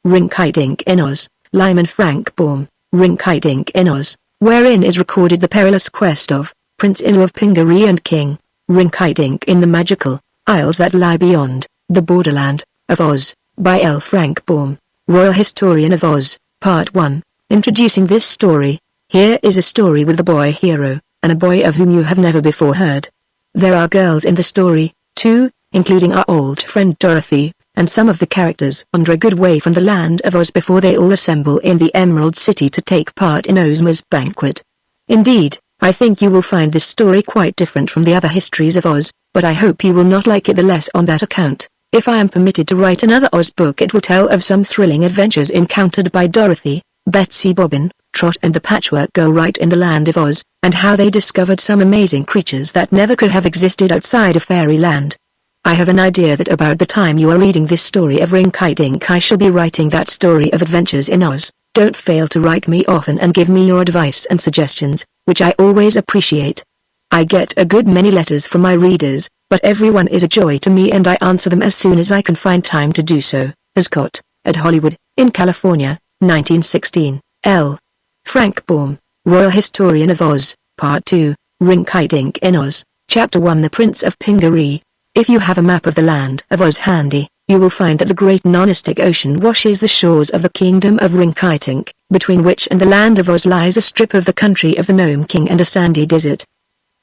Rinkitink in Oz, Lyman Frank Baum, Rinkitink in Oz, wherein is recorded the perilous quest of Prince Inu of Pingaree and King Rinkitink in the magical isles that lie beyond the borderland of Oz, by L. Frank Baum, Royal Historian of Oz, Part 1. Introducing this story, here is a story with a boy hero, and a boy of whom you have never before heard. There are girls in the story, too, including our old friend Dorothy, and some of the characters wander a good way from the land of Oz before they all assemble in the Emerald City to take part in Ozma's banquet. Indeed, I think you will find this story quite different from the other histories of Oz, but I hope you will not like it the less on that account. If I am permitted to write another Oz book, it will tell of some thrilling adventures encountered by Dorothy, Betsy Bobbin, Trot and the Patchwork Girl right in the land of Oz, and how they discovered some amazing creatures that never could have existed outside of fairyland. I have an idea that about the time you are reading this story of Rinkitink, I shall be writing that story of adventures in Oz. Don't fail to write me often and give me your advice and suggestions, which I always appreciate. I get a good many letters from my readers, but everyone is a joy to me and I answer them as soon as I can find time to do so. As Scott, at Hollywood, in California, 1916, L. Frank Baum, Royal Historian of Oz, Part 2, Rinkitink in Oz, Chapter 1. The Prince of Pingaree. If you have a map of the land of Oz handy, you will find that the great non-Arctic Ocean washes the shores of the kingdom of Rinkitink, between which and the land of Oz lies a strip of the country of the Gnome King and a sandy desert.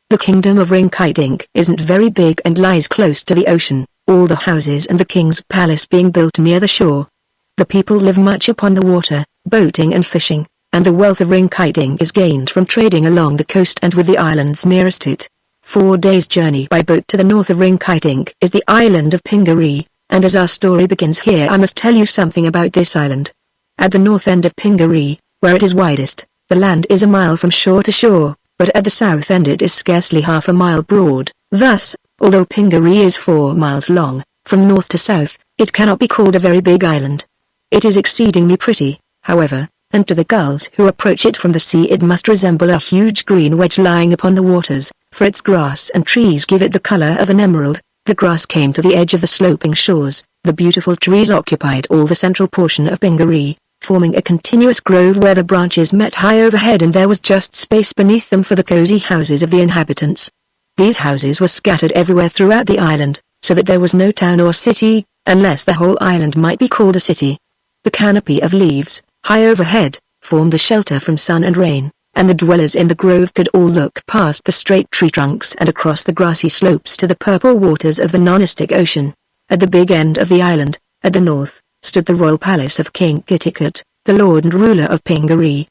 The kingdom of Rinkitink isn't very big and lies close to the ocean, all the houses and the king's palace being built near the shore. The people live much upon the water, boating and fishing, and the wealth of Rinkitink is gained from trading along the coast and with the islands nearest it. 4 days' journey by boat to the north of Rinkitink is the island of Pingaree, and as our story begins here I must tell you something about this island. At the north end of Pingaree, where it is widest, the land is a mile from shore to shore, but at the south end it is scarcely half a mile broad. Thus, although Pingaree is 4 miles long, from north to south, it cannot be called a very big island. It is exceedingly pretty, however, and to the girls who approach it from the sea it must resemble a huge green wedge lying upon the waters, for its grass and trees give it the color of an emerald. The grass came to the edge of the sloping shores, the beautiful trees occupied all the central portion of Pingaree, forming a continuous grove where the branches met high overhead and there was just space beneath them for the cozy houses of the inhabitants. These houses were scattered everywhere throughout the island, so that there was no town or city, unless the whole island might be called a city. The canopy of leaves, high overhead, formed a shelter from sun and rain, and the dwellers in the grove could all look past the straight tree trunks and across the grassy slopes to the purple waters of the non-Arctic Ocean. At the big end of the island, at the north, stood the royal palace of King Rinkitink, the lord and ruler of Pingaree.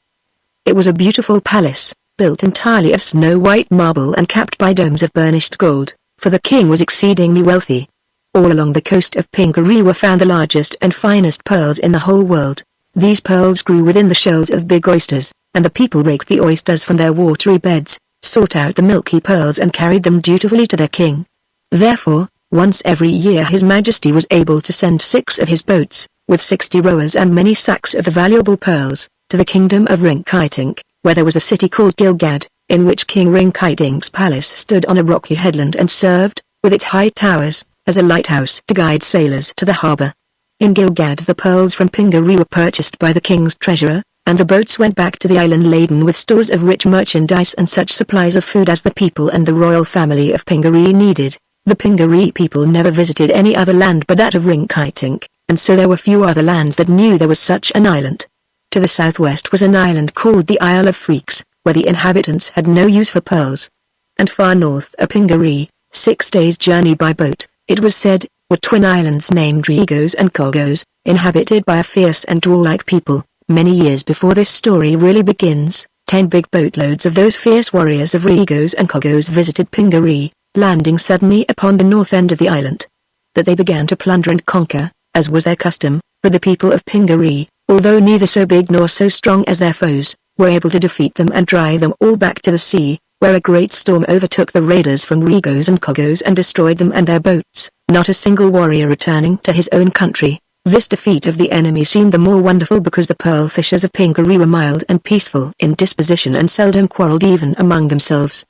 It was a beautiful palace, built entirely of snow-white marble and capped by domes of burnished gold, for the king was exceedingly wealthy. All along the coast of Pingaree were found the largest and finest pearls in the whole world. These pearls grew within the shells of big oysters, and the people raked the oysters from their watery beds, sought out the milky pearls and carried them dutifully to their king. Therefore, once every year His Majesty was able to send 6 of his boats, with 60 rowers and many sacks of the valuable pearls, to the kingdom of Rinkitink, where there was a city called Gilgad, in which King Rinkitink's palace stood on a rocky headland and served, with its high towers, as a lighthouse to guide sailors to the harbor. In Gilgad the pearls from Pingaree were purchased by the king's treasurer, and the boats went back to the island laden with stores of rich merchandise and such supplies of food as the people and the royal family of Pingaree needed. The Pingaree people never visited any other land but that of Rinkitink, and so there were few other lands that knew there was such an island. To the southwest was an island called the Isle of Freaks, where the inhabitants had no use for pearls. And far north of Pingaree, 6 days' journey by boat, it was said, were twin islands named Regos and Kogos, inhabited by a fierce and warlike people. Many years before this story really begins, 10 big boatloads of those fierce warriors of Regos and Kogos visited Pingaree, landing suddenly upon the north end of the island. That they began to plunder and conquer, as was their custom, for the people of Pingaree, although neither so big nor so strong as their foes, were able to defeat them and drive them all back to the sea, where a great storm overtook the raiders from Regos and Kogos and destroyed them and their boats, not a single warrior returning to his own country. This defeat of the enemy seemed the more wonderful because the pearl fishers of Pingaree were mild and peaceful in disposition and seldom quarreled even among themselves.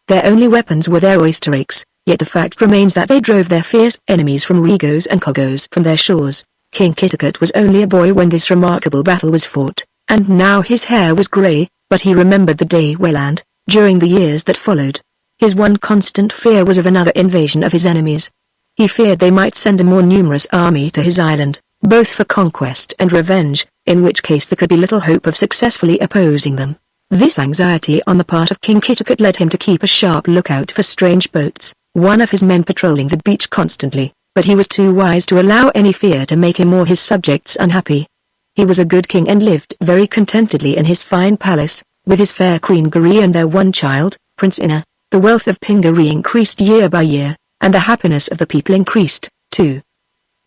Their only weapons were their oyster rakes, yet the fact remains that they drove their fierce enemies from Regos and Kogos from their shores. King Kitticut was only a boy when this remarkable battle was fought, and now his hair was grey, but he remembered the day well and, during the years that followed, his one constant fear was of another invasion of his enemies. He feared they might send a more numerous army to his island, both for conquest and revenge, in which case there could be little hope of successfully opposing them. This anxiety on the part of King Kitticut led him to keep a sharp lookout for strange boats, one of his men patrolling the beach constantly, but he was too wise to allow any fear to make him or his subjects unhappy. He was a good king and lived very contentedly in his fine palace, with his fair Queen Guri and their one child, Prince Inna. The wealth of Pingaree increased year by year, and the happiness of the people increased, too.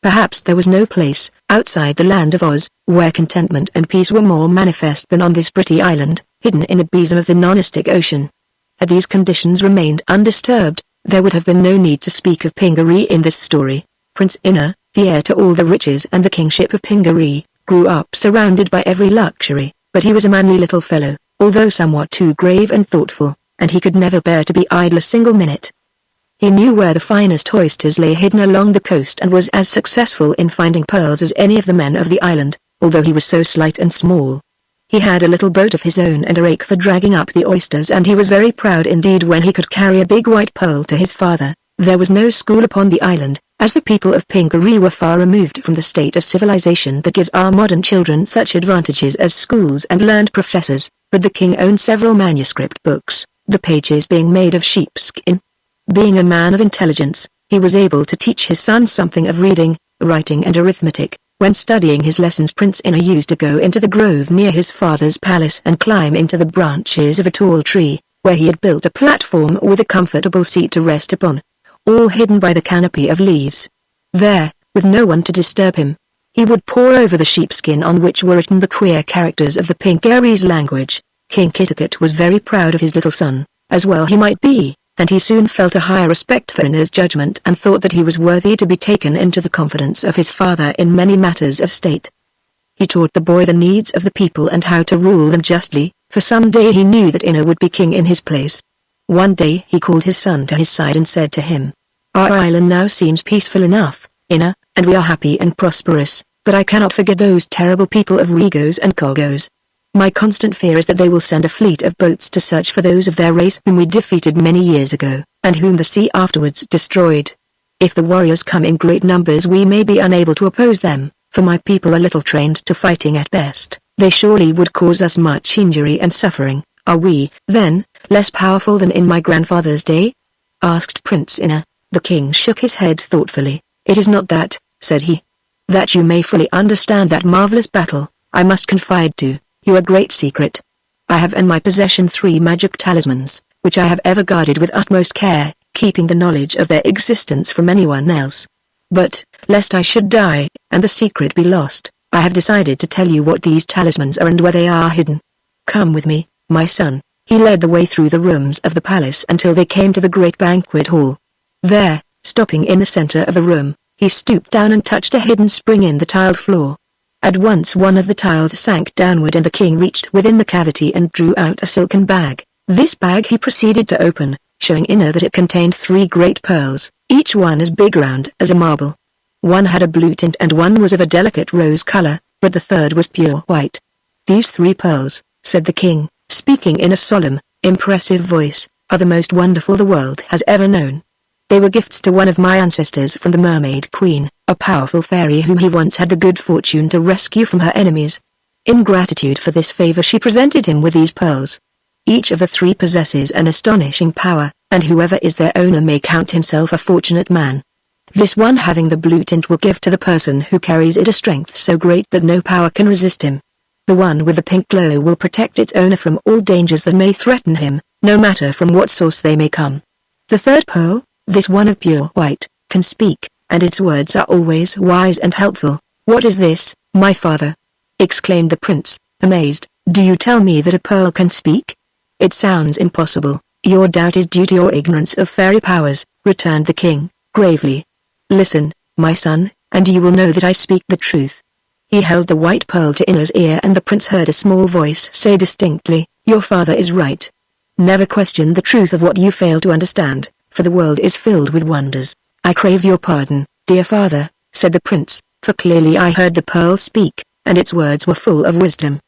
Perhaps there was no place, outside the land of Oz, where contentment and peace were more manifest than on this pretty island, hidden in the bosom of the non-Arctic Ocean. Had these conditions remained undisturbed, there would have been no need to speak of Pingaree in this story. Prince Inna, the heir to all the riches and the kingship of Pingaree, grew up surrounded by every luxury, but he was a manly little fellow, although somewhat too grave and thoughtful, and he could never bear to be idle a single minute. He knew where the finest oysters lay hidden along the coast and was as successful in finding pearls as any of the men of the island, although he was so slight and small. He had a little boat of his own and a rake for dragging up the oysters, and he was very proud indeed when he could carry a big white pearl to his father. There was no school upon the island, as the people of Pingaree were far removed from the state of civilization that gives our modern children such advantages as schools and learned professors, but the king owned several manuscript books, the pages being made of sheepskin. Being a man of intelligence, he was able to teach his son something of reading, writing and arithmetic. When studying his lessons, Prince Inna used to go into the grove near his father's palace and climb into the branches of a tall tree, where he had built a platform with a comfortable seat to rest upon, all hidden by the canopy of leaves. There, with no one to disturb him, he would pore over the sheepskin on which were written the queer characters of the Pingaree's language. King Kitticut was very proud of his little son, as well he might be, and he soon felt a high respect for Inna's judgment and thought that he was worthy to be taken into the confidence of his father in many matters of state. He taught the boy the needs of the people and how to rule them justly, for some day he knew that Inna would be king in his place. One day he called his son to his side and said to him, "Our island now seems peaceful enough, Inna, and we are happy and prosperous, but I cannot forget those terrible people of Regos and Kogos. My constant fear is that they will send a fleet of boats to search for those of their race whom we defeated many years ago, and whom the sea afterwards destroyed. If the warriors come in great numbers we may be unable to oppose them, for my people are little trained to fighting at best. They surely would cause us much injury and suffering. Are we, then, less powerful than in my grandfather's day?" asked Prince Inna. The king shook his head thoughtfully. "It is not that," said he. "That you may fully understand that marvelous battle, I must confide to you a great secret. I have in my possession 3 magic talismans, which I have ever guarded with utmost care, keeping the knowledge of their existence from anyone else. But, lest I should die, and the secret be lost, I have decided to tell you what these talismans are and where they are hidden. Come with me, my son." He led the way through the rooms of the palace until they came to the great banquet hall. There, stopping in the center of the room, he stooped down and touched a hidden spring in the tiled floor. At once one of the tiles sank downward and the king reached within the cavity and drew out a silken bag. This bag he proceeded to open, showing Inna that it contained 3 great pearls, each one as big round as a marble. One had a blue tint and one was of a delicate rose color, but the third was pure white. "These 3 pearls," said the king, speaking in a solemn, impressive voice, "are the most wonderful the world has ever known. They were gifts to one of my ancestors from the Mermaid Queen, a powerful fairy whom he once had the good fortune to rescue from her enemies. In gratitude for this favor she presented him with these pearls. Each of the 3 possesses an astonishing power, and whoever is their owner may count himself a fortunate man. This one having the blue tint will give to the person who carries it a strength so great that no power can resist him. The one with the pink glow will protect its owner from all dangers that may threaten him, no matter from what source they may come. The third pearl, this one of pure white, can speak, and its words are always wise and helpful." "What is this, my father?" exclaimed the prince, amazed. "Do you tell me that a pearl can speak? It sounds impossible." "Your doubt is due to your ignorance of fairy powers," returned the king, gravely. "Listen, my son, and you will know that I speak the truth." He held the white pearl to Inna's ear and the prince heard a small voice say distinctly, "Your father is right. Never question the truth of what you fail to understand, for the world is filled with wonders." "I crave your pardon, dear father," said the prince, for clearly I heard the pearl speak, and its words were full of wisdom.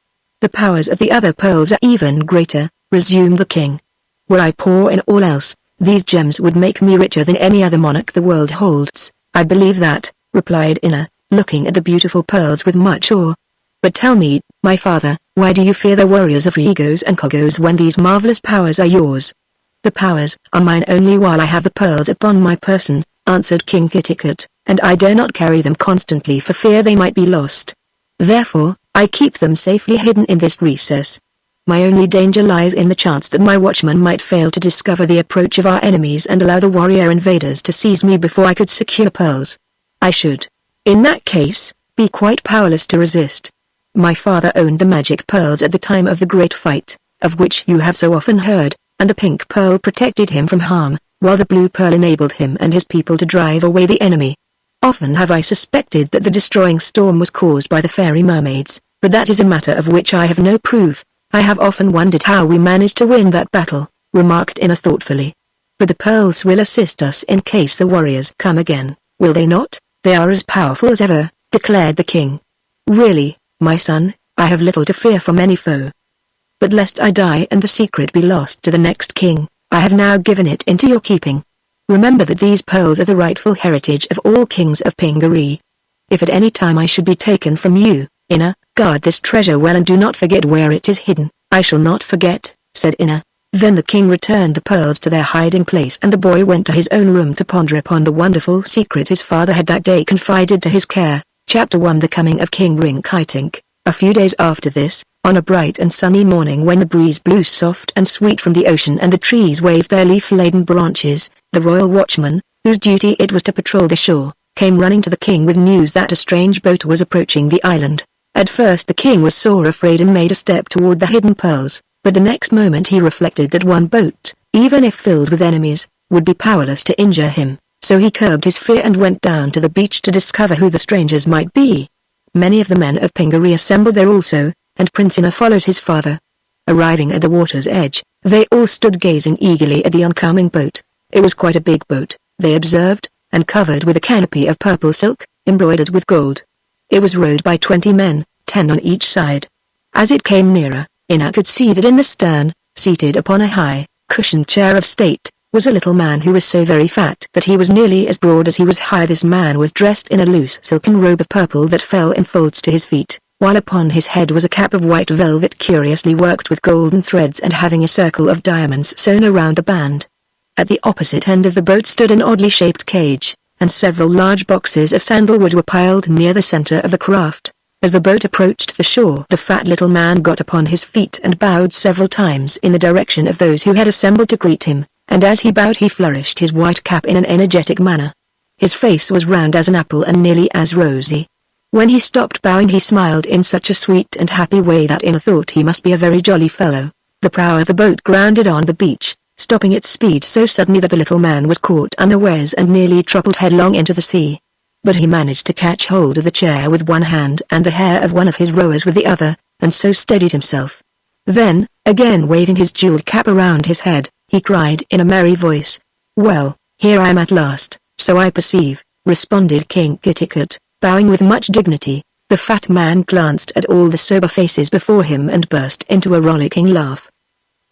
The powers of the other pearls are even greater, resumed the king. Were I poor in all else, these gems would make me richer than any other monarch the world holds. I believe that, replied Inna, looking at the beautiful pearls with much awe. But tell me, my father, why do you fear the warriors of Regos and Kogos when these marvelous powers are yours? The powers are mine only while I have the pearls upon my person, answered King Kitticut, and I dare not carry them constantly for fear they might be lost. Therefore, I keep them safely hidden in this recess. My only danger lies in the chance that my watchman might fail to discover the approach of our enemies and allow the warrior invaders to seize me before I could secure pearls. I should, in that case, be quite powerless to resist. My father owned the magic pearls at the time of the great fight, of which you have so often heard, and the pink pearl protected him from harm, while the blue pearl enabled him and his people to drive away the enemy. Often have I suspected that the destroying storm was caused by the fairy mermaids, but that is a matter of which I have no proof. I have often wondered how we managed to win that battle, remarked Inna thoughtfully. But the pearls will assist us in case the warriors come again, will they not? They are as powerful as ever, declared the king. Really, my son, I have little to fear from any foe. But lest I die and the secret be lost to the next king, I have now given it into your keeping. Remember that these pearls are the rightful heritage of all kings of Pingaree. If at any time I should be taken from you, Inna, guard this treasure well and do not forget where it is hidden. I shall not forget, said Inna. Then the king returned the pearls to their hiding place and the boy went to his own room to ponder upon the wonderful secret his father had that day confided to his care. Chapter 1 The Coming of King Rinkitink. A few days after this, on a bright and sunny morning when the breeze blew soft and sweet from the ocean and the trees waved their leaf-laden branches, the royal watchman, whose duty it was to patrol the shore, came running to the king with news that a strange boat was approaching the island. At first the king was sore afraid and made a step toward the hidden pearls, but the next moment he reflected that one boat, even if filled with enemies, would be powerless to injure him, so he curbed his fear and went down to the beach to discover who the strangers might be. Many of the men of Pingaree assembled there also, and Prince Inna followed his father. Arriving at the water's edge, they all stood gazing eagerly at the oncoming boat. It was quite a big boat, they observed, and covered with a canopy of purple silk, embroidered with gold. It was rowed by 20 men, 10 on each side. As it came nearer, Inna could see that in the stern, seated upon a high, cushioned chair of state, was a little man who was so very fat that he was nearly as broad as he was high. This man was dressed in a loose silken robe of purple that fell in folds to his feet, while upon his head was a cap of white velvet curiously worked with golden threads and having a circle of diamonds sewn around the band. At the opposite end of the boat stood an oddly shaped cage, and several large boxes of sandalwood were piled near the center of the craft. As the boat approached the shore, the fat little man got upon his feet and bowed several times in the direction of those who had assembled to greet him, and as he bowed he flourished his white cap in an energetic manner. His face was round as an apple and nearly as rosy. When he stopped bowing he smiled in such a sweet and happy way that Inna thought he must be a very jolly fellow. The prow of the boat grounded on the beach, stopping its speed so suddenly that the little man was caught unawares and nearly toppled headlong into the sea. But he managed to catch hold of the chair with one hand and the hair of one of his rowers with the other, and so steadied himself. Then, again waving his jeweled cap around his head, he cried in a merry voice, "Well, here I am at last, so I perceive," responded King Kitticut, bowing with much dignity. The fat man glanced at all the sober faces before him and burst into a rollicking laugh.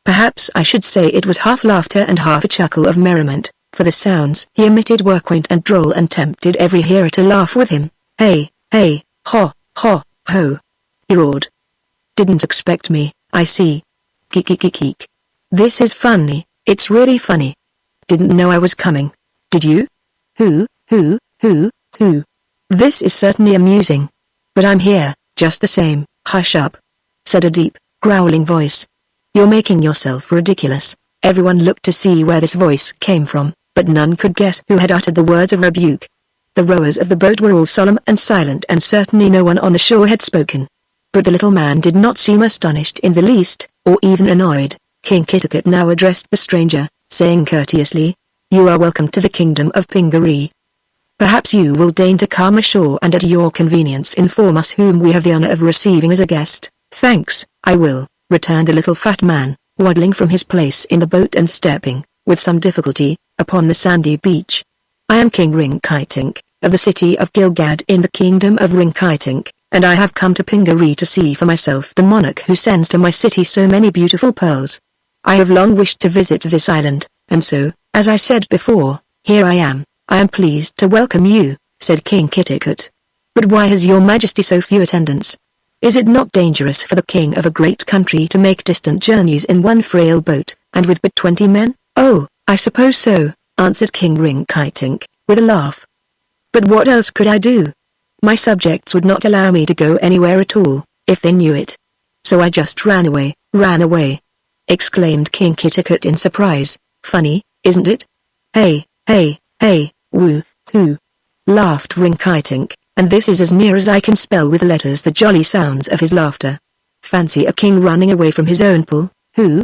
Perhaps I should say it was half laughter and half a chuckle of merriment, for the sounds he emitted were quaint and droll and tempted every hearer to laugh with him. "Hey, hey, ho, ho, ho," he roared. "Didn't expect me, I see. Keek. This is funny, it's really funny. Didn't know I was coming. Did you? Who? This is certainly amusing. But I'm here, just the same." "Hush up," said a deep, growling voice. "You're making yourself ridiculous." Everyone looked to see where this voice came from, but none could guess who had uttered the words of rebuke. The rowers of the boat were all solemn and silent and certainly no one on the shore had spoken. But the little man did not seem astonished in the least, or even annoyed. King Kitticut now addressed the stranger, saying courteously, "You are welcome to the kingdom of Pingaree. Perhaps you will deign to come ashore and at your convenience inform us whom we have the honor of receiving as a guest." "Thanks, I will," returned the little fat man, waddling from his place in the boat and stepping, with some difficulty, upon the sandy beach. "I am King Rinkitink, of the city of Gilgad in the kingdom of Rinkitink, and I have come to Pingaree to see for myself the monarch who sends to my city so many beautiful pearls. I have long wished to visit this island, and so, as I said before, here I am. I am pleased to welcome you, said King Kitticut. But why has your majesty so few attendants? Is it not dangerous for the king of a great country to make distant journeys in one frail boat, and with but 20 men? Oh, I suppose so, answered King Rinkitink, with a laugh. But what else could I do? My subjects would not allow me to go anywhere at all, if they knew it. So I just ran away, exclaimed King Kitticut in surprise. Funny, isn't it? Hey, woo, hoo, laughed Rinkitink, and this is as near as I can spell with letters the jolly sounds of his laughter. Fancy a king running away from his own pool, hoo,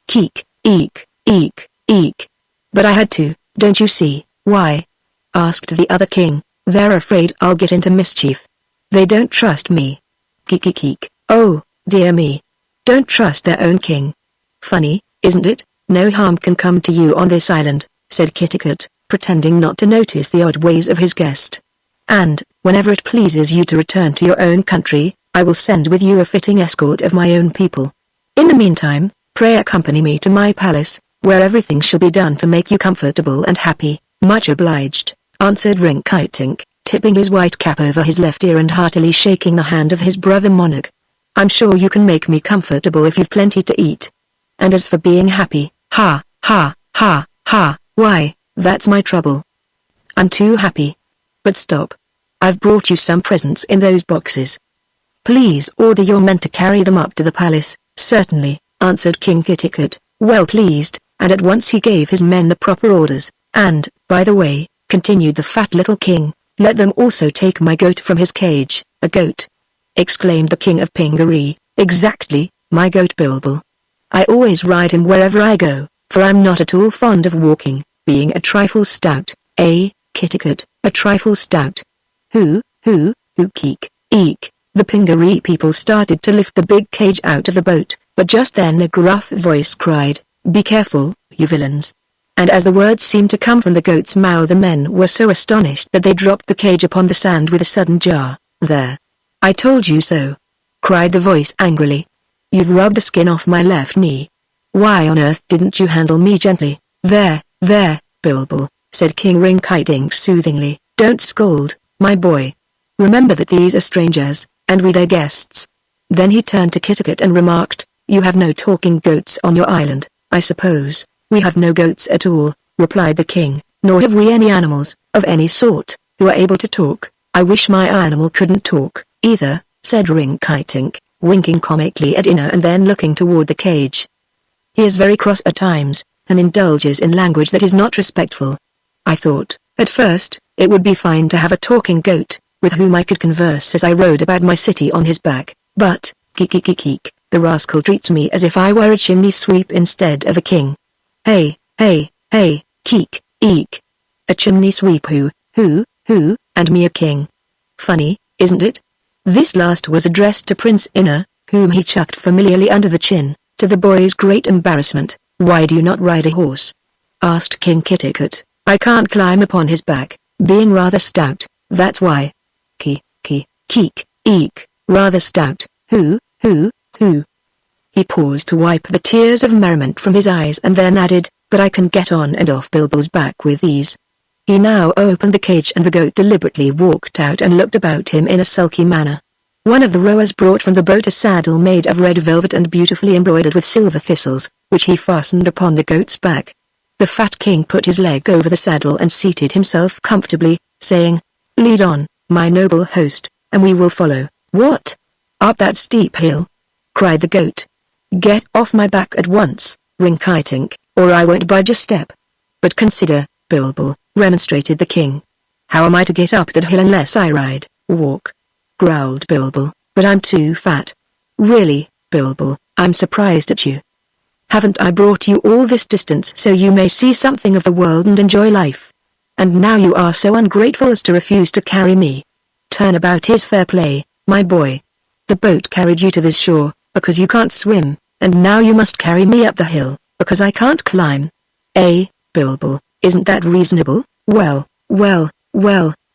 keek, eek, eek. But I had to, don't you see? Why? Asked the other king. They're afraid I'll get into mischief. They don't trust me. Keek. Oh, dear me. Don't trust their own king. Funny, isn't it? No harm can come to you on this island, said Kitticut, pretending not to notice the odd ways of his guest. And, whenever it pleases you to return to your own country, I will send with you a fitting escort of my own people. In the meantime, pray accompany me to my palace, where everything shall be done to make you comfortable and happy. Much obliged, answered Rinkitink, tipping his white cap over his left ear and heartily shaking the hand of his brother monarch. I'm sure you can make me comfortable if you've plenty to eat. And as for being happy, ha, why, that's my trouble. I'm too happy. But stop. I've brought you some presents in those boxes. Please order your men to carry them up to the palace. Certainly, answered King Kitticut, well pleased, and at once he gave his men the proper orders. And, by the way, continued the fat little king, let them also take my goat from his cage. A goat? Exclaimed the king of Pingaree. Exactly, my goat Bilbil. I always ride him wherever I go, for I'm not at all fond of walking, being a trifle stout. Kitticut, a trifle stout. Hoo, keek, eek. The Pingaree people started to lift the big cage out of the boat, but just then a gruff voice cried, "Be careful, you villains." And as the words seemed to come from the goat's mouth, the men were so astonished that they dropped the cage upon the sand with a sudden jar. "There! I told you so!" cried the voice angrily. "You've rubbed the skin off my left knee. Why on earth didn't you handle me gently?" There, Bilbil," said King Rinkitink soothingly, "don't scold, my boy. Remember that these are strangers, and we their guests." Then he turned to Kitticut and remarked, "You have no talking goats on your island, I suppose?" "We have no goats at all," replied the king, "nor have we any animals, of any sort, who are able to talk." "I wish my animal couldn't talk, either," said Rinkitink, winking comically at Inna and then looking toward the cage. "He is very cross at times, and indulges in language that is not respectful. I thought, at first, it would be fine to have a talking goat, with whom I could converse as I rode about my city on his back, but, keek, the rascal treats me as if I were a chimney sweep instead of a king. Hey, keek, eek. A chimney sweep who, and me a king. Funny, isn't it?" This last was addressed to Prince Inna, whom he chucked familiarly under the chin, to the boy's great embarrassment. "Why do you not ride a horse?" asked King Kitticut. "I can't climb upon his back, being rather stout, that's why." Keek, eek, rather stout, who. He paused to wipe the tears of merriment from his eyes and then added, "But I can get on and off Bilbil's back with ease." He now opened the cage and the goat deliberately walked out and looked about him in a sulky manner. One of the rowers brought from the boat a saddle made of red velvet and beautifully embroidered with silver thistles, which he fastened upon the goat's back. The fat king put his leg over the saddle and seated himself comfortably, saying, "Lead on, my noble host, and we will follow." "What? Up that steep hill?" cried the goat. "Get off my back at once, Rinkitink, or I won't budge a step." "But consider, Bilbil," remonstrated the king. "How am I to get up that hill unless I ride, walk?" growled Bilbil. "But I'm too fat." "Really, Bilbil, I'm surprised at you. Haven't I brought you all this distance so you may see something of the world and enjoy life? And now you are so ungrateful as to refuse to carry me. Turnabout is fair play, my boy. The boat carried you to this shore, because you can't swim, and now you must carry me up the hill, because I can't climb. Bilbil, isn't that reasonable?" Well,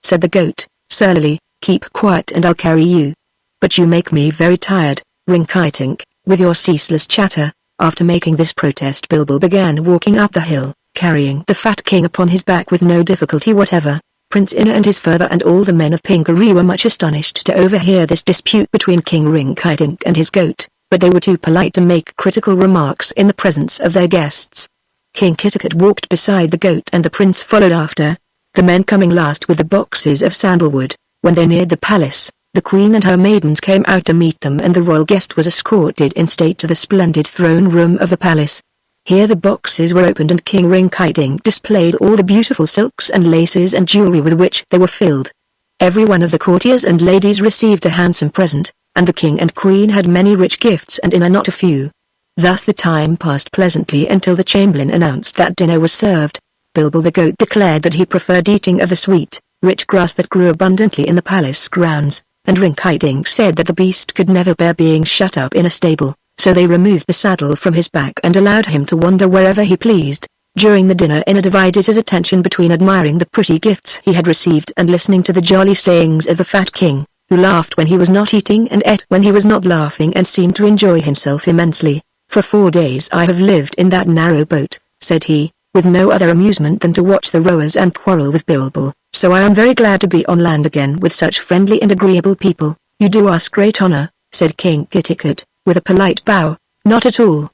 said the goat, surlily. "Keep quiet and I'll carry you." "But you make me very tired, Rinkitink, with your ceaseless chatter." After making this protest, Bilbil began walking up the hill, carrying the fat king upon his back with no difficulty whatever. Prince Ina and his father and all the men of Pingaree were much astonished to overhear this dispute between King Rinkitink and his goat, but they were too polite to make critical remarks in the presence of their guests. King Kitticut walked beside the goat and the prince followed after, the men coming last with the boxes of sandalwood. When they neared the palace, the queen and her maidens came out to meet them and the royal guest was escorted in state to the splendid throne room of the palace. Here the boxes were opened and King Rinkitink displayed all the beautiful silks and laces and jewelry with which they were filled. Every one of the courtiers and ladies received a handsome present, and the king and queen had many rich gifts and Ina not a few. Thus the time passed pleasantly until the chamberlain announced that dinner was served. Bilbil the goat declared that he preferred eating of the sweet, rich grass that grew abundantly in the palace grounds, and Rinkitink said that the beast could never bear being shut up in a stable, so they removed the saddle from his back and allowed him to wander wherever he pleased. During the dinner Ina divided his attention between admiring the pretty gifts he had received and listening to the jolly sayings of the fat king, who laughed when he was not eating and ate when he was not laughing and seemed to enjoy himself immensely. "For 4 days I have lived in that narrow boat," said he, "with no other amusement than to watch the rowers and quarrel with Bilbil, so I am very glad to be on land again with such friendly and agreeable people." "You do us great honor," said King Kitticut, with a polite bow. Not at all,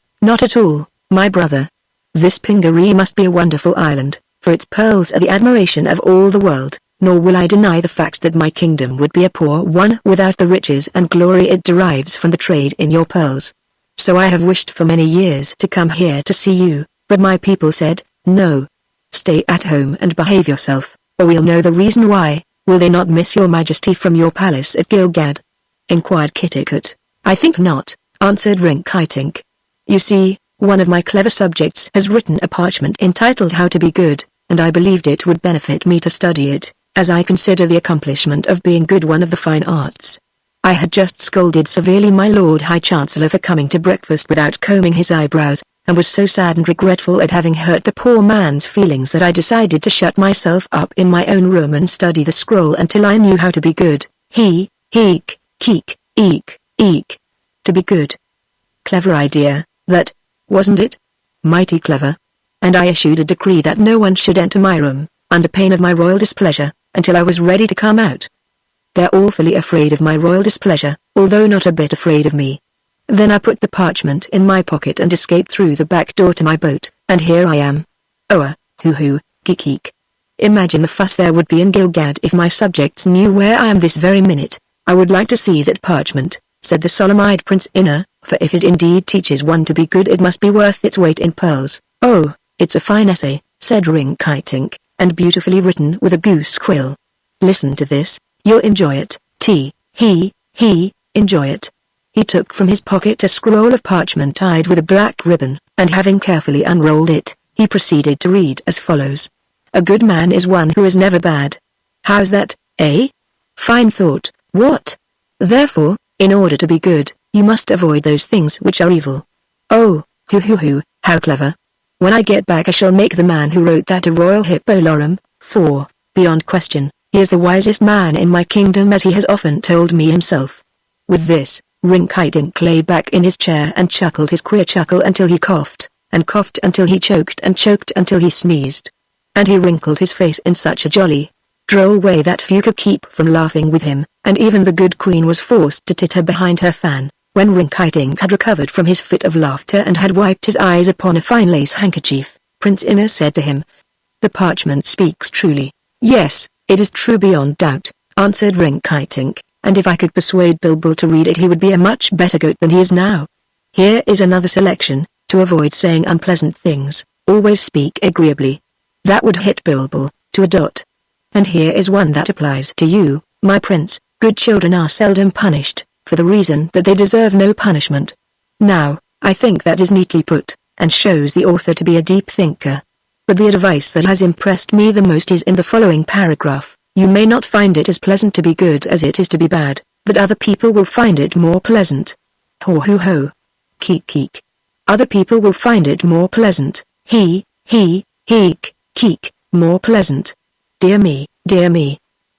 my brother. This Pingaree must be a wonderful island, for its pearls are the admiration of all the world, nor will I deny the fact that my kingdom would be a poor one without the riches and glory it derives from the trade in your pearls. So I have wished for many years to come here to see you, but my people said, no. Stay at home and behave yourself, or we'll know the reason why. Will they not miss your majesty from your palace at Gilgad?" inquired Kitticut. "I think not," answered Rinkitink. "You see, one of my clever subjects has written a parchment entitled How to be Good, and I believed it would benefit me to study it, as I consider the accomplishment of being good one of the fine arts. I had just scolded severely my Lord High Chancellor for coming to breakfast without combing his eyebrows, and was so sad and regretful at having hurt the poor man's feelings that I decided to shut myself up in my own room and study the scroll until I knew how to be good. Eek, eek. To be good. Clever idea, that, wasn't it? Mighty clever. And I issued a decree that no one should enter my room, under pain of my royal displeasure, until I was ready to come out. They're awfully afraid of my royal displeasure, although not a bit afraid of me. Then I put the parchment in my pocket and escaped through the back door to my boat, and here I am. Hoo, geek. Imagine the fuss there would be in Gilgad if my subjects knew where I am this very minute. I would like to see that parchment," said the solemn-eyed Prince Ina, "for if it indeed teaches one to be good it must be worth its weight in pearls." "Oh, it's a fine essay," said Rinkitink, "and beautifully written with a goose quill. Listen to this, you'll enjoy it, enjoy it." He took from his pocket a scroll of parchment tied with a black ribbon, and having carefully unrolled it, he proceeded to read as follows. "A good man is one who is never bad. How's that, eh? Fine thought, what? Therefore, in order to be good, you must avoid those things which are evil." "Oh, hoo, how clever. When I get back I shall make the man who wrote that a royal hippolorum, for, beyond question, he is the wisest man in my kingdom as he has often told me himself." With this, Rinkitink lay back in his chair and chuckled his queer chuckle until he coughed, and coughed until he choked and choked until he sneezed. And he wrinkled his face in such a jolly, droll way that few could keep from laughing with him, and even the good queen was forced to titter behind her fan. When Rinkitink had recovered from his fit of laughter and had wiped his eyes upon a fine lace handkerchief, Prince Ina said to him, "The parchment speaks truly." "Yes, it is true beyond doubt," answered Rinkitink, "and if I could persuade Bilbil to read it he would be a much better goat than he is now. Here is another selection, to avoid saying unpleasant things, always speak agreeably. That would hit Bilbil, to a dot. And here is one that applies to you, my prince. Good children are seldom punished, for the reason that they deserve no punishment. Now, I think that is neatly put, and shows the author to be a deep thinker. But the advice that has impressed me the most is in the following paragraph. You may not find it as pleasant to be good as it is to be bad, but other people will find it more pleasant. Ho. Keek. Other people will find it more pleasant. Keek, more pleasant. Dear me.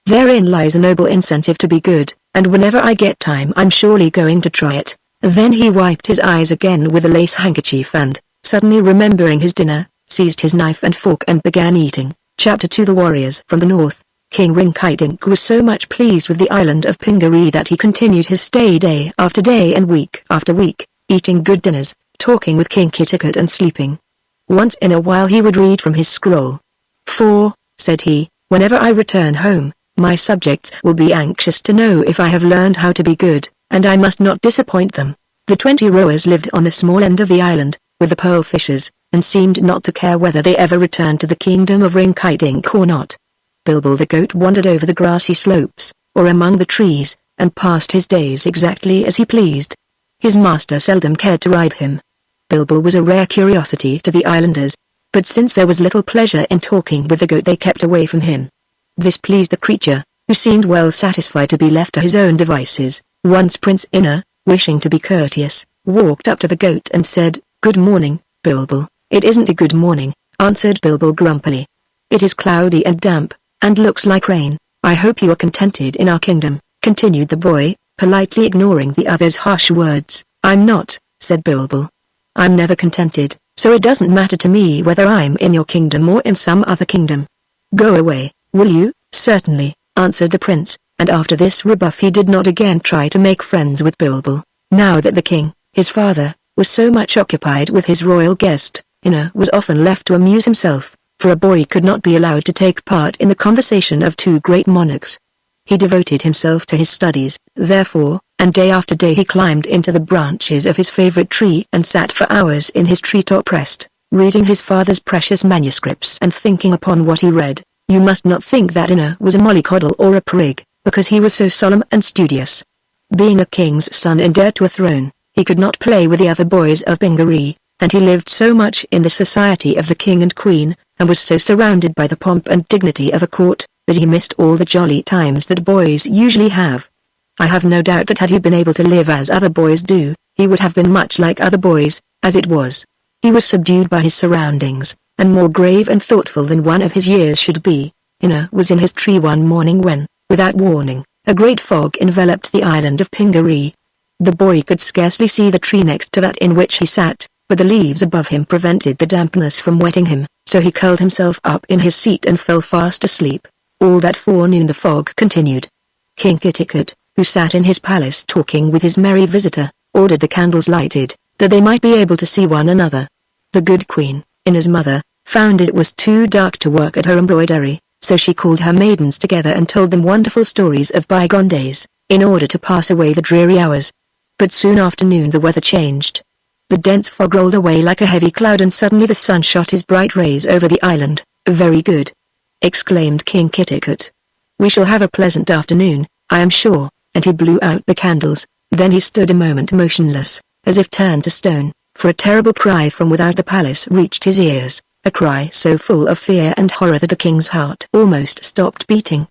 Therein lies a noble incentive to be good, and whenever I get time I'm surely going to try it." Then he wiped his eyes again with a lace handkerchief and, suddenly remembering his dinner, seized his knife and fork and began eating. Chapter 2 The Warriors from the North. King Rinkitink was so much pleased with the island of Pingaree that he continued his stay day after day and week after week, eating good dinners, talking with King Kitticut and sleeping. Once in a while he would read from his scroll. "For," said he, "whenever I return home, my subjects will be anxious to know if I have learned how to be good, and I must not disappoint them." The 20 rowers lived on the small end of the island, with the pearl fishers, and seemed not to care whether they ever returned to the kingdom of Rinkitink or not. Bilbil the goat wandered over the grassy slopes, or among the trees, and passed his days exactly as he pleased. His master seldom cared to ride him. Bilbil was a rare curiosity to the islanders, but since there was little pleasure in talking with the goat they kept away from him. This pleased the creature, who seemed well satisfied to be left to his own devices. Once Prince Inna, wishing to be courteous, walked up to the goat and said, "Good morning, Bilbil." "It isn't a good morning," answered Bilbil grumpily. "It is cloudy and damp, and looks like rain. I hope you are contented in our kingdom," continued the boy, politely ignoring the other's harsh words. "I'm not," said Bilbil. "I'm never contented, so it doesn't matter to me whether I'm in your kingdom or in some other kingdom." "Go away, will you?" "Certainly," answered the prince, and after this rebuff he did not again try to make friends with Bilbil. Now that the king, his father, was so much occupied with his royal guest, Inna was often left to amuse himself, for a boy could not be allowed to take part in the conversation of two great monarchs. He devoted himself to his studies, therefore, and day after day he climbed into the branches of his favorite tree and sat for hours in his treetop rest, reading his father's precious manuscripts and thinking upon what he read. You must not think that Inna was a mollycoddle or a prig, because he was so solemn and studious. Being a king's son and heir to a throne, he could not play with the other boys of Pingaree, and he lived so much in the society of the king and queen, and was so surrounded by the pomp and dignity of a court, that he missed all the jolly times that boys usually have. I have no doubt that had he been able to live as other boys do, he would have been much like other boys. As it was, he was subdued by his surroundings, and more grave and thoughtful than one of his years should be. Inna was in his tree one morning when, without warning, a great fog enveloped the island of Pingaree. The boy could scarcely see the tree next to that in which he sat, but the leaves above him prevented the dampness from wetting him, so he curled himself up in his seat and fell fast asleep. All that forenoon the fog continued. King Kitticut, who sat in his palace talking with his merry visitor, ordered the candles lighted, that they might be able to see one another. The good queen, Inna's mother, found it was too dark to work at her embroidery, so she called her maidens together and told them wonderful stories of bygone days, in order to pass away the dreary hours. But soon after noon the weather changed. The dense fog rolled away like a heavy cloud and suddenly the sun shot his bright rays over the island. "Very good," exclaimed King Kitticut. "We shall have a pleasant afternoon, I am sure," and he blew out the candles. Then he stood a moment motionless, as if turned to stone, for a terrible cry from without the palace reached his ears, a cry so full of fear and horror that the king's heart almost stopped beating.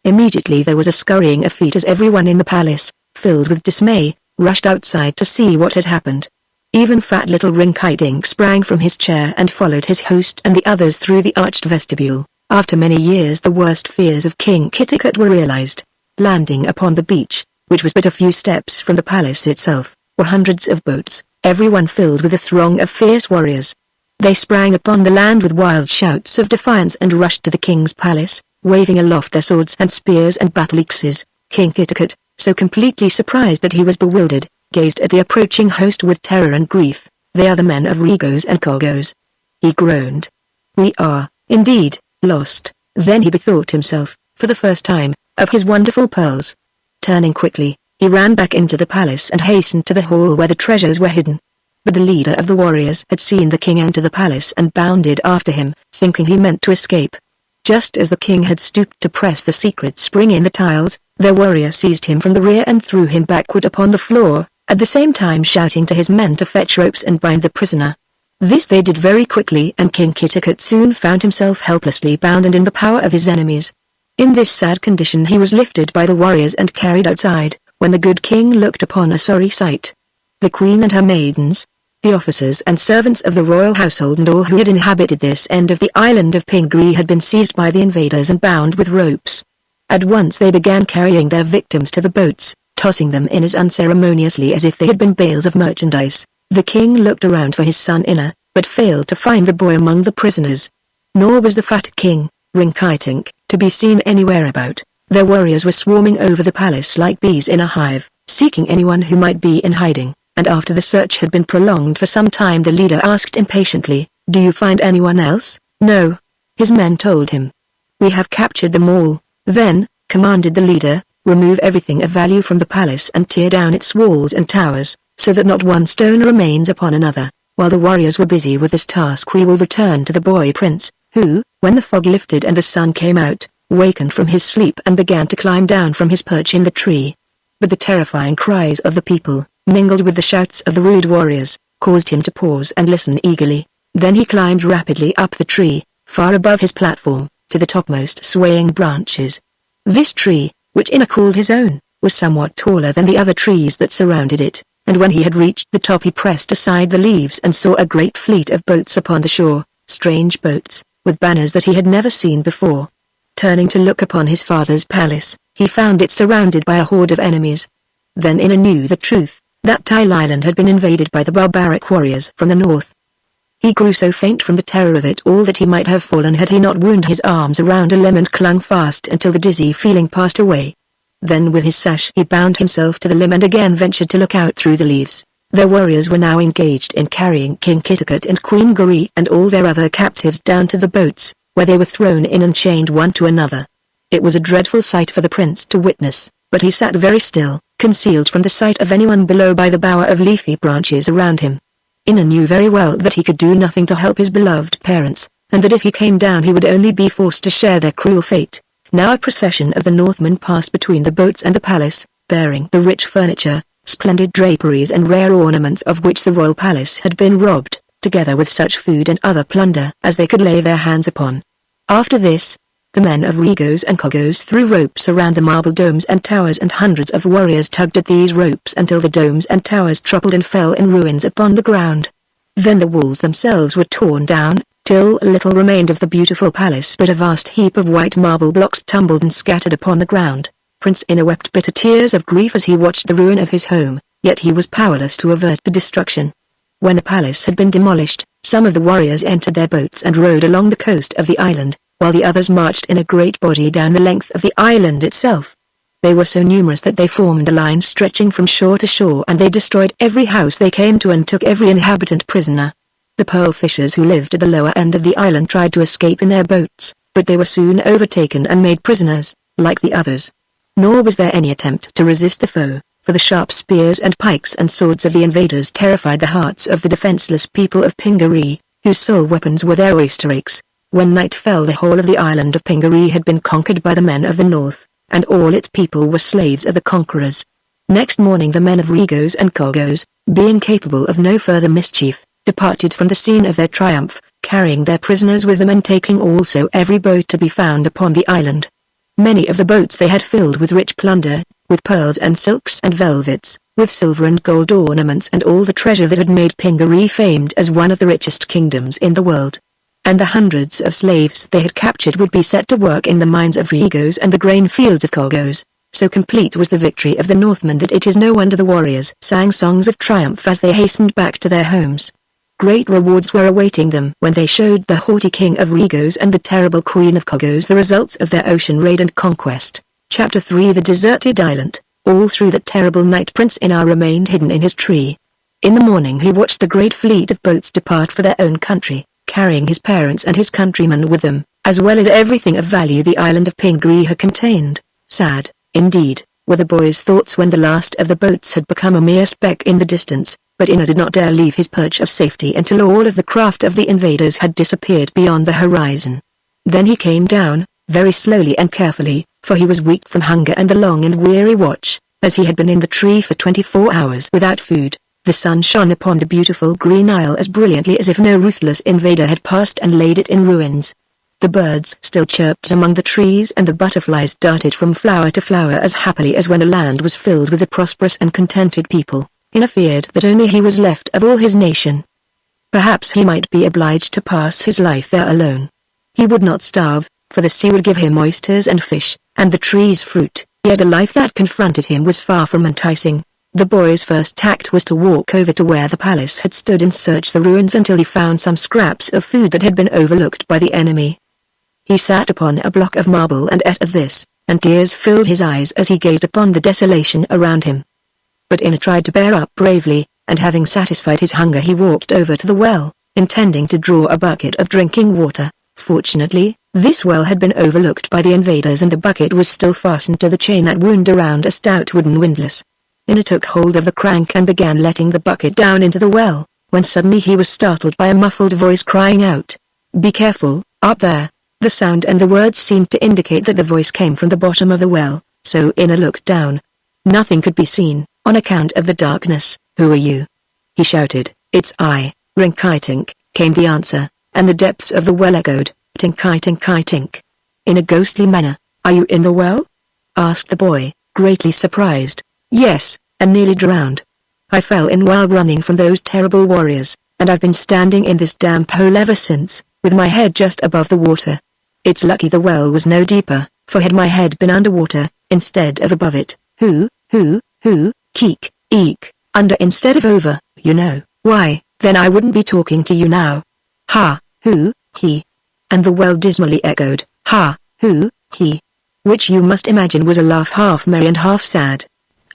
Immediately there was a scurrying of feet as everyone in the palace, filled with dismay, rushed outside to see what had happened. Even fat little Rinkitink sprang from his chair and followed his host and the others through the arched vestibule. After many years the worst fears of King Kitticut were realized. Landing upon the beach, which was but a few steps from the palace itself, were hundreds of boats, everyone filled with a throng of fierce warriors. They sprang upon the land with wild shouts of defiance and rushed to the king's palace, waving aloft their swords and spears and battle-axes. King Kitticut, so completely surprised that he was bewildered, gazed at the approaching host with terror and grief. "They are the men of Regos and Kolgos," he groaned. "We are, indeed, lost." Then he bethought himself, for the first time, of his wonderful pearls. Turning quickly, he ran back into the palace and hastened to the hall where the treasures were hidden. But the leader of the warriors had seen the king enter the palace and bounded after him, thinking he meant to escape. Just as the king had stooped to press the secret spring in the tiles, their warrior seized him from the rear and threw him backward upon the floor, at the same time shouting to his men to fetch ropes and bind the prisoner. This they did very quickly and King Kitticut soon found himself helplessly bound and in the power of his enemies. In this sad condition he was lifted by the warriors and carried outside, when the good king looked upon a sorry sight. The queen and her maidens, the officers and servants of the royal household and all who had inhabited this end of the island of Pingaree had been seized by the invaders and bound with ropes. At once they began carrying their victims to the boats, tossing them in as unceremoniously as if they had been bales of merchandise. The king looked around for his son Inna, but failed to find the boy among the prisoners. Nor was the fat king, Rinkitink, to be seen anywhere about. Their warriors were swarming over the palace like bees in a hive, seeking anyone who might be in hiding, and after the search had been prolonged for some time the leader asked impatiently, "Do you find anyone else?" "No." His men told him. "We have captured them all." "Then," commanded the leader, "remove everything of value from the palace and tear down its walls and towers, so that not one stone remains upon another." While the warriors were busy with this task we will return to the boy prince, who, when the fog lifted and the sun came out, wakened from his sleep and began to climb down from his perch in the tree. But the terrifying cries of the people, mingled with the shouts of the rude warriors, caused him to pause and listen eagerly. Then he climbed rapidly up the tree, far above his platform, to the topmost swaying branches. This tree, which Inna called his own, was somewhat taller than the other trees that surrounded it, and when he had reached the top he pressed aside the leaves and saw a great fleet of boats upon the shore, strange boats, with banners that he had never seen before. Turning to look upon his father's palace, he found it surrounded by a horde of enemies. Then Inna knew the truth, that Tile Island had been invaded by the barbaric warriors from the north. He grew so faint from the terror of it all that he might have fallen had he not wound his arms around a limb and clung fast until the dizzy feeling passed away. Then with his sash he bound himself to the limb and again ventured to look out through the leaves. Their warriors were now engaged in carrying King Kitticut and Queen Guri and all their other captives down to the boats, where they were thrown in and chained one to another. It was a dreadful sight for the prince to witness, but he sat very still, concealed from the sight of anyone below by the bower of leafy branches around him. Inna knew very well that he could do nothing to help his beloved parents, and that if he came down he would only be forced to share their cruel fate. Now a procession of the Northmen passed between the boats and the palace, bearing the rich furniture, splendid draperies and rare ornaments of which the royal palace had been robbed, together with such food and other plunder as they could lay their hands upon. After this, the men of Regos and Kogos threw ropes around the marble domes and towers, and hundreds of warriors tugged at these ropes until the domes and towers toppled and fell in ruins upon the ground. Then the walls themselves were torn down, till little remained of the beautiful palace but a vast heap of white marble blocks tumbled and scattered upon the ground. Prince Inna wept bitter tears of grief as he watched the ruin of his home, yet he was powerless to avert the destruction. When the palace had been demolished, some of the warriors entered their boats and rowed along the coast of the island, while the others marched in a great body down the length of the island itself. They were so numerous that they formed a line stretching from shore to shore, and they destroyed every house they came to and took every inhabitant prisoner. The pearl fishers who lived at the lower end of the island tried to escape in their boats, but they were soon overtaken and made prisoners, like the others. Nor was there any attempt to resist the foe, for the sharp spears and pikes and swords of the invaders terrified the hearts of the defenseless people of Pingaree, whose sole weapons were their oyster rakes. When night fell the whole of the island of Pingaree had been conquered by the men of the north, and all its people were slaves of the conquerors. Next morning the men of Regos and Kogos, being capable of no further mischief, departed from the scene of their triumph, carrying their prisoners with them and taking also every boat to be found upon the island. Many of the boats they had filled with rich plunder, with pearls and silks and velvets, with silver and gold ornaments and all the treasure that had made Pingaree famed as one of the richest kingdoms in the world. And the hundreds of slaves they had captured would be set to work in the mines of Regos and the grain fields of Kogos. So complete was the victory of the Northmen that it is no wonder the warriors sang songs of triumph as they hastened back to their homes. Great rewards were awaiting them when they showed the haughty king of Regos and the terrible queen of Kogos the results of their ocean raid and conquest. Chapter 3 The Deserted Island. All through that terrible night Prince Inna remained hidden in his tree. In the morning he watched the great fleet of boats depart for their own country, carrying his parents and his countrymen with them, as well as everything of value the island of Pingaree had contained. Sad, indeed, were the boy's thoughts when the last of the boats had become a mere speck in the distance, but Inna did not dare leave his perch of safety until all of the craft of the invaders had disappeared beyond the horizon. Then he came down, very slowly and carefully, for he was weak from hunger and the long and weary watch, as he had been in the tree for 24 hours without food. The sun shone upon the beautiful green isle as brilliantly as if no ruthless invader had passed and laid it in ruins. The birds still chirped among the trees and the butterflies darted from flower to flower as happily as when the land was filled with a prosperous and contented people. Inna feared that only he was left of all his nation. Perhaps he might be obliged to pass his life there alone. He would not starve, for the sea would give him oysters and fish, and the trees fruit, yet the life that confronted him was far from enticing. The boy's first tact was to walk over to where the palace had stood and search the ruins until he found some scraps of food that had been overlooked by the enemy. He sat upon a block of marble and ate of this, and tears filled his eyes as he gazed upon the desolation around him. But Inna tried to bear up bravely, and having satisfied his hunger he walked over to the well, intending to draw a bucket of drinking water. Fortunately, this well had been overlooked by the invaders and the bucket was still fastened to the chain that wound around a stout wooden windlass. Inna took hold of the crank and began letting the bucket down into the well, when suddenly he was startled by a muffled voice crying out, "Be careful, up there!" The sound and the words seemed to indicate that the voice came from the bottom of the well, so Inna looked down. Nothing could be seen, on account of the darkness. "Who are you?" he shouted. "It's I, Rinkitink," came the answer, and the depths of the well echoed, "Tink-I-tink-I-tink." In a ghostly manner. "Are you in the well?" asked the boy, greatly surprised. "Yes, and nearly drowned. I fell in while running from those terrible warriors, and I've been standing in this damp hole ever since, with my head just above the water. It's lucky the well was no deeper, for had my head been underwater, instead of above it, keek, eek, under instead of over, you know, why, then I wouldn't be talking to you now. Ha, he." And the well dismally echoed, "Ha, he." Which you must imagine was a laugh half merry and half sad.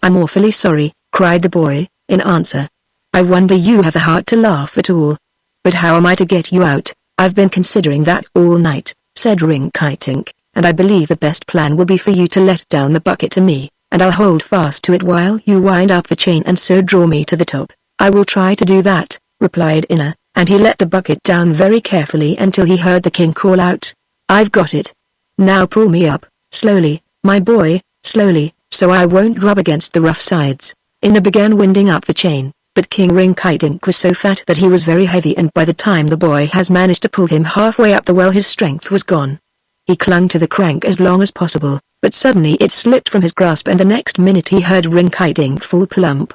"I'm awfully sorry," cried the boy, in answer. "I wonder you have the heart to laugh at all. But how am I to get you out? I've been considering that all night," said Rinkitink, "and I believe the best plan will be for you to let down the bucket to me, and I'll hold fast to it while you wind up the chain and so draw me to the top." "I will try to do that," replied Inna, and he let the bucket down very carefully until he heard the king call out, "I've got it. Now pull me up, slowly, my boy, slowly, so I won't rub against the rough sides." Inna began winding up the chain, but King Rinkitink was so fat that he was very heavy and by the time the boy has managed to pull him halfway up the well his strength was gone. He clung to the crank as long as possible, but suddenly it slipped from his grasp and the next minute he heard Rinkitink fall plump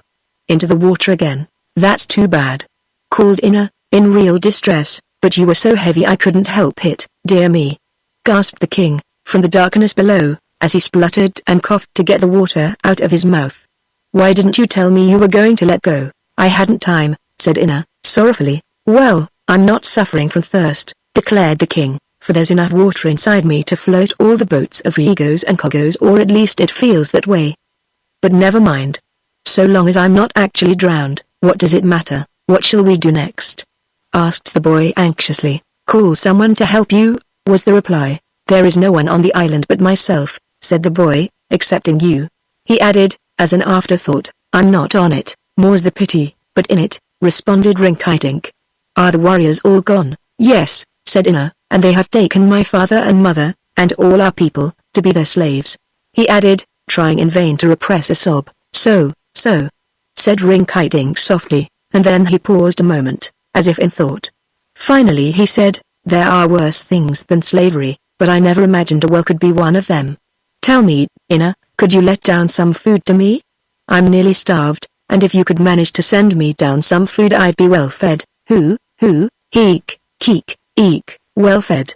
into the water again. "That's too bad," called Inna, in real distress, "but you were so heavy I couldn't help it." "Dear me," gasped the king, from the darkness below, as he spluttered and coughed to get the water out of his mouth. "Why didn't you tell me you were going to let go?" "I hadn't time," said Inna, sorrowfully. "Well, I'm not suffering from thirst," declared the king, "for there's enough water inside me to float all the boats of Rigos and Kogos, or at least it feels that way. But never mind. So long as I'm not actually drowned, what does it matter? What shall we do next?" asked the boy anxiously. "Call someone to help you," was the reply. "There is no one on the island but myself," said the boy, "excepting you." He added, as an afterthought, "I'm not on it, more's the pity, but in it," responded Rinkitink. "Are the warriors all gone?" "Yes," said Inna, "and they have taken my father and mother, and all our people, to be their slaves." He added, trying in vain to repress a sob, So, said Rinkitink softly, and then he paused a moment, as if in thought. Finally he said, "There are worse things than slavery, but I never imagined a well could be one of them. Tell me, Inna, could you let down some food to me? I'm nearly starved, and if you could manage to send me down some food I'd be well fed." Heek, keek, eek, well fed.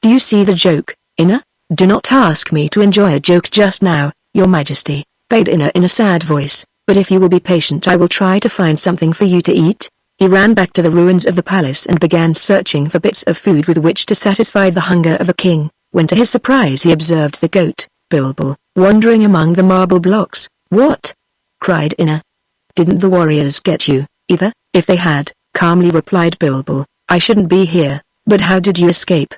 "Do you see the joke, Inna? Do not ask me to enjoy a joke just now, Your Majesty," bade Inna in a sad voice, "but if you will be patient I will try to find something for you to eat." He ran back to the ruins of the palace and began searching for bits of food with which to satisfy the hunger of the king, when to his surprise he observed the goat, Bilbil, wandering among the marble blocks. "What?" cried Inna. "Didn't the warriors get you, either?" "If they had," calmly replied Bilbil, "I shouldn't be here." "But how did you escape?"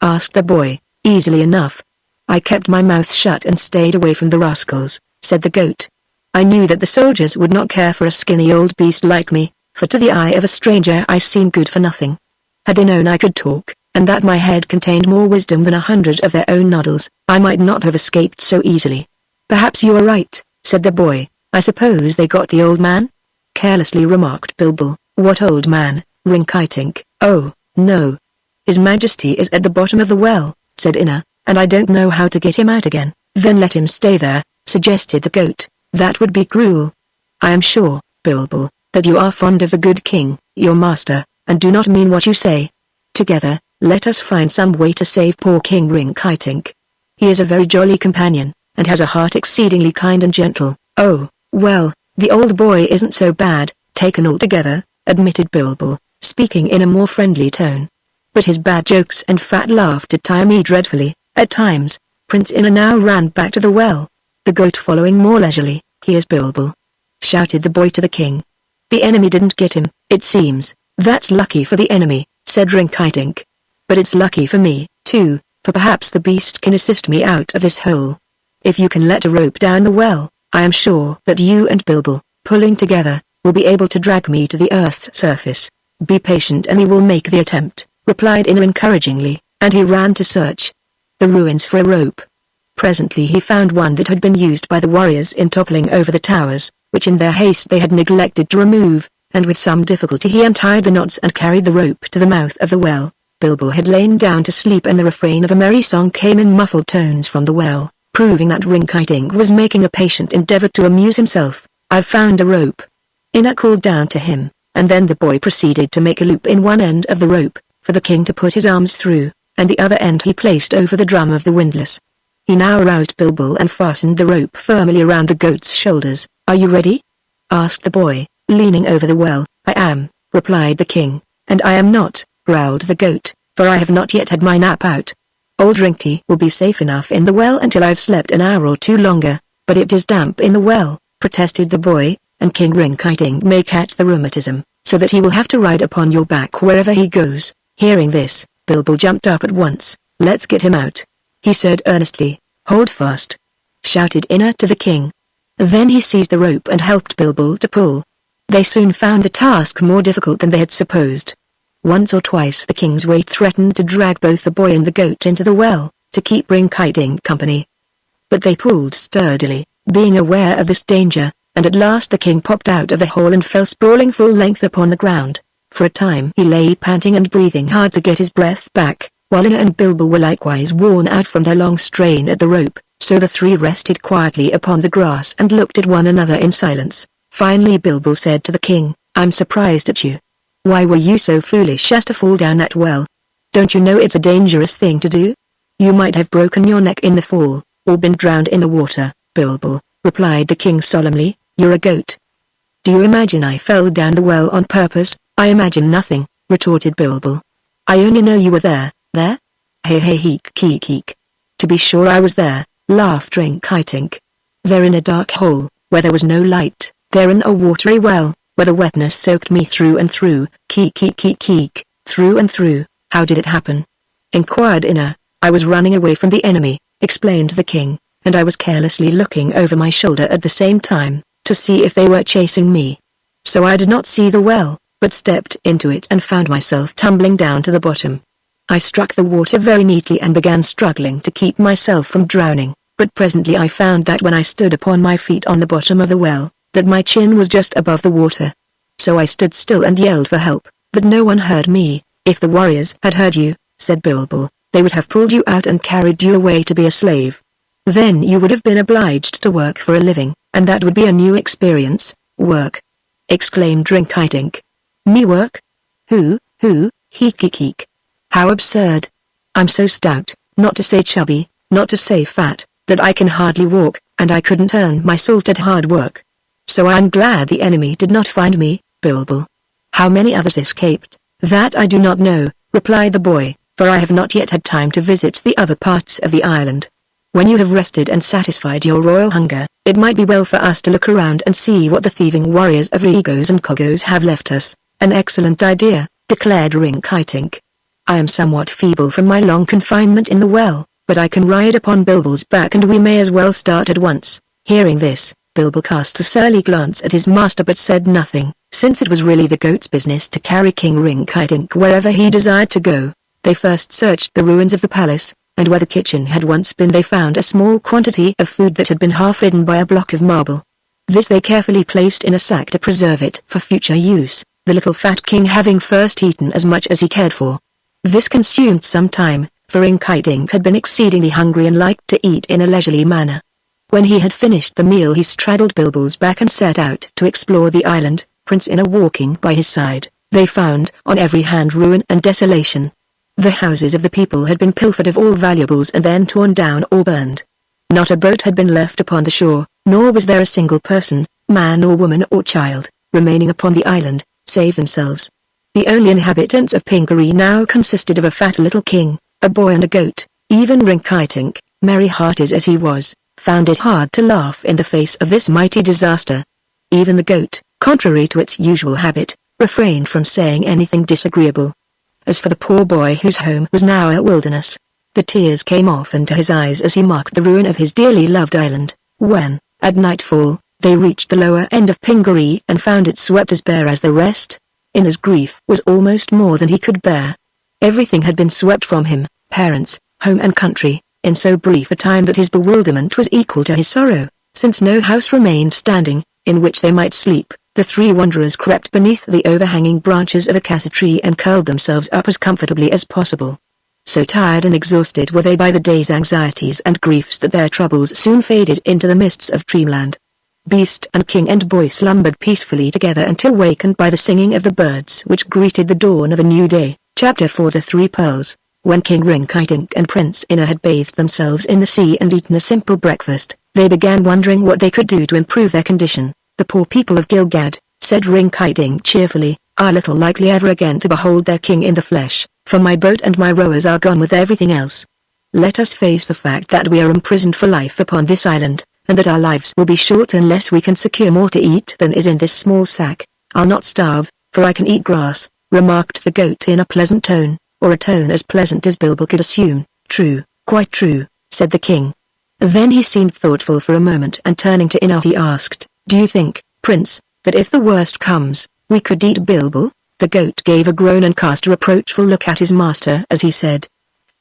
asked the boy. "Easily enough. I kept my mouth shut and stayed away from the rascals," said the goat. "I knew that the soldiers would not care for a skinny old beast like me, for to the eye of a stranger I seem good for nothing. Had they known I could talk, and that my head contained more wisdom than 100 of their own noddles, I might not have escaped so easily." "Perhaps you are right," said the boy. "I suppose they got the old man?" carelessly remarked Bilbil. "What old man, Rinkitink?" "Oh, no. His Majesty is at the bottom of the well," said Inna, "and I don't know how to get him out again." "Then let him stay there," suggested the goat. "That would be cruel. I am sure, Bilbil, that you are fond of the good king, your master, and do not mean what you say." Together, Let us find some way to save poor King Rinkitink. He is a very jolly companion, and has a heart exceedingly kind and gentle. Oh, well, the old boy isn't so bad, taken altogether, admitted Bilbil, speaking in a more friendly tone. But his bad jokes and fat laughter tire me dreadfully. At times, Prince Ina now ran back to the well, the goat following more leisurely. Here's Bilbil, shouted the boy to the king. The enemy didn't get him, it seems. That's lucky for the enemy, said Rinkitink. But it's lucky for me, too, for perhaps the beast can assist me out of this hole. If you can let a rope down the well, I am sure that you and Bilbil, pulling together, will be able to drag me to the earth's surface. Be patient and we will make the attempt, replied Ina encouragingly, and he ran to search the ruins for a rope. Presently he found one that had been used by the warriors in toppling over the towers, which in their haste they had neglected to remove, and with some difficulty he untied the knots and carried the rope to the mouth of the well. Bilbil had lain down to sleep and the refrain of a merry song came in muffled tones from the well, proving that Rinkitink was making a patient endeavor to amuse himself. I've found a rope. Ina called down to him, and then the boy proceeded to make a loop in one end of the rope, for the king to put his arms through, and the other end he placed over the drum of the windlass. He now aroused Bilbil and fastened the rope firmly around the goat's shoulders. Are you ready? Asked the boy, leaning over the well. I am, replied the king. And I am not, growled the goat, for I have not yet had my nap out. Old Rinky will be safe enough in the well until I've slept an hour or two longer, but it is damp in the well, protested the boy, and King Rinkitink may catch the rheumatism, so that he will have to ride upon your back wherever he goes. Hearing this, Bilbil jumped up at once. Let's get him out, he said earnestly. Hold fast, shouted Ina to the king. Then he seized the rope and helped Bilbil to pull. They soon found the task more difficult than they had supposed. Once or twice the king's weight threatened to drag both the boy and the goat into the well, to keep Rinkitink company. But they pulled sturdily, being aware of this danger, and at last the king popped out of the hole and fell sprawling full length upon the ground. For a time he lay panting and breathing hard to get his breath back, while Ina and Bilbil were likewise worn out from their long strain at the rope, so the three rested quietly upon the grass and looked at one another in silence. Finally Bilbil said to the king, I'm surprised at you. Why were you so foolish as to fall down that well? Don't you know it's a dangerous thing to do? You might have broken your neck in the fall, or been drowned in the water. Bilbil, replied the king solemnly, you're a goat. Do you imagine I fell down the well on purpose? I imagine nothing, retorted Bilbil. I only know you were there. There? Hey hey heek keek keek. To be sure I was there, laughed Rinkitink. There in a dark hole, where there was no light, there in a watery well, where the wetness soaked me through and through, keek keek keek keek, through and through. How did it happen? Inquired Ina. I was running away from the enemy, explained the king, and I was carelessly looking over my shoulder at the same time, to see if they were chasing me. So I did not see the well, but stepped into it and found myself tumbling down to the bottom. I struck the water very neatly and began struggling to keep myself from drowning, but presently I found that when I stood upon my feet on the bottom of the well, that my chin was just above the water. So I stood still and yelled for help, but no one heard me. If the warriors had heard you, said Bilbil, they would have pulled you out and carried you away to be a slave. Then you would have been obliged to work for a living, and that would be a new experience. Work? Exclaimed Rinkitink. Me work? Who, heek keek keek. How absurd. I'm so stout, not to say chubby, not to say fat, that I can hardly walk, and I couldn't earn my salt at hard work. So I'm glad the enemy did not find me, Bilbil. How many others escaped? That I do not know, replied the boy, for I have not yet had time to visit the other parts of the island. When you have rested and satisfied your royal hunger, it might be well for us to look around and see what the thieving warriors of Regos and Kogos have left us. An excellent idea, declared Rinkitink. I am somewhat feeble from my long confinement in the well, but I can ride upon Bilbil's back and we may as well start at once. Hearing this, Bilbil cast a surly glance at his master but said nothing, since it was really the goat's business to carry King Rinkitink wherever he desired to go. They first searched the ruins of the palace, and where the kitchen had once been they found a small quantity of food that had been half hidden by a block of marble. This they carefully placed in a sack to preserve it for future use, the little fat king having first eaten as much as he cared for. This consumed some time, for Rinkitink had been exceedingly hungry and liked to eat in a leisurely manner. When he had finished the meal he straddled Bilbil's back and set out to explore the island, Prince Ina walking by his side. They found on every hand ruin and desolation. The houses of the people had been pilfered of all valuables and then torn down or burned. Not a boat had been left upon the shore, nor was there a single person, man or woman or child, remaining upon the island, save themselves. The only inhabitants of Pingaree now consisted of a fat little king, a boy and a goat. Even Rinkitink, merry-hearted as he was, found it hard to laugh in the face of this mighty disaster. Even the goat, contrary to its usual habit, refrained from saying anything disagreeable. As for the poor boy whose home was now a wilderness, the tears came often to his eyes as he marked the ruin of his dearly loved island. When, at nightfall, they reached the lower end of Pingaree and found it swept as bare as the rest, Ina's grief was almost more than he could bear. Everything had been swept from him, parents, home and country, in so brief a time that his bewilderment was equal to his sorrow. Since no house remained standing, in which they might sleep, the three wanderers crept beneath the overhanging branches of a cassia tree and curled themselves up as comfortably as possible. So tired and exhausted were they by the day's anxieties and griefs that their troubles soon faded into the mists of dreamland. Beast and king and boy slumbered peacefully together until wakened by the singing of the birds which greeted the dawn of a new day. Chapter 4 The Three Pearls. When King Rinkitink and Prince Ina had bathed themselves in the sea and eaten a simple breakfast, they began wondering what they could do to improve their condition. The poor people of Gilgad, said Rinkitink cheerfully, are little likely ever again to behold their king in the flesh, for my boat and my rowers are gone with everything else. Let us face the fact that we are imprisoned for life upon this island, and that our lives will be short unless we can secure more to eat than is in this small sack. I'll not starve, for I can eat grass, remarked the goat in a pleasant tone, or a tone as pleasant as Bilbo could assume. True, quite true, said the king. Then he seemed thoughtful for a moment and turning to Ina he asked, do you think, Prince, that if the worst comes, we could eat Bilbo? The goat gave a groan and cast a reproachful look at his master as he said,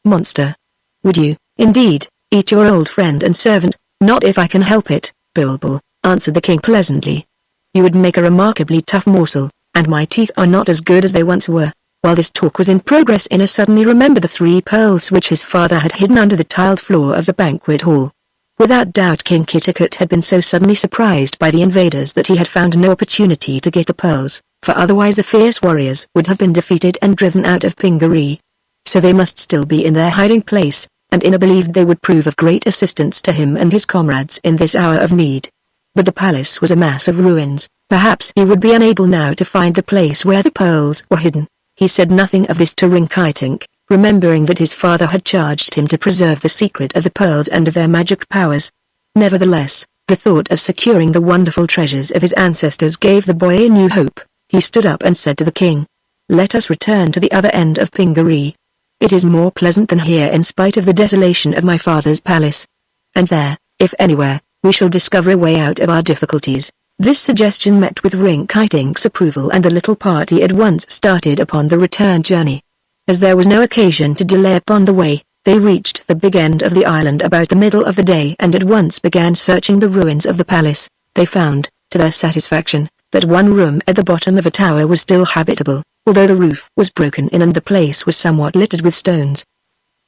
Monster! Would you, indeed, eat your old friend and servant? Not if I can help it, Bilbo, answered the king pleasantly. You would make a remarkably tough morsel, and my teeth are not as good as they once were. While this talk was in progress Ina suddenly remembered the three pearls which his father had hidden under the tiled floor of the banquet hall. Without doubt King Kitticut had been so suddenly surprised by the invaders that he had found no opportunity to get the pearls, for otherwise the fierce warriors would have been defeated and driven out of Pingaree. So they must still be in their hiding place, and Ina believed they would prove of great assistance to him and his comrades in this hour of need. But the palace was a mass of ruins, perhaps he would be unable now to find the place where the pearls were hidden. He said nothing of this to Rinkitink, remembering that his father had charged him to preserve the secret of the pearls and of their magic powers. Nevertheless, the thought of securing the wonderful treasures of his ancestors gave the boy a new hope. He stood up and said to the king, Let us return to the other end of Pingaree. It is more pleasant than here in spite of the desolation of my father's palace. And there, if anywhere, we shall discover a way out of our difficulties. This suggestion met with Rinkitink's approval and the little party at once started upon the return journey. As there was no occasion to delay upon the way, they reached the big end of the island about the middle of the day and at once began searching the ruins of the palace. They found, to their satisfaction, that one room at the bottom of a tower was still habitable, although the roof was broken in and the place was somewhat littered with stones.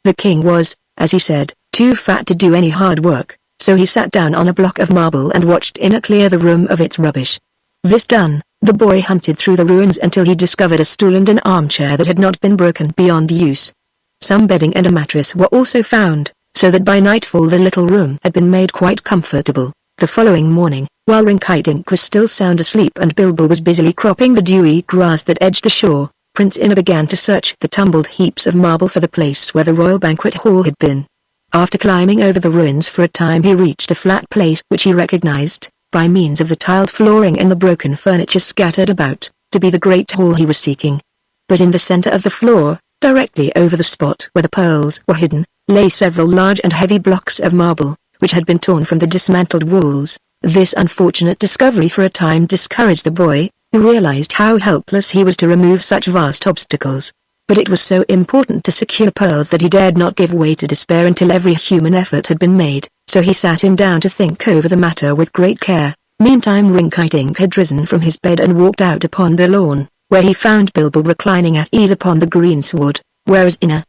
The king was, as he said, too fat to do any hard work, so he sat down on a block of marble and watched Ina clear the room of its rubbish. This done, the boy hunted through the ruins until he discovered a stool and an armchair that had not been broken beyond use. Some bedding and a mattress were also found, so that by nightfall the little room had been made quite comfortable. The following morning, while Rinkitink was still sound asleep and Bilbo was busily cropping the dewy grass that edged the shore, Prince Ina began to search the tumbled heaps of marble for the place where the royal banquet hall had been. After climbing over the ruins for a time he reached a flat place which he recognized, by means of the tiled flooring and the broken furniture scattered about, to be the great hall he was seeking. But in the center of the floor, directly over the spot where the pearls were hidden, lay several large and heavy blocks of marble, which had been torn from the dismantled walls. This unfortunate discovery for a time discouraged the boy, who realized how helpless he was to remove such vast obstacles. But it was so important to secure pearls that he dared not give way to despair until every human effort had been made, so he sat him down to think over the matter with great care. Meantime Rinkitink had risen from his bed and walked out upon the lawn, where he found Bilbo reclining at ease upon the greensward. Where is Ina?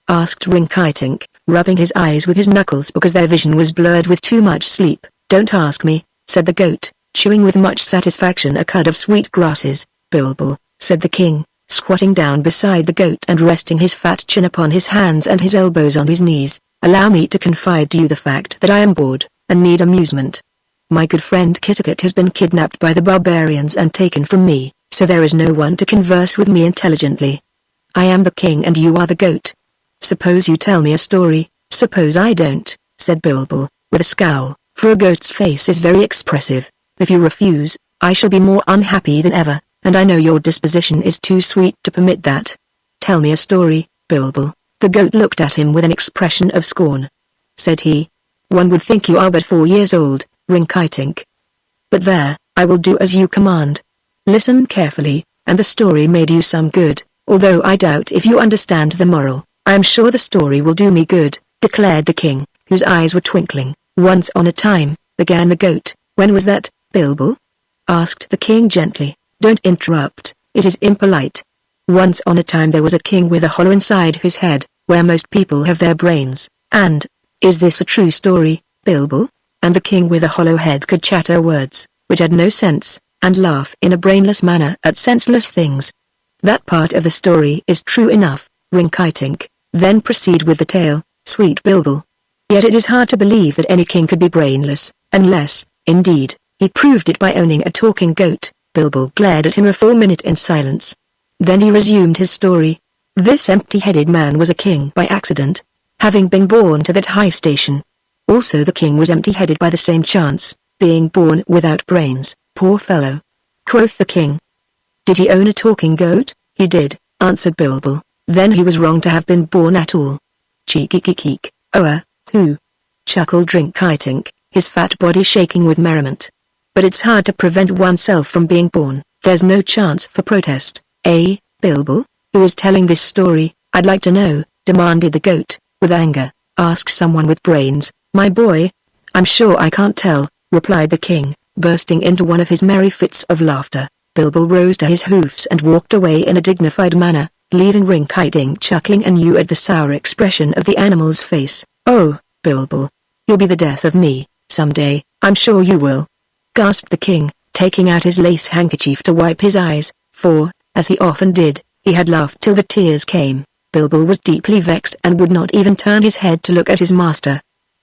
Asked Rinkitink, rubbing his eyes with his knuckles because their vision was blurred with too much sleep. Don't ask me, said the goat, chewing with much satisfaction a cud of sweet grasses. Bilbo, said the king, squatting down beside the goat and resting his fat chin upon his hands and his elbows on his knees. "Allow me to confide to you the fact that I am bored, and need amusement. My good friend Kitticut has been kidnapped by the barbarians and taken from me, so there is no one to converse with me intelligently. I am the king and you are the goat. Suppose you tell me a story." "Suppose I don't," said Bilbil, with a scowl, for a goat's face is very expressive. "If you refuse, I shall be more unhappy than ever, and I know your disposition is too sweet to permit that. Tell me a story, Bilbil." The goat looked at him with an expression of scorn. Said he, "One would think you are but 4 years old, Rinkitink. But there, I will do as you command. Listen carefully, and the story may do you some good, although I doubt if you understand the moral. I am sure the story will do me good," declared the king, whose eyes were twinkling. "Once on a time," began the goat. "When was that, Bilbil?" asked the king gently. "Don't interrupt, it is impolite. Once on a time there was a king with a hollow inside his head, where most people have their brains, and, is this a true story, Bilbil?" And the king with a hollow head could chatter words, which had no sense, and laugh in a brainless manner at senseless things. "That part of the story is true enough, Rinkitink. Then proceed with the tale, sweet Bilbil. Yet it is hard to believe that any king could be brainless, unless, indeed, he proved it by owning a talking goat." Bilbil glared at him a full minute in silence. Then he resumed his story. "This empty-headed man was a king by accident, having been born to that high station. Also the king was empty-headed by the same chance, being born without brains, poor fellow," quoth the king. "Did he own a talking goat?" "He did," answered Bilbil. "Then he was wrong to have been born at all." "Cheek-eek-eek-eek, who?" chuckled Rinkitink, his fat body shaking with merriment. "But it's hard to prevent oneself from being born. There's no chance for protest, eh, Bilbil? Who is telling this story, I'd like to know?" demanded the goat, with anger. "Ask someone with brains, my boy." "I'm sure I can't tell," replied the king, bursting into one of his merry fits of laughter. Bilbil rose to his hoofs and walked away in a dignified manner, leaving Rinkitink chuckling anew at the sour expression of the animal's face. "Oh, Bilbil, you'll be the death of me, someday, I'm sure you will," gasped the king, taking out his lace handkerchief to wipe his eyes, for, as he often did, he had laughed till the tears came. Bilbil was deeply vexed and would not even turn his head to look at his master.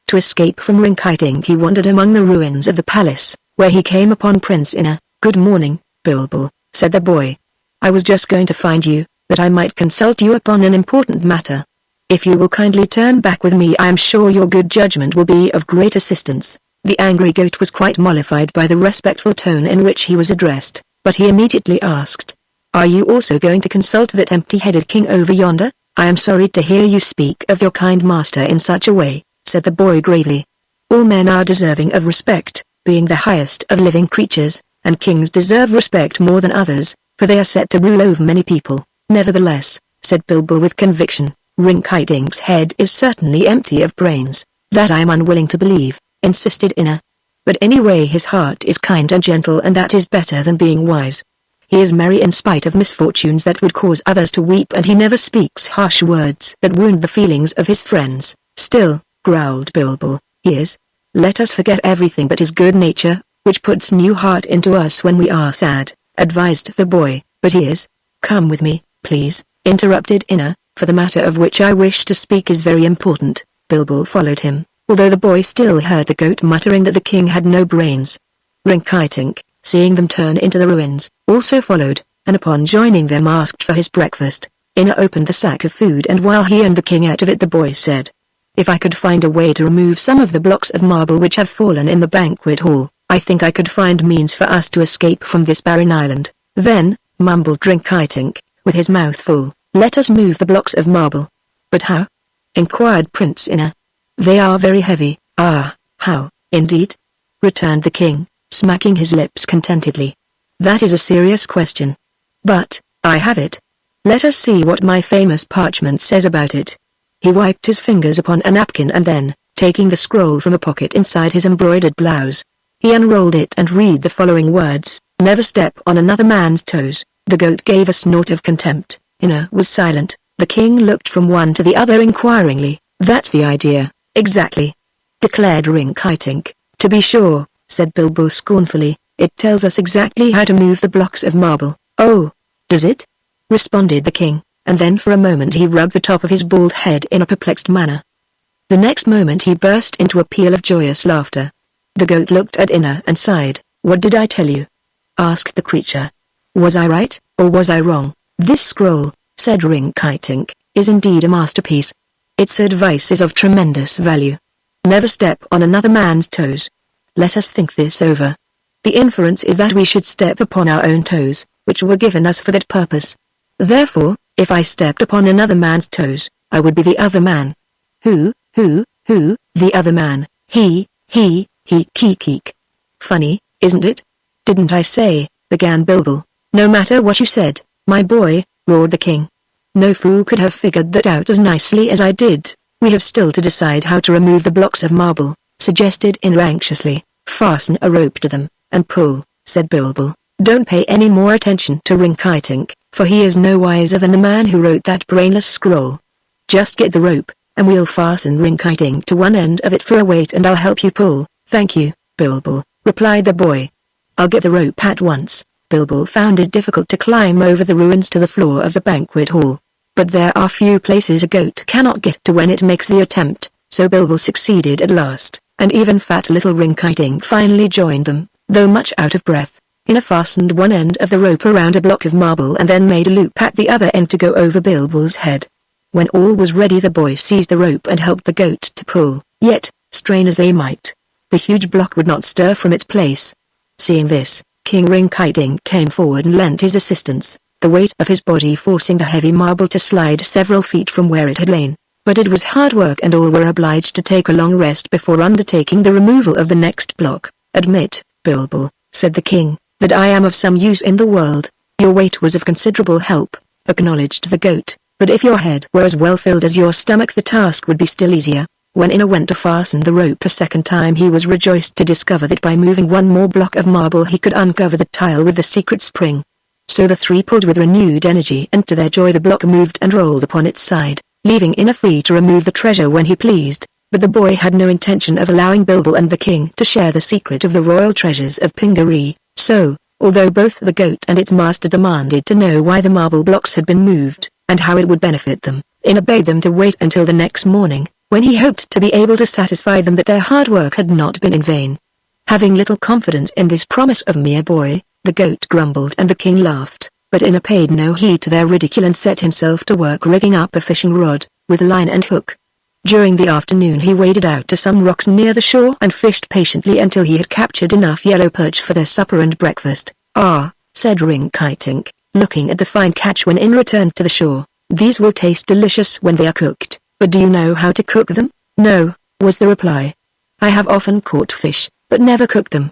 To escape from Rinkitink he wandered among the ruins of the palace, where he came upon Prince Ina. "Good morning, Bilbil," said the boy. "I was just going to find you, that I might consult you upon an important matter. If you will kindly turn back with me I am sure your good judgment will be of great assistance." The angry goat was quite mollified by the respectful tone in which he was addressed, but he immediately asked, "Are you also going to consult that empty-headed king over yonder?" "I am sorry to hear you speak of your kind master in such a way," said the boy gravely. "All men are deserving of respect, being the highest of living creatures, and kings deserve respect more than others, for they are set to rule over many people." "Nevertheless," said Bilbil with conviction, "Rinkitink's head is certainly empty of brains." "That I am unwilling to believe," insisted Ina. "But anyway his heart is kind and gentle, and that is better than being wise. He is merry in spite of misfortunes that would cause others to weep, and he never speaks harsh words that wound the feelings of his friends." "Still," growled Bilbil, "he is. Let us forget everything but his good nature, which puts new heart into us when we are sad," advised the boy. "But he is." "Come with me, please," interrupted Ina, "for the matter of which I wish to speak is very important." Bilbil followed him, although the boy still heard the goat muttering that the king had no brains. Rinkitink, seeing them turn into the ruins, also followed, and upon joining them asked for his breakfast. Ina opened the sack of food, and while he and the king ate of it the boy said, "If I could find a way to remove some of the blocks of marble which have fallen in the banquet hall, I think I could find means for us to escape from this barren island." "Then," mumbled Rinkitink, with his mouth full, "let us move the blocks of marble." "But how?" inquired Prince Ina. "They are very heavy." "Ah, how, indeed?" returned the king, smacking his lips contentedly. "That is a serious question. But, I have it. Let us see what my famous parchment says about it." He wiped his fingers upon a napkin and then, taking the scroll from a pocket inside his embroidered blouse, he unrolled it and read the following words: "Never step on another man's toes." The goat gave a snort of contempt. Ina was silent. The king looked from one to the other inquiringly. "That's the idea, exactly," declared Rinkitink. "To be sure," said Bilbil scornfully, "it tells us exactly how to move the blocks of marble." "Oh, does it?" responded the king, and then for a moment he rubbed the top of his bald head in a perplexed manner. The next moment he burst into a peal of joyous laughter. The goat looked at Inna and sighed. "What did I tell you?" asked the creature. "Was I right, or was I wrong?" "This scroll," said Rinkitink, "is indeed a masterpiece. Its advice is of tremendous value. Never step on another man's toes. Let us think this over. The inference is that we should step upon our own toes, which were given us for that purpose. Therefore, if I stepped upon another man's toes, I would be the other man." Who, the other man? He, keek. "Funny, isn't it?" "Didn't I say," began Bilbil. "No matter what you said, my boy," roared the king. "No fool could have figured that out as nicely as I did. We have still to decide how to remove the blocks of marble," suggested Inna anxiously. "Fasten a rope to them, and pull," said Bilbil. "Don't pay any more attention to Rinkitink, for he is no wiser than the man who wrote that brainless scroll. Just get the rope, and we'll fasten Rinkitink to one end of it for a weight and I'll help you pull." "Thank you, Bilbil," replied the boy. "I'll get the rope at once." Bilbil found it difficult to climb over the ruins to the floor of the banquet hall. But there are few places a goat cannot get to when it makes the attempt, so Bilbil succeeded at last, and even fat little Rinkitink finally joined them, though much out of breath. Inna fastened one end of the rope around a block of marble and then made a loop at the other end to go over Bilbil's head. When all was ready the boy seized the rope and helped the goat to pull, yet, strain as they might, the huge block would not stir from its place. Seeing this, King Rinkitink came forward and lent his assistance, the weight of his body forcing the heavy marble to slide several feet from where it had lain. But it was hard work and all were obliged to take a long rest before undertaking the removal of the next block. "Admit, Bilbil," said the king, "that I am of some use in the world. Your weight was of considerable help," acknowledged the goat, "but if your head were as well filled as your stomach the task would be still easier." When Inna went to fasten the rope a second time he was rejoiced to discover that by moving one more block of marble he could uncover the tile with the secret spring. So the three pulled with renewed energy and to their joy the block moved and rolled upon its side, leaving Inna free to remove the treasure when he pleased. But the boy had no intention of allowing Bilbil and the king to share the secret of the royal treasures of Pingaree, so, although both the goat and its master demanded to know why the marble blocks had been moved, and how it would benefit them, Inna bade them to wait until the next morning, when he hoped to be able to satisfy them that their hard work had not been in vain. Having little confidence in this promise of mere boy, the goat grumbled and the king laughed, but Inna paid no heed to their ridicule and set himself to work rigging up a fishing rod, with line and hook. During the afternoon he waded out to some rocks near the shore and fished patiently until he had captured enough yellow perch for their supper and breakfast. "Ah," said Rinkitink, looking at the fine catch when Inna returned to the shore, "these will taste delicious when they are cooked, but do you know how to cook them?" "No," was the reply. "I have often caught fish, but never cooked them."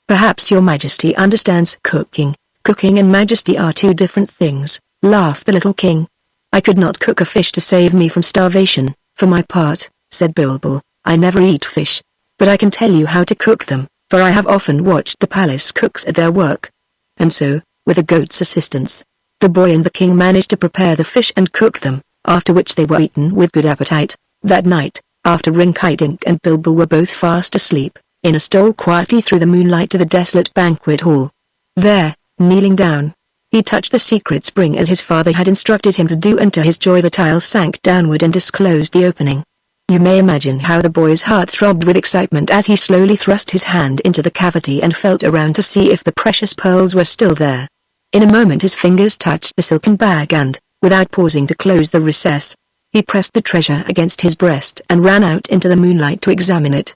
"Perhaps your majesty understands cooking. Cooking and majesty are two different things," laughed the little king. "I could not cook a fish to save me from starvation, for my part," said Bilbil. "I never eat fish. But I can tell you how to cook them, for I have often watched the palace cooks at their work." And so, with the goat's assistance, the boy and the king managed to prepare the fish and cook them, after which they were eaten with good appetite. That night, after Rinkitink and Bilbil were both fast asleep, Inna stole quietly through the moonlight to the desolate banquet hall. There, kneeling down, he touched the secret spring as his father had instructed him to do, and to his joy the tiles sank downward and disclosed the opening. You may imagine how the boy's heart throbbed with excitement as he slowly thrust his hand into the cavity and felt around to see if the precious pearls were still there. In a moment his fingers touched the silken bag and, without pausing to close the recess, he pressed the treasure against his breast and ran out into the moonlight to examine it.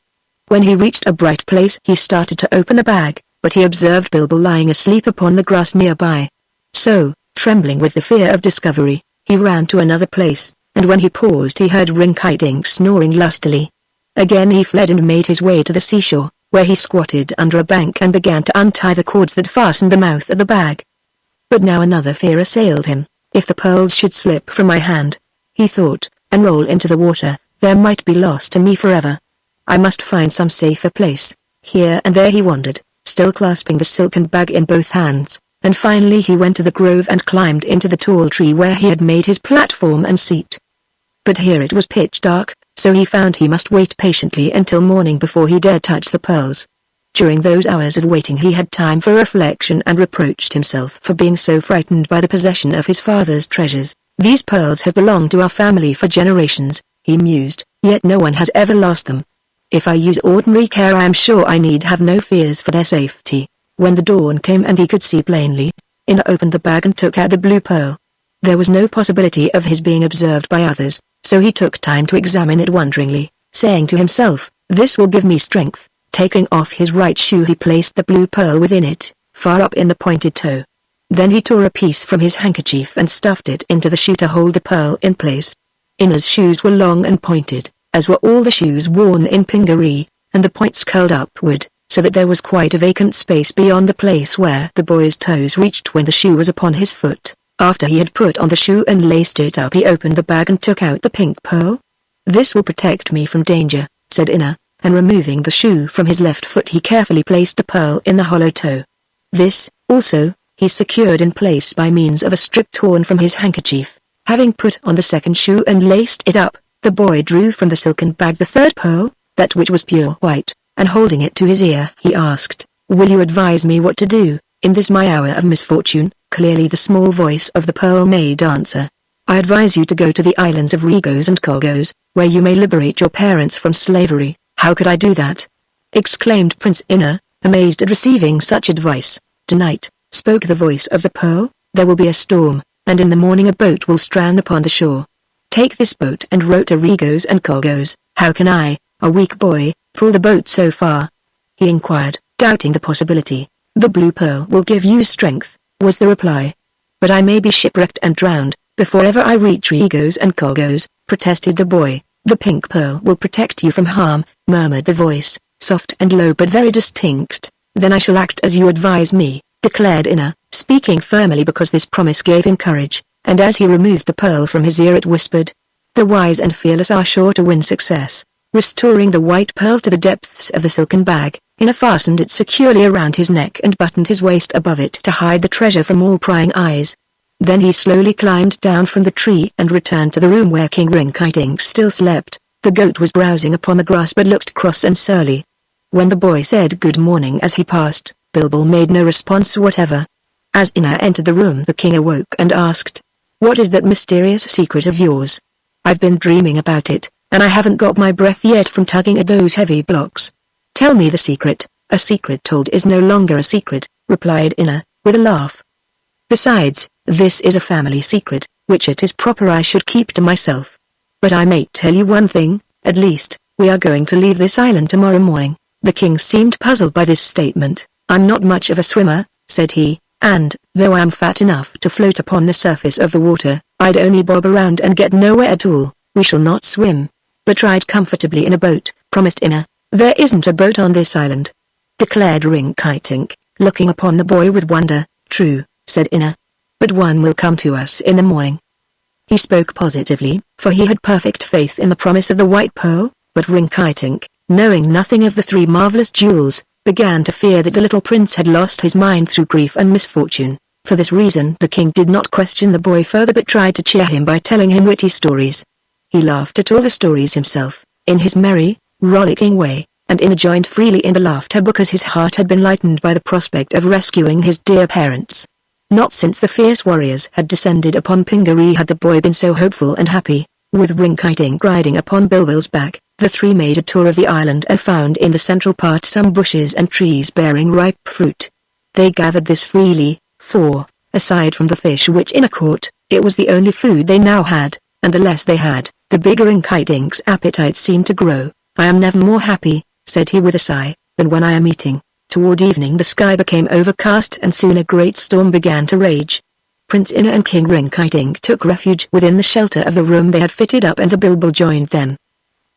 When he reached a bright place he started to open the bag, but he observed Bilbil lying asleep upon the grass nearby. So, trembling with the fear of discovery, he ran to another place, and when he paused he heard Rinkitink snoring lustily. Again he fled and made his way to the seashore, where he squatted under a bank and began to untie the cords that fastened the mouth of the bag. But now another fear assailed him. If the pearls should slip from my hand, he thought, and roll into the water, they might be lost to me forever. I must find some safer place. Here and there he wandered, still clasping the silken bag in both hands, and finally he went to the grove and climbed into the tall tree where he had made his platform and seat. But here it was pitch dark, so he found he must wait patiently until morning before he dared touch the pearls. During those hours of waiting he had time for reflection and reproached himself for being so frightened by the possession of his father's treasures. These pearls have belonged to our family for generations, he mused, yet no one has ever lost them. If I use ordinary care I am sure I need have no fears for their safety. When the dawn came and he could see plainly, Ina opened the bag and took out the blue pearl. There was no possibility of his being observed by others, so he took time to examine it wonderingly, saying to himself, "This will give me strength." Taking off his right shoe he placed the blue pearl within it, far up in the pointed toe. Then he tore a piece from his handkerchief and stuffed it into the shoe to hold the pearl in place. Ina's shoes were long and pointed, as were all the shoes worn in Pingaree, and the points curled upward, so that there was quite a vacant space beyond the place where the boy's toes reached when the shoe was upon his foot. After he had put on the shoe and laced it up he opened the bag and took out the pink pearl. "This will protect me from danger," said Ina, and removing the shoe from his left foot he carefully placed the pearl in the hollow toe. This, also, he secured in place by means of a strip torn from his handkerchief. Having put on the second shoe and laced it up, the boy drew from the silken bag the third pearl, that which was pure white, and holding it to his ear he asked, "Will you advise me what to do, in this my hour of misfortune?" Clearly the small voice of the pearl made answer, "I advise you to go to the islands of Regos and Colgos, where you may liberate your parents from slavery." "How could I do that?" exclaimed Prince Ina, amazed at receiving such advice. "Tonight," spoke the voice of the pearl, "there will be a storm, and in the morning a boat will strand upon the shore. Take this boat and row to Regos and Colgos." "How can I, a weak boy, pull the boat so far?" he inquired, doubting the possibility. "The blue pearl will give you strength," was the reply. "But I may be shipwrecked and drowned, before ever I reach Regos and Colgos," protested the boy. "The pink pearl will protect you from harm," murmured the voice, soft and low but very distinct. "Then I shall act as you advise me," declared Ina, speaking firmly because this promise gave him courage, and as he removed the pearl from his ear it whispered, "The wise and fearless are sure to win success." Restoring the white pearl to the depths of the silken bag, Ina fastened it securely around his neck and buttoned his waist above it to hide the treasure from all prying eyes. Then he slowly climbed down from the tree and returned to the room where King Rinkitink still slept. The goat was browsing upon the grass but looked cross and surly. When the boy said good morning as he passed, Bilbil made no response whatever. As Ina entered the room the king awoke and asked, "What is that mysterious secret of yours? I've been dreaming about it, and I haven't got my breath yet from tugging at those heavy blocks. Tell me the secret." "A secret told is no longer a secret," replied Ina, with a laugh. "Besides, this is a family secret, which it is proper I should keep to myself. But I may tell you one thing, at least, we are going to leave this island tomorrow morning." The king seemed puzzled by this statement. "I'm not much of a swimmer," said he, "and, though I am fat enough to float upon the surface of the water, I'd only bob around and get nowhere at all." "We shall not swim, but ride comfortably in a boat," promised Ina. "There isn't a boat on this island," declared Rinkitink, looking upon the boy with wonder. "True," said Ina. "But one will come to us in the morning." He spoke positively, for he had perfect faith in the promise of the white pearl, but Rinkitink, knowing nothing of the three marvelous jewels, began to fear that the little prince had lost his mind through grief and misfortune. For this reason the king did not question the boy further but tried to cheer him by telling him witty stories. He laughed at all the stories himself, in his merry, rollicking way, and Ina joined freely in the laughter because his heart had been lightened by the prospect of rescuing his dear parents. Not since the fierce warriors had descended upon Pingaree had the boy been so hopeful and happy. With Rinkitink riding upon Bilbil's back, the three made a tour of the island and found in the central part some bushes and trees bearing ripe fruit. They gathered this freely, for, aside from the fish which Ina caught, it was the only food they now had, and the less they had, the bigger Rinkitink's appetite seemed to grow. "I am never more happy," said he with a sigh, "than when I am eating." Toward evening the sky became overcast and soon a great storm began to rage. Prince Ina and King Rinkitink took refuge within the shelter of the room they had fitted up and the Bilbil joined them.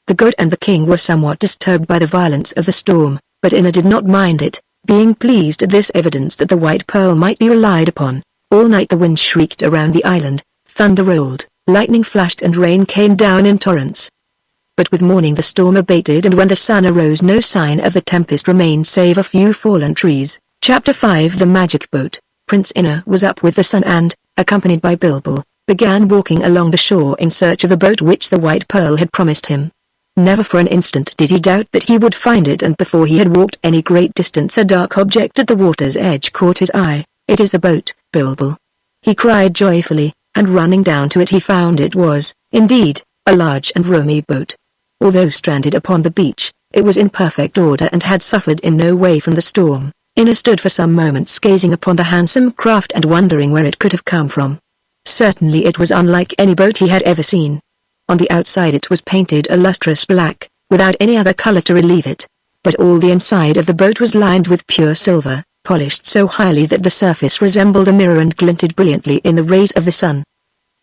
The goat and the king were somewhat disturbed by the violence of the storm, but Ina did not mind it, being pleased at this evidence that the white pearl might be relied upon. All night the wind shrieked around the island, thunder rolled, lightning flashed and rain came down in torrents. But with morning the storm abated and when the sun arose no sign of the tempest remained save a few fallen trees. Chapter 5 The Magic Boat. Prince Ina was up with the sun and, accompanied by Bilbil, began walking along the shore in search of the boat which the white pearl had promised him. Never for an instant did he doubt that he would find it, and before he had walked any great distance a dark object at the water's edge caught his eye. "It is the boat, Bilbo!" he cried joyfully, and running down to it he found it was, indeed, a large and roomy boat. Although stranded upon the beach, it was in perfect order and had suffered in no way from the storm. Inna stood for some moments gazing upon the handsome craft and wondering where it could have come from. Certainly it was unlike any boat he had ever seen. On the outside it was painted a lustrous black, without any other color to relieve it. But all the inside of the boat was lined with pure silver, polished so highly that the surface resembled a mirror and glinted brilliantly in the rays of the sun.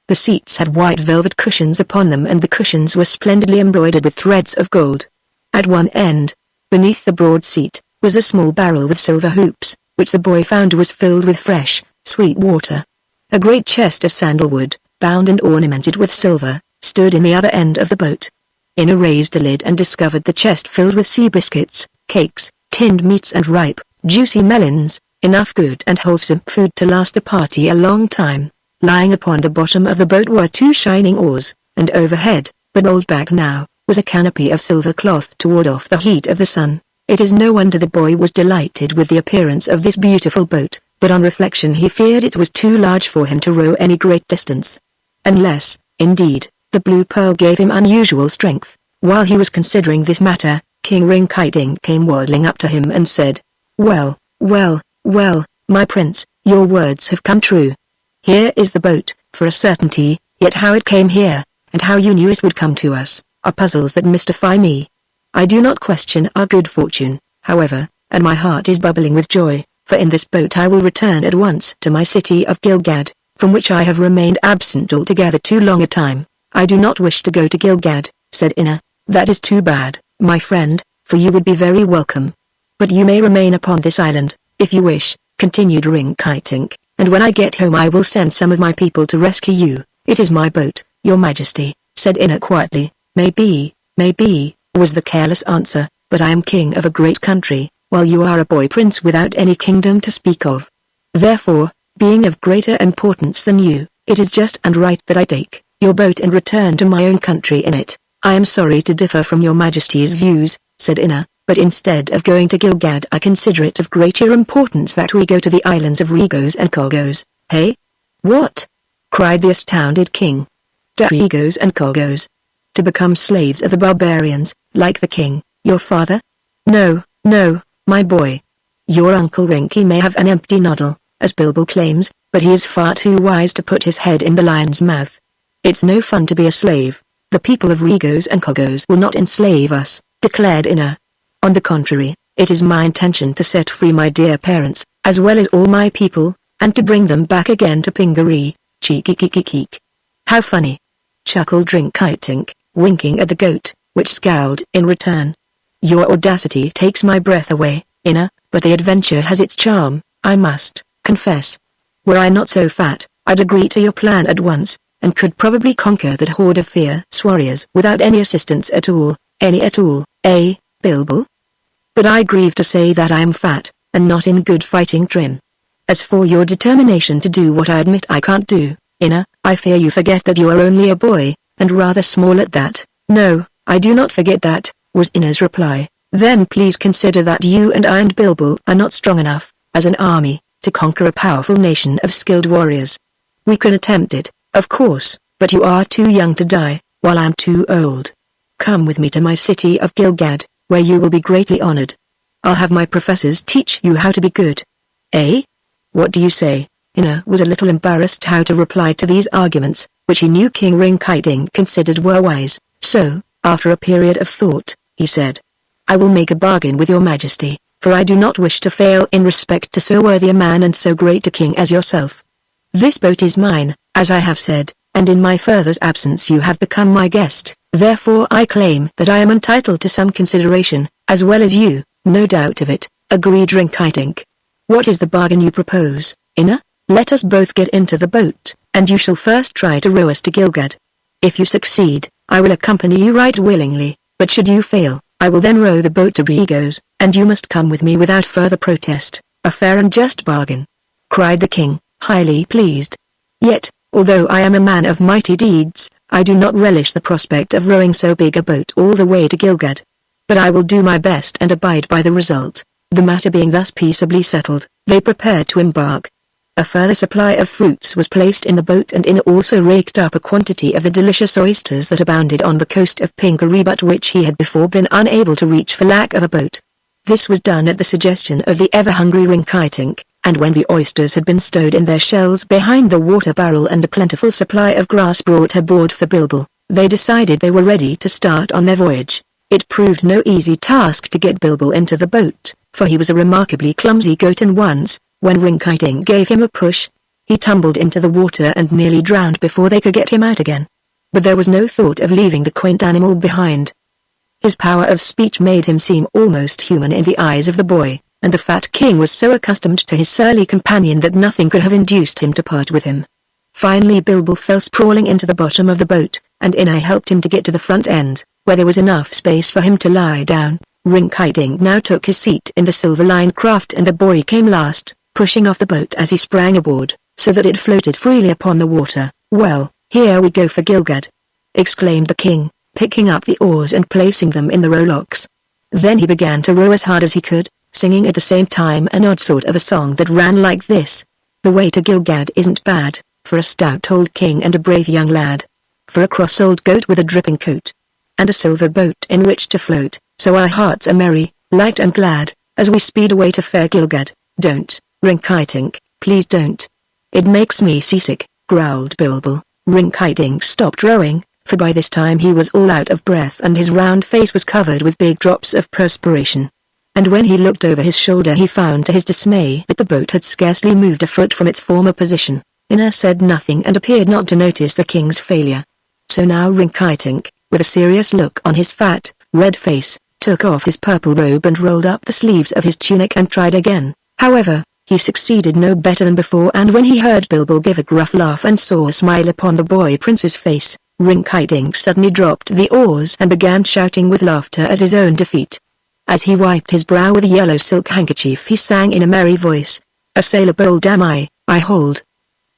The seats had white velvet cushions upon them, and the cushions were splendidly embroidered with threads of gold. At one end, beneath the broad seat, was a small barrel with silver hoops, which the boy found was filled with fresh, sweet water. A great chest of sandalwood, bound and ornamented with silver, stood in the other end of the boat. Inna raised the lid and discovered the chest filled with sea biscuits, cakes, tinned meats and ripe, juicy melons, enough good and wholesome food to last the party a long time. Lying upon the bottom of the boat were 2 shining oars, and overhead, but rolled back now, was a canopy of silver cloth to ward off the heat of the sun. It is no wonder the boy was delighted with the appearance of this beautiful boat, but on reflection he feared it was too large for him to row any great distance. Unless, indeed, the blue pearl gave him unusual strength. While he was considering this matter, King Rinkitink came waddling up to him and said, "Well, well, well, my prince, your words have come true. Here is the boat, for a certainty, yet how it came here, and how you knew it would come to us, are puzzles that mystify me. I do not question our good fortune, however, and my heart is bubbling with joy, for in this boat I will return at once to my city of Gilgad, from which I have remained absent altogether too long a time." "I do not wish to go to Gilgad," said Inna. "That is too bad, my friend, for you would be very welcome. But you may remain upon this island, if you wish," continued Rinkitink, "and when I get home I will send some of my people to rescue you." "It is my boat, your majesty," said Inna quietly. Maybe, was the careless answer, "but I am king of a great country, while you are a boy prince without any kingdom to speak of. Therefore, being of greater importance than you, it is just and right that I take your boat and return to my own country in it." "I am sorry to differ from your majesty's views," said Inna, "but instead of going to Gilgad I consider it of greater importance that we go to the islands of Regos and Kogos." "Hey? What?" cried the astounded king. "To Regos and Kogos? To become slaves of the barbarians, like the king, your father? No, my boy. Your Uncle Rinky may have an empty noddle, as Bilbo claims, but he is far too wise to put his head in the lion's mouth. It's no fun to be a slave. The people of Regos and Kogos will not enslave us," declared Inna. "On the contrary, it is my intention to set free my dear parents, as well as all my people, and to bring them back again to Pingaree." "Cheek. How funny," chuckled Rinkitink, winking at the goat, which scowled in return. "Your audacity takes my breath away, Inna, but the adventure has its charm, I must confess. Were I not so fat, I'd agree to your plan at once, and could probably conquer that horde of fierce warriors without any assistance at all, eh, Bilbo? But I grieve to say that I am fat, and not in good fighting trim. As for your determination to do what I admit I can't do, Inna, I fear you forget that you are only a boy, and rather small at that." "No, I do not forget that," was Inna's reply. "Then please consider that you and I and Bilbo are not strong enough, as an army, to conquer a powerful nation of skilled warriors. We could attempt it, of course, but you are too young to die, while I am too old. Come with me to my city of Gilgad, where you will be greatly honored. I'll have my professors teach you how to be good." "Eh? What do you say?" Inna was a little embarrassed how to reply to these arguments, which he knew King Rinkitink considered were wise, so, after a period of thought, he said, "I will make a bargain with your majesty, for I do not wish to fail in respect to so worthy a man and so great a king as yourself. This boat is mine, as I have said, and in my father's absence you have become my guest, therefore I claim that I am entitled to some consideration, as well as you." "No doubt of it," agreed Rinkitink. "What is the bargain you propose, Inna?" "Let us both get into the boat, and you shall first try to row us to Gilgad. If you succeed, I will accompany you right willingly, but should you fail, I will then row the boat to Regos, and you must come with me without further protest. A fair and just bargain," cried the king, highly pleased. "Yet, although I am a man of mighty deeds, I do not relish the prospect of rowing so big a boat all the way to Gilgad. But I will do my best and abide by the result." The matter being thus peaceably settled, they prepared to embark. A further supply of fruits was placed in the boat, and Inna also raked up a quantity of the delicious oysters that abounded on the coast of Pingaree, but which he had before been unable to reach for lack of a boat. This was done at the suggestion of the ever-hungry Rinkitink, and when the oysters had been stowed in their shells behind the water barrel and a plentiful supply of grass brought aboard for Bilbil, they decided they were ready to start on their voyage. It proved no easy task to get Bilbil into the boat, for he was a remarkably clumsy goat, and once, when Rinkitink gave him a push, he tumbled into the water and nearly drowned before they could get him out again. But there was no thought of leaving the quaint animal behind. His power of speech made him seem almost human in the eyes of the boy, and the fat king was so accustomed to his surly companion that nothing could have induced him to part with him. Finally Bilbil fell sprawling into the bottom of the boat, and Inna helped him to get to the front end, where there was enough space for him to lie down. Rinkitink now took his seat in the silver-lined craft, and the boy came last, pushing off the boat as he sprang aboard, so that it floated freely upon the water. "Well, here we go for Gilgad," exclaimed the king, picking up the oars and placing them in the rowlocks. Then he began to row as hard as he could, singing at the same time an odd sort of a song that ran like this: "The way to Gilgad isn't bad, for a stout old king and a brave young lad, for a cross old goat with a dripping coat, and a silver boat in which to float, so our hearts are merry, light and glad, as we speed away to fair Gilgad." "Don't, Rinkitink, please don't. It makes me seasick," growled Bilbil. Rinkitink stopped rowing, for by this time he was all out of breath and his round face was covered with big drops of perspiration. And when he looked over his shoulder he found to his dismay that the boat had scarcely moved a foot from its former position. Inna said nothing and appeared not to notice the king's failure. So now Rinkitink, with a serious look on his fat, red face, took off his purple robe and rolled up the sleeves of his tunic and tried again. However, he succeeded no better than before, and when he heard Bilbil give a gruff laugh and saw a smile upon the boy prince's face, Rinkitink suddenly dropped the oars and began shouting with laughter at his own defeat. As he wiped his brow with a yellow silk handkerchief he sang in a merry voice, "A sailor bold am I hold.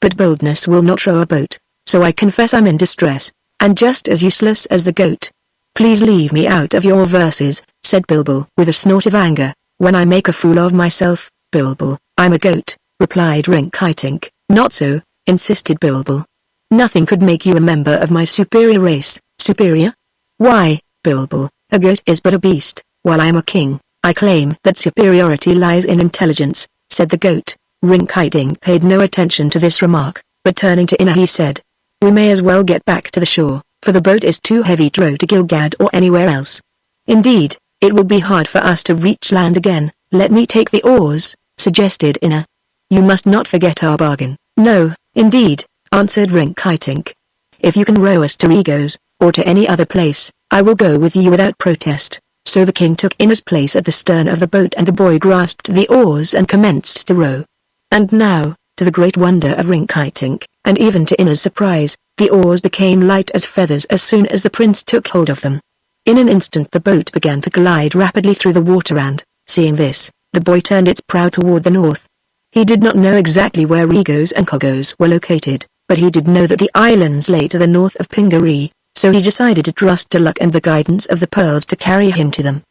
But boldness will not row a boat, so I confess I'm in distress, and just as useless as the goat. Please leave me out of your verses," said Bilbil with a snort of anger, "when I make a fool of myself." "Bilbil, I'm a goat," replied Rinkitink. "Not so," insisted Bilbil. "Nothing could make you a member of my superior race." "Superior? Why, Bilbil, a goat is but a beast, while I am a king. I claim that superiority lies in intelligence," said the goat. Rinkitink paid no attention to this remark, but turning to Inna he said, "We may as well get back to the shore, for the boat is too heavy to row to Gilgad or anywhere else. Indeed, it will be hard for us to reach land again." "Let me take the oars," suggested Inna. "You must not forget our bargain." "No, indeed," answered Rinkitink. "If you can row us to Regos, or to any other place, I will go with you without protest." So the king took Inna's place at the stern of the boat and the boy grasped the oars and commenced to row. And now, to the great wonder of Rinkitink, and even to Inna's surprise, the oars became light as feathers as soon as the prince took hold of them. In an instant the boat began to glide rapidly through the water and, seeing this, the boy turned its prow toward the north. He did not know exactly where Regos and Kogos were located, but he did know that the islands lay to the north of Pingaree, so he decided to trust to luck and the guidance of the pearls to carry him to them.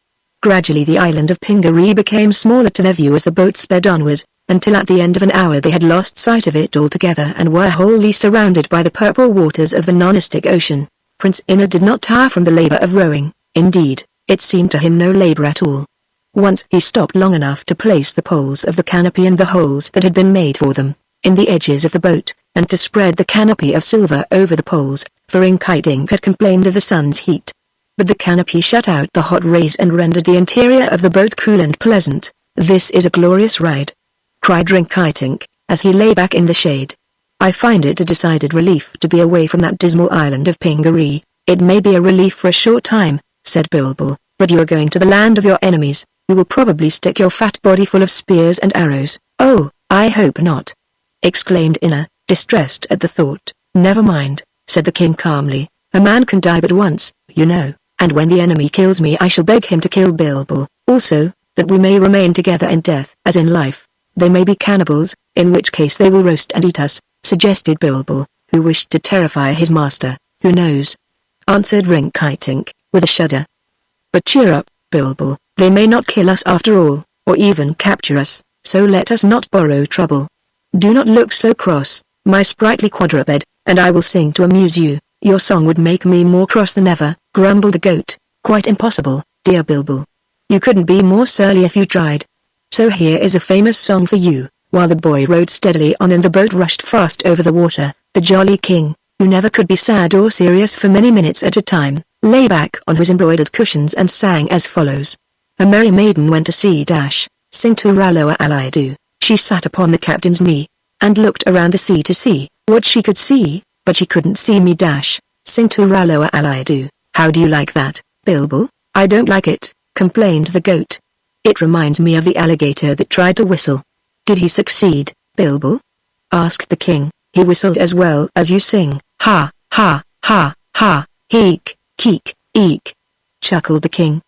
Gradually the island of Pingaree became smaller to their view as the boat sped onward, until at the end of an hour they had lost sight of it altogether and were wholly surrounded by the purple waters of the non-Arctic Ocean. Prince Inna did not tire from the labor of rowing. Indeed, it seemed to him no labor at all. Once he stopped long enough to place the poles of the canopy and the holes that had been made for them, in the edges of the boat, and to spread the canopy of silver over the poles, for Rinkitink had complained of the sun's heat. But the canopy shut out the hot rays and rendered the interior of the boat cool and pleasant. "This is a glorious ride," cried Rinkitink, as he lay back in the shade. "I find it a decided relief to be away from that dismal island of Pingaree." "It may be a relief for a short time," said Bilbil, "but you are going to the land of your enemies, who will probably stick your fat body full of spears and arrows." "Oh, I hope not," exclaimed Inna, distressed at the thought. "Never mind," said the king calmly, "a man can die but once, you know, and when the enemy kills me I shall beg him to kill Bilbil, also, that we may remain together in death as in life. They may be cannibals, in which case they will roast and eat us," suggested Bilbil, who wished to terrify his master. who knows?" answered Rinkitink, with a shudder. "But cheer up, Bilbil, they may not kill us after all, or even capture us, so let us not borrow trouble. Do not look so cross, my sprightly quadruped, and I will sing to amuse you. Your song would make me more cross than ever," grumbled the goat. "Quite impossible, dear Bilbil. You couldn't be more surly if you tried. So here is a famous song for you." While the boy rowed steadily on and the boat rushed fast over the water, the jolly king, who never could be sad or serious for many minutes at a time, lay back on his embroidered cushions and sang as follows. A merry maiden went to sea dash, sing to Raloa allido. She sat upon the captain's knee, and looked around the sea to see what she could see, but she couldn't see me dash, sing to Raloa allido. "How do you like that, Bilbil?" "I don't like it," complained the goat. "It reminds me of the alligator that tried to whistle." "Did he succeed, Bilbil?" asked the king. "He whistled as well as you sing." "Ha, ha, ha, ha, heek, keek, eek," chuckled the king.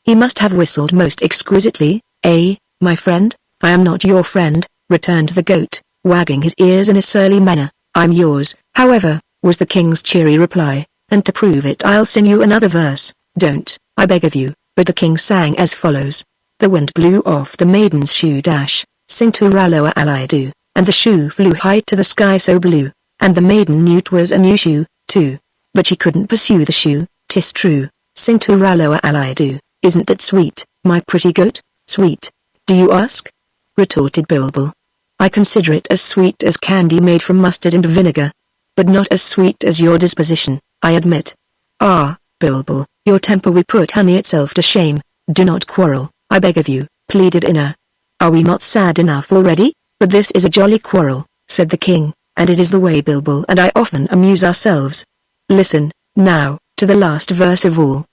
"He must have whistled most exquisitely, eh, my friend?" "I am not your friend," returned the goat, wagging his ears in a surly manner. "I'm yours, however," was the king's cheery reply, "and to prove it I'll sing you another verse." "Don't, I beg of you," but the king sang as follows. The wind blew off the maiden's shoe dash, sing to Raloa allido, and the shoe flew high to the sky so blue, and the maiden knew 'twas a new shoe, too. But she couldn't pursue the shoe, 'tis true, sing to Raloa allido. "Isn't that sweet, my pretty goat?" "Sweet, do you ask?" retorted Bilbil. "I consider it as sweet as candy made from mustard and vinegar. But not as sweet as your disposition, I admit." "Ah, Bilbil, your temper will put honey itself to shame. Do not quarrel, I beg of you," pleaded Inna. "Are we not sad enough already? But this is a jolly quarrel," said the king, "and it is the way Bilbil and I often amuse ourselves. Listen, now, to the last verse of all.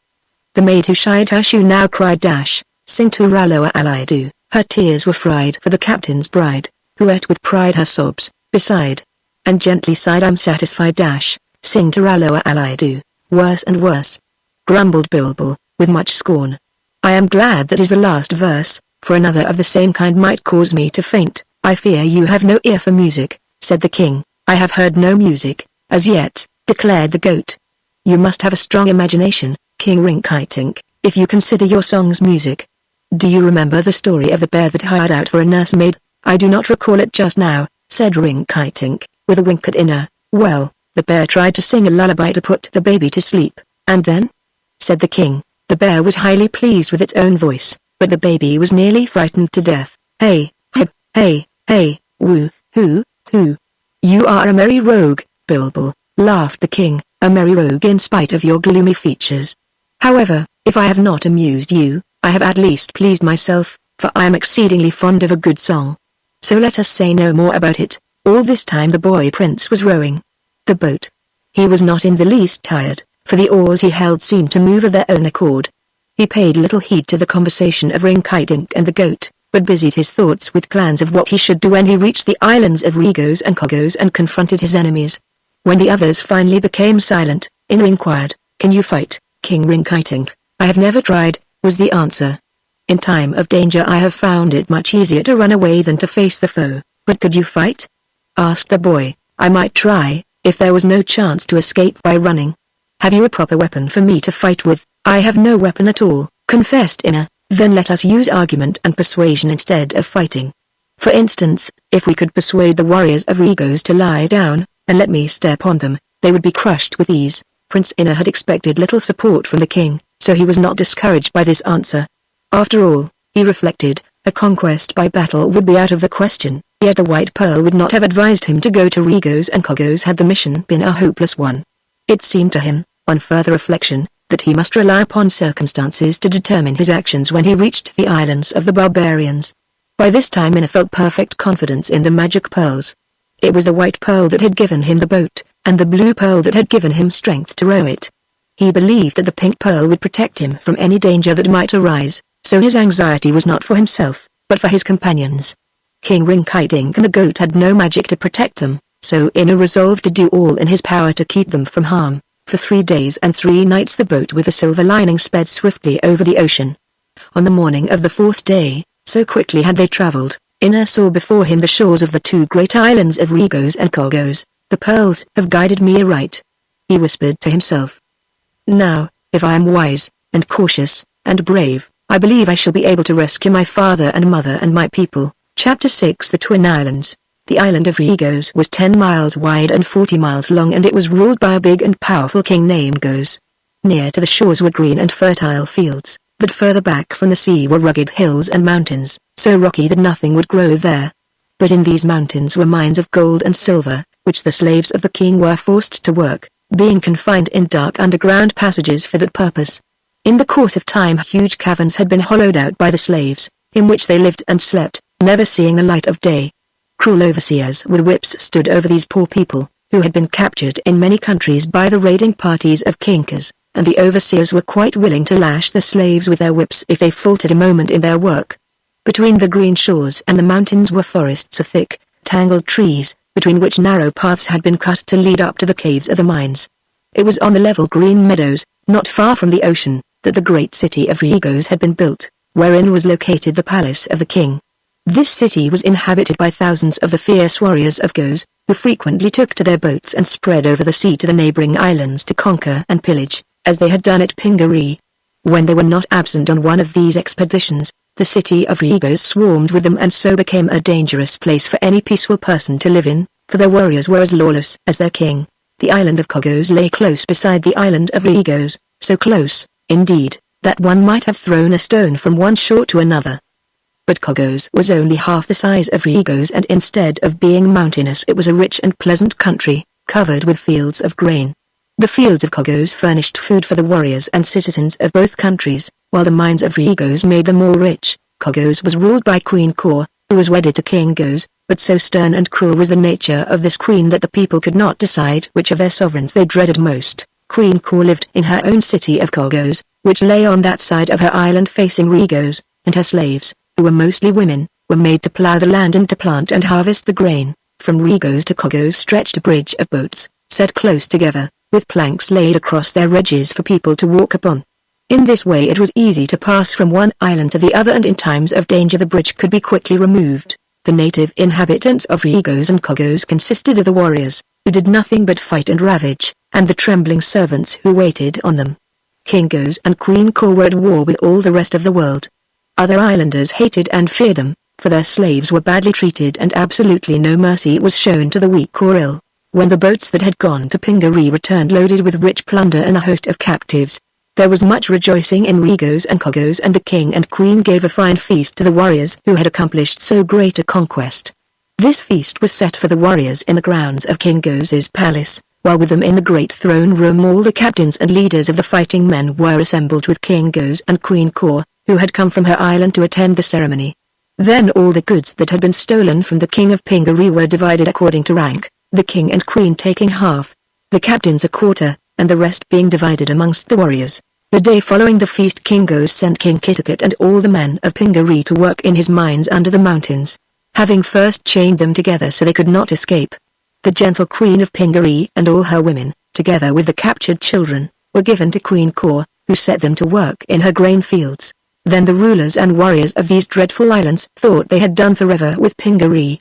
The maid who shied her shoe now cried dash, sing to Raloa allido. Her tears were fried for the captain's bride, who ate with pride her sobs, beside. And gently sighed I'm satisfied dash, sing to Raloa allido. Worse and worse," grumbled Bilbil, with much scorn. "I am glad that is the last verse, for another of the same kind might cause me to faint." "I fear you have no ear for music," said the king. "I have heard no music, as yet," declared the goat. "You must have a strong imagination, King Rinkitink, if you consider your songs music. Do you remember the story of the bear that hired out for a nursemaid?" "I do not recall it just now," said Rinkitink, with a wink at Inna. "Well, the bear tried to sing a lullaby to put the baby to sleep, and then?" said the king. "The bear was highly pleased with its own voice, but the baby was nearly frightened to death. Hey, hip, hey, hey, woo, hoo, hoo." "You are a merry rogue, Bilbil," laughed the king, "a merry rogue in spite of your gloomy features. However, if I have not amused you, I have at least pleased myself, for I am exceedingly fond of a good song. So let us say no more about it." All this time the boy prince was rowing the boat. He was not in the least tired, for the oars he held seemed to move of their own accord. He paid little heed to the conversation of Rinkitink and the goat, but busied his thoughts with plans of what he should do when he reached the islands of Regos and Kogos and confronted his enemies. When the others finally became silent, Inna inquired, "Can you fight, King Rinkitink?" "I have never tried," was the answer. "In time of danger I have found it much easier to run away than to face the foe." "But could you fight?" asked the boy. "I might try, if there was no chance to escape by running." "Have you a proper weapon for me to fight with?" "I have no weapon at all," confessed Inna. "Then let us use argument and persuasion instead of fighting. For instance, if we could persuade the warriors of Regos to lie down, and let me step on them, they would be crushed with ease." Prince Inna had expected little support from the king, so he was not discouraged by this answer. After all, he reflected, a conquest by battle would be out of the question, yet the White Pearl would not have advised him to go to Regos and Kogos had the mission been a hopeless one. It seemed to him, on further reflection, that he must rely upon circumstances to determine his actions when he reached the islands of the barbarians. By this time Inna felt perfect confidence in the magic pearls. It was the White Pearl that had given him the boat, and the Blue Pearl that had given him strength to row it. He believed that the Pink Pearl would protect him from any danger that might arise, so his anxiety was not for himself, but for his companions. King Rinkitink and the goat had no magic to protect them, so Inna resolved to do all in his power to keep them from harm. For 3 days and 3 nights the boat with a silver lining sped swiftly over the ocean. On the morning of the 4th day, so quickly had they traveled, Inna saw before him the shores of the 2 great islands of Regos and Kogos. "The pearls have guided me aright," he whispered to himself. Now, if I am wise, and cautious, and brave, I believe I shall be able to rescue my father and mother and my people. Chapter 6 The Twin Islands. The island of Regos was 10 miles wide and 40 miles long, and it was ruled by a big and powerful king named Gos. Near to the shores were green and fertile fields, but further back from the sea were rugged hills and mountains, so rocky that nothing would grow there. But in these mountains were mines of gold and silver, which the slaves of the king were forced to work, being confined in dark underground passages for that purpose. In the course of time huge caverns had been hollowed out by the slaves, in which they lived and slept, never seeing the light of day. Cruel overseers with whips stood over these poor people, who had been captured in many countries by the raiding parties of Kinkers, and the overseers were quite willing to lash the slaves with their whips if they faltered a moment in their work. Between the green shores and the mountains were forests of thick, tangled trees, between which narrow paths had been cut to lead up to the caves of the mines. It was on the level green meadows, not far from the ocean, that the great city of Regos had been built, wherein was located the palace of the king. This city was inhabited by thousands of the fierce warriors of Gos, who frequently took to their boats and spread over the sea to the neighboring islands to conquer and pillage, as they had done at Pingaree. When they were not absent on one of these expeditions, the city of Regos swarmed with them, and so became a dangerous place for any peaceful person to live in, for their warriors were as lawless as their king. The island of Kogos lay close beside the island of Regos, so close, indeed, that one might have thrown a stone from one shore to another. But Kogos was only half the size of Regos, and instead of being mountainous it was a rich and pleasant country, covered with fields of grain. The fields of Kogos furnished food for the warriors and citizens of both countries, while the mines of Regos made them more rich. Kogos was ruled by Queen Kor, who was wedded to King Gos, but so stern and cruel was the nature of this queen that the people could not decide which of their sovereigns they dreaded most. Queen Kor lived in her own city of Kogos, which lay on that side of her island facing Regos, and her slaves, who were mostly women, were made to plow the land and to plant and harvest the grain. From Regos to Kogos stretched a bridge of boats, set close together, with planks laid across their edges for people to walk upon. In this way it was easy to pass from one island to the other, and in times of danger the bridge could be quickly removed. The native inhabitants of Regos and Kogos consisted of the warriors, who did nothing but fight and ravage, and the trembling servants who waited on them. King Gos and Queen Kor were at war with all the rest of the world. Other islanders hated and feared them, for their slaves were badly treated and absolutely no mercy was shown to the weak or ill. When the boats that had gone to Pingaree returned loaded with rich plunder and a host of captives, there was much rejoicing in Regos and Kogos, and the king and queen gave a fine feast to the warriors who had accomplished so great a conquest. This feast was set for the warriors in the grounds of King Gos's palace, while with them in the great throne room all the captains and leaders of the fighting men were assembled with King Gos and Queen Kor, who had come from her island to attend the ceremony. Then all the goods that had been stolen from the king of Pingaree were divided according to rank, the king and queen taking half, the captains a quarter, and the rest being divided amongst the warriors. The day following the feast King Gos sent King Kitticut and all the men of Pingaree to work in his mines under the mountains, having first chained them together so they could not escape. The gentle queen of Pingaree and all her women, together with the captured children, were given to Queen Kor, who set them to work in her grain fields. Then the rulers and warriors of these dreadful islands thought they had done forever with Pingaree.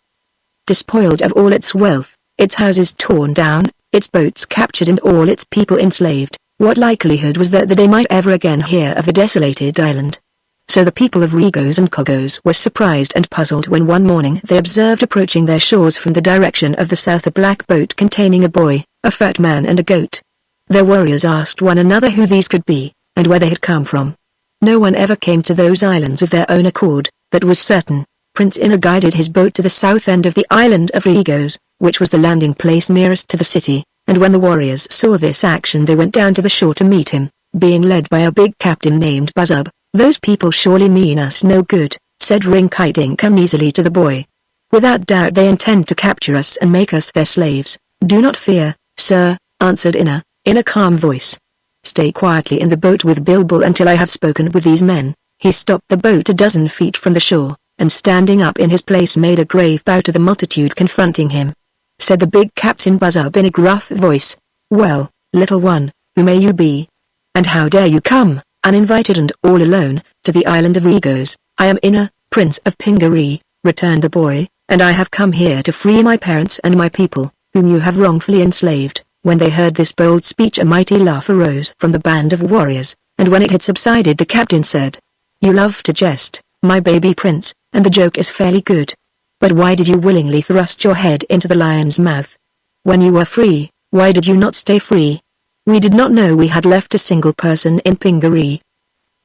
Despoiled of all its wealth, its houses torn down, its boats captured and all its people enslaved, what likelihood was there that they might ever again hear of the desolated island? So the people of Regos and Kogos were surprised and puzzled when one morning they observed approaching their shores from the direction of the south a black boat containing a boy, a fat man and a goat. Their warriors asked one another who these could be, and where they had come from. No one ever came to those islands of their own accord, that was certain. Prince Inna guided his boat to the south end of the island of Regos, which was the landing place nearest to the city, and when the warriors saw this action they went down to the shore to meet him, being led by a big captain named Buzzub. "Those people surely mean us no good," said Rinkitink uneasily to the boy. "Without doubt they intend to capture us and make us their slaves." "Do not fear, sir," answered Inna, in a calm voice. "Stay quietly in the boat with Bilbil until I have spoken with these men." He stopped the boat a dozen feet from the shore, and standing up in his place made a grave bow to the multitude confronting him. Said the big captain Buzzub in a gruff voice, "Well, little one, who may you be? And how dare you come, uninvited and all alone, to the island of Regos?" "I am Inna, Prince of Pingaree," returned the boy, "and I have come here to free my parents and my people, whom you have wrongfully enslaved." When they heard this bold speech, a mighty laugh arose from the band of warriors, and when it had subsided, the captain said, "You love to jest, my baby prince, and the joke is fairly good. But why did you willingly thrust your head into the lion's mouth? When you were free, why did you not stay free? We did not know we had left a single person in Pingaree.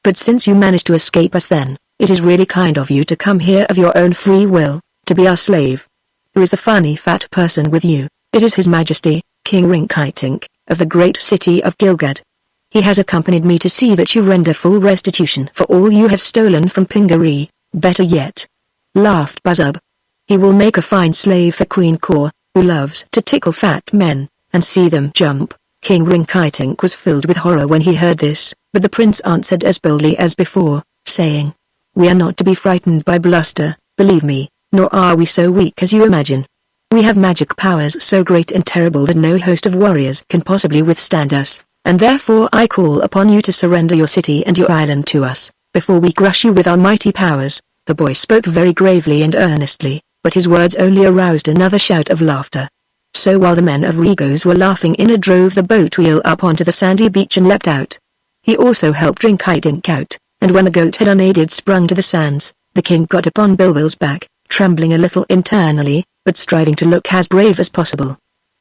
But since you managed to escape us, then it is really kind of you to come here of your own free will, to be our slave. Who is the funny fat person with you?" "It is His Majesty, King Rinkitink, of the great city of Gilgad. He has accompanied me to see that you render full restitution for all you have stolen from Pingaree. Better yet," laughed Buzzub, "he will make a fine slave for Queen Kor, who loves to tickle fat men, and see them jump." King Rinkitink was filled with horror when he heard this, but the prince answered as boldly as before, saying, "We are not to be frightened by bluster, believe me, nor are we so weak as you imagine. We have magic powers so great and terrible that no host of warriors can possibly withstand us, and therefore I call upon you to surrender your city and your island to us, before we crush you with our mighty powers." The boy spoke very gravely and earnestly, but his words only aroused another shout of laughter. So while the men of Regos were laughing, Inna drove the boat wheel up onto the sandy beach and leapt out. He also helped Rinkitink out, and when the goat had unaided sprung to the sands, the king got upon Bilbil's back, trembling a little internally, but striving to look as brave as possible.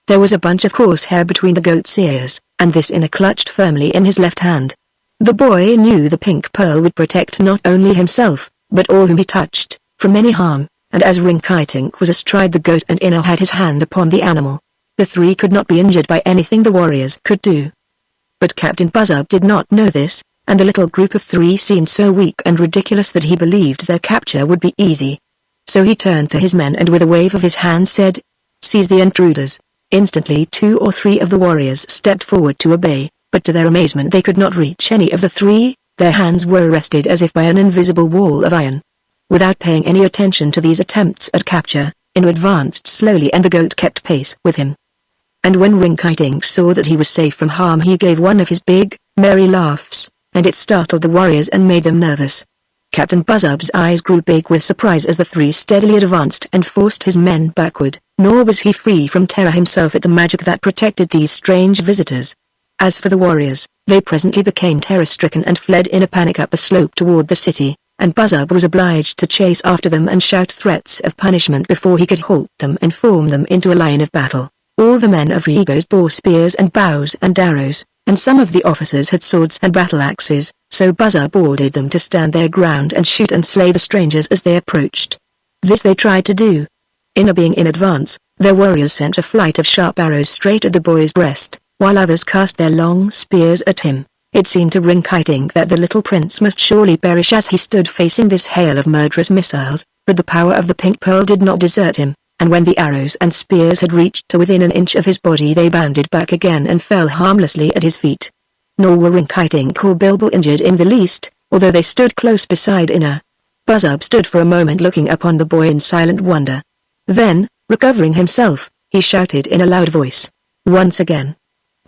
There was a bunch of coarse hair between the goat's ears, and this Inna clutched firmly in his left hand. The boy knew the pink pearl would protect not only himself, but all whom he touched, from any harm, and as Rinkitink was astride the goat and Inna had his hand upon the animal, the three could not be injured by anything the warriors could do. But Captain Buzzub did not know this, and the little group of three seemed so weak and ridiculous that he believed their capture would be easy. So he turned to his men and with a wave of his hand said, "Seize the intruders." Instantly 2 or 3 of the warriors stepped forward to obey, but to their amazement they could not reach any of the 3, their hands were arrested as if by an invisible wall of iron. Without paying any attention to these attempts at capture, Inna advanced slowly and the goat kept pace with him. And when Rinkitink saw that he was safe from harm, he gave one of his big, merry laughs, and it startled the warriors and made them nervous. Captain Buzzub's eyes grew big with surprise as the 3 steadily advanced and forced his men backward, nor was he free from terror himself at the magic that protected these strange visitors. As for the warriors, they presently became terror-stricken and fled in a panic up the slope toward the city, and Buzzub was obliged to chase after them and shout threats of punishment before he could halt them and form them into a line of battle. All the men of Regos bore spears and bows and arrows, and some of the officers had swords and battle-axes, so Buzzub ordered them to stand their ground and shoot and slay the strangers as they approached. This they tried to do. Inna being in advance, their warriors sent a flight of sharp arrows straight at the boy's breast, while others cast their long spears at him. It seemed to Rinkitink that the little prince must surely perish as he stood facing this hail of murderous missiles, but the power of the pink pearl did not desert him, and when the arrows and spears had reached to within an inch of his body they bounded back again and fell harmlessly at his feet. Nor were Rinkitink or Bilbil injured in the least, although they stood close beside Inna. Buzzub stood for a moment looking upon the boy in silent wonder. Then, recovering himself, he shouted in a loud voice, once again,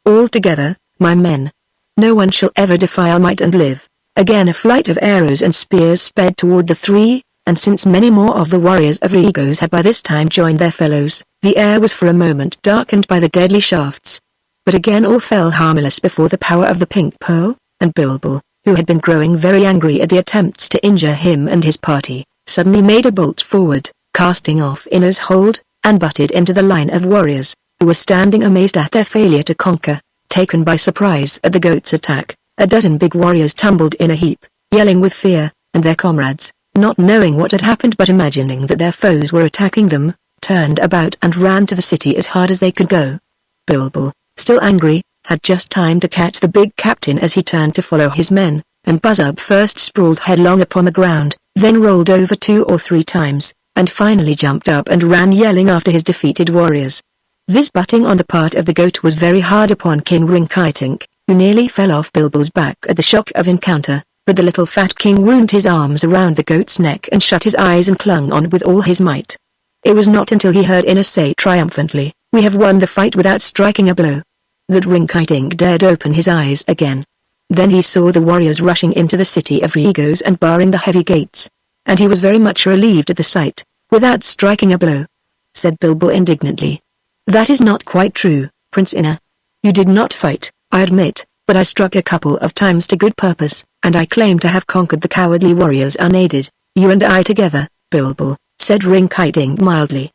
"All together, my men. No one shall ever defy our might and live." Again a flight of arrows and spears sped toward the 3, and since many more of the warriors of Regos had by this time joined their fellows, the air was for a moment darkened by the deadly shafts. But again all fell harmless before the power of the pink pearl, and Bilbil, who had been growing very angry at the attempts to injure him and his party, suddenly made a bolt forward, casting off Inna's hold, and butted into the line of warriors, who were standing amazed at their failure to conquer. Taken by surprise at the goat's attack, a dozen big warriors tumbled in a heap, yelling with fear, and their comrades, not knowing what had happened but imagining that their foes were attacking them, turned about and ran to the city as hard as they could go. Bilbil, still angry, had just time to catch the big captain as he turned to follow his men, and Buzzub first sprawled headlong upon the ground, then rolled over 2 or 3 times, and finally jumped up and ran yelling after his defeated warriors. This butting on the part of the goat was very hard upon King Rinkitink, who nearly fell off Bilbil's back at the shock of encounter, but the little fat king wound his arms around the goat's neck and shut his eyes and clung on with all his might. It was not until he heard Inna say triumphantly, "We have won the fight without striking a blow," that Rinkitink dared open his eyes again. Then he saw the warriors rushing into the city of Regos and barring the heavy gates. And he was very much relieved at the sight. "Without striking a blow," said Bilbil indignantly. "That is not quite true, Prince Inna. You did not fight, I admit, but I struck a couple of times to good purpose, and I claim to have conquered the cowardly warriors unaided, you and I together, Bilbil, said Rinkitink mildly.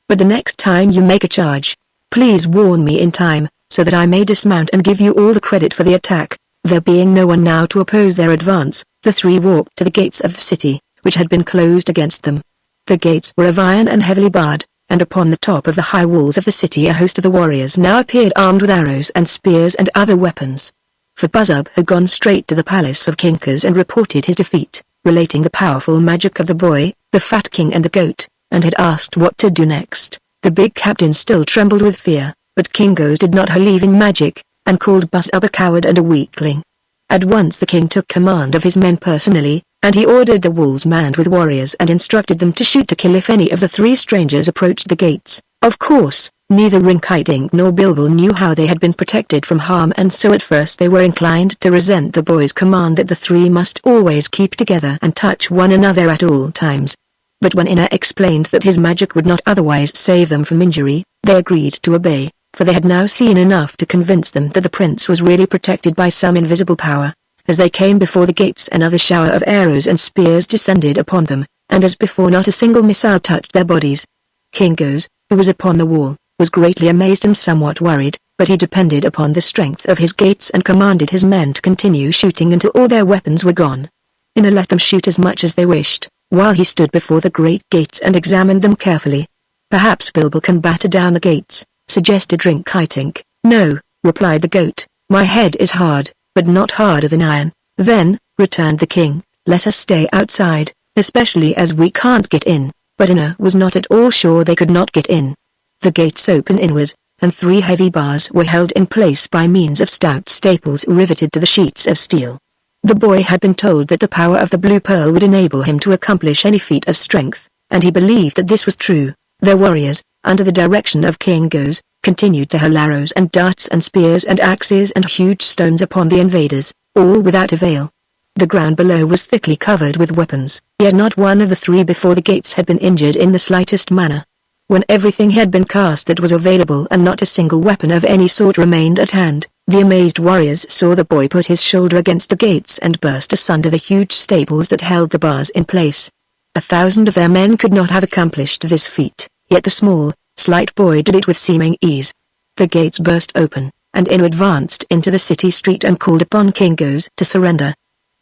But the next time you make a charge, please warn me in time, so that I may dismount and give you all the credit for the attack. There being no one now to oppose their advance, the three walked to the gates of the city, which had been closed against them. The gates were of iron and heavily barred, and upon the top of the high walls of the city a host of the warriors now appeared armed with arrows and spears and other weapons. For Buzzub had gone straight to the palace of Kinkers and reported his defeat, relating the powerful magic of the boy, the fat king and the goat, and had asked what to do next. The big captain still trembled with fear, but Kingo did not believe in magic, and called Buzzub a coward and a weakling. At once the king took command of his men personally, and he ordered the walls manned with warriors and instructed them to shoot to kill if any of the three strangers approached the gates. Of course, neither Rinkitink nor Bilbil knew how they had been protected from harm, and so at first they were inclined to resent the boy's command that the three must always keep together and touch one another at all times. But when Inna explained that his magic would not otherwise save them from injury, they agreed to obey, for they had now seen enough to convince them that the prince was really protected by some invisible power. As they came before the gates another shower of arrows and spears descended upon them, and as before not a single missile touched their bodies. Kingos, who was upon the wall, was greatly amazed and somewhat worried, but he depended upon the strength of his gates and commanded his men to continue shooting until all their weapons were gone. Inna let them shoot as much as they wished, while he stood before the great gates and examined them carefully. Perhaps Bilbil can batter down the gates, suggested Rinkitink. No, replied the goat, my head is hard, but not harder than iron. Then, returned the king, let us stay outside, especially as we can't get in. But Inna was not at all sure they could not get in. The gates opened inward, and three heavy bars were held in place by means of stout staples riveted to the sheets of steel. The boy had been told that the power of the blue pearl would enable him to accomplish any feat of strength, and he believed that this was true. Their warriors, under the direction of Kingos, continued to hurl arrows and darts and spears and axes and huge stones upon the invaders, all without avail. The ground below was thickly covered with weapons, yet not one of the three before the gates had been injured in the slightest manner. When everything had been cast that was available and not a single weapon of any sort remained at hand, the amazed warriors saw the boy put his shoulder against the gates and burst asunder the huge staples that held the bars in place. 1,000 of their men could not have accomplished this feat, yet the small, slight boy did it with seeming ease. The gates burst open, and Inna advanced into the city street and called upon Kingos to surrender.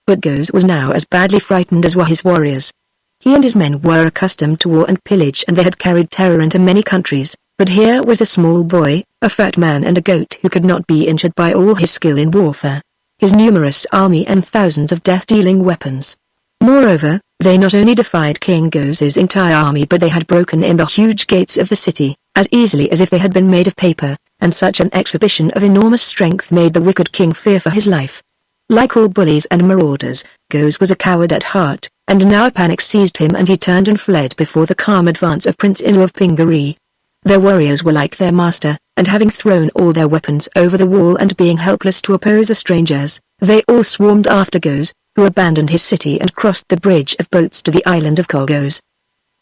But Goes was now as badly frightened as were his warriors. He and his men were accustomed to war and pillage, and they had carried terror into many countries, but here was a small boy, a fat man and a goat who could not be injured by all his skill in warfare, his numerous army and thousands of death-dealing weapons. Moreover, they not only defied King Goz's entire army, but they had broken in the huge gates of the city, as easily as if they had been made of paper, and such an exhibition of enormous strength made the wicked king fear for his life. Like all bullies and marauders, Goz was a coward at heart, and now a panic seized him and he turned and fled before the calm advance of Prince Inu of Pingaree. Their warriors were like their master, and having thrown all their weapons over the wall and being helpless to oppose the strangers, they all swarmed after Goz, who abandoned his city and crossed the bridge of boats to the island of Kolgos.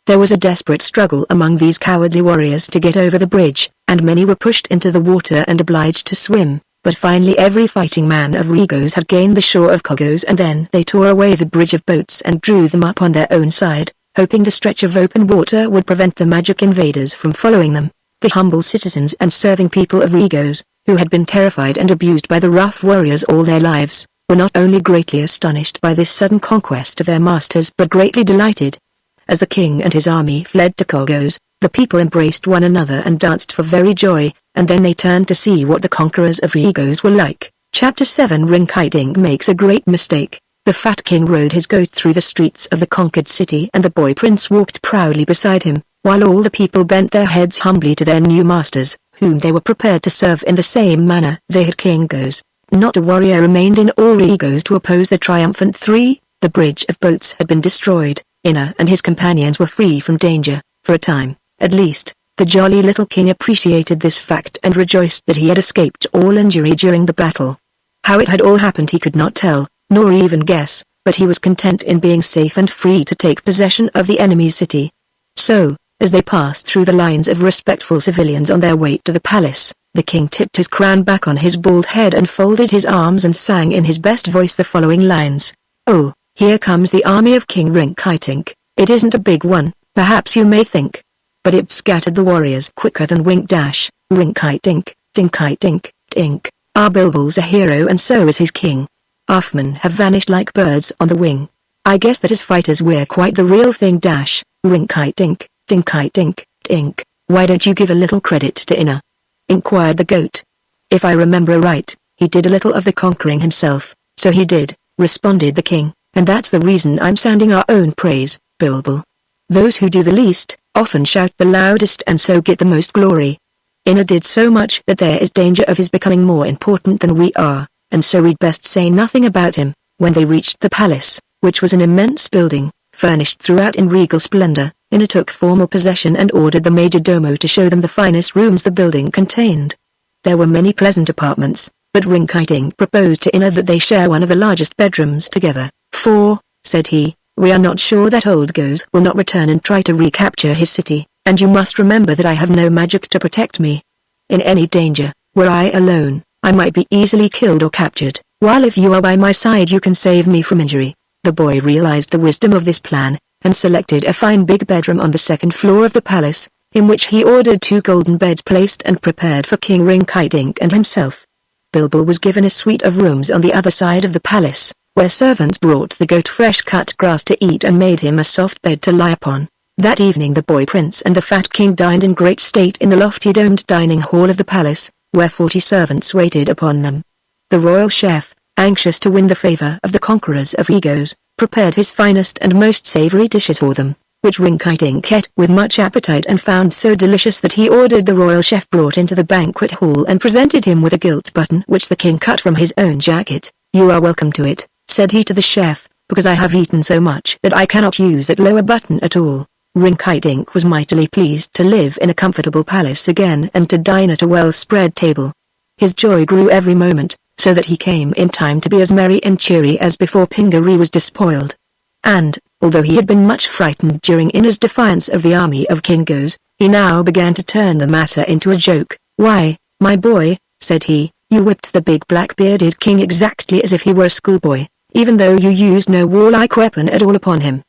There was a desperate struggle among these cowardly warriors to get over the bridge, and many were pushed into the water and obliged to swim. But finally every fighting man of Regos had gained the shore of Kogos, and then they tore away the bridge of boats and drew them up on their own side, hoping the stretch of open water would prevent the magic invaders from following them. The humble citizens and serving people of Regos, who had been terrified and abused by the rough warriors all their lives, were not only greatly astonished by this sudden conquest of their masters but greatly delighted. As the king and his army fled to Kogos, the people embraced one another and danced for very joy, and then they turned to see what the conquerors of Regos were like. Chapter 7 Rinkitink makes a great mistake. The fat king rode his goat through the streets of the conquered city and the boy prince walked proudly beside him, while all the people bent their heads humbly to their new masters, whom they were prepared to serve in the same manner they had King Goes. Not a warrior remained in all Regos to oppose the triumphant three. The bridge of boats had been destroyed. Inna and his companions were free from danger, for a time, at least. The jolly little king appreciated this fact and rejoiced that he had escaped all injury during the battle. How it had all happened he could not tell, nor even guess, but he was content in being safe and free to take possession of the enemy's city. So, as they passed through the lines of respectful civilians on their way to the palace, The king tipped his crown back on his bald head and folded his arms and sang in his best voice the following lines. "Oh, here comes the army of King Rinkitink. It isn't a big one, perhaps you may think. But it scattered the warriors quicker than wink dash. Rinkitink, tinkitink, tink. Our Bilbil's a hero and so is his king. Our men have vanished like birds on the wing. I guess that as fighters we're quite the real thing dash. Rinkitink, tinkitink, tink. Why don't you give a little credit to Inna?" inquired the goat. "If I remember right, he did a little of the conquering himself." "So he did," responded the king, "and that's the reason I'm sounding our own praise, Bilbil. Those who do the least, often shout the loudest and so get the most glory. Inna did so much that there is danger of his becoming more important than we are, and so we'd best say nothing about him." When they reached the palace, which was an immense building, furnished throughout in regal splendor, Inna took formal possession and ordered the major domo to show them the finest rooms the building contained. There were many pleasant apartments, but Rinkitink proposed to Inna that they share one of the largest bedrooms together. "For," said he, "we are not sure that old Goes will not return and try to recapture his city, and you must remember that I have no magic to protect me. In any danger, were I alone, I might be easily killed or captured, while if you are by my side you can save me from injury." The boy realized the wisdom of this plan, and selected a fine big bedroom on the second floor of the palace, in which he ordered 2 golden beds placed and prepared for King Rinkitink and himself. Bilbil was given a suite of rooms on the other side of the palace, where servants brought the goat fresh cut grass to eat and made him a soft bed to lie upon. That evening the boy prince and the fat king dined in great state in the lofty domed dining hall of the palace, where 40 servants waited upon them. The royal chef, anxious to win the favor of the conquerors of Regos, prepared his finest and most savory dishes for them, which Rinkitink ate with much appetite and found so delicious that he ordered the royal chef brought into the banquet hall and presented him with a gilt button which the king cut from his own jacket. "You are welcome to it," said he to the chef, "because I have eaten so much that I cannot use that lower button at all." Rinkitink was mightily pleased to live in a comfortable palace again and to dine at a well-spread table. His joy grew every moment, so that he came in time to be as merry and cheery as before Pingaree was despoiled. And, although he had been much frightened during Inna's defiance of the army of King Goes, he now began to turn the matter into a joke. "Why, my boy," said he, "you whipped the big black-bearded king exactly as if he were a schoolboy, even though you used no warlike weapon at all upon him.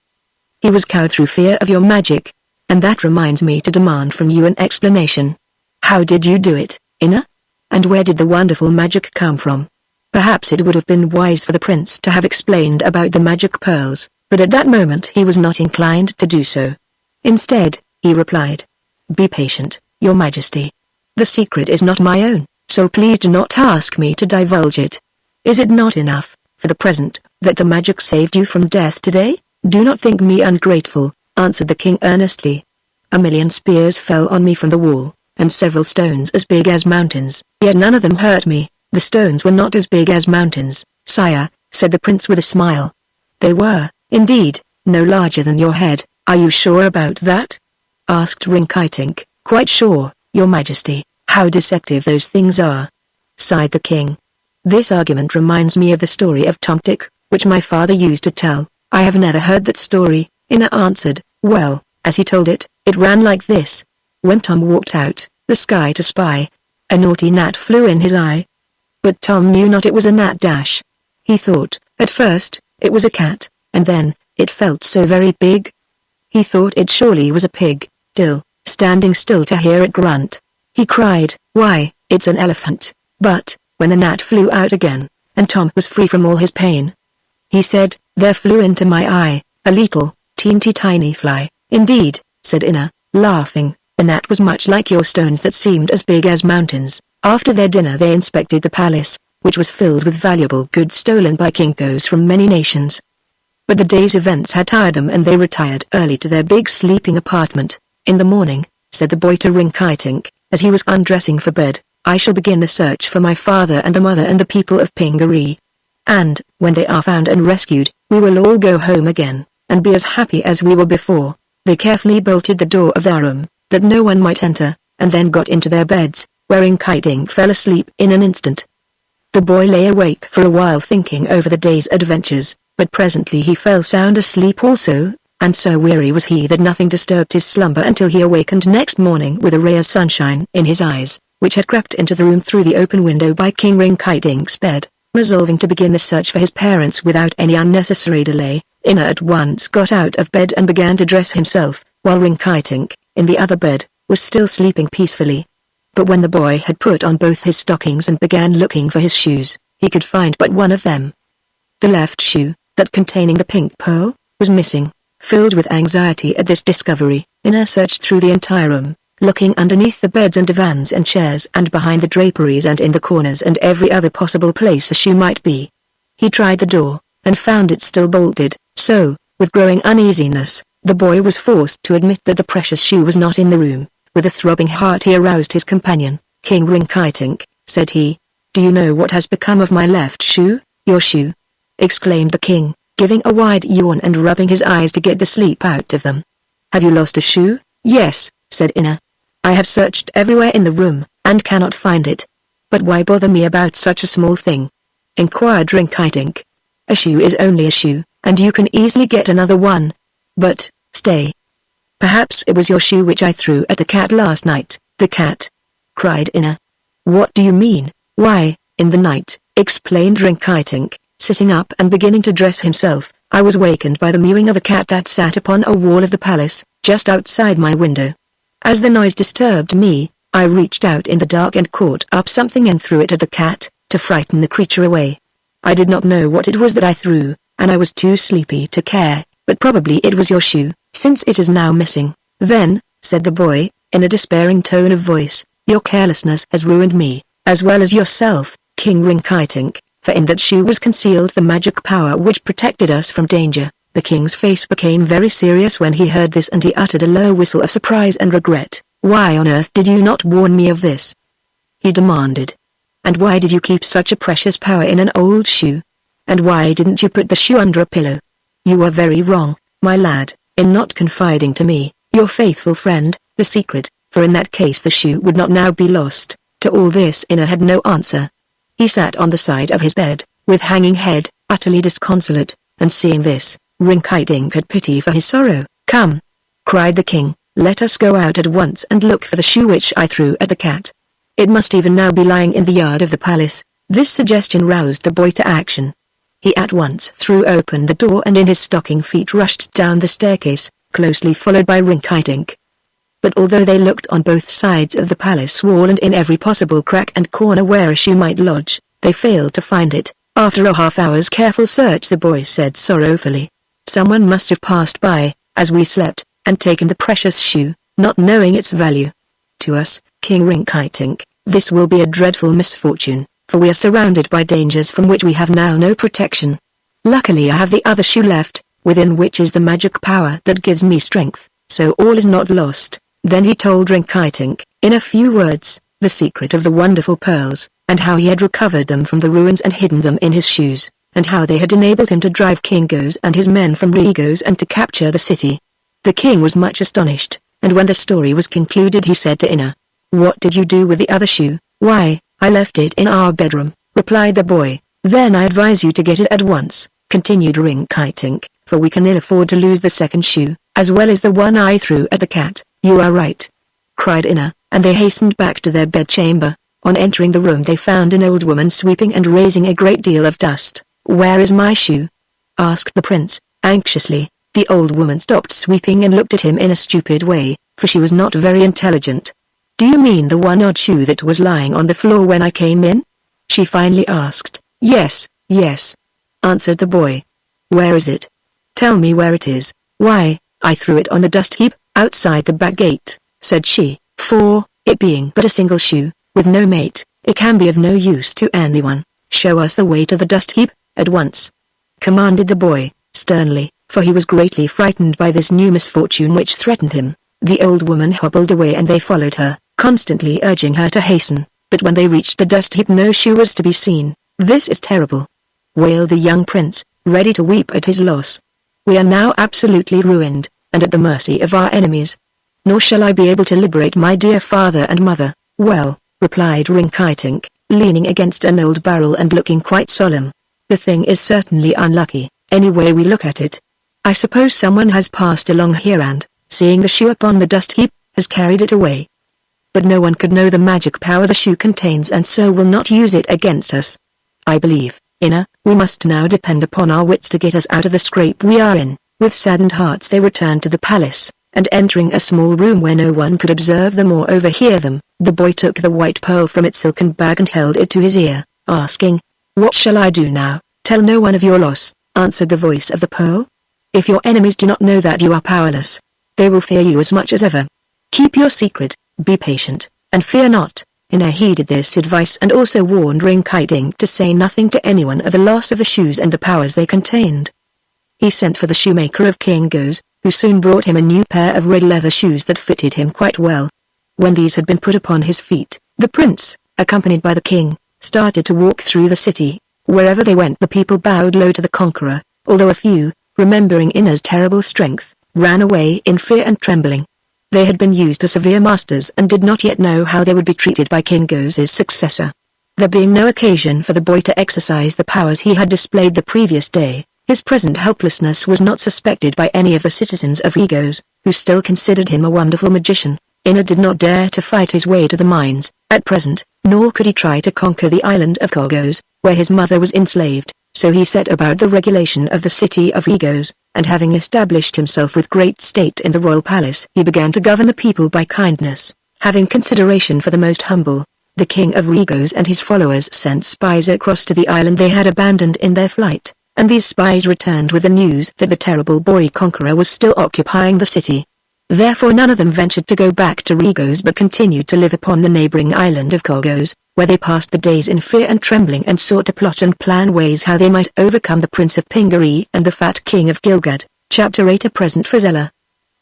He was cowed through fear of your magic, and that reminds me to demand from you an explanation. How did you do it, Inna? And where did the wonderful magic come from?" Perhaps it would have been wise for the prince to have explained about the magic pearls, but at that moment he was not inclined to do so. Instead, he replied, "Be patient, your majesty. The secret is not my own, so please do not ask me to divulge it. Is it not enough, for the present, that the magic saved you from death today? Do not think me ungrateful," answered the king earnestly. "A million spears fell on me from the wall, and several stones as big as mountains, yet none of them hurt me." "The stones were not as big as mountains, sire," said the prince with a smile. "They were, indeed, no larger than your head." "Are you sure about that?" asked Rinkitink. "Quite sure, your majesty." "How deceptive those things are," sighed the king. "This argument reminds me of the story of Tomtic, which my father used to tell." "I have never heard that story," Inna answered. "Well, as he told it, it ran like this. When Tom walked out, the sky to spy, a naughty gnat flew in his eye. But Tom knew not it was a gnat dash. He thought, at first, it was a cat, and then, it felt so very big. He thought it surely was a pig, till, standing still to hear it grunt, he cried, 'Why, it's an elephant.' But, when the gnat flew out again, and Tom was free from all his pain, he said, 'There flew into my eye, a little, teeny tiny fly.'" "Indeed," said Inna, laughing, "the gnat was much like your stones that seemed as big as mountains." After their dinner they inspected the palace, which was filled with valuable goods stolen by Kinkos from many nations. But the day's events had tired them and they retired early to their big sleeping apartment. "In the morning," said the boy to Rinkitink, as he was undressing for bed, "I shall begin the search for my father and the mother and the people of Pingaree. And, when they are found and rescued, we will all go home again, and be as happy as we were before." They carefully bolted the door of their room, that no one might enter, and then got into their beds, where Rinkitink fell asleep in an instant. The boy lay awake for a while thinking over the day's adventures, but presently he fell sound asleep also, and so weary was he that nothing disturbed his slumber until he awakened next morning with a ray of sunshine in his eyes. which had crept into the room through the open window by King Rinkitink's bed. Resolving to begin the search for his parents without any unnecessary delay, Inna at once got out of bed and began to dress himself, while Rinkitink, in the other bed, was still sleeping peacefully. But when the boy had put on both his stockings and began looking for his shoes, he could find but one of them. The left shoe, that containing the pink pearl, was missing. Filled with anxiety at this discovery, Inna searched through the entire room, looking underneath the beds and divans and chairs and behind the draperies and in the corners and every other possible place a shoe might be. He tried the door, and found it still bolted, so, with growing uneasiness, the boy was forced to admit that the precious shoe was not in the room. With a throbbing heart he aroused his companion. "King Rinkitink," said he, "do you know what has become of my left shoe?" "Your shoe?" exclaimed the king, giving a wide yawn and rubbing his eyes to get the sleep out of them. "Have you lost a shoe?" "Yes," said Inna. "I have searched everywhere in the room, and cannot find it." "But why bother me about such a small thing?" inquired Rinkitink. "A shoe is only a shoe, and you can easily get another one. But, stay. Perhaps it was your shoe which I threw at the cat last night." "The cat?" cried Inna. "What do you mean?" "Why, in the night," explained Rinkitink, sitting up and beginning to dress himself, "I was wakened by the mewing of a cat that sat upon a wall of the palace, just outside my window. As the noise disturbed me, I reached out in the dark and caught up something and threw it at the cat, to frighten the creature away. I did not know what it was that I threw, and I was too sleepy to care, but probably it was your shoe, since it is now missing." "Then," said the boy, in a despairing tone of voice, "your carelessness has ruined me, as well as yourself, King Rinkitink, for in that shoe was concealed the magic power which protected us from danger." The king's face became very serious when he heard this and he uttered a low whistle of surprise and regret. "Why on earth did you not warn me of this?" he demanded. "And why did you keep such a precious power in an old shoe? And why didn't you put the shoe under a pillow? You are very wrong, my lad, in not confiding to me, your faithful friend, the secret, for in that case the shoe would not now be lost." To all this Inna had no answer. He sat on the side of his bed, with hanging head, utterly disconsolate, and seeing this, Rinkitink had pity for his sorrow. "Come!" cried the king, "let us go out at once and look for the shoe which I threw at the cat. It must even now be lying in the yard of the palace." This suggestion roused the boy to action. He at once threw open the door and in his stocking feet rushed down the staircase, closely followed by Rinkitink. But although they looked on both sides of the palace wall and in every possible crack and corner where a shoe might lodge, they failed to find it. After a half-hour's careful search the boy said sorrowfully, "Someone must have passed by, as we slept, and taken the precious shoe, not knowing its value. To us, King Rinkitink, this will be a dreadful misfortune, for we are surrounded by dangers from which we have now no protection. Luckily I have the other shoe left, within which is the magic power that gives me strength, so all is not lost." Then he told Rinkitink, in a few words, the secret of the wonderful pearls, and how he had recovered them from the ruins and hidden them in his shoes, and how they had enabled him to drive King Goes and his men from Regos and to capture the city. The king was much astonished, and when the story was concluded he said to Inna, "What did you do with the other shoe?" "Why, I left it in our bedroom," replied the boy. "Then I advise you to get it at once," continued Rinkitink, "for we can ill afford to lose the second shoe, as well as the one I threw at the cat." "You are right," cried Inna, and they hastened back to their bedchamber. On entering the room they found an old woman sweeping and raising a great deal of dust. "Where is my shoe?" asked the prince, anxiously. The old woman stopped sweeping and looked at him in a stupid way, for she was not very intelligent. "Do you mean the one odd shoe that was lying on the floor when I came in?" she finally asked. "Yes, yes," answered the boy. "Where is it? Tell me where it is." "Why, I threw it on the dust heap, outside the back gate," said she, "for, it being but a single shoe, with no mate, it can be of no use to anyone. Show us the way to the dust heap, at once," commanded the boy, sternly, for he was greatly frightened by this new misfortune which threatened him. The old woman hobbled away and they followed her, constantly urging her to hasten, but when they reached the dust heap no shoe was to be seen. "This is terrible," wailed the young prince, ready to weep at his loss. "We are now absolutely ruined, and at the mercy of our enemies. Nor shall I be able to liberate my dear father and mother." "Well," replied Rinkitink, leaning against an old barrel and looking quite solemn, "the thing is certainly unlucky, any way we look at it. I suppose someone has passed along here and, seeing the shoe upon the dust heap, has carried it away." but no one could know the magic power the shoe contains and so will not use it against us. I believe, Inna, we must now depend upon our wits to get us out of the scrape we are in." With saddened hearts they returned to the palace, and entering a small room where no one could observe them or overhear them, the boy took the white pearl from its silken bag and held it to his ear, asking, "What shall I do now?" "Tell no one of your loss," answered the voice of the pearl. "If your enemies do not know that you are powerless, they will fear you as much as ever. Keep your secret, be patient, and fear not." Inna heeded this advice and also warned Rinkitink to say nothing to anyone of the loss of the shoes and the powers they contained. He sent for the shoemaker of King Goes, who soon brought him a new pair of red leather shoes that fitted him quite well. When these had been put upon his feet, the prince, accompanied by the king, started to walk through the city. Wherever they went the people bowed low to the conqueror, although a few, remembering Inna's terrible strength, ran away in fear and trembling. They had been used to severe masters and did not yet know how they would be treated by King Goes' successor. There being no occasion for the boy to exercise the powers he had displayed the previous day, his present helplessness was not suspected by any of the citizens of Regos, who still considered him a wonderful magician. Inna did not dare to fight his way to the mines, at present, nor could he try to conquer the island of Kogos, where his mother was enslaved, so he set about the regulation of the city of Regos, and having established himself with great state in the royal palace he began to govern the people by kindness, having consideration for the most humble. The king of Regos and his followers sent spies across to the island they had abandoned in their flight, and these spies returned with the news that the terrible boy conqueror was still occupying the city. Therefore none of them ventured to go back to Regos but continued to live upon the neighboring island of Kogos, where they passed the days in fear and trembling and sought to plot and plan ways how they might overcome the Prince of Pingaree and the Fat King of Gilgad. Chapter 8. A present for Zella.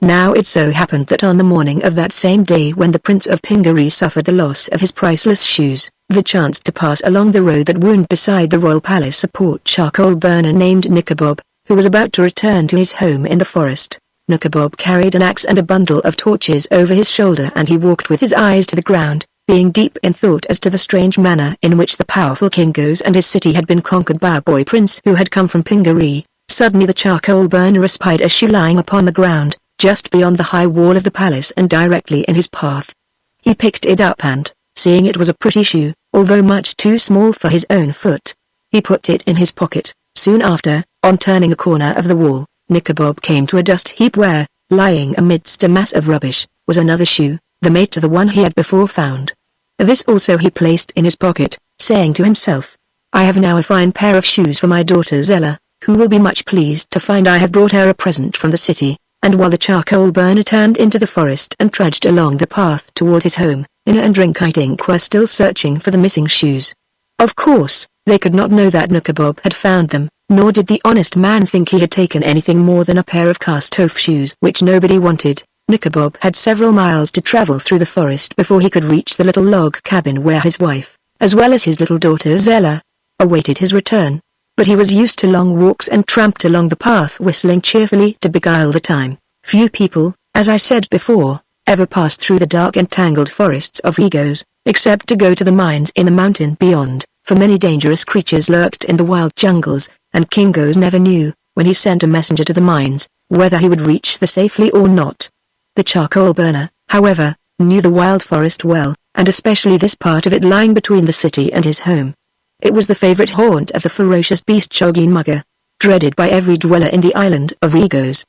Now it so happened that on the morning of that same day when the Prince of Pingaree suffered the loss of his priceless shoes, there chanced to pass along the road that wound beside the royal palace a poor charcoal burner named Nikobob, who was about to return to his home in the forest. Nikobob carried an axe and a bundle of torches over his shoulder and he walked with his eyes to the ground, being deep in thought as to the strange manner in which the powerful King Goes and his city had been conquered by a boy prince who had come from Pingaree. Suddenly the charcoal burner espied a shoe lying upon the ground, just beyond the high wall of the palace and directly in his path. He picked it up and, seeing it was a pretty shoe, although much too small for his own foot, he put it in his pocket. Soon after, on turning a corner of the wall, Nikobob came to a dust heap where, lying amidst a mass of rubbish, was another shoe, the mate to the one he had before found. This also he placed in his pocket, saying to himself, "I have now a fine pair of shoes for my daughter Zella, who will be much pleased to find I have brought her a present from the city." And while the charcoal burner turned into the forest and trudged along the path toward his home, Inna and Rinkitink were still searching for the missing shoes. Of course, they could not know that Nikobob had found them, nor did the honest man think he had taken anything more than a pair of cast-off shoes which nobody wanted. Nikobob had several miles to travel through the forest before he could reach the little log cabin where his wife, as well as his little daughter Zella, awaited his return. But he was used to long walks and tramped along the path whistling cheerfully to beguile the time. Few people, as I said before, ever passed through the dark and tangled forests of Regos, except to go to the mines in the mountain beyond, for many dangerous creatures lurked in the wild jungles, and King Goes never knew, when he sent a messenger to the mines, whether he would reach them safely or not. The charcoal burner, however, knew the wild forest well, and especially this part of it lying between the city and his home. It was the favorite haunt of the ferocious beast Choginmugger, dreaded by every dweller in the island of Regos.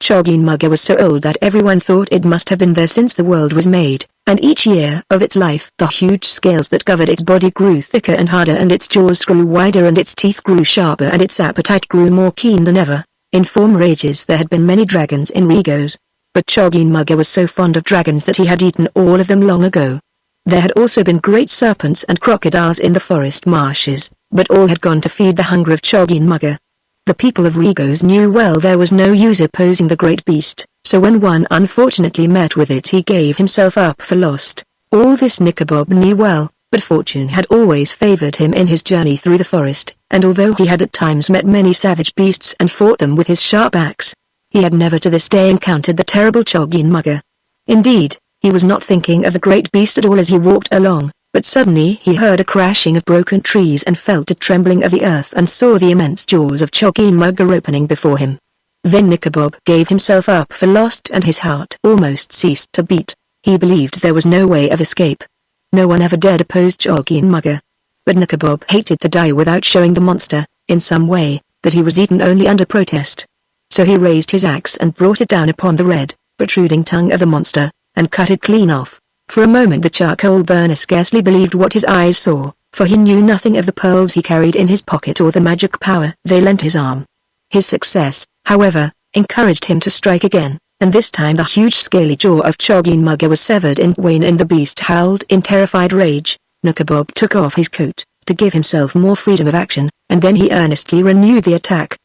Choginmugger was so old that everyone thought it must have been there since the world was made, and each year of its life the huge scales that covered its body grew thicker and harder and its jaws grew wider and its teeth grew sharper and its appetite grew more keen than ever. In former ages there had been many dragons in Regos, but Choginmugger was so fond of dragons that he had eaten all of them long ago. There had also been great serpents and crocodiles in the forest marshes, but all had gone to feed the hunger of Choginmugger. The people of Regos knew well there was no use opposing the great beast, so when one unfortunately met with it he gave himself up for lost. All this Nikobob knew well, but fortune had always favored him in his journey through the forest, and although he had at times met many savage beasts and fought them with his sharp axe, he had never to this day encountered the terrible Choginmugger. Indeed, he was not thinking of the great beast at all as he walked along, but suddenly he heard a crashing of broken trees and felt a trembling of the earth and saw the immense jaws of Choginmugger opening before him. Then Nikobob gave himself up for lost and his heart almost ceased to beat. He believed there was no way of escape. No one ever dared oppose Choggin Mugger. But Nikobob hated to die without showing the monster, in some way, that he was eaten only under protest. So he raised his axe and brought it down upon the red, protruding tongue of the monster, and cut it clean off. For a moment the charcoal burner scarcely believed what his eyes saw, for he knew nothing of the pearls he carried in his pocket or the magic power they lent his arm. His success, however, encouraged him to strike again, and this time the huge scaly jaw of Choggin Mugger was severed in twain and the beast howled in terrified rage. Nikobob took off his coat, to give himself more freedom of action, and then he earnestly renewed the attack.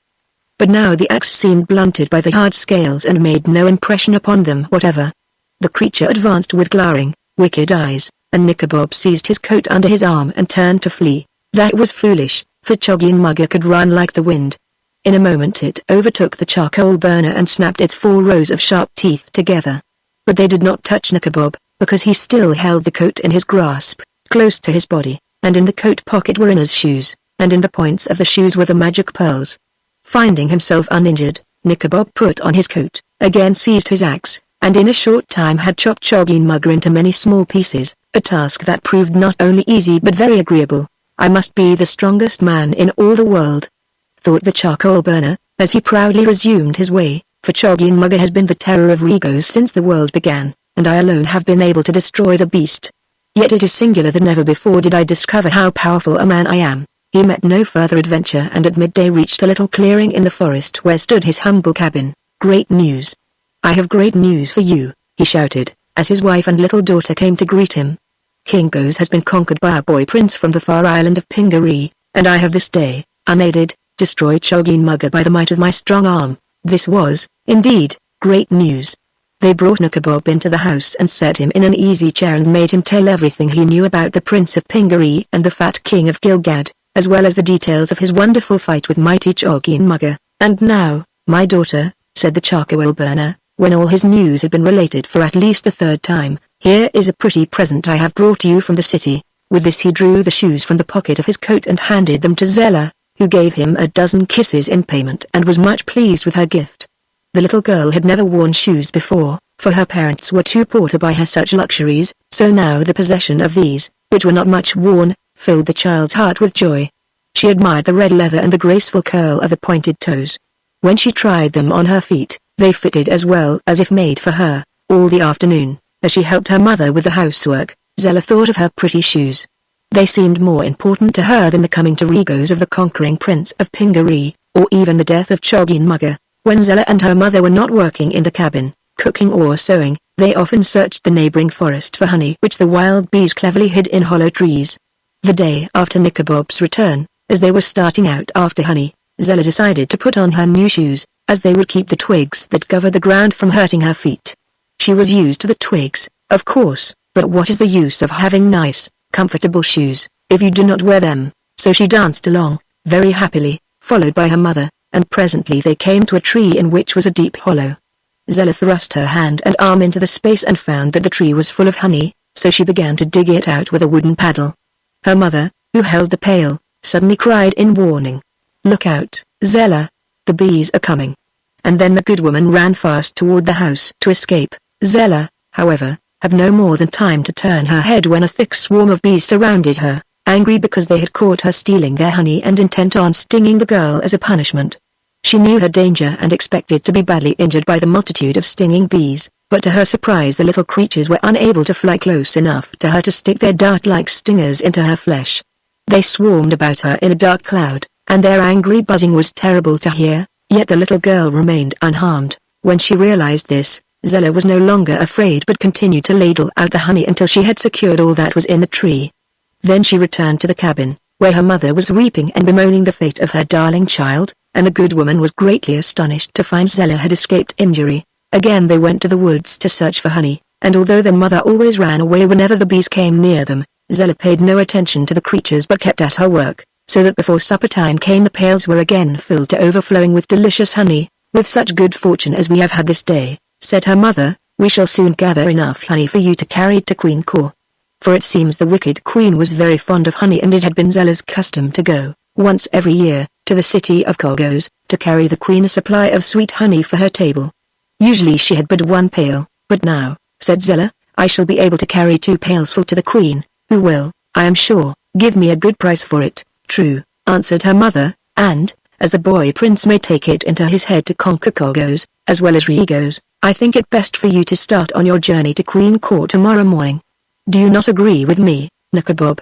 But now the axe seemed blunted by the hard scales and made no impression upon them whatever. The creature advanced with glaring, wicked eyes, and Nikobob seized his coat under his arm and turned to flee. That was foolish, for Choggin Mugger could run like the wind. In a moment it overtook the charcoal burner and snapped its 4 rows of sharp teeth together. But they did not touch Nikobob, because he still held the coat in his grasp, close to his body, and in the coat pocket were Ina's shoes, and in the points of the shoes were the magic pearls. Finding himself uninjured, Nikobob put on his coat, again seized his axe, and in a short time had chopped Choggin Mugger into many small pieces, a task that proved not only easy but very agreeable. I must be the strongest man in all the world, thought the charcoal burner, as he proudly resumed his way, for Choggin Mugger has been the terror of Regos since the world began, and I alone have been able to destroy the beast. Yet it is singular that never before did I discover how powerful a man I am. He met no further adventure and at midday reached a little clearing in the forest where stood his humble cabin. Great news! I have great news for you, he shouted, as his wife and little daughter came to greet him. King Goes has been conquered by a boy prince from the far island of Pingaree, and I have this day, unaided, destroyed Choggin Mugger by the might of my strong arm. This was, indeed, great news. They brought Nikobob into the house and set him in an easy chair and made him tell everything he knew about the Prince of Pingaree and the Fat King of Gilgad, as well as the details of his wonderful fight with mighty Choggin Mugger. And now, my daughter, said the charcoal burner, when all his news had been related for at least the 3rd time, here is a pretty present I have brought you from the city. With this he drew the shoes from the pocket of his coat and handed them to Zella, who gave him a dozen kisses in payment and was much pleased with her gift. The little girl had never worn shoes before, for her parents were too poor to buy her such luxuries, so now the possession of these, which were not much worn, filled the child's heart with joy. She admired the red leather and the graceful curl of the pointed toes. When she tried them on her feet, they fitted as well as if made for her. All the afternoon, as she helped her mother with the housework, Zella thought of her pretty shoes. They seemed more important to her than the coming to Regos of the conquering Prince of Pingaree, or even the death of Choggin Mugger. When Zella and her mother were not working in the cabin, cooking or sewing, they often searched the neighboring forest for honey which the wild bees cleverly hid in hollow trees. The day after Nikobob's return, as they were starting out after honey, Zella decided to put on her new shoes, as they would keep the twigs that covered the ground from hurting her feet. She was used to the twigs, of course, but what is the use of having nice, comfortable shoes, if you do not wear them? So she danced along, very happily, followed by her mother, and presently they came to a tree in which was a deep hollow. Zella thrust her hand and arm into the space and found that the tree was full of honey, so she began to dig it out with a wooden paddle. Her mother, who held the pail, suddenly cried in warning, "Look out, Zella! The bees are coming!" And then the good woman ran fast toward the house to escape. Zella, however, had no more than time to turn her head when a thick swarm of bees surrounded her, angry because they had caught her stealing their honey and intent on stinging the girl as a punishment. She knew her danger and expected to be badly injured by the multitude of stinging bees, but to her surprise the little creatures were unable to fly close enough to her to stick their dart-like stingers into her flesh. They swarmed about her in a dark cloud, and their angry buzzing was terrible to hear, yet the little girl remained unharmed. When she realized this, Zella was no longer afraid but continued to ladle out the honey until she had secured all that was in the tree. Then she returned to the cabin, where her mother was weeping and bemoaning the fate of her darling child, and the good woman was greatly astonished to find Zella had escaped injury. Again they went to the woods to search for honey, and although their mother always ran away whenever the bees came near them, Zella paid no attention to the creatures but kept at her work, so that before supper time came the pails were again filled to overflowing with delicious honey. "With such good fortune as we have had this day," said her mother, "we shall soon gather enough honey for you to carry to Queen Kor." For it seems the wicked queen was very fond of honey and it had been Zella's custom to go, once every year, to the city of Kogos, to carry the queen a supply of sweet honey for her table. Usually she had but one pail, but now, said Zella, I shall be able to carry 2 pailsful to the queen, who will, I am sure, give me a good price for it." "True," answered her mother, "and, as the boy prince may take it into his head to conquer Kogos, as well as Regos, I think it best for you to start on your journey to Queen Court tomorrow morning. Do you not agree with me, Nakabob?"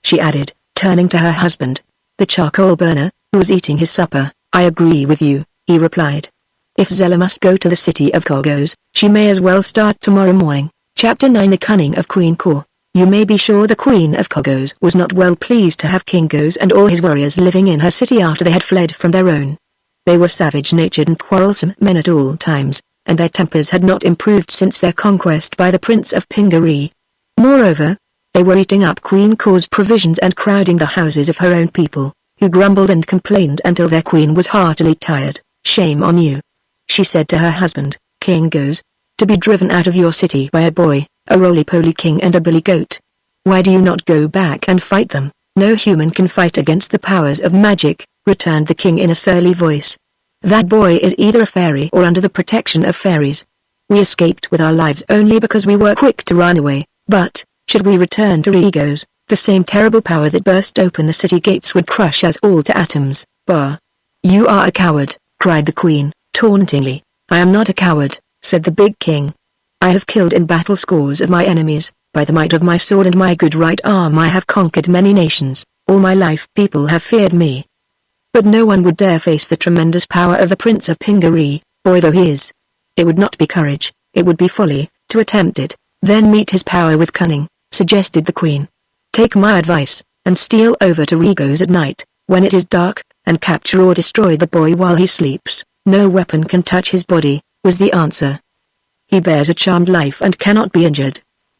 she added, turning to her husband, the charcoal burner, who was eating his supper. "I agree with you," he replied. "If Zella must go to the city of Kogos, she may as well start tomorrow morning." Chapter 9 The Cunning of Queen Kor. You may be sure the Queen of Kogos was not well pleased to have King Gos and all his warriors living in her city after they had fled from their own. They were savage-natured and quarrelsome men at all times, and their tempers had not improved since their conquest by the Prince of Pingaree. Moreover, they were eating up Queen Kor's provisions and crowding the houses of her own people, who grumbled and complained until their queen was heartily tired. "Shame on you," she said to her husband, King Gos, "to be driven out of your city by a boy, a roly-poly king and a billy goat. Why do you not go back and fight them?" "No human can fight against the powers of magic," returned the king in a surly voice. "That boy is either a fairy or under the protection of fairies. We escaped with our lives only because we were quick to run away, but, should we return to Regos, the same terrible power that burst open the city gates would crush us all to atoms." "Bah! You are a coward," cried the queen, tauntingly. "I am not a coward," said the big king. "I have killed in battle scores of my enemies. By the might of my sword and my good right arm I have conquered many nations. All my life people have feared me. But no one would dare face the tremendous power of the Prince of Pingaree, boy though he is. It would not be courage, it would be folly, to attempt it, then meet his power with cunning," suggested the queen. "Take my advice, and steal over to Regos at night, when it is dark, and capture or destroy the boy while he sleeps. No weapon can touch his body," was the answer. "He bears a charmed life and cannot be injured."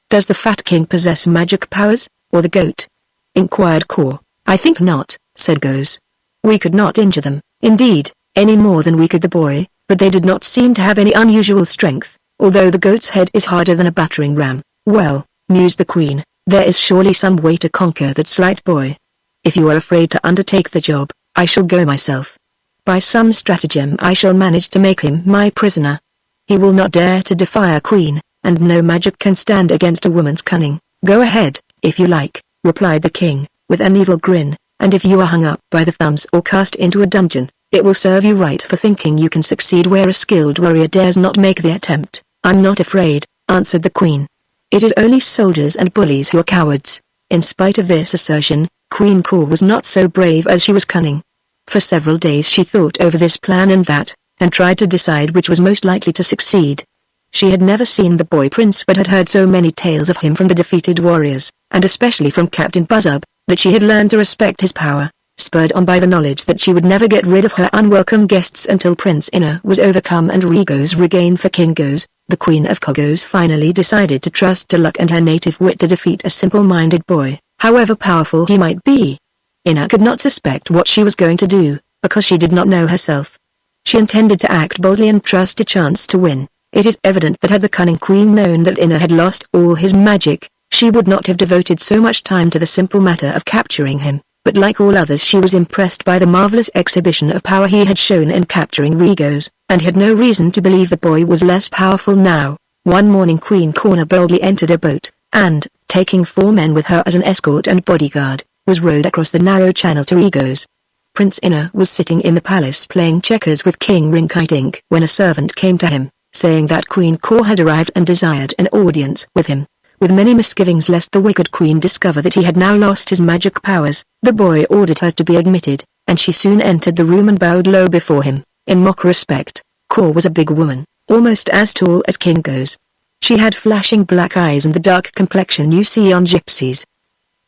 "Does the fat king possess magic powers, or the goat?" inquired Kor. "I think not," said Gos. "We could not injure them, indeed, any more than we could the boy, but they did not seem to have any unusual strength, although the goat's head is harder than a battering ram." "Well," mused the queen, "there is surely some way to conquer that slight boy. If you are afraid to undertake the job, I shall go myself. By some stratagem I shall manage to make him my prisoner. He will not dare to defy a queen, and no magic can stand against a woman's cunning." "Go ahead, if you like," replied the king, with an evil grin, "and if you are hung up by the thumbs or cast into a dungeon, it will serve you right for thinking you can succeed where a skilled warrior dares not make the attempt." "I'm not afraid," answered the queen. "It is only soldiers and bullies who are cowards." In spite of this assertion, Queen Kor was not so brave as she was cunning. For several days she thought over this plan and that, and tried to decide which was most likely to succeed. She had never seen the boy prince but had heard so many tales of him from the defeated warriors, and especially from Captain Buzzub, that she had learned to respect his power, spurred on by the knowledge that she would never get rid of her unwelcome guests until Prince Inna was overcome and Regos regained for King Gos. The Queen of Kogos finally decided to trust to luck and her native wit to defeat a simple-minded boy, however powerful he might be. Inna could not suspect what she was going to do, because she did not know herself. She intended to act boldly and trust a chance to win. It is evident that had the cunning queen known that Inna had lost all his magic, she would not have devoted so much time to the simple matter of capturing him, but like all others she was impressed by the marvelous exhibition of power he had shown in capturing Regos, and had no reason to believe the boy was less powerful now. One morning Queen Corna boldly entered a boat, and, taking 4 men with her as an escort and bodyguard, was rowed across the narrow channel to Regos. Prince Inna was sitting in the palace playing checkers with King Rinkitink when a servant came to him, saying that Queen Kor had arrived and desired an audience with him. With many misgivings lest the wicked queen discover that he had now lost his magic powers, the boy ordered her to be admitted, and she soon entered the room and bowed low before him, in mock respect. Kor was a big woman, almost as tall as King Gos. She had flashing black eyes and the dark complexion you see on gypsies.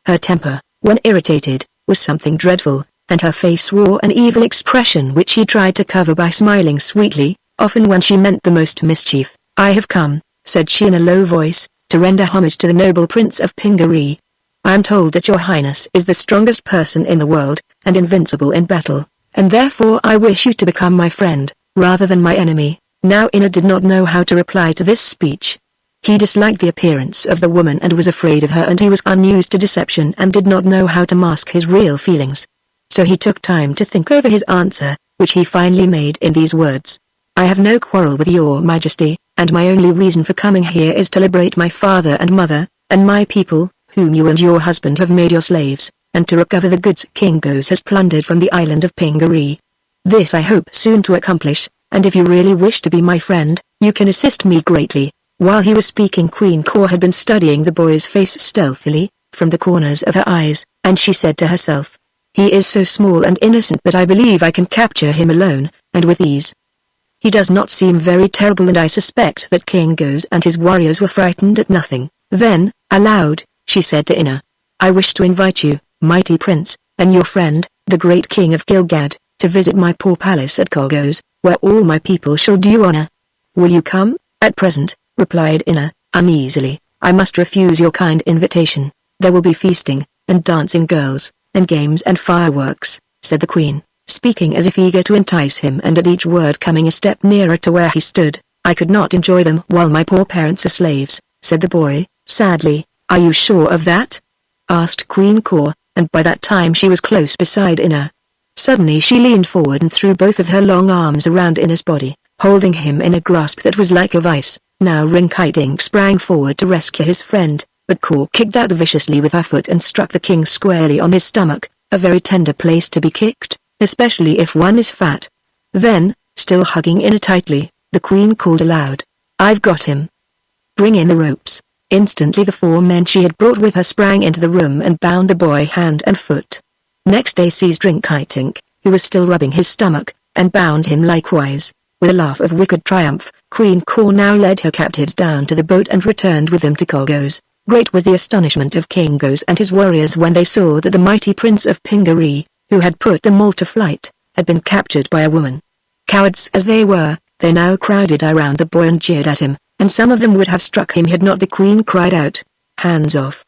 Her temper, when irritated, was something dreadful, and her face wore an evil expression which she tried to cover by smiling sweetly, often when she meant the most mischief. "I have come," said she in a low voice, "to render homage to the noble Prince of Pingaree. I am told that your highness is the strongest person in the world, and invincible in battle, and therefore I wish you to become my friend, rather than my enemy." Now Inna did not know how to reply to this speech. He disliked the appearance of the woman and was afraid of her, and he was unused to deception and did not know how to mask his real feelings. So he took time to think over his answer, which he finally made in these words. "I have no quarrel with your majesty, and my only reason for coming here is to liberate my father and mother, and my people, whom you and your husband have made your slaves, and to recover the goods Kingos has plundered from the island of Pingaree. This I hope soon to accomplish, and if you really wish to be my friend, you can assist me greatly." While he was speaking, Queen Kor had been studying the boy's face stealthily, from the corners of her eyes, and she said to herself, "He is so small and innocent that I believe I can capture him alone, and with ease. He does not seem very terrible, and I suspect that Kingos and his warriors were frightened at nothing." Then, aloud, she said to Inna, "I wish to invite you, mighty prince, and your friend, the great king of Gilgad, to visit my poor palace at Kolgos, where all my people shall do you honor. Will you come?" "At present," replied Inna, uneasily, "I must refuse your kind invitation. There will be feasting, and dancing girls, and games and fireworks," said the queen, speaking as if eager to entice him and at each word coming a step nearer to where he stood. "I could not enjoy them while my poor parents are slaves," said the boy, sadly. "Are you sure of that?" asked Queen Kor, and by that time she was close beside Inna. Suddenly she leaned forward and threw both of her long arms around Inna's body, holding him in a grasp that was like a vice. Now Rinkitink sprang forward to rescue his friend, but Kor kicked out viciously with her foot and struck the king squarely on his stomach, a very tender place to be kicked, especially if one is fat. Then, still hugging Inna tightly, the queen called aloud, "I've got him. Bring in the ropes." Instantly the 4 men she had brought with her sprang into the room and bound the boy hand and foot. Next they seized Rinkitink, who was still rubbing his stomach, and bound him likewise. With a laugh of wicked triumph, Queen Kor now led her captives down to the boat and returned with them to Kolgos. Great was the astonishment of Kingos and his warriors when they saw that the mighty prince of Pingaree, who had put them all to flight, had been captured by a woman. Cowards as they were, they now crowded around the boy and jeered at him, and some of them would have struck him had not the queen cried out, "Hands off!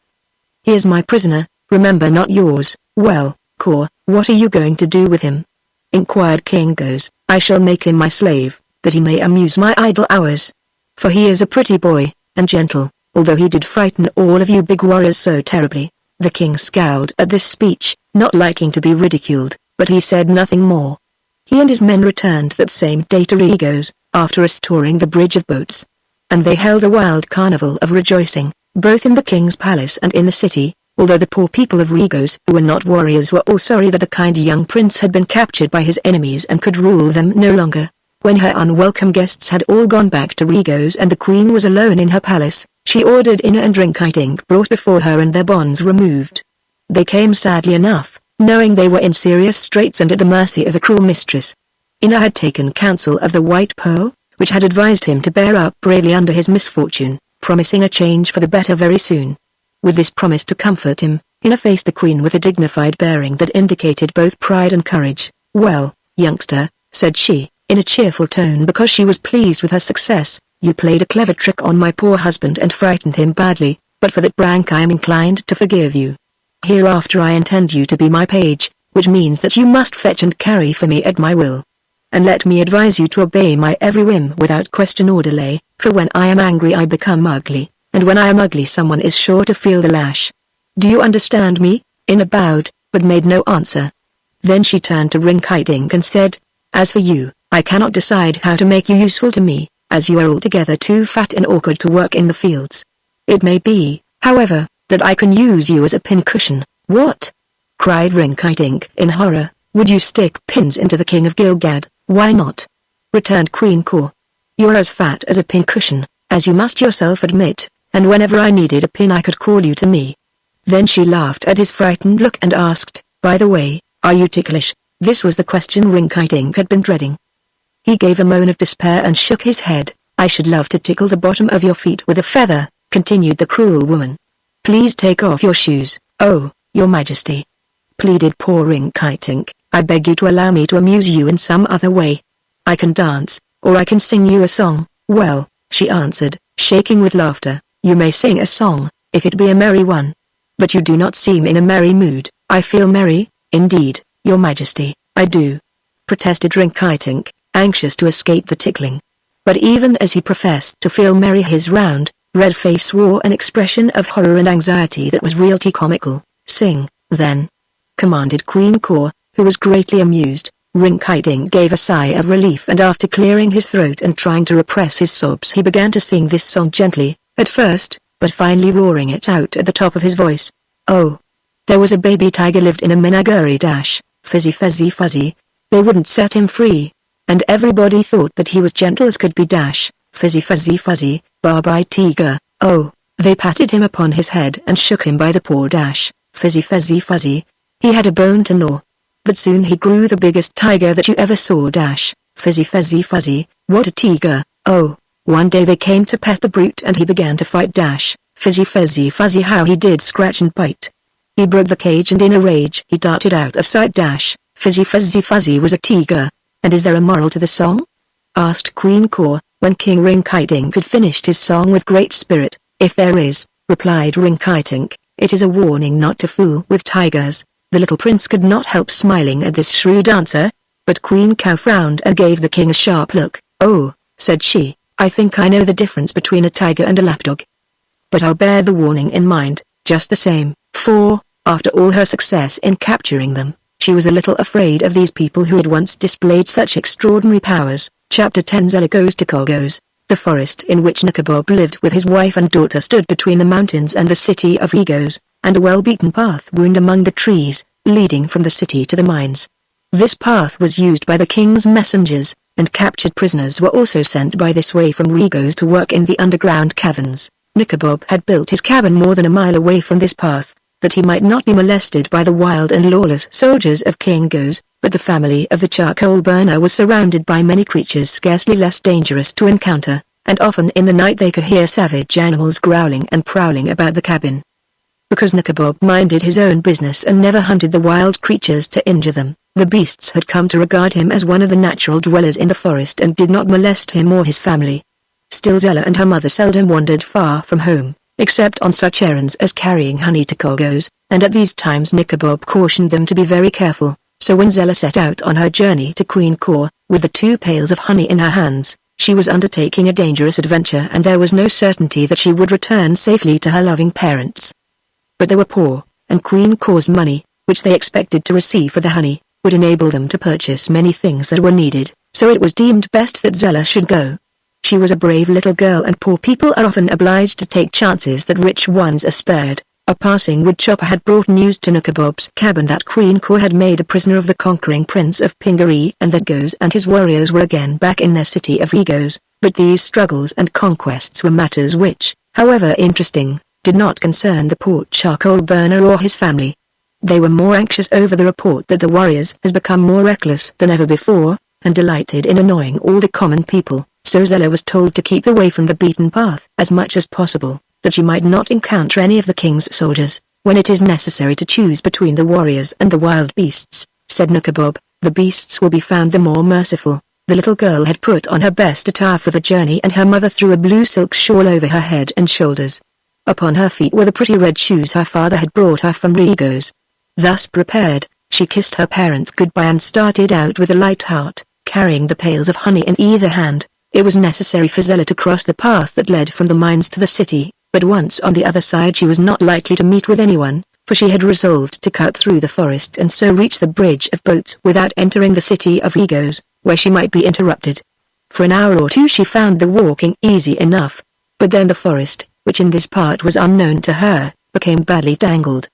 He is my prisoner, remember, not yours." "Well, Kor, what are you going to do with him?" inquired Kingos. "I shall make him my slave, that he may amuse my idle hours. For he is a pretty boy, and gentle, although he did frighten all of you big warriors so terribly." The king scowled at this speech, not liking to be ridiculed, but he said nothing more. He and his men returned that same day to Regos, after restoring the bridge of boats. And they held a wild carnival of rejoicing, both in the king's palace and in the city, although the poor people of Regos who were not warriors were all sorry that the kind young prince had been captured by his enemies and could rule them no longer. When her unwelcome guests had all gone back to Regos and the queen was alone in her palace, she ordered Inna and Rinkitink brought before her and their bonds removed. They came sadly enough, knowing they were in serious straits and at the mercy of a cruel mistress. Inna had taken counsel of the White Pearl, which had advised him to bear up bravely under his misfortune, promising a change for the better very soon. With this promise to comfort him, Inna faced the queen with a dignified bearing that indicated both pride and courage. "Well, youngster," said she, in a cheerful tone because she was pleased with her success, "you played a clever trick on my poor husband and frightened him badly, but for that prank I am inclined to forgive you. Hereafter I intend you to be my page, which means that you must fetch and carry for me at my will. And let me advise you to obey my every whim without question or delay, for when I am angry I become ugly, and when I am ugly someone is sure to feel the lash. Do you understand me?" Inna bowed, but made no answer. Then she turned to Rinkitink and said, "As for you, I cannot decide how to make you useful to me, as you are altogether too fat and awkward to work in the fields. It may be, however, that I can use you as a pincushion." "What?" cried Rinkitink in horror. "Would you stick pins into the king of Gilgad?" "Why not?" returned Queen Kor. "You are as fat as a pincushion, as you must yourself admit, and whenever I needed a pin I could call you to me." Then she laughed at his frightened look and asked, "By the way, are you ticklish?" This was the question Rinkitink had been dreading. He gave a moan of despair and shook his head. "I should love to tickle the bottom of your feet with a feather," continued the cruel woman. "Please take off your shoes." "Oh, your majesty," pleaded poor Rinkitink, "I beg you to allow me to amuse you in some other way. I can dance, or I can sing you a song." "Well," she answered, shaking with laughter, "you may sing a song, if it be a merry one. But you do not seem in a merry mood." "I feel merry, indeed, your majesty, I do," protested Rinkitink, anxious to escape the tickling. But even as he professed to feel merry his round, red face wore an expression of horror and anxiety that was realty comical. "Sing, then," commanded Queen Kor, who was greatly amused. Rinkitink gave a sigh of relief, and after clearing his throat and trying to repress his sobs, he began to sing this song gently, at first, but finally roaring it out at the top of his voice. Oh. There was a baby tiger lived in a menagerie dash, fizzy fuzzy fuzzy. They wouldn't set him free. And everybody thought that he was gentle as could be dash, fizzy fuzzy fuzzy, bye-bye tiger. Oh. They patted him upon his head and shook him by the paw dash, fizzy fuzzy fuzzy. He had a bone to gnaw. But soon he grew the biggest tiger that you ever saw dash, fizzy fuzzy fuzzy. What a tiger. Oh. One day they came to pet the brute and he began to fight dash, fizzy fuzzy fuzzy. How he did scratch and bite. He broke the cage and in a rage he darted out of sight dash, fizzy fuzzy fuzzy was a tiger. And is there a moral to the song? Asked Queen Caw, when King Rinkitink had finished his song with great spirit. If there is, replied Rinkitink, it is a warning not to fool with tigers. The little prince could not help smiling at this shrewd answer, but Queen Cow frowned and gave the king a sharp look. Oh, said she, I think I know the difference between a tiger and a lapdog. But I'll bear the warning in mind, just the same, for, after all her success in capturing them, she was a little afraid of these people who had once displayed such extraordinary powers. Chapter 10 Zella Goes to Colgos. The forest in which Nikobob lived with his wife and daughter stood between the mountains and the city of Egos, and a well-beaten path wound among the trees, leading from the city to the mines. This path was used by the king's messengers, and captured prisoners were also sent by this way from Egos to work in the underground caverns. Nikobob had built his cabin more than a mile away from this path, that he might not be molested by the wild and lawless soldiers of King Goes, but the family of the charcoal burner was surrounded by many creatures scarcely less dangerous to encounter, and often in the night they could hear savage animals growling and prowling about the cabin. Because Nikobob minded his own business and never hunted the wild creatures to injure them, the beasts had come to regard him as one of the natural dwellers in the forest and did not molest him or his family. Still Zella and her mother seldom wandered far from home, except on such errands as carrying honey to Colgos, and at these times Nikobob cautioned them to be very careful, so when Zella set out on her journey to Queen Caw, with the 2 pails of honey in her hands, she was undertaking a dangerous adventure and there was no certainty that she would return safely to her loving parents. But they were poor, and Queen Caw's money, which they expected to receive for the honey, would enable them to purchase many things that were needed, so it was deemed best that Zella should go. She was a brave little girl and poor people are often obliged to take chances that rich ones are spared. A passing woodchopper had brought news to Nikobob's cabin that Queen Caw had made a prisoner of the conquering prince of Pingaree and that Goes and his warriors were again back in their city of Egos, but these struggles and conquests were matters which, however interesting, did not concern the poor charcoal burner or his family. They were more anxious over the report that the warriors has become more reckless than ever before, and delighted in annoying all the common people. So Zella was told to keep away from the beaten path as much as possible, that she might not encounter any of the king's soldiers. When it is necessary to choose between the warriors and the wild beasts, said Nikobob, the beasts will be found the more merciful. The little girl had put on her best attire for the journey and her mother threw a blue silk shawl over her head and shoulders. Upon her feet were the pretty red shoes her father had brought her from Egos. Thus prepared, she kissed her parents goodbye and started out with a light heart, carrying the pails of honey in either hand. It was necessary for Zella to cross the path that led from the mines to the city, but once on the other side she was not likely to meet with anyone, for she had resolved to cut through the forest and so reach the bridge of boats without entering the city of Egos, where she might be interrupted. For an hour or two she found the walking easy enough, but then the forest, which in this part was unknown to her, became badly tangled.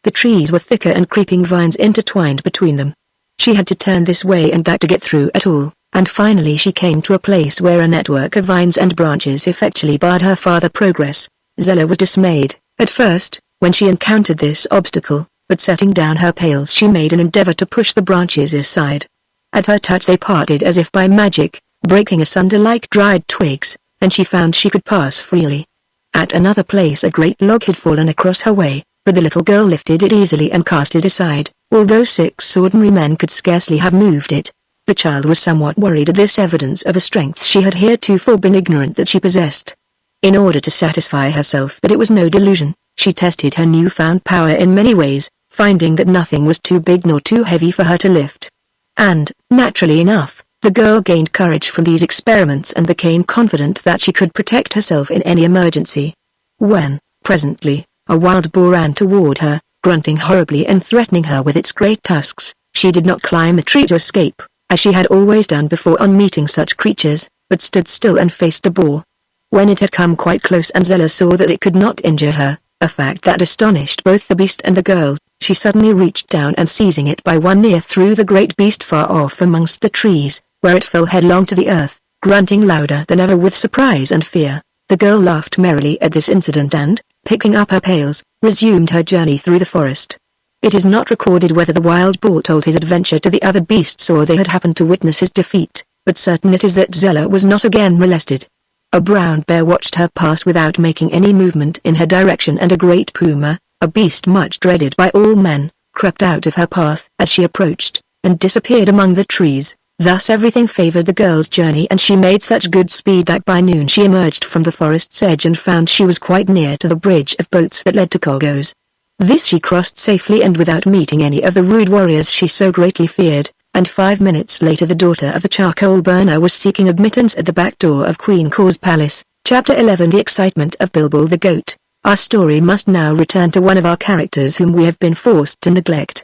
The trees were thicker and creeping vines intertwined between them. She had to turn this way and that to get through at all. And finally she came to a place where a network of vines and branches effectually barred her farther progress. Zella was dismayed, at first, when she encountered this obstacle, but setting down her pails she made an endeavor to push the branches aside. At her touch they parted as if by magic, breaking asunder like dried twigs, and she found she could pass freely. At another place a great log had fallen across her way, but the little girl lifted it easily and cast it aside, although 6 ordinary men could scarcely have moved it. The child was somewhat worried at this evidence of a strength she had heretofore been ignorant that she possessed. In order to satisfy herself that it was no delusion, she tested her newfound power in many ways, finding that nothing was too big nor too heavy for her to lift. And, naturally enough, the girl gained courage from these experiments and became confident that she could protect herself in any emergency. When, presently, a wild boar ran toward her, grunting horribly and threatening her with its great tusks, She did not climb a tree to escape, as she had always done before on meeting such creatures, but stood still and faced the boar. When it had come quite close and Zella saw that it could not injure her, a fact that astonished both the beast and the girl, she suddenly reached down and seizing it by one ear threw the great beast far off amongst the trees, where it fell headlong to the earth, grunting louder than ever with surprise and fear. The girl laughed merrily at this incident and, picking up her pails, resumed her journey through the forest. It is not recorded whether the wild boar told his adventure to the other beasts or they had happened to witness his defeat, but certain it is that Zella was not again molested. A brown bear watched her pass without making any movement in her direction, and a great puma, a beast much dreaded by all men, crept out of her path as she approached, and disappeared among the trees. Thus everything favored the girl's journey, and she made such good speed that by noon she emerged from the forest's edge and found she was quite near to the bridge of boats that led to Kogo's. This she crossed safely and without meeting any of the rude warriors she so greatly feared, and 5 minutes later the daughter of the charcoal burner was seeking admittance at the back door of Queen Kor's palace. Chapter 11 The Excitement of Bilbo the Goat. Our story must now return to one of our characters whom we have been forced to neglect.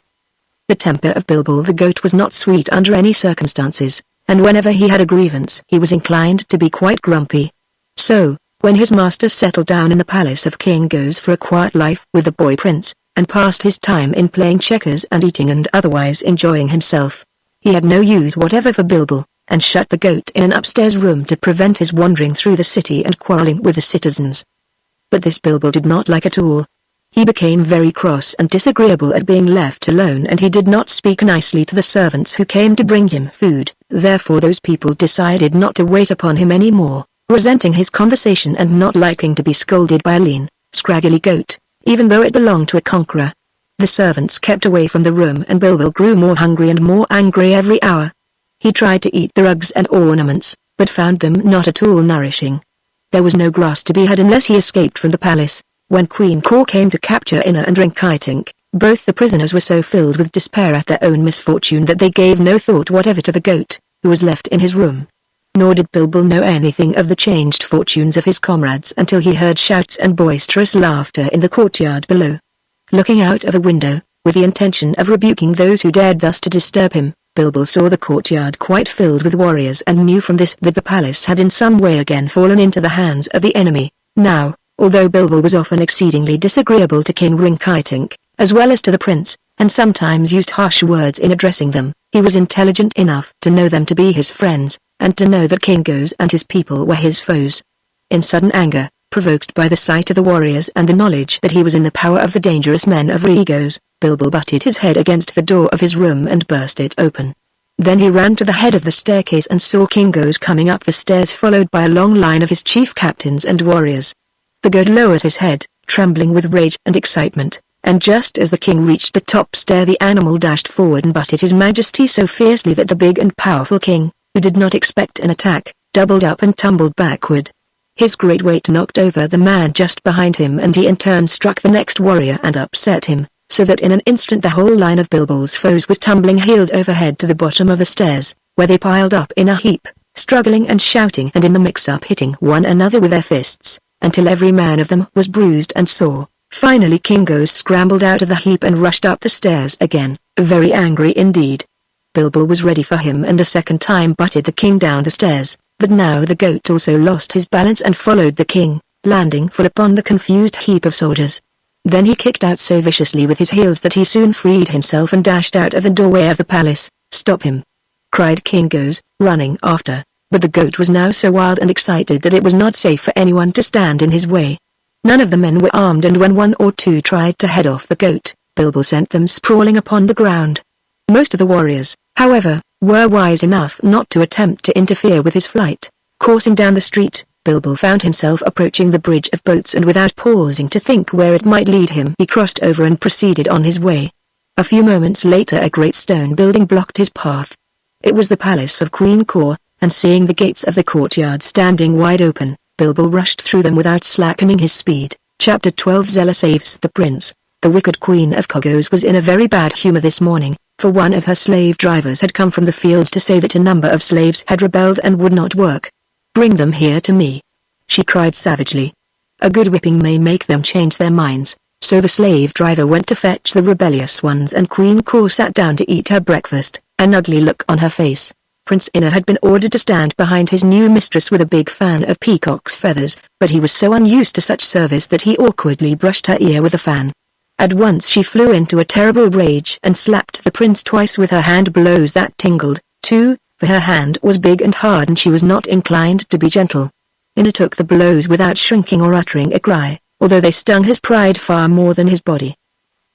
The temper of Bilbo the Goat was not sweet under any circumstances, and whenever he had a grievance he was inclined to be quite grumpy. So, when his master settled down in the palace of King Goes for a quiet life with the boy prince, and passed his time in playing checkers and eating and otherwise enjoying himself, he had no use whatever for Bilbo, and shut the goat in an upstairs room to prevent his wandering through the city and quarreling with the citizens. But this Bilbo did not like at all. He became very cross and disagreeable at being left alone, and he did not speak nicely to the servants who came to bring him food. Therefore those people decided not to wait upon him any more, resenting his conversation and not liking to be scolded by a lean, scraggly goat, even though it belonged to a conqueror. The servants kept away from the room, and Bilbo grew more hungry and more angry every hour. He tried to eat the rugs and ornaments, but found them not at all nourishing. There was no grass to be had unless he escaped from the palace. When Queen Kor came to capture Inna and Rinkitink, both the prisoners were so filled with despair at their own misfortune that they gave no thought whatever to the goat, who was left in his room. Nor did Bilbo know anything of the changed fortunes of his comrades until he heard shouts and boisterous laughter in the courtyard below. Looking out of a window, with the intention of rebuking those who dared thus to disturb him, Bilbo saw the courtyard quite filled with warriors and knew from this that the palace had in some way again fallen into the hands of the enemy. Now, although Bilbo was often exceedingly disagreeable to King Rinkitink, as well as to the prince, and sometimes used harsh words in addressing them, he was intelligent enough to know them to be his friends, and to know that King Goes and his people were his foes. In sudden anger, provoked by the sight of the warriors and the knowledge that he was in the power of the dangerous men of Regos, Bilbo butted his head against the door of his room and burst it open. Then he ran to the head of the staircase and saw King Goes coming up the stairs followed by a long line of his chief captains and warriors. The goat lowered his head, trembling with rage and excitement, and just as the king reached the top stair the animal dashed forward and butted his majesty so fiercely that the big and powerful king, who did not expect an attack, doubled up and tumbled backward. His great weight knocked over the man just behind him, and he in turn struck the next warrior and upset him, so that in an instant the whole line of Bilbo's foes was tumbling heels over head to the bottom of the stairs, where they piled up in a heap, struggling and shouting and in the mix-up hitting one another with their fists, until every man of them was bruised and sore. Finally King Goes scrambled out of the heap and rushed up the stairs again, very angry indeed. Bilbo was ready for him and a second time butted the king down the stairs, but now the goat also lost his balance and followed the king, landing full upon the confused heap of soldiers. Then he kicked out so viciously with his heels that he soon freed himself and dashed out of the doorway of the palace. "Stop him!" cried King Goes, running after, but the goat was now so wild and excited that it was not safe for anyone to stand in his way. None of the men were armed, and when one or two tried to head off the goat, Bilbo sent them sprawling upon the ground. Most of the warriors, however, were wise enough not to attempt to interfere with his flight. Coursing down the street, Bilbo found himself approaching the bridge of boats, and without pausing to think where it might lead him he crossed over and proceeded on his way. A few moments later a great stone building blocked his path. It was the palace of Queen Kor, and seeing the gates of the courtyard standing wide open, Bilbo rushed through them without slackening his speed. Chapter 12 Zella saves the prince. The wicked Queen of Kogos was in a very bad humor this morning, for one of her slave drivers had come from the fields to say that a number of slaves had rebelled and would not work. "Bring them here to me," she cried savagely. "A good whipping may make them change their minds," So the slave driver went to fetch the rebellious ones, and Queen Kaur sat down to eat her breakfast, an ugly look on her face. Prince Inna had been ordered to stand behind his new mistress with a big fan of peacock's feathers, but he was so unused to such service that he awkwardly brushed her ear with the fan. At once she flew into a terrible rage and slapped the prince twice with her hand, blows that tingled, too, for her hand was big and hard and she was not inclined to be gentle. Inna took the blows without shrinking or uttering a cry, although they stung his pride far more than his body.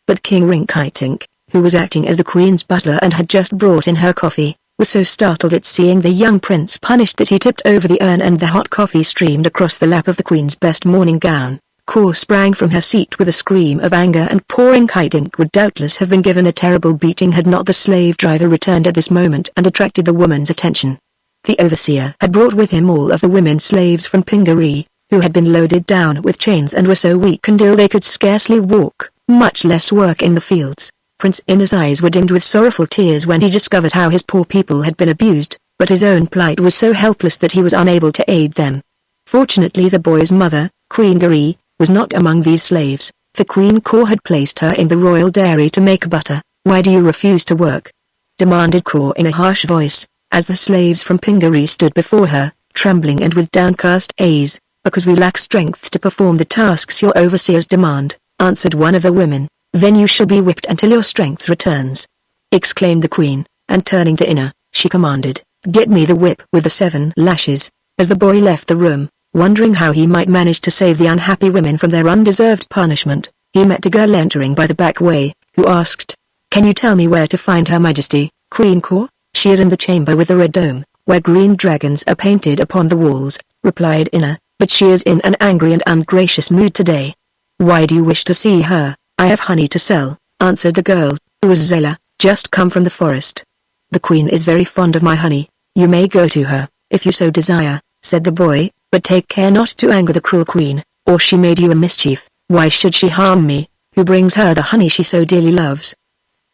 But King Rinkitink, who was acting as the queen's butler and had just brought in her coffee, was so startled at seeing the young prince punished that he tipped over the urn and the hot coffee streamed across the lap of the queen's best morning gown. Kaur sprang from her seat with a scream of anger, and poor Rinkitink would doubtless have been given a terrible beating had not the slave driver returned at this moment and attracted the woman's attention. The overseer had brought with him all of the women slaves from Pingaree, who had been loaded down with chains and were so weak and ill they could scarcely walk, much less work in the fields. Prince Inna's eyes were dimmed with sorrowful tears when he discovered how his poor people had been abused, but his own plight was so helpless that he was unable to aid them. Fortunately the boy's mother, Queen Garee, was not among these slaves, for Queen Kaur had placed her in the royal dairy to make butter. "Why do you refuse to work?" demanded Kaur in a harsh voice, as the slaves from Pingaree stood before her, trembling and with downcast eyes. "Because we lack strength to perform the tasks your overseers demand," answered one of the women. "Then you shall be whipped until your strength returns," exclaimed the queen, and turning to Inna, she commanded, "Get me the whip with the 7 lashes." As the boy left the room, wondering how he might manage to save the unhappy women from their undeserved punishment, he met a girl entering by the back way, who asked, "Can you tell me where to find Her Majesty, Queen Kaur?" "She is in the chamber with the red dome, where green dragons are painted upon the walls," replied Inna, "but she is in an angry and ungracious mood today." "Why do you wish to see her?" "I have honey to sell," answered the girl, who was Zella, just come from the forest. "The queen is very fond of my honey. You may go to her, if you so desire," said the boy, "but take care not to anger the cruel queen, or she may do you a mischief." "Why should she harm me, who brings her the honey she so dearly loves?"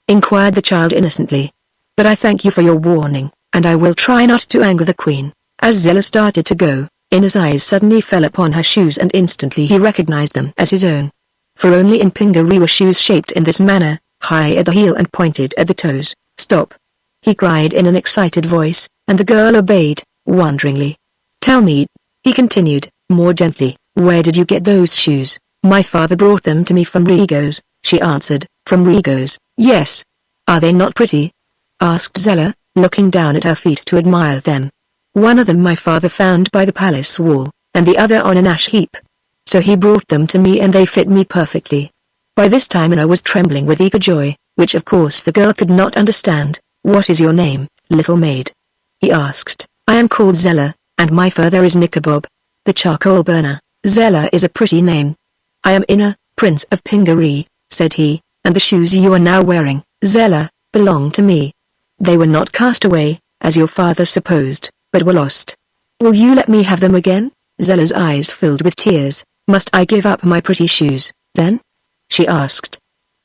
inquired the child innocently. "But I thank you for your warning, and I will try not to anger the queen." As Zella started to go, Inna's eyes suddenly fell upon her shoes and instantly he recognized them as his own. For only in Pingaree were shoes shaped in this manner, high at the heel and pointed at the toes. "Stop!" he cried in an excited voice, and the girl obeyed, wonderingly. "Tell me," he continued, more gently, "where did you get those shoes?" "My father brought them to me from Rigo's," she answered. "From Rigo's?" "Yes." "Are they not pretty?" asked Zella, looking down at her feet to admire them. "One of them my father found by the palace wall, and the other on an ash heap. So he brought them to me and they fit me perfectly." By this time Inna was trembling with eager joy, which of course the girl could not understand. "What is your name, little maid?" he asked. "I am called Zella, and my father is Nikabob, the charcoal burner." "Zella is a pretty name." "I am Inna, Prince of Pingaree," said he, "and the shoes you are now wearing, Zella, belong to me. They were not cast away, as your father supposed, but were lost. Will you let me have them again?" Zella's eyes filled with tears. "Must I give up my pretty shoes, then?" she asked.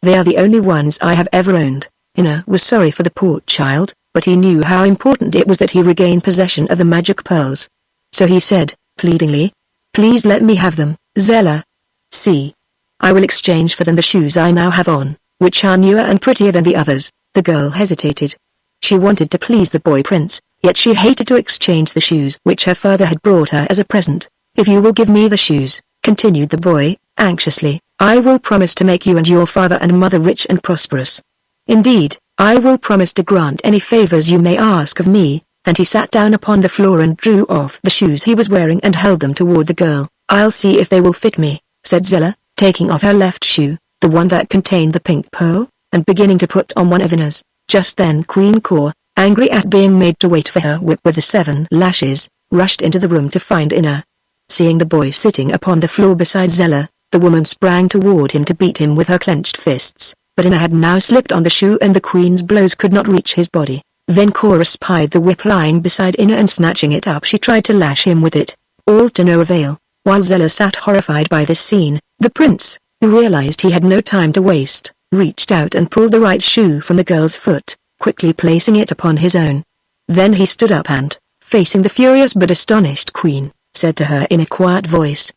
"They are the only ones I have ever owned." Inna was sorry for the poor child, but he knew how important it was that he regain possession of the magic pearls. So he said, pleadingly, "Please let me have them, Zella. See, I will exchange for them the shoes I now have on, which are newer and prettier than the others." The girl hesitated. She wanted to please the boy prince, yet she hated to exchange the shoes which her father had brought her as a present. "If you will give me the shoes," continued the boy, anxiously, "I will promise to make you and your father and mother rich and prosperous. Indeed, I will promise to grant any favors you may ask of me," and he sat down upon the floor and drew off the shoes he was wearing and held them toward the girl. "I'll see if they will fit me," said Zella, taking off her left shoe, the one that contained the pink pearl, and beginning to put on one of Inna's. Just then Queen Kaur, angry at being made to wait for her whip with the 7 lashes, rushed into the room to find Inna. Seeing the boy sitting upon the floor beside Zella, the woman sprang toward him to beat him with her clenched fists, but Inna had now slipped on the shoe and the queen's blows could not reach his body. Then Kaur spied the whip lying beside Inna and snatching it up she tried to lash him with it, all to no avail. While Zella sat horrified by this scene, the prince, who realized he had no time to waste, reached out and pulled the right shoe from the girl's foot, quickly placing it upon his own. Then he stood up and, facing the furious but astonished queen, said to her in a quiet voice,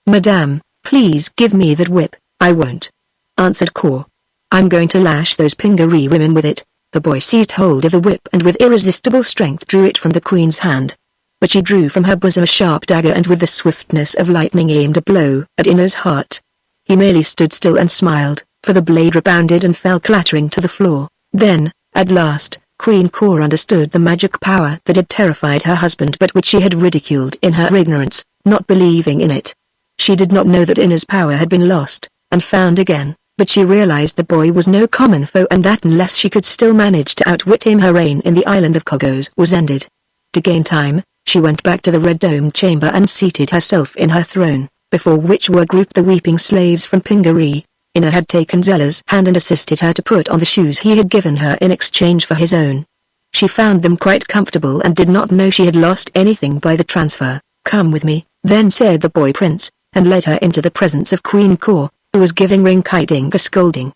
"Madame, please give me that whip." "I won't," answered Kor. I'm going to lash those Pingaree women with it. The boy seized hold of the whip and with irresistible strength drew it from the queen's hand. But she drew from her bosom a sharp dagger and with the swiftness of lightning aimed a blow at Ina's heart. He merely stood still and smiled, for the blade rebounded and fell clattering to the floor. Then, at last, Queen Kor understood the magic power that had terrified her husband but which she had ridiculed in her ignorance, not believing in it. She did not know that Ina's power had been lost, and found again, but she realized the boy was no common foe and that unless she could still manage to outwit him her reign in the island of Kogos was ended. To gain time, she went back to the red-domed chamber and seated herself in her throne, before which were grouped the weeping slaves from Pingaree. Ina had taken Zella's hand and assisted her to put on the shoes he had given her in exchange for his own. She found them quite comfortable and did not know she had lost anything by the transfer. "Come with me," then said the boy prince, and led her into the presence of Queen Kor, who was giving Rinkitink a scolding.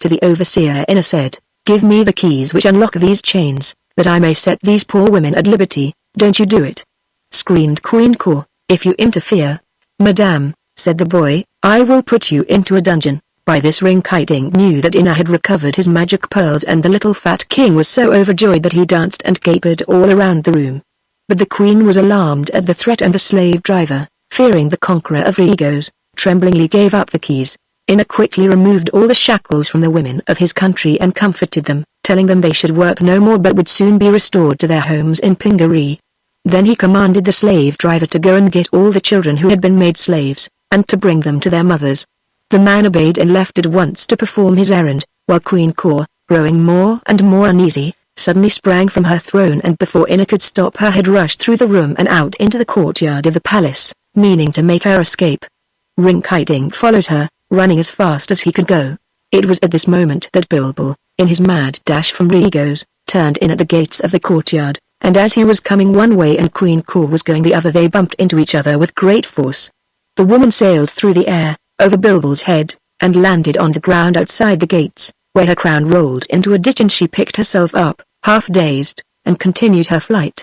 To the overseer Ina said, "Give me the keys which unlock these chains, that I may set these poor women at liberty." "Don't you do it!" screamed Queen Kor. "If you interfere, madame," said the boy, "I will put you into a dungeon." By this Rinkitink knew that Ina had recovered his magic pearls and the little fat king was so overjoyed that he danced and capered all around the room. But the queen was alarmed at the threat and the slave driver, fearing the conqueror of Regos, tremblingly gave up the keys. Ina quickly removed all the shackles from the women of his country and comforted them, telling them they should work no more but would soon be restored to their homes in Pingaree. Then he commanded the slave driver to go and get all the children who had been made slaves, and to bring them to their mothers. The man obeyed and left at once to perform his errand, while Queen Kor, growing more and more uneasy, suddenly sprang from her throne and before Ina could stop her had rushed through the room and out into the courtyard of the palace, meaning to make her escape. Rinkitink followed her, running as fast as he could go. It was at this moment that Bilbil, in his mad dash from Regos, turned in at the gates of the courtyard, and as he was coming one way and Queen Kor was going the other they bumped into each other with great force. The woman sailed through the air, over Bilbil's head, and landed on the ground outside the gates, where her crown rolled into a ditch and she picked herself up, half dazed, and continued her flight.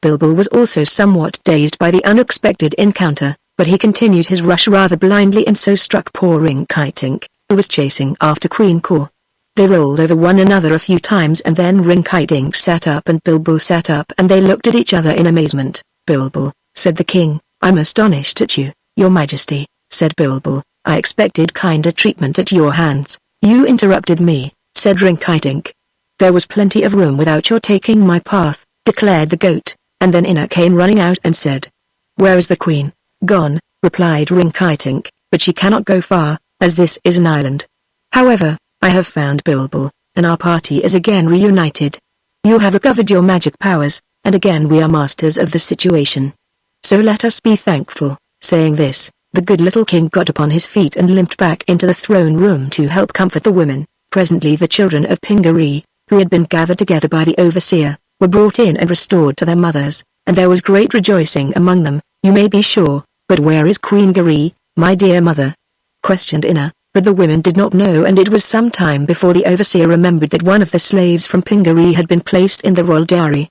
Bilbil was also somewhat dazed by the unexpected encounter, but he continued his rush rather blindly and so struck poor Rinkitink, who was chasing after Queen Kor. They rolled over one another a few times and then Rinkitink sat up and Bilbil sat up and they looked at each other in amazement. "Bilbil," said the king, "I'm astonished at you, your majesty," said Bilbil. "I expected kinder treatment at your hands." "You interrupted me," said Rinkitink. "There was plenty of room without your taking my path," declared the goat, and then Ina came running out and said, "Where is the queen?" "Gone," replied Rinkitink, "but she cannot go far, as this is an island. However, I have found Bilbil, and our party is again reunited. You have recovered your magic powers, and again we are masters of the situation. So let us be thankful." Saying this, the good little king got upon his feet and limped back into the throne room to help comfort the women. Presently the children of Pingaree, who had been gathered together by the overseer, were brought in and restored to their mothers, and there was great rejoicing among them, you may be sure. "But where is Queen Garee, my dear mother?" questioned Ina, but the women did not know and it was some time before the overseer remembered that one of the slaves from Pingaree had been placed in the royal dowry.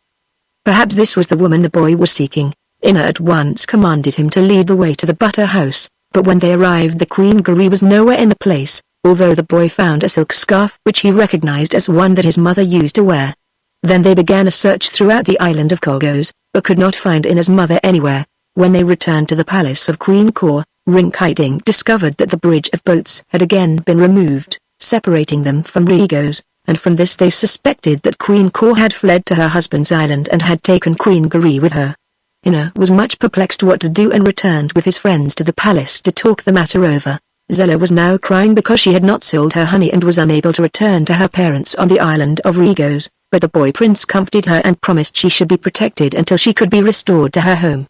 Perhaps this was the woman the boy was seeking. Ina at once commanded him to lead the way to the butter house, but when they arrived the Queen Garee was nowhere in the place, although the boy found a silk scarf which he recognized as one that his mother used to wear. Then they began a search throughout the island of Kogos, but could not find Ina's mother anywhere. When they returned to the palace of Queen Kor, Rinkitink discovered that the bridge of boats had again been removed, separating them from Regos, and from this they suspected that Queen Kor had fled to her husband's island and had taken Queen Garee with her. Ina was much perplexed what to do and returned with his friends to the palace to talk the matter over. Zella was now crying because she had not sold her honey and was unable to return to her parents on the island of Regos, but the boy prince comforted her and promised she should be protected until she could be restored to her home.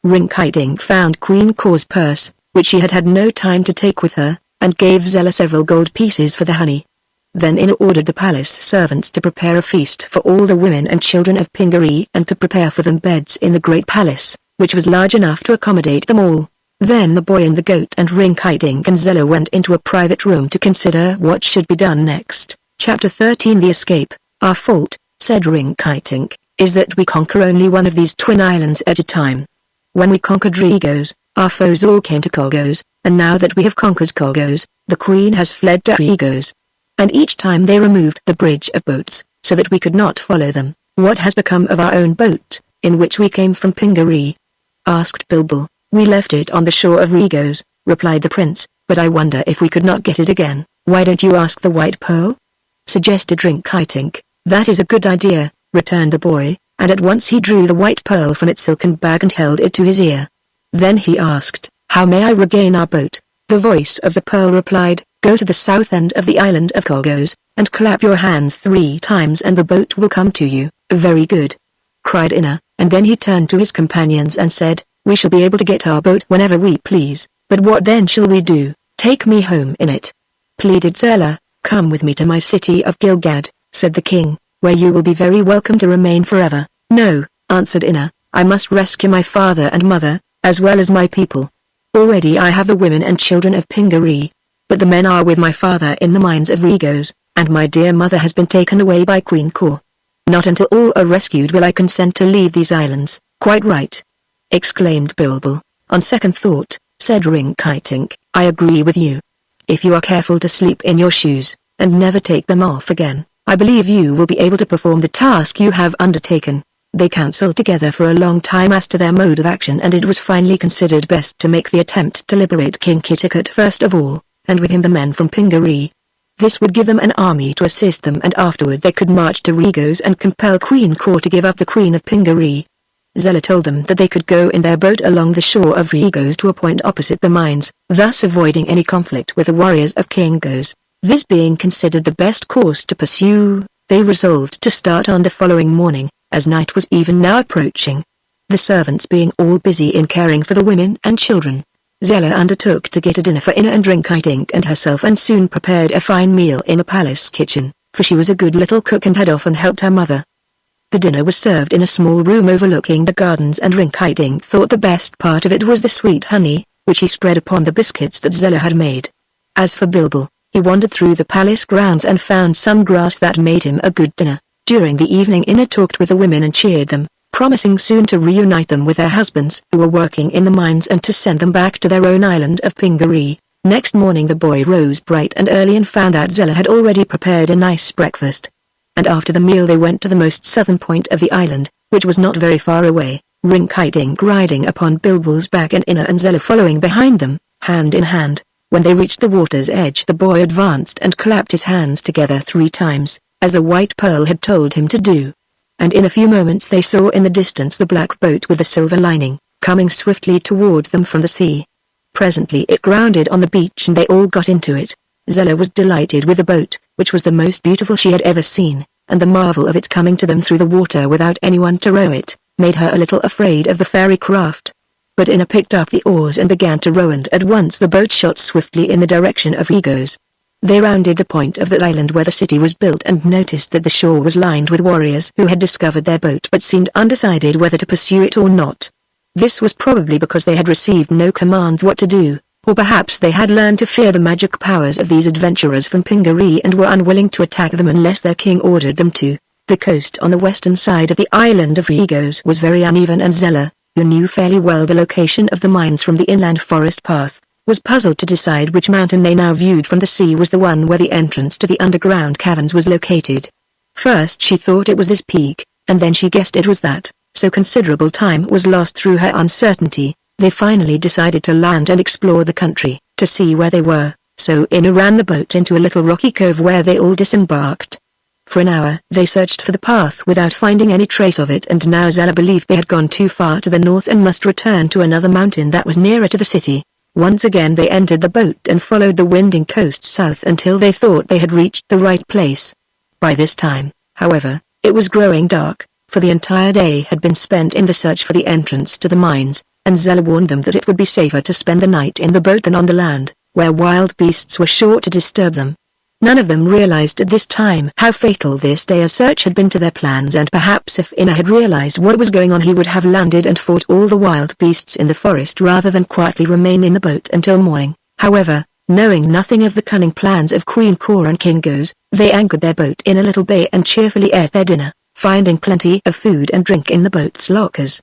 Rinkitink found Queen Kor's purse, which she had had no time to take with her, and gave Zella several gold pieces for the honey. Then Ina ordered the palace servants to prepare a feast for all the women and children of Pingaree and to prepare for them beds in the great palace, which was large enough to accommodate them all. Then the boy and the goat and Rinkitink and Zella went into a private room to consider what should be done next. Chapter 13 The Escape. "Our fault," said Rinkitink, "is that we conquer only one of these twin islands at a time. When we conquered Regos, Our foes all came to Colgos, and now that we have conquered Colgos, the queen has fled to Regos. And each time they removed the bridge of boats, so that we could not follow them. What has become of our own boat, in which we came from Pingaree?" asked Bilbil. "We left it on the shore of Regos," replied the prince, "but I wonder if we could not get it again." "Why don't you ask the White Pearl?" suggested Rinkitink. "That is a good idea," returned the boy, and at once he drew the White Pearl from its silken bag and held it to his ear. Then he asked, "How may I regain our boat?" The voice of the pearl replied, "Go to the south end of the island of Colgos, and clap your hands 3 times and the boat will come to you." "Very good," cried Inna, and then he turned to his companions and said, "We shall be able to get our boat whenever we please, but what then shall we do?" "Take me home in it," pleaded Zella. "Come with me to my city of Gilgad," said the king, "where you will be very welcome to remain forever." "No," answered Inna, "I must rescue my father and mother, as well as my people. Already I have the women and children of Pingaree, but the men are with my father in the mines of Regos, and my dear mother has been taken away by Queen Kor. Not until all are rescued will I consent to leave these islands." "Quite right," exclaimed Bilbil. "On second thought," said Rinkitink, "I agree with you. If you are careful to sleep in your shoes, and never take them off again, I believe you will be able to perform the task you have undertaken." They counseled together for a long time as to their mode of action, and it was finally considered best to make the attempt to liberate King Kitticut first of all, and with him the men from Pingaree. This would give them an army to assist them, and afterward they could march to Regos and compel Queen Kor to give up the Queen of Pingaree. Zella told them that they could go in their boat along the shore of Regos to a point opposite the mines, thus avoiding any conflict with the warriors of Kingos. This being considered the best course to pursue, they resolved to start on the following morning, as night was even now approaching. The servants being all busy in caring for the women and children, Zella undertook to get a dinner for Inna and Rinkitink and herself, and soon prepared a fine meal in a palace kitchen, for she was a good little cook and had often helped her mother. The dinner was served in a small room overlooking the gardens, and Rinkitink thought the best part of it was the sweet honey, which he spread upon the biscuits that Zella had made. As for Bilbil, he wandered through the palace grounds and found some grass that made him a good dinner. During the evening Inna talked with the women and cheered them, promising soon to reunite them with their husbands who were working in the mines and to send them back to their own island of Pingaree. Next morning the boy rose bright and early and found that Zella had already prepared a nice breakfast. And after the meal they went to the most southern point of the island, which was not very far away, Rinkitink riding upon Bilbil's back and Inna and Zella following behind them, hand in hand. When they reached the water's edge the boy advanced and clapped his hands together 3 times, as the White Pearl had told him to do. And in a few moments they saw in the distance the black boat with the silver lining, coming swiftly toward them from the sea. Presently it grounded on the beach and they all got into it. Zella was delighted with the boat, which was the most beautiful she had ever seen, and the marvel of its coming to them through the water without anyone to row it, made her a little afraid of the fairy craft. But Inna picked up the oars and began to row, and at once the boat shot swiftly in the direction of Regos. They rounded the point of the island where the city was built and noticed that the shore was lined with warriors who had discovered their boat but seemed undecided whether to pursue it or not. This was probably because they had received no commands what to do, or perhaps they had learned to fear the magic powers of these adventurers from Pingaree and were unwilling to attack them unless their king ordered them to. The coast on the western side of the island of Regos was very uneven, and Zella, who knew fairly well the location of the mines from the inland forest path, was puzzled to decide which mountain they now viewed from the sea was the one where the entrance to the underground caverns was located. First she thought it was this peak, and then she guessed it was that, so considerable time was lost through her uncertainty. They finally decided to land and explore the country, to see where they were, so Inna ran the boat into a little rocky cove where they all disembarked. For an hour they searched for the path without finding any trace of it, and now Zella believed they had gone too far to the north and must return to another mountain that was nearer to the city. Once again they entered the boat and followed the winding coast south until they thought they had reached the right place. By this time, however, it was growing dark, for the entire day had been spent in the search for the entrance to the mines, and Zella warned them that it would be safer to spend the night in the boat than on the land, where wild beasts were sure to disturb them. None of them realized at this time how fatal this day of search had been to their plans, and perhaps if Inna had realized what was going on he would have landed and fought all the wild beasts in the forest rather than quietly remain in the boat until morning. However, knowing nothing of the cunning plans of Queen Kor and King Goes, they anchored their boat in a little bay and cheerfully ate their dinner, finding plenty of food and drink in the boat's lockers.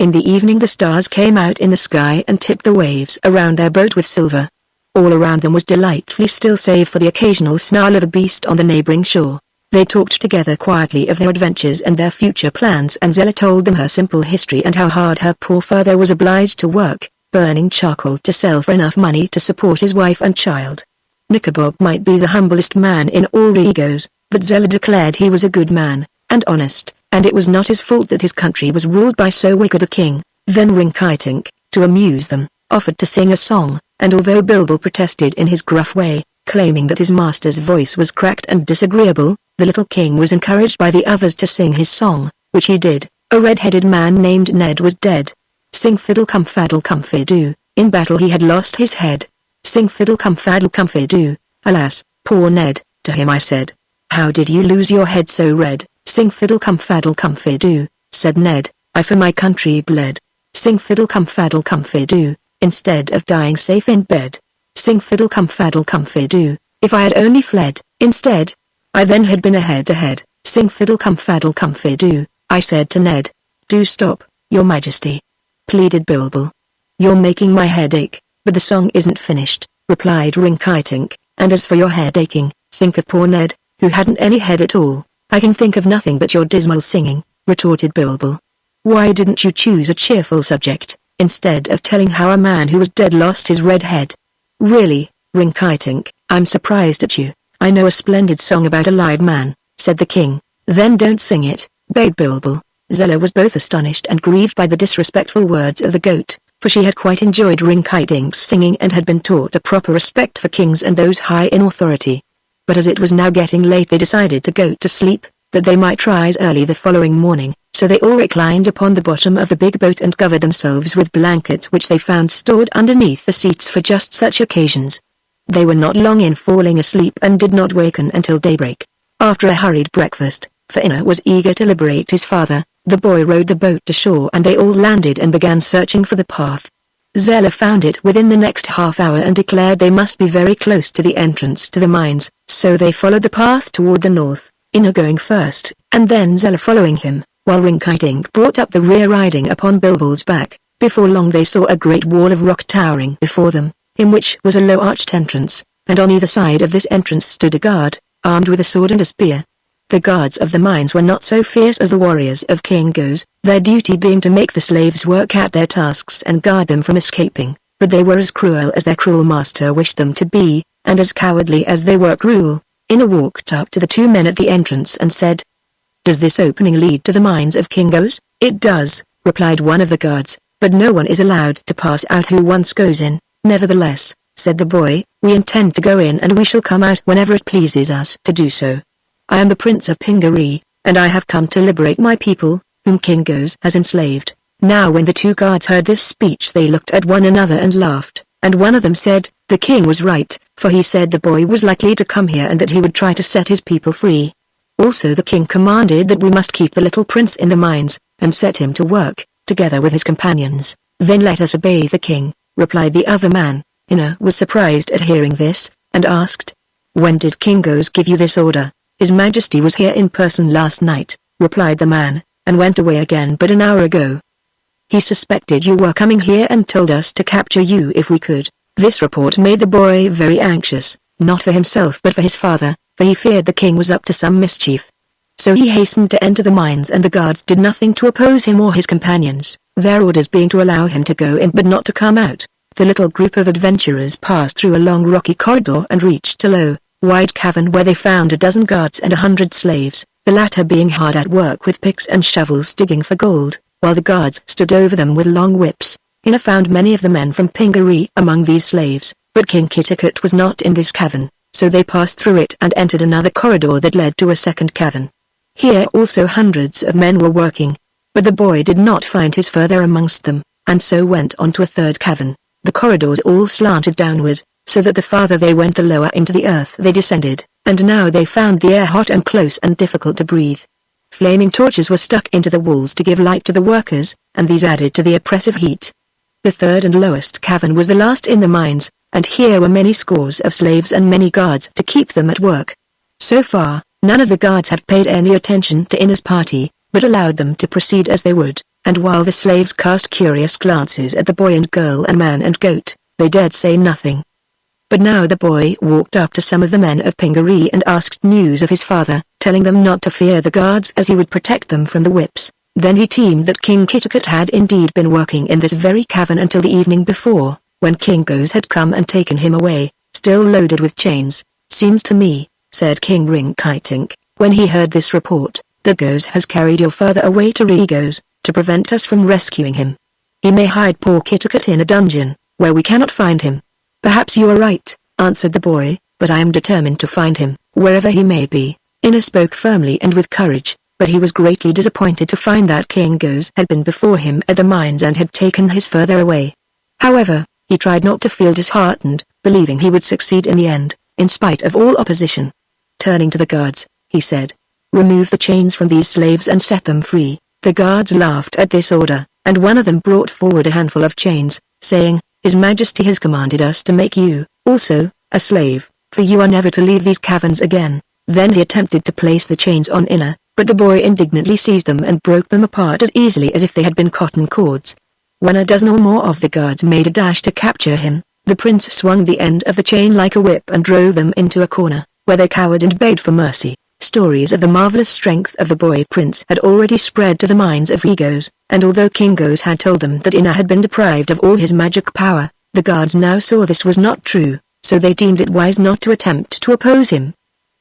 In the evening the stars came out in the sky and tipped the waves around their boat with silver. All around them was delightfully still save for the occasional snarl of a beast on the neighboring shore. They talked together quietly of their adventures and their future plans, and Zella told them her simple history and how hard her poor father was obliged to work, burning charcoal to sell for enough money to support his wife and child. Nikobob might be the humblest man in all Regos, but Zella declared he was a good man, and honest, and it was not his fault that his country was ruled by so wicked a king. Then Rinkitink, to amuse them, offered to sing a song, and although Bilbil protested in his gruff way, claiming that his master's voice was cracked and disagreeable, the little king was encouraged by the others to sing his song, which he did. A red-headed man named Ned was dead. Sing fiddle cum faddle cum fiddle, in battle he had lost his head. Sing fiddle cum faddle cum fiddle, alas, poor Ned, to him I said. How did you lose your head so red? Sing fiddle cum faddle cum fiddle, said Ned, I for my country bled. Sing fiddle cum faddle cum fiddle, instead of dying safe in bed. Sing fiddle cum faddle cum fiddle, if I had only fled, instead. I then had been ahead. Sing fiddle cum faddle cum fiddle, I said to Ned. Do stop, your majesty, pleaded Bilbil. You're making my head ache, but the song isn't finished, replied Rinkitink, and as for your head aching, think of poor Ned, who hadn't any head at all. I can think of nothing but your dismal singing, retorted Bilbil. Why didn't you choose a cheerful subject, instead of telling how a man who was dead lost his red head? Really, Rinkitink, I'm surprised at you. I know a splendid song about a live man, said the king. Then don't sing it, bade Bilbil. Zella was both astonished and grieved by the disrespectful words of the goat, for she had quite enjoyed Rinkitink's singing and had been taught a proper respect for kings and those high in authority. But as it was now getting late they decided to go to sleep, that they might rise early the following morning, so they all reclined upon the bottom of the big boat and covered themselves with blankets which they found stored underneath the seats for just such occasions. They were not long in falling asleep and did not waken until daybreak. After a hurried breakfast, for Ina was eager to liberate his father, the boy rowed the boat to shore and they all landed and began searching for the path. Zella found it within the next half hour and declared they must be very close to the entrance to the mines, so they followed the path toward the north, Ina going first, and then Zella following him, while Rinkitink brought up the rear riding upon Bilbil's back. Before long they saw a great wall of rock towering before them, in which was a low arched entrance, and on either side of this entrance stood a guard, armed with a sword and a spear. The guards of the mines were not so fierce as the warriors of King Go's, their duty being to make the slaves work at their tasks and guard them from escaping, but they were as cruel as their cruel master wished them to be, and as cowardly as they were cruel. Ina walked up to the two men at the entrance and said, Does this opening lead to the mines of King Go's? It does, replied one of the guards, but no one is allowed to pass out who once goes in. Nevertheless, said the boy, we intend to go in and we shall come out whenever it pleases us to do so. I am the Prince of Pingaree, and I have come to liberate my people, whom King Go's has enslaved. Now when the two guards heard this speech they looked at one another and laughed, and one of them said, the king was right, for he said the boy was likely to come here and that he would try to set his people free. Also the king commanded that we must keep the little prince in the mines, and set him to work, together with his companions. Then let us obey the king, replied the other man. Ina was surprised at hearing this, and asked, When did King Go's give you this order? His Majesty was here in person last night, replied the man, and went away again but an hour ago. He suspected you were coming here and told us to capture you if we could. This report made the boy very anxious, not for himself but for his father, for he feared the king was up to some mischief. So he hastened to enter the mines and the guards did nothing to oppose him or his companions, their orders being to allow him to go in but not to come out. The little group of adventurers passed through a long rocky corridor and reached a low, wide cavern where they found a dozen guards and 100 slaves, the latter being hard at work with picks and shovels digging for gold, while the guards stood over them with long whips. Ina found many of the men from Pingaree among these slaves, but King Kitticut was not in this cavern, so they passed through it and entered another corridor that led to a second cavern. Here also hundreds of men were working, but the boy did not find his father amongst them, and so went on to a third cavern. The corridors all slanted downward, so that the farther they went the lower into the earth they descended, and now they found the air hot and close and difficult to breathe. Flaming torches were stuck into the walls to give light to the workers, and these added to the oppressive heat. The third and lowest cavern was the last in the mines, and here were many scores of slaves and many guards to keep them at work. So far, none of the guards had paid any attention to Ina's party, but allowed them to proceed as they would. and while the slaves cast curious glances at the boy and girl and man and goat, they dared say nothing. But now the boy walked up to some of the men of Pingaree and asked news of his father, telling them not to fear the guards as he would protect them from the whips. Then he teamed that King Kitticut had indeed been working in this very cavern until the evening before, when King Goose had come and taken him away, still loaded with chains. "Seems to me," said King Rinkitink, when he heard this report, "that Goose has carried your father away to Regos, to prevent us from rescuing him. He may hide poor Kitticut in a dungeon, where we cannot find him." "Perhaps you are right," answered the boy, "but I am determined to find him, wherever he may be." Inna spoke firmly and with courage, but he was greatly disappointed to find that King Goose had been before him at the mines and had taken his father away. However, he tried not to feel disheartened, believing he would succeed in the end, in spite of all opposition. Turning to the guards, he said, "Remove the chains from these slaves and set them free." The guards laughed at this order, and one of them brought forward a handful of chains, saying, "His Majesty has commanded us to make you, also, a slave, for you are never to leave these caverns again." Then he attempted to place the chains on Inna, but the boy indignantly seized them and broke them apart as easily as if they had been cotton cords. When a dozen or more of the guards made a dash to capture him, the prince swung the end of the chain like a whip and drove them into a corner, where they cowered and begged for mercy. Stories of the marvelous strength of the boy prince had already spread to the minds of Regos, and although King Goose had told them that Inna had been deprived of all his magic power, the guards now saw this was not true, so they deemed it wise not to attempt to oppose him.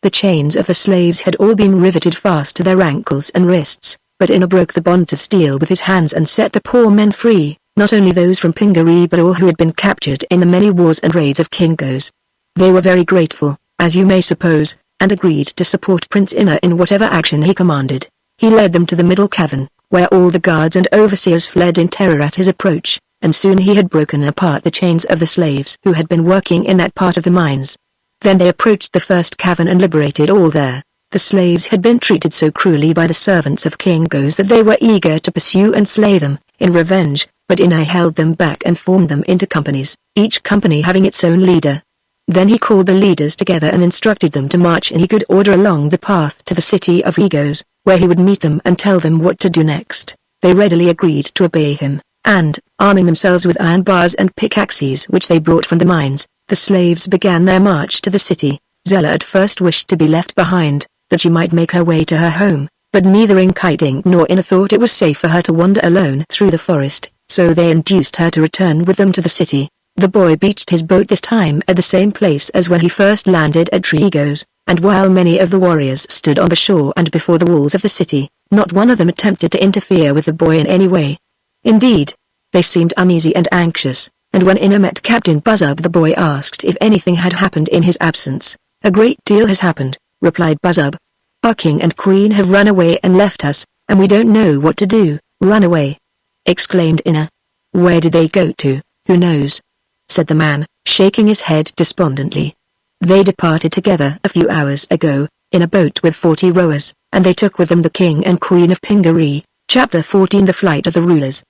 The chains of the slaves had all been riveted fast to their ankles and wrists, but Inna broke the bonds of steel with his hands and set the poor men free, not only those from Pingaree but all who had been captured in the many wars and raids of King Goose. They were very grateful, as you may suppose, and agreed to support Prince Inna in whatever action he commanded. He led them to the middle cavern, where all the guards and overseers fled in terror at his approach, and soon he had broken apart the chains of the slaves who had been working in that part of the mines. Then they approached the first cavern and liberated all there. The slaves had been treated so cruelly by the servants of King Goose that they were eager to pursue and slay them, in revenge, but Inna held them back and formed them into companies, each company having its own leader. Then he called the leaders together and instructed them to march in good order along the path to the city of Regos, where he would meet them and tell them what to do next. They readily agreed to obey him, and, arming themselves with iron bars and pickaxes which they brought from the mines, the slaves began their march to the city. Zella at first wished to be left behind, that she might make her way to her home, but neither Rinkitink nor Inna thought it was safe for her to wander alone through the forest, so they induced her to return with them to the city. The boy beached his boat this time at the same place as when he first landed at Regos, and while many of the warriors stood on the shore and before the walls of the city, not one of them attempted to interfere with the boy in any way. Indeed, they seemed uneasy and anxious, and when Inna met Captain Buzzub the boy asked if anything had happened in his absence. "A great deal has happened," replied Buzzub. "Our king and queen have run away and left us, and we don't know what to do." "Run away!" exclaimed Inna. "Where did they go to? Who knows?" said the man, shaking his head despondently. "They departed together a few hours ago, in a boat with 40 rowers, and they took with them the king and queen of Pingaree." Chapter 14 The Flight of the Rulers.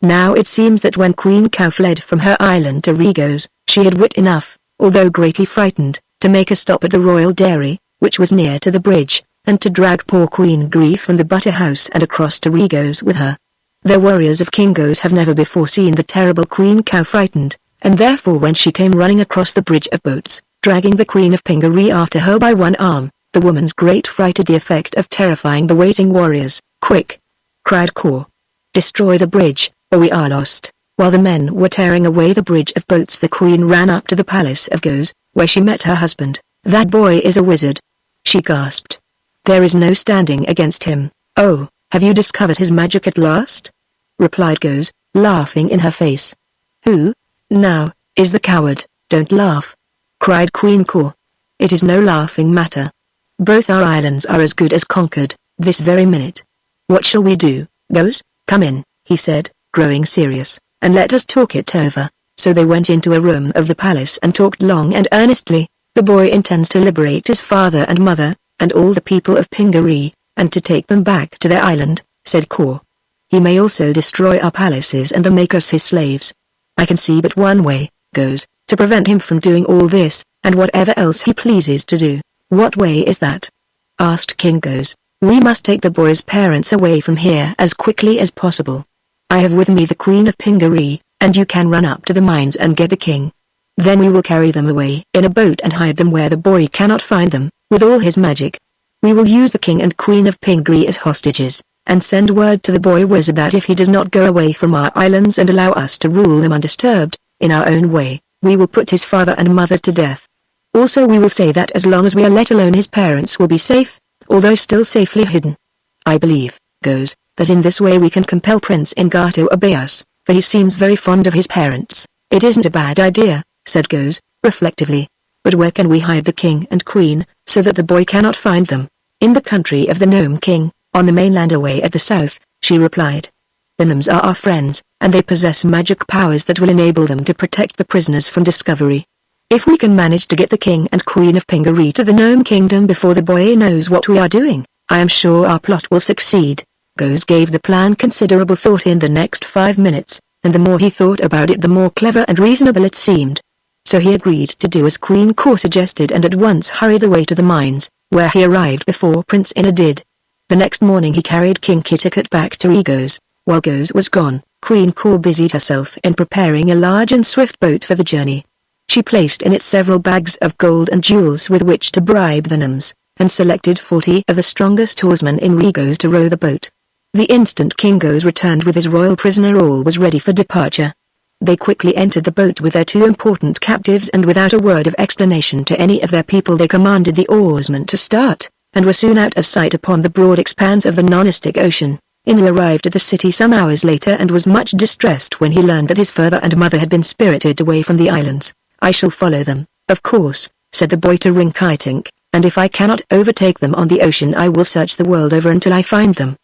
Now it seems that when Queen Cow fled from her island to Regos, she had wit enough, although greatly frightened, to make a stop at the royal dairy, which was near to the bridge, and to drag poor Queen Grief from the butter house and across to Regos with her. The warriors of King Goose have never before seen the terrible Queen Cow frightened, and therefore when she came running across the bridge of boats, dragging the Queen of Pingaree after her by one arm, the woman's great fright had the effect of terrifying the waiting warriors. "Quick!" cried Caw. "Destroy the bridge, or we are lost." While the men were tearing away the bridge of boats, the Queen ran up to the palace of Goose, where she met her husband. "That boy is a wizard," she gasped. "There is no standing against him." "Oh, have you discovered his magic at last?" replied Goose, laughing in her face. "Who? Now, is the coward?" "Don't laugh," cried Queen Caw. "It is no laughing matter. Both our islands are as good as conquered, this very minute. What shall we do, Goose? Come in," he said, growing serious, "and let us talk it over." So they went into a room of the palace and talked long and earnestly. "The boy intends to liberate his father and mother, and all the people of Pingaree, and to take them back to their island," said Caw. "He may also destroy our palaces and then make us his slaves. I can see but one way, Goose, to prevent him from doing all this, and whatever else he pleases to do." "What way is that?" asked King Goose. "We must take the boy's parents away from here as quickly as possible. I have with me the Queen of Pingaree, and you can run up to the mines and get the king. Then we will carry them away in a boat and hide them where the boy cannot find them, with all his magic. We will use the King and Queen of Pingaree as hostages, and send word to the boy Wizard that if he does not go away from our islands and allow us to rule them undisturbed, in our own way, we will put his father and mother to death. Also we will say that as long as we are let alone his parents will be safe, although still safely hidden. I believe, goes, that in this way we can compel Prince Inga to obey us, for he seems very fond of his parents. It isn't a bad idea, said Goes, reflectively. But where can we hide the king and queen, so that the boy cannot find them? In the country of the Gnome King, on the mainland away at the south, she replied. The gnomes are our friends, and they possess magic powers that will enable them to protect the prisoners from discovery. If we can manage to get the king and queen of Pingaree to the Gnome Kingdom before the boy knows what we are doing, I am sure our plot will succeed. Goes gave the plan considerable thought in the next 5 minutes, and the more he thought about it the more clever and reasonable it seemed. So he agreed to do as Queen Kor suggested and at once hurried away to the mines, where he arrived before Prince Inna did. The next morning he carried King Kitticut back to Egos. While Goes was gone, Queen Kor busied herself in preparing a large and swift boat for the journey. She placed in it several bags of gold and jewels with which to bribe the gnomes, and selected 40 of the strongest oarsmen in Egos to row the boat. The instant King Goes returned with his royal prisoner all was ready for departure. They quickly entered the boat with their 2 important captives and without a word of explanation to any of their people they commanded the oarsmen to start, and were soon out of sight upon the broad expanse of the non-Arctic Ocean. Inu arrived at the city some hours later and was much distressed when he learned that his father and mother had been spirited away from the islands. I shall follow them, of course, said the boy to Rinkitink, and if I cannot overtake them on the ocean I will search the world over until I find them.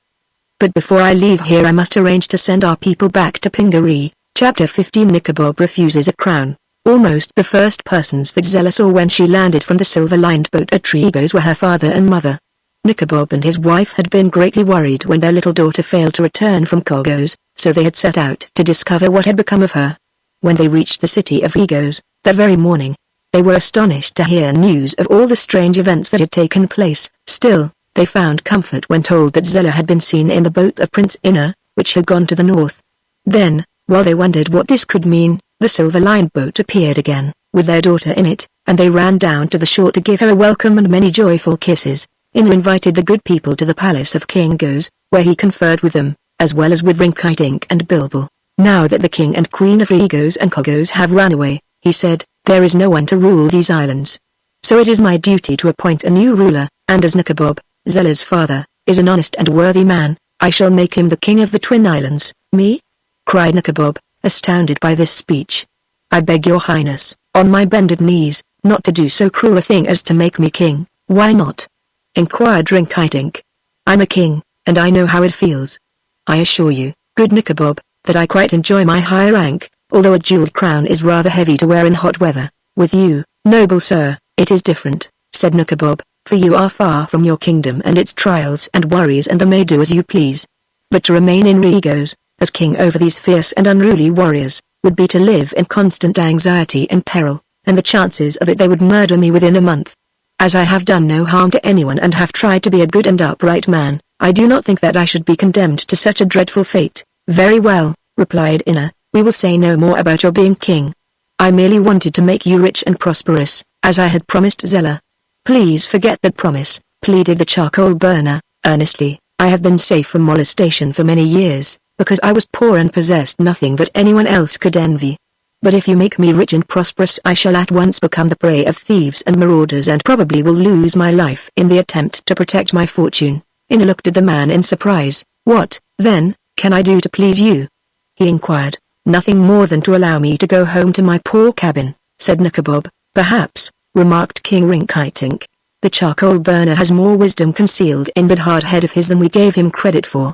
But before I leave here I must arrange to send our people back to Pingaree. Chapter 15 Nikobob refuses a crown. Almost the first persons that Zella saw when she landed from the silver-lined boat at Trigos were her father and mother. Nikobob and his wife had been greatly worried when their little daughter failed to return from Kogos, so they had set out to discover what had become of her. When they reached the city of Egos, that very morning, they were astonished to hear news of all the strange events that had taken place. Still, they found comfort when told that Zella had been seen in the boat of Prince Inna, which had gone to the north. Then, while they wondered what this could mean, the silver-lined boat appeared again, with their daughter in it, and they ran down to the shore to give her a welcome and many joyful kisses. Inna invited the good people to the palace of King Goes, where he conferred with them, as well as with Rinkitink and Bilbil. Now that the king and queen of Egos and Kogos have run away, he said, there is no one to rule these islands. So it is my duty to appoint a new ruler, and as Nikobob, Zella's father, is an honest and worthy man, I shall make him the king of the Twin Islands. Me? Cried Nikobob, astounded by this speech. I beg your highness, on my bended knees, not to do so cruel a thing as to make me king. Why not? Inquired Rinkitink. I'm a king, and I know how it feels. I assure you, good Nikobob, that I quite enjoy my high rank, although a jeweled crown is rather heavy to wear in hot weather. With you, noble sir, it is different, said Nikobob, for you are far from your kingdom and its trials and worries and may do as you please. But to remain in Regos, as king over these fierce and unruly warriors, would be to live in constant anxiety and peril, and the chances are that they would murder me within a month. As I have done no harm to anyone and have tried to be a good and upright man, I do not think that I should be condemned to such a dreadful fate. Very well, replied Inna, we will say no more about your being king. I merely wanted to make you rich and prosperous, as I had promised Zella. Please forget that promise, pleaded the charcoal burner, earnestly. I have been safe from molestation for many years, because I was poor and possessed nothing that anyone else could envy. But if you make me rich and prosperous I shall at once become the prey of thieves and marauders and probably will lose my life in the attempt to protect my fortune. Inna looked at the man in surprise. What, then, can I do to please you? He inquired. Nothing more than to allow me to go home to my poor cabin, said Nikobob. Perhaps, remarked King Rinkitink. The charcoal burner has more wisdom concealed in that hard head of his than we gave him credit for.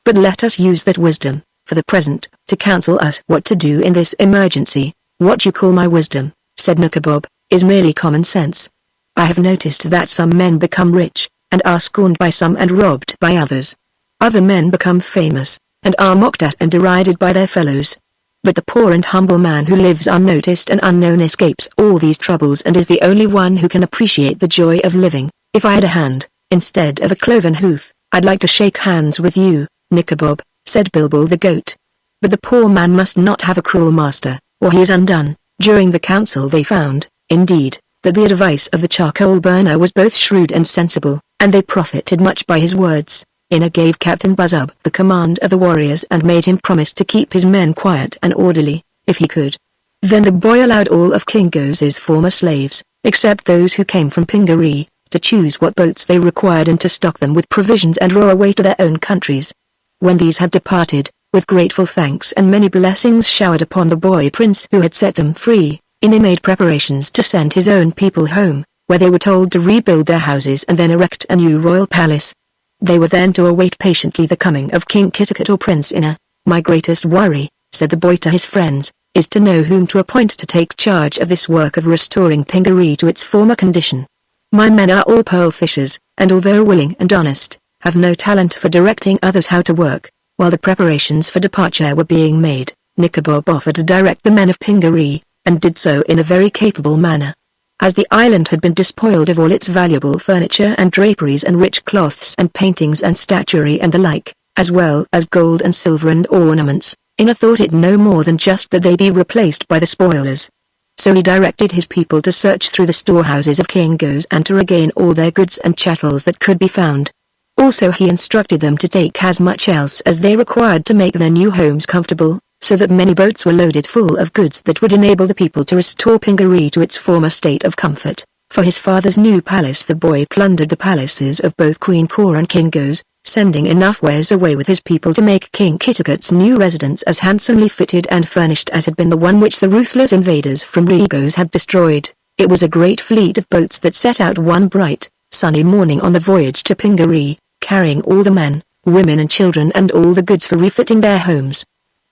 But let us use that wisdom, for the present, to counsel us what to do in this emergency. What you call my wisdom, said Nikobob, is merely common sense. I have noticed that some men become rich, and are scorned by some and robbed by others. Other men become famous, and are mocked at and derided by their fellows. But the poor and humble man who lives unnoticed and unknown escapes all these troubles and is the only one who can appreciate the joy of living. If I had a hand, instead of a cloven hoof, I'd like to shake hands with you, Nikobob, said Bilbo the goat. But the poor man must not have a cruel master, or he is undone. During the council they found, indeed, that the advice of the charcoal burner was both shrewd and sensible, and they profited much by his words. Inna gave Captain Buzzub the command of the warriors and made him promise to keep his men quiet and orderly, if he could. Then the boy allowed all of King Goz's former slaves, except those who came from Pingaree, to choose what boats they required and to stock them with provisions and row away to their own countries. When these had departed, with grateful thanks and many blessings showered upon the boy prince who had set them free, Inna made preparations to send his own people home, where they were told to rebuild their houses and then erect a new royal palace. They were then to await patiently the coming of King Kitticut or Prince Inna. "My greatest worry," said the boy to his friends, "is to know whom to appoint to take charge of this work of restoring Pingaree to its former condition. My men are all pearl fishers, and although willing and honest, have no talent for directing others how to work." While the preparations for departure were being made, Nikobob offered to direct the men of Pingaree, and did so in a very capable manner. As the island had been despoiled of all its valuable furniture and draperies and rich cloths and paintings and statuary and the like, as well as gold and silver and ornaments, Inna thought it no more than just that they be replaced by the spoilers. So he directed his people to search through the storehouses of King Goz and to regain all their goods and chattels that could be found. Also he instructed them to take as much else as they required to make their new homes comfortable, so that many boats were loaded full of goods that would enable the people to restore Pingaree to its former state of comfort. For his father's new palace the boy plundered the palaces of both Queen Kor and King Goz, sending enough wares away with his people to make King Kitticut's new residence as handsomely fitted and furnished as had been the one which the ruthless invaders from Regos had destroyed. It was a great fleet of boats that set out one bright, sunny morning on the voyage to Pingaree, carrying all the men, women and children and all the goods for refitting their homes.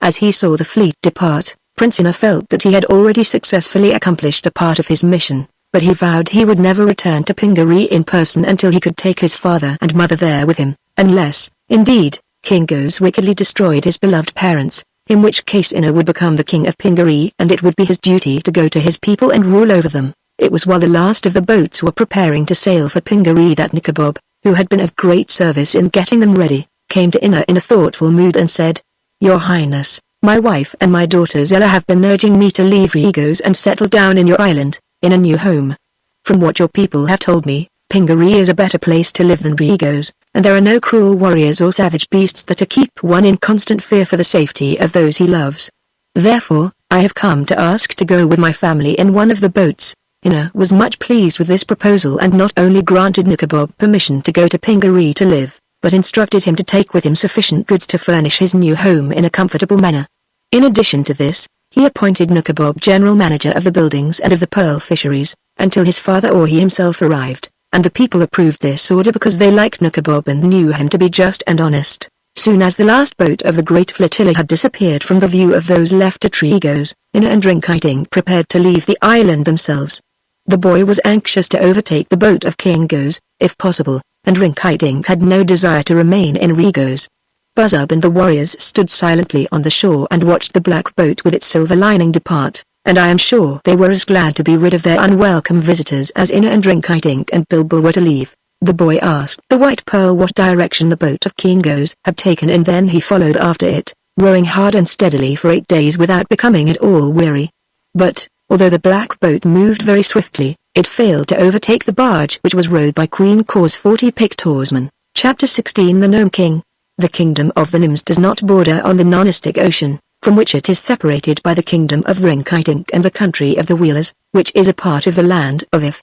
As he saw the fleet depart, Prince Inna felt that he had already successfully accomplished a part of his mission, but he vowed he would never return to Pingaree in person until he could take his father and mother there with him, unless, indeed, King Goz wickedly destroyed his beloved parents, in which case Inna would become the king of Pingaree and it would be his duty to go to his people and rule over them. It was while the last of the boats were preparing to sail for Pingaree that Nikobob, who had been of great service in getting them ready, came to Inna in a thoughtful mood and said, "Your Highness, my wife and my daughter Zella have been urging me to leave Regos and settle down in your island, in a new home. From what your people have told me, Pingaree is a better place to live than Regos, and there are no cruel warriors or savage beasts that keep one in constant fear for the safety of those he loves. Therefore, I have come to ask to go with my family in one of the boats." Inna was much pleased with this proposal and not only granted Nikobob permission to go to Pingaree to live, but instructed him to take with him sufficient goods to furnish his new home in a comfortable manner. In addition to this, he appointed Nikobob general manager of the buildings and of the pearl fisheries, until his father or he himself arrived, and the people approved this order because they liked Nikobob and knew him to be just and honest. Soon as the last boat of the great flotilla had disappeared from the view of those left at Regos, Inna and Rinkitink prepared to leave the island themselves. The boy was anxious to overtake the boat of King Goz, if possible, and Rinkitink had no desire to remain in Regos. Buzzub and the warriors stood silently on the shore and watched the black boat with its silver lining depart, and I am sure they were as glad to be rid of their unwelcome visitors as Inna and Rinkitink and Bilbo were to leave. The boy asked the white pearl what direction the boat of King Goz had taken and then he followed after it, rowing hard and steadily for 8 days without becoming at all weary. But, although the black boat moved very swiftly, it failed to overtake the barge which was rowed by Queen Kor's 40 picked oarsmen. Chapter 16 The Gnome King. The kingdom of the Gnomes does not border on the Nonistic Ocean, from which it is separated by the kingdom of Rinkitink and the country of the Wheelers, which is a part of the land of If.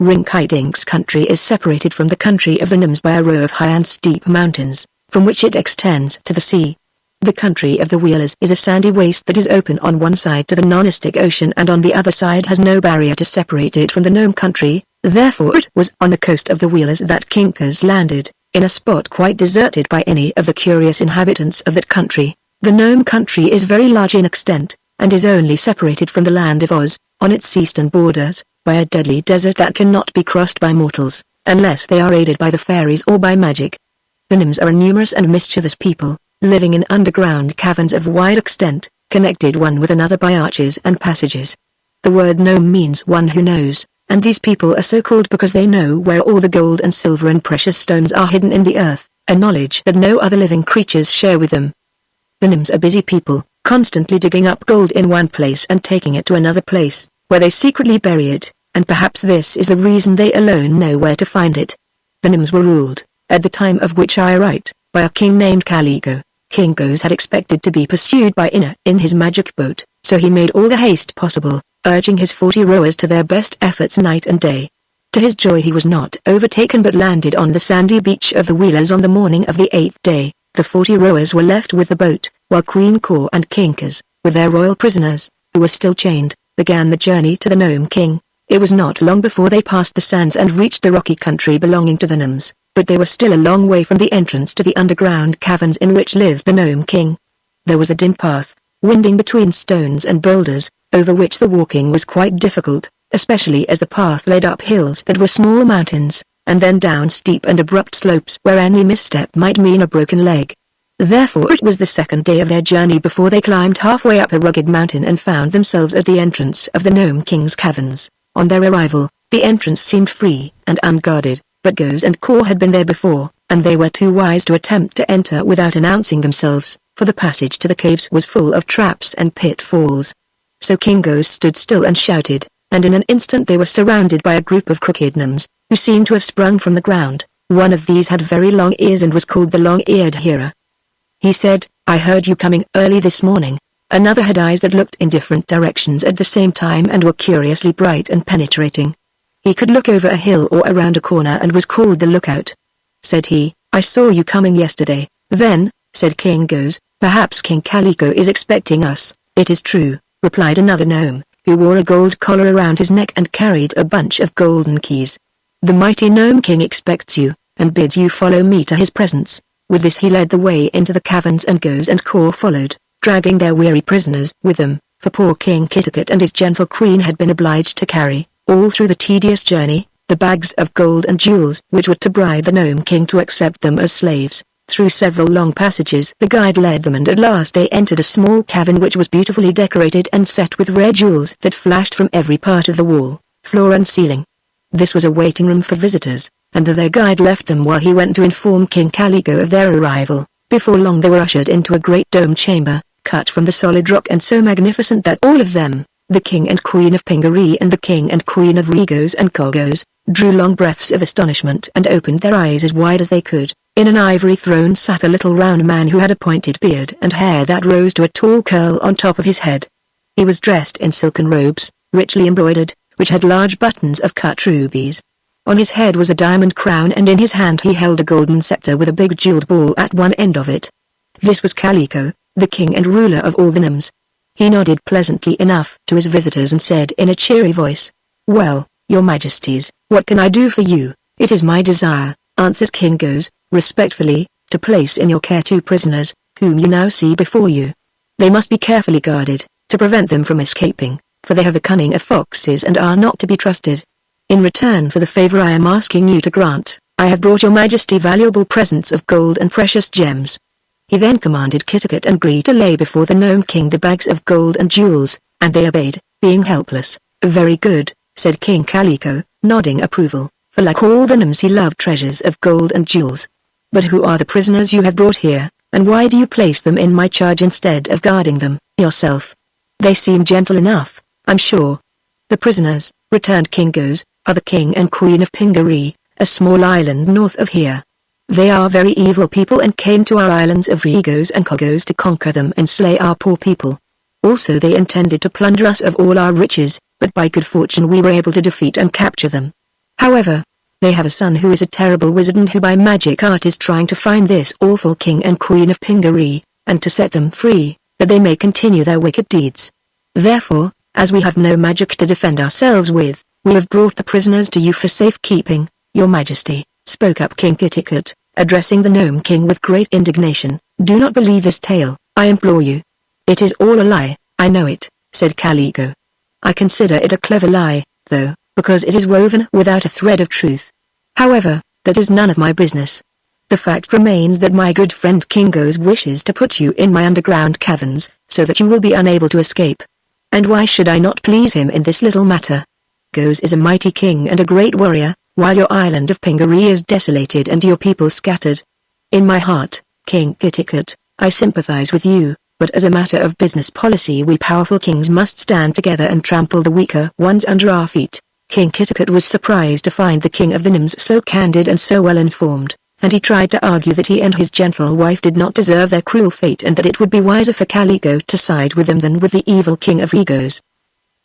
Rinkitink's country is separated from the country of the Gnomes by a row of high and steep mountains, from which it extends to the sea. The country of the Wheelers is a sandy waste that is open on one side to the Nonistic Ocean and on the other side has no barrier to separate it from the Gnome country, therefore it was on the coast of the Wheelers that King Goz landed, in a spot quite deserted by any of the curious inhabitants of that country. The Gnome country is very large in extent, and is only separated from the land of Oz, on its eastern borders, by a deadly desert that cannot be crossed by mortals, unless they are aided by the fairies or by magic. The Gnomes are a numerous and mischievous people, living in underground caverns of wide extent, connected one with another by arches and passages. The word gnome means one who knows, and these people are so called because they know where all the gold and silver and precious stones are hidden in the earth, a knowledge that no other living creatures share with them. The gnomes are busy people, constantly digging up gold in one place and taking it to another place, where they secretly bury it, and perhaps this is the reason they alone know where to find it. The gnomes were ruled, at the time of which I write, by a king named Calico. King Goes had expected to be pursued by Ina in his magic boat, so he made all the haste possible, urging his 40 rowers to their best efforts night and day. To his joy he was not overtaken but landed on the sandy beach of the Wheelers on the morning of the 8th day. The 40 rowers were left with the boat, while Queen Kor and Kinkers, with their royal prisoners, who were still chained, began the journey to the Gnome King. It was not long before they passed the sands and reached the rocky country belonging to the gnomes, but they were still a long way from the entrance to the underground caverns in which lived the Gnome King. There was a dim path, winding between stones and boulders, over which the walking was quite difficult, especially as the path led up hills that were small mountains, and then down steep and abrupt slopes where any misstep might mean a broken leg. Therefore it was the second day of their journey before they climbed halfway up a rugged mountain and found themselves at the entrance of the Gnome King's caverns. On their arrival, the entrance seemed free and unguarded, but Goes and Kor had been there before, and they were too wise to attempt to enter without announcing themselves, for the passage to the caves was full of traps and pitfalls. So King Goes stood still and shouted, and in an instant they were surrounded by a group of crooked gnomes, who seemed to have sprung from the ground. One of these had very long ears and was called the Long-Eared Hearer. He said, "I heard you coming early this morning." Another had eyes that looked in different directions at the same time and were curiously bright and penetrating. He could look over a hill or around a corner and was called the Lookout. Said he, "I saw you coming yesterday." "Then," said King Goes, "perhaps King Calico is expecting us." "It is true," replied another gnome, who wore a gold collar around his neck and carried a bunch of golden keys. "The mighty Gnome King expects you, and bids you follow me to his presence." With this he led the way into the caverns and Goes and Kor followed, dragging their weary prisoners with them, for poor King Kitticut and his gentle queen had been obliged to carry, all through the tedious journey, the bags of gold and jewels which were to bribe the Gnome King to accept them as slaves. Through several long passages the guide led them and at last they entered a small cavern which was beautifully decorated and set with rare jewels that flashed from every part of the wall, floor and ceiling. This was a waiting room for visitors, and their guide left them while he went to inform King Calico of their arrival. Before long they were ushered into a great dome chamber, cut from the solid rock and so magnificent that all of them, the King and Queen of Pingaree and the King and Queen of Regos and Kogos, drew long breaths of astonishment and opened their eyes as wide as they could. In an ivory throne sat a little round man who had a pointed beard and hair that rose to a tall curl on top of his head. He was dressed in silken robes, richly embroidered, which had large buttons of cut rubies. On his head was a diamond crown and in his hand he held a golden scepter with a big jeweled ball at one end of it. This was Calico, the king and ruler of all the gnomes. He nodded pleasantly enough to his visitors and said in a cheery voice, "Well, your majesties, what can I do for you?" "It is my desire," answered King Goes, respectfully, "to place in your care 2 prisoners, whom you now see before you. They must be carefully guarded, to prevent them from escaping, for they have the cunning of foxes and are not to be trusted. In return for the favor I am asking you to grant, I have brought your majesty valuable presents of gold and precious gems." He then commanded Kitticut and Gree to lay before the Gnome King the bags of gold and jewels, and they obeyed, being helpless. "Very good," said King Calico, nodding approval, for like all the gnomes he loved treasures of gold and jewels. "But who are the prisoners you have brought here, and why do you place them in my charge instead of guarding them yourself? They seem gentle enough, I'm sure." "The prisoners," returned King Goes, "are the King and Queen of Pingaree, a small island north of here. They are very evil people and came to our islands of Regos and Kogos to conquer them and slay our poor people. Also they intended to plunder us of all our riches, but by good fortune we were able to defeat and capture them. However, they have a son who is a terrible wizard and who by magic art is trying to find this awful King and Queen of Pingaree, and to set them free, that they may continue their wicked deeds. Therefore, as we have no magic to defend ourselves with, we have brought the prisoners to you for safekeeping, your majesty," spoke up King Kitticut, addressing the Gnome King with great indignation. "Do not believe this tale, I implore you." "It is all a lie, I know it," said Calico. "I consider it a clever lie, though, because it is woven without a thread of truth. However, that is none of my business. The fact remains that my good friend King Goes wishes to put you in my underground caverns, so that you will be unable to escape. And why should I not please him in this little matter? Goes is a mighty king and a great warrior, while your island of Pingaree is desolated and your people scattered. In my heart, King Kitticut, I sympathize with you, but as a matter of business policy we powerful kings must stand together and trample the weaker ones under our feet. King Kitticut was surprised to find the king of the Gnomes so candid and so well informed, and he tried to argue that he and his gentle wife did not deserve their cruel fate and that it would be wiser for Calico to side with them than with the evil king of Regos.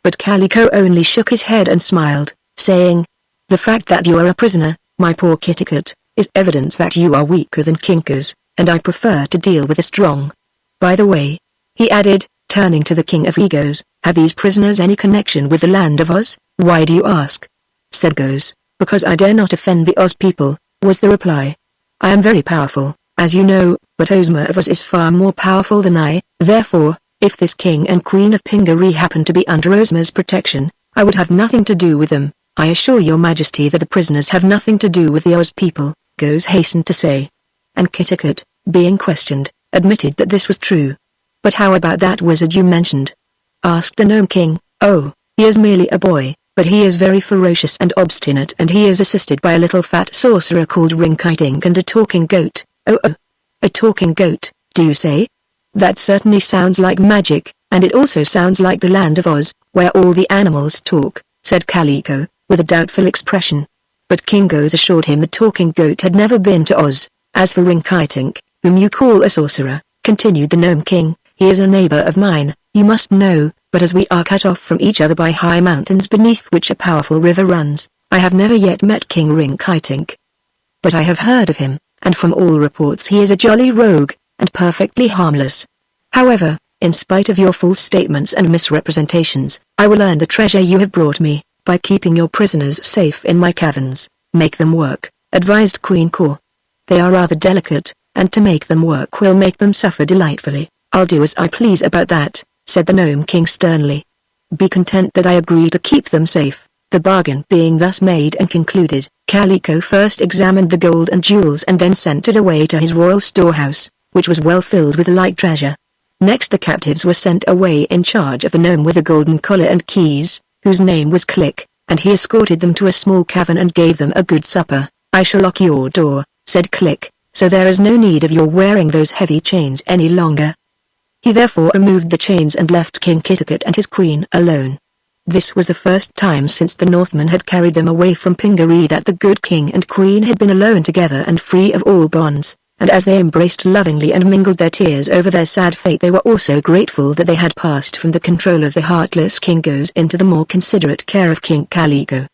But Calico only shook his head and smiled, saying, "The fact that you are a prisoner, my poor Kitticut, is evidence that you are weaker than Kinkers, and I prefer to deal with the strong. By the way," he added, turning to the king of Regos, "have these prisoners any connection with the land of Oz?" "Why do you ask?" said Goes. "Because I dare not offend the Oz people," was the reply. "I am very powerful, as you know, but Ozma of Oz is far more powerful than I, therefore, if this king and queen of Pingaree happen to be under Ozma's protection, I would have nothing to do with them. I assure your majesty that the prisoners have nothing to do with the Oz people," Goes hastened to say. And Kitticut, being questioned, admitted that this was true. "But how about that wizard you mentioned?" asked the Gnome King. "Oh, he is merely a boy, but he is very ferocious and obstinate and he is assisted by a little fat sorcerer called Rinkitink and a talking goat." "Oh, a talking goat, do you say? That certainly sounds like magic, and it also sounds like the land of Oz, where all the animals talk," said Calico, with a doubtful expression. But King Goes assured him the talking goat had never been to Oz. "As for Rinkitink, whom you call a sorcerer," continued the Gnome King, "he is a neighbor of mine, you must know, but as we are cut off from each other by high mountains beneath which a powerful river runs, I have never yet met King Rinkitink. But I have heard of him, and from all reports he is a jolly rogue, and perfectly harmless. However, in spite of your false statements and misrepresentations, I will earn the treasure you have brought me, by keeping your prisoners safe in my caverns." "Make them work," advised Queen Caw. "They are rather delicate, and to make them work will make them suffer delightfully." "I'll do as I please about that," said the Gnome King sternly. "Be content that I agree to keep them safe." The bargain being thus made and concluded, Calico first examined the gold and jewels and then sent it away to his royal storehouse, which was well filled with light treasure. Next the captives were sent away in charge of the gnome with the golden collar and keys, whose name was Click, and he escorted them to a small cavern and gave them a good supper. "I shall lock your door," said Click, "so there is no need of your wearing those heavy chains any longer." He therefore removed the chains and left King Kitticut and his queen alone. This was the first time since the Northmen had carried them away from Pingaree that the good king and queen had been alone together and free of all bonds, and as they embraced lovingly and mingled their tears over their sad fate they were also grateful that they had passed from the control of the heartless King Goes into the more considerate care of King Calico.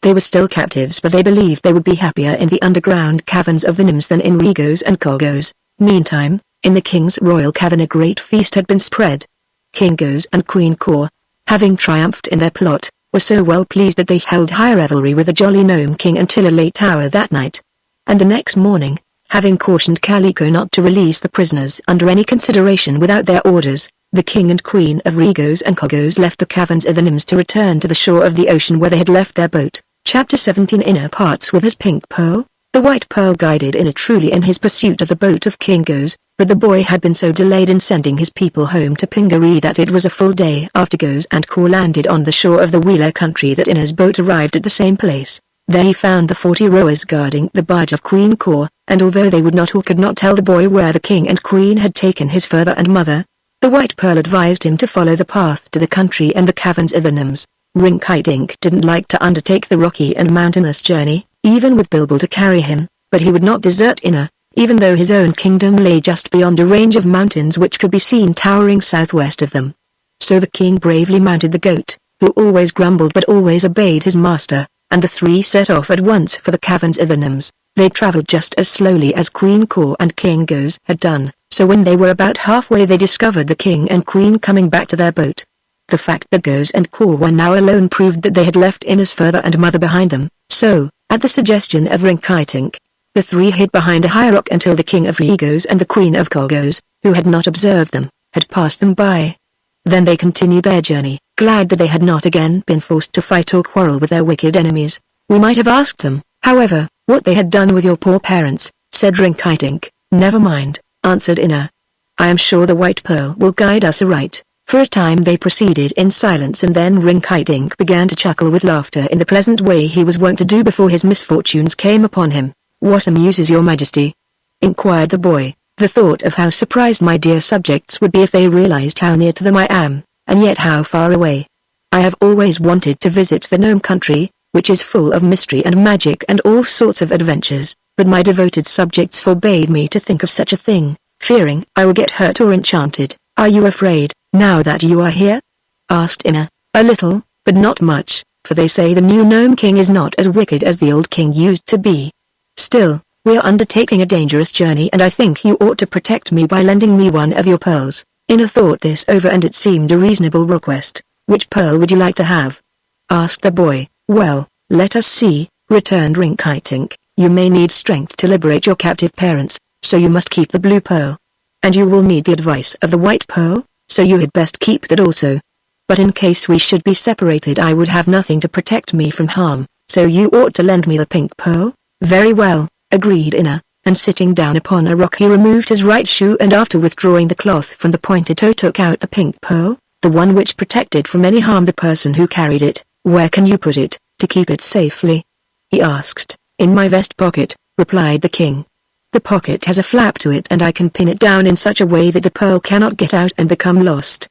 They were still captives but they believed they would be happier in the underground caverns of the Gnomes than in Regos and Colgos. Meantime, in the king's royal cavern a great feast had been spread. King Goes and Queen Caw, having triumphed in their plot, were so well pleased that they held high revelry with the jolly Gnome King until a late hour that night. And the next morning, having cautioned Calico not to release the prisoners under any consideration without their orders, the king and queen of Regos and Colgos left the caverns of the Gnomes to return to the shore of the ocean where they had left their boat. Chapter 17 Inner Parts with his Pink Pearl. The White Pearl guided Inner truly in his pursuit of the boat of King Goes, but the boy had been so delayed in sending his people home to Pingaree that it was a full day after Goes and Caw landed on the shore of the Wheeler country that Inner's boat arrived at the same place. There he found the 40 rowers guarding the barge of Queen Caw, and although they would not or could not tell the boy where the king and queen had taken his father and mother, the White Pearl advised him to follow the path to the country and the caverns of the Gnomes. Rinkitink didn't like to undertake the rocky and mountainous journey, even with Bilbil to carry him, but he would not desert Inner, even though his own kingdom lay just beyond a range of mountains which could be seen towering southwest of them. So the king bravely mounted the goat, who always grumbled but always obeyed his master, and the three set off at once for the caverns of the Gnomes. They traveled just as slowly as Queen Caw and King Goes had done, so when they were about halfway they discovered the king and queen coming back to their boat. The fact that Goes and Caw were now alone proved that they had left Inner's father and mother behind them, so, at the suggestion of Rinkitink, the three hid behind a high rock until the king of Regos and the queen of Colgos, who had not observed them, had passed them by. Then they continued their journey, glad that they had not again been forced to fight or quarrel with their wicked enemies. "We might have asked them, however, what they had done with your poor parents," said Rinkitink. "Never mind," answered Inner. "I am sure the White Pearl will guide us aright." For a time they proceeded in silence and then Rinkitink began to chuckle with laughter in the pleasant way he was wont to do before his misfortunes came upon him. "What amuses your majesty?" inquired the boy, The thought of how surprised my dear subjects would be if they realized how near to them I am, and yet how far away. I have always wanted to visit the gnome country, which is full of mystery and magic and all sorts of adventures, but my devoted subjects forbade me to think of such a thing, fearing I would get hurt or enchanted. Are you afraid, now that you are here? Asked Inna. A little, but not much, for they say the new gnome king is not as wicked as the old king used to be. Still, we are undertaking a dangerous journey and I think you ought to protect me by lending me one of your pearls. Inna thought this over and it seemed a reasonable request. Which pearl would you like to have? Asked the boy. Well, let us see, returned Rinkitink. You may need strength to liberate your captive parents, so you must keep the blue pearl. And you will need the advice of the white pearl, so you had best keep that also. But in case we should be separated I would have nothing to protect me from harm, so you ought to lend me the pink pearl. Very well, agreed Inna, and sitting down upon a rock he removed his right shoe and after withdrawing the cloth from the pointed toe took out the pink pearl, the one which protected from any harm the person who carried it. Where can you put it, to keep it safely? He asked. In my vest pocket, replied the king. The pocket has a flap to it and I can pin it down in such a way that the pearl cannot get out and become lost.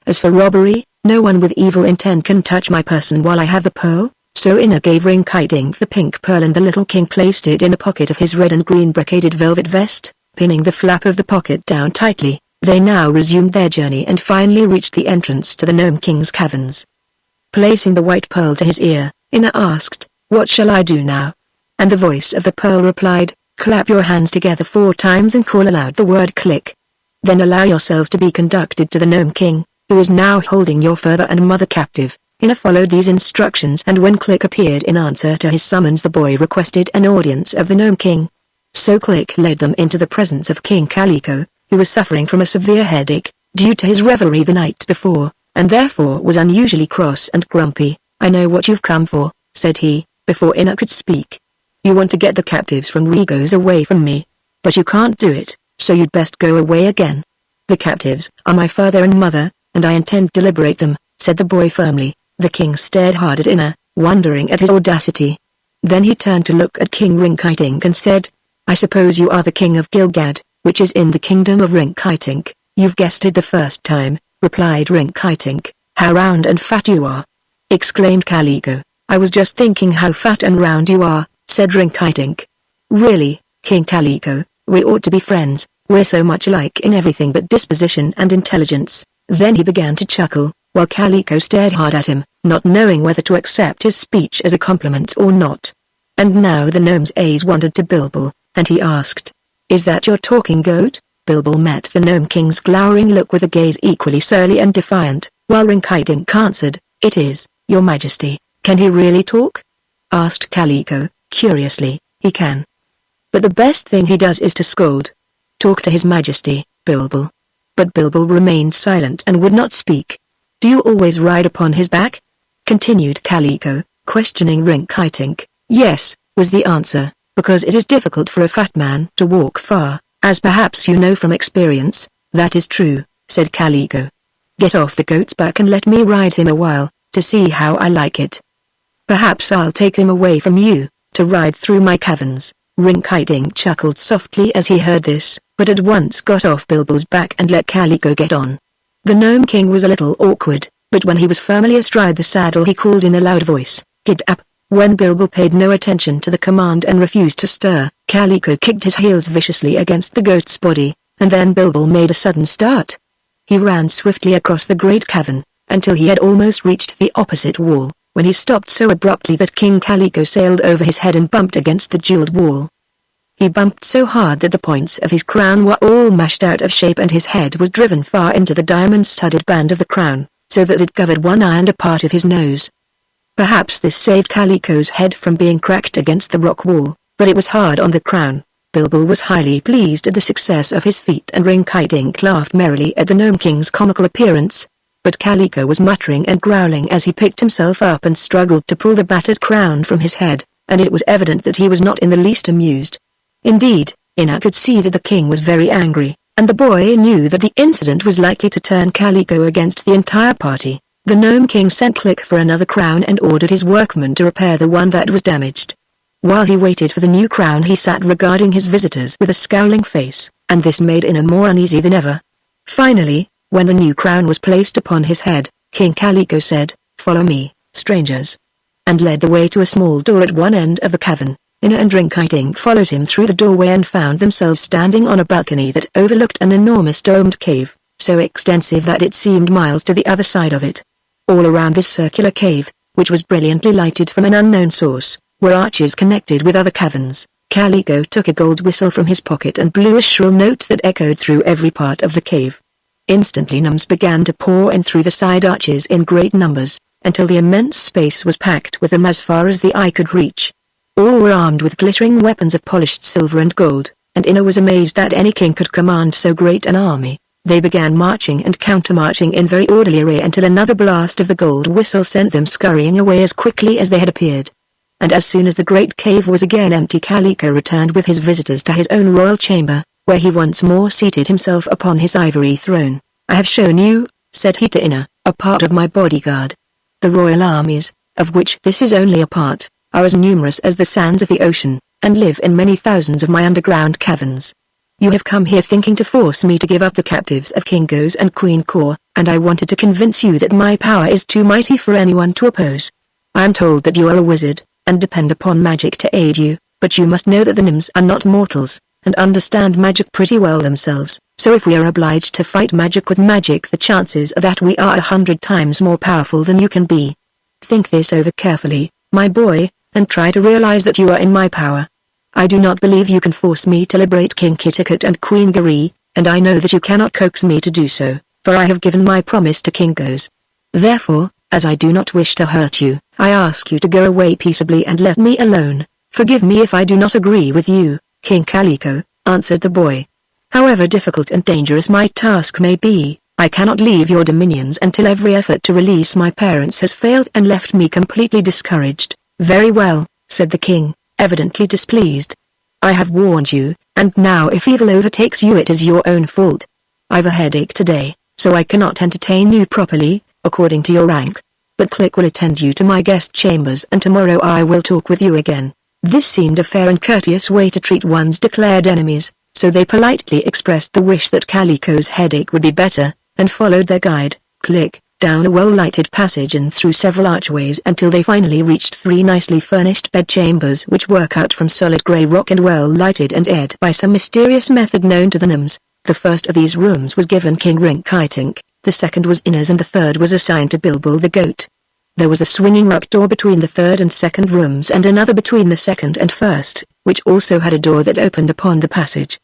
As for robbery, no one with evil intent can touch my person while I have the pearl. So Inna gave Rinkitink the pink pearl and the little king placed it in the pocket of his red and green brocaded velvet vest, pinning the flap of the pocket down tightly. They now resumed their journey and finally reached the entrance to the gnome king's caverns. Placing the white pearl to his ear, Inna asked, "What shall I do now?" And the voice of the pearl replied, "Clap your hands together 4 times and call aloud the word click. Then allow yourselves to be conducted to the gnome king, who is now holding your father and mother captive." Inna followed these instructions and when Click appeared in answer to his summons the boy requested an audience of the gnome king. So Click led them into the presence of King Calico, who was suffering from a severe headache, due to his revelry the night before, and therefore was unusually cross and grumpy. "I know what you've come for," said he, before Inna could speak. "You want to get the captives from Regos away from me. But you can't do it, so you'd best go away again. The captives are my father and mother, and I intend to liberate them," said the boy firmly. The king stared hard at Inna, wondering at his audacity. Then he turned to look at King Rinkitink and said, "I suppose you are the king of Gilgad, which is in the kingdom of Rinkitink." "You've guessed it the first time," replied Rinkitink. "How round and fat you are!" exclaimed Calico. "I was just thinking how fat and round you are," said Rinkitink. "Really, King Calico, we ought to be friends, we're so much alike in everything but disposition and intelligence." Then he began to chuckle, while Calico stared hard at him, not knowing whether to accept his speech as a compliment or not. And now the gnome's eyes wandered to Bilbil, and he asked, "Is that your talking goat?" Bilbil met the gnome king's glowering look with a gaze equally surly and defiant, while Rinkitink answered, "It is, your majesty." "Can he really talk?" asked Calico, curiously. "He can. But the best thing he does is to scold." "Talk to his majesty, Bilbil." But Bilbil remained silent and would not speak. "Do you always ride upon his back?" continued Calico, questioning Rinkitink. "Yes," was the answer, "because it is difficult for a fat man to walk far, as perhaps you know from experience." "That is true," said Calico. "Get off the goat's back and let me ride him a while, to see how I like it. Perhaps I'll take him away from you, to ride through my caverns." Rinkitink chuckled softly as he heard this, but at once got off Bilbil's back and let Calico get on. The gnome king was a little awkward, but when he was firmly astride the saddle he called in a loud voice, "Get up!" When Bilbil paid no attention to the command and refused to stir, Calico kicked his heels viciously against the goat's body, and then Bilbil made a sudden start. He ran swiftly across the great cavern, until he had almost reached the opposite wall, when he stopped so abruptly that King Calico sailed over his head and bumped against the jeweled wall. He bumped so hard that the points of his crown were all mashed out of shape and his head was driven far into the diamond-studded band of the crown, so that it covered one eye and a part of his nose. Perhaps this saved Calico's head from being cracked against the rock wall, but it was hard on the crown. Bilbil was highly pleased at the success of his feat and Rinkitink laughed merrily at the gnome king's comical appearance. But Calico was muttering and growling as he picked himself up and struggled to pull the battered crown from his head, and it was evident that he was not in the least amused. Indeed, Inna could see that the king was very angry, and the boy knew that the incident was likely to turn Calico against the entire party. The gnome king sent Click for another crown and ordered his workmen to repair the one that was damaged. While he waited for the new crown, he sat regarding his visitors with a scowling face, and this made Inna more uneasy than ever. Finally, when the new crown was placed upon his head, King Kaliko said, "Follow me, strangers," and led the way to a small door at one end of the cavern. Inna and Rinkitink followed him through the doorway and found themselves standing on a balcony that overlooked an enormous domed cave, so extensive that it seemed miles to the other side of it. All around this circular cave, which was brilliantly lighted from an unknown source, were arches connected with other caverns. Kaliko took a gold whistle from his pocket and blew a shrill note that echoed through every part of the cave. Instantly gnomes began to pour in through the side arches in great numbers, until the immense space was packed with them as far as the eye could reach. All were armed with glittering weapons of polished silver and gold, and Inna was amazed that any king could command so great an army. They began marching and countermarching in very orderly array until another blast of the gold whistle sent them scurrying away as quickly as they had appeared. And as soon as the great cave was again empty, Kaliko returned with his visitors to his own royal chamber, where he once more seated himself upon his ivory throne. "I have shown you," said he to Inna, "a part of my bodyguard. The royal armies, of which this is only a part, are as numerous as the sands of the ocean, and live in many thousands of my underground caverns. You have come here thinking to force me to give up the captives of King Goes and Queen Kor, and I wanted to convince you that my power is too mighty for anyone to oppose. I am told that you are a wizard, and depend upon magic to aid you, but you must know that the gnomes are not mortals, and understand magic pretty well themselves, so if we are obliged to fight magic with magic, the chances are that we are 100 times more powerful than you can be. Think this over carefully, my boy, and try to realize that you are in my power. I do not believe you can force me to liberate King Kittikut and Queen Giri, and I know that you cannot coax me to do so, for I have given my promise to King Goes. Therefore, as I do not wish to hurt you, I ask you to go away peaceably and let me alone. Forgive me if I do not agree with you, King Kaliko," answered the boy. "However difficult and dangerous my task may be, I cannot leave your dominions until every effort to release my parents has failed and left me completely discouraged." "Very well," said the king, evidently displeased. "I have warned you, and now if evil overtakes you it is your own fault. I've a headache today, so I cannot entertain you properly, according to your rank. But Click will attend you to my guest chambers and tomorrow I will talk with you again." This seemed a fair and courteous way to treat one's declared enemies, so they politely expressed the wish that Kaliko's headache would be better, and followed their guide, Click, down a well-lighted passage and through several archways until they finally reached 3 nicely furnished bedchambers which were cut from solid grey rock and well-lighted and aired by some mysterious method known to the gnomes. The first of these rooms was given King Rinkitink, the second was Inna's and the third was assigned to Bilbil the goat. There was a swinging rock door between the third and second rooms and another between the second and first, which also had a door that opened upon the passage.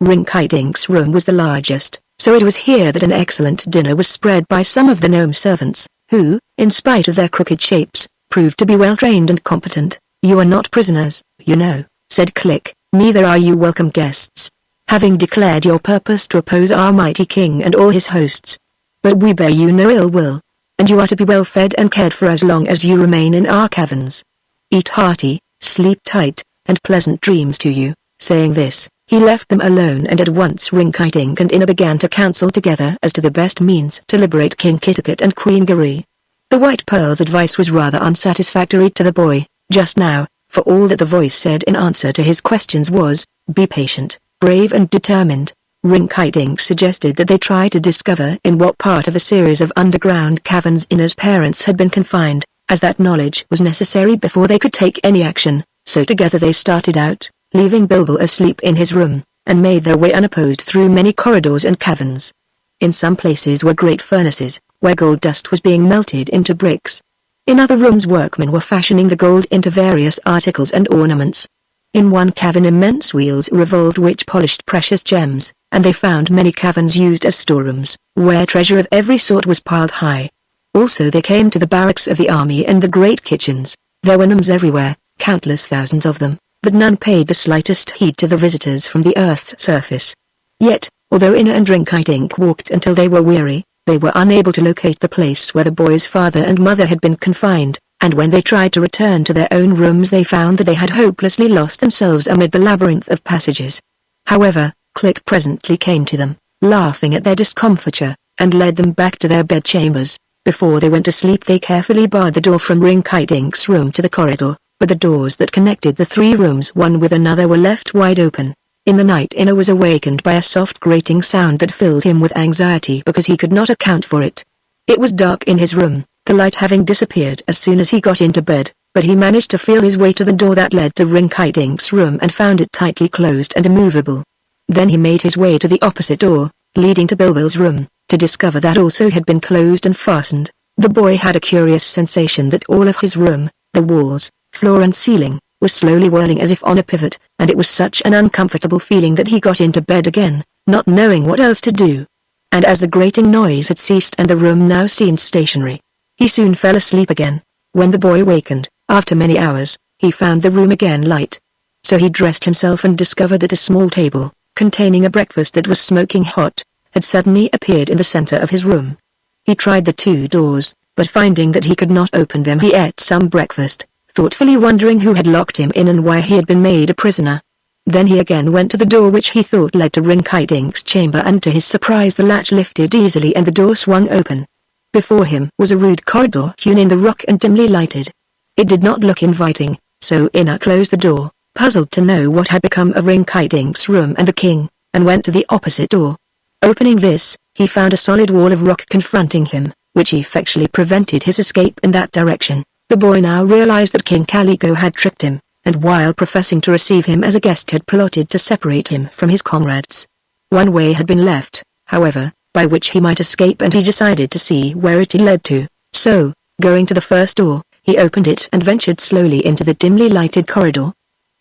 Rinkitink's room was the largest, so it was here that an excellent dinner was spread by some of the gnome servants, who, in spite of their crooked shapes, proved to be well-trained and competent. "You are not prisoners, you know," said Click, "neither are you welcome guests. Having declared your purpose to oppose our mighty king and all his hosts. But we bear you no ill will, and you are to be well fed and cared for as long as you remain in our caverns. Eat hearty, sleep tight, and pleasant dreams to you." Saying this, he left them alone and at once Rinkitink and Inna began to counsel together as to the best means to liberate King Kittikut and Queen Giri. The White Pearl's advice was rather unsatisfactory to the boy, just now, for all that the voice said in answer to his questions was, "Be patient, brave and determined." Rinkitink suggested that they try to discover in what part of a series of underground caverns Inna's parents had been confined, as that knowledge was necessary before they could take any action, so together they started out, leaving Bilbil asleep in his room, and made their way unopposed through many corridors and caverns. In some places were great furnaces, where gold dust was being melted into bricks. In other rooms workmen were fashioning the gold into various articles and ornaments. In one cavern immense wheels revolved which polished precious gems, and they found many caverns used as storerooms, where treasure of every sort was piled high. Also they came to the barracks of the army and the great kitchens. There were gnomes everywhere, countless thousands of them, but none paid the slightest heed to the visitors from the earth's surface. Yet, although Inna and Rinkitink walked until they were weary, they were unable to locate the place where the boy's father and mother had been confined, and when they tried to return to their own rooms they found that they had hopelessly lost themselves amid the labyrinth of passages. However, Click presently came to them, laughing at their discomfiture, and led them back to their bedchambers. Before they went to sleep they carefully barred the door from Rinkitink's room to the corridor, but the doors that connected the 3 rooms one with another were left wide open. In the night Inna was awakened by a soft grating sound that filled him with anxiety because he could not account for it. It was dark in his room, the light having disappeared as soon as he got into bed, but he managed to feel his way to the door that led to Rinkitink's room and found it tightly closed and immovable. Then he made his way to the opposite door, leading to Bilbil's room, to discover that also had been closed and fastened. The boy had a curious sensation that all of his room, the walls, floor and ceiling, was slowly whirling as if on a pivot, and it was such an uncomfortable feeling that he got into bed again, not knowing what else to do. And as the grating noise had ceased and the room now seemed stationary, he soon fell asleep again. When the boy wakened, after many hours, he found the room again light. So he dressed himself and discovered that a small table, containing a breakfast that was smoking hot, had suddenly appeared in the center of his room. He tried the 2 doors, but finding that he could not open them, he ate some breakfast, thoughtfully wondering who had locked him in and why he had been made a prisoner. Then he again went to the door which he thought led to Rinkitink's chamber, and to his surprise the latch lifted easily and the door swung open. Before him was a rude corridor hewn in the rock and dimly lighted. It did not look inviting, so Inna closed the door, puzzled to know what had become of Rinkitink's room and the king, and went to the opposite door. Opening this, he found a solid wall of rock confronting him, which effectually prevented his escape in that direction. The boy now realized that King Calico had tricked him, and while professing to receive him as a guest had plotted to separate him from his comrades. One way had been left, however, by which he might escape, and he decided to see where it led to. So, going to the first door, he opened it and ventured slowly into the dimly lighted corridor.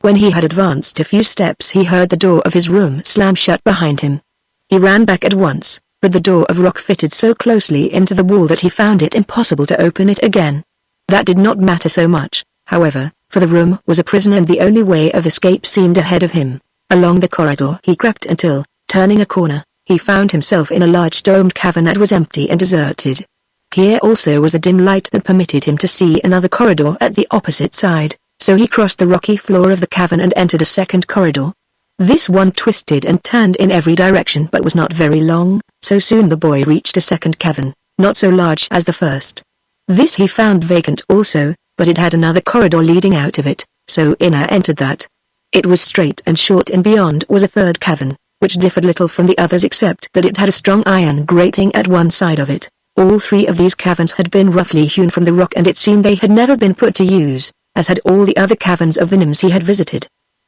When he had advanced a few steps he heard the door of his room slam shut behind him. He ran back at once, but the door of rock fitted so closely into the wall that he found it impossible to open it again. That did not matter so much, however, for the room was a prison and the only way of escape seemed ahead of him. Along the corridor he crept until, turning a corner, he found himself in a large domed cavern that was empty and deserted. Here also was a dim light that permitted him to see another corridor at the opposite side, so he crossed the rocky floor of the cavern and entered a second corridor. This one twisted and turned in every direction but was not very long, so soon the boy reached a second cavern, not so large as the first. This he found vacant also, but it had another corridor leading out of it, so Inna entered that. It was straight and short, and beyond was a third cavern, which differed little from the others except that it had a strong iron grating at one side of it. All 3 of these caverns had been roughly hewn from the rock, and it seemed they had never been put to use, as had all the other caverns of the Nims he had visited.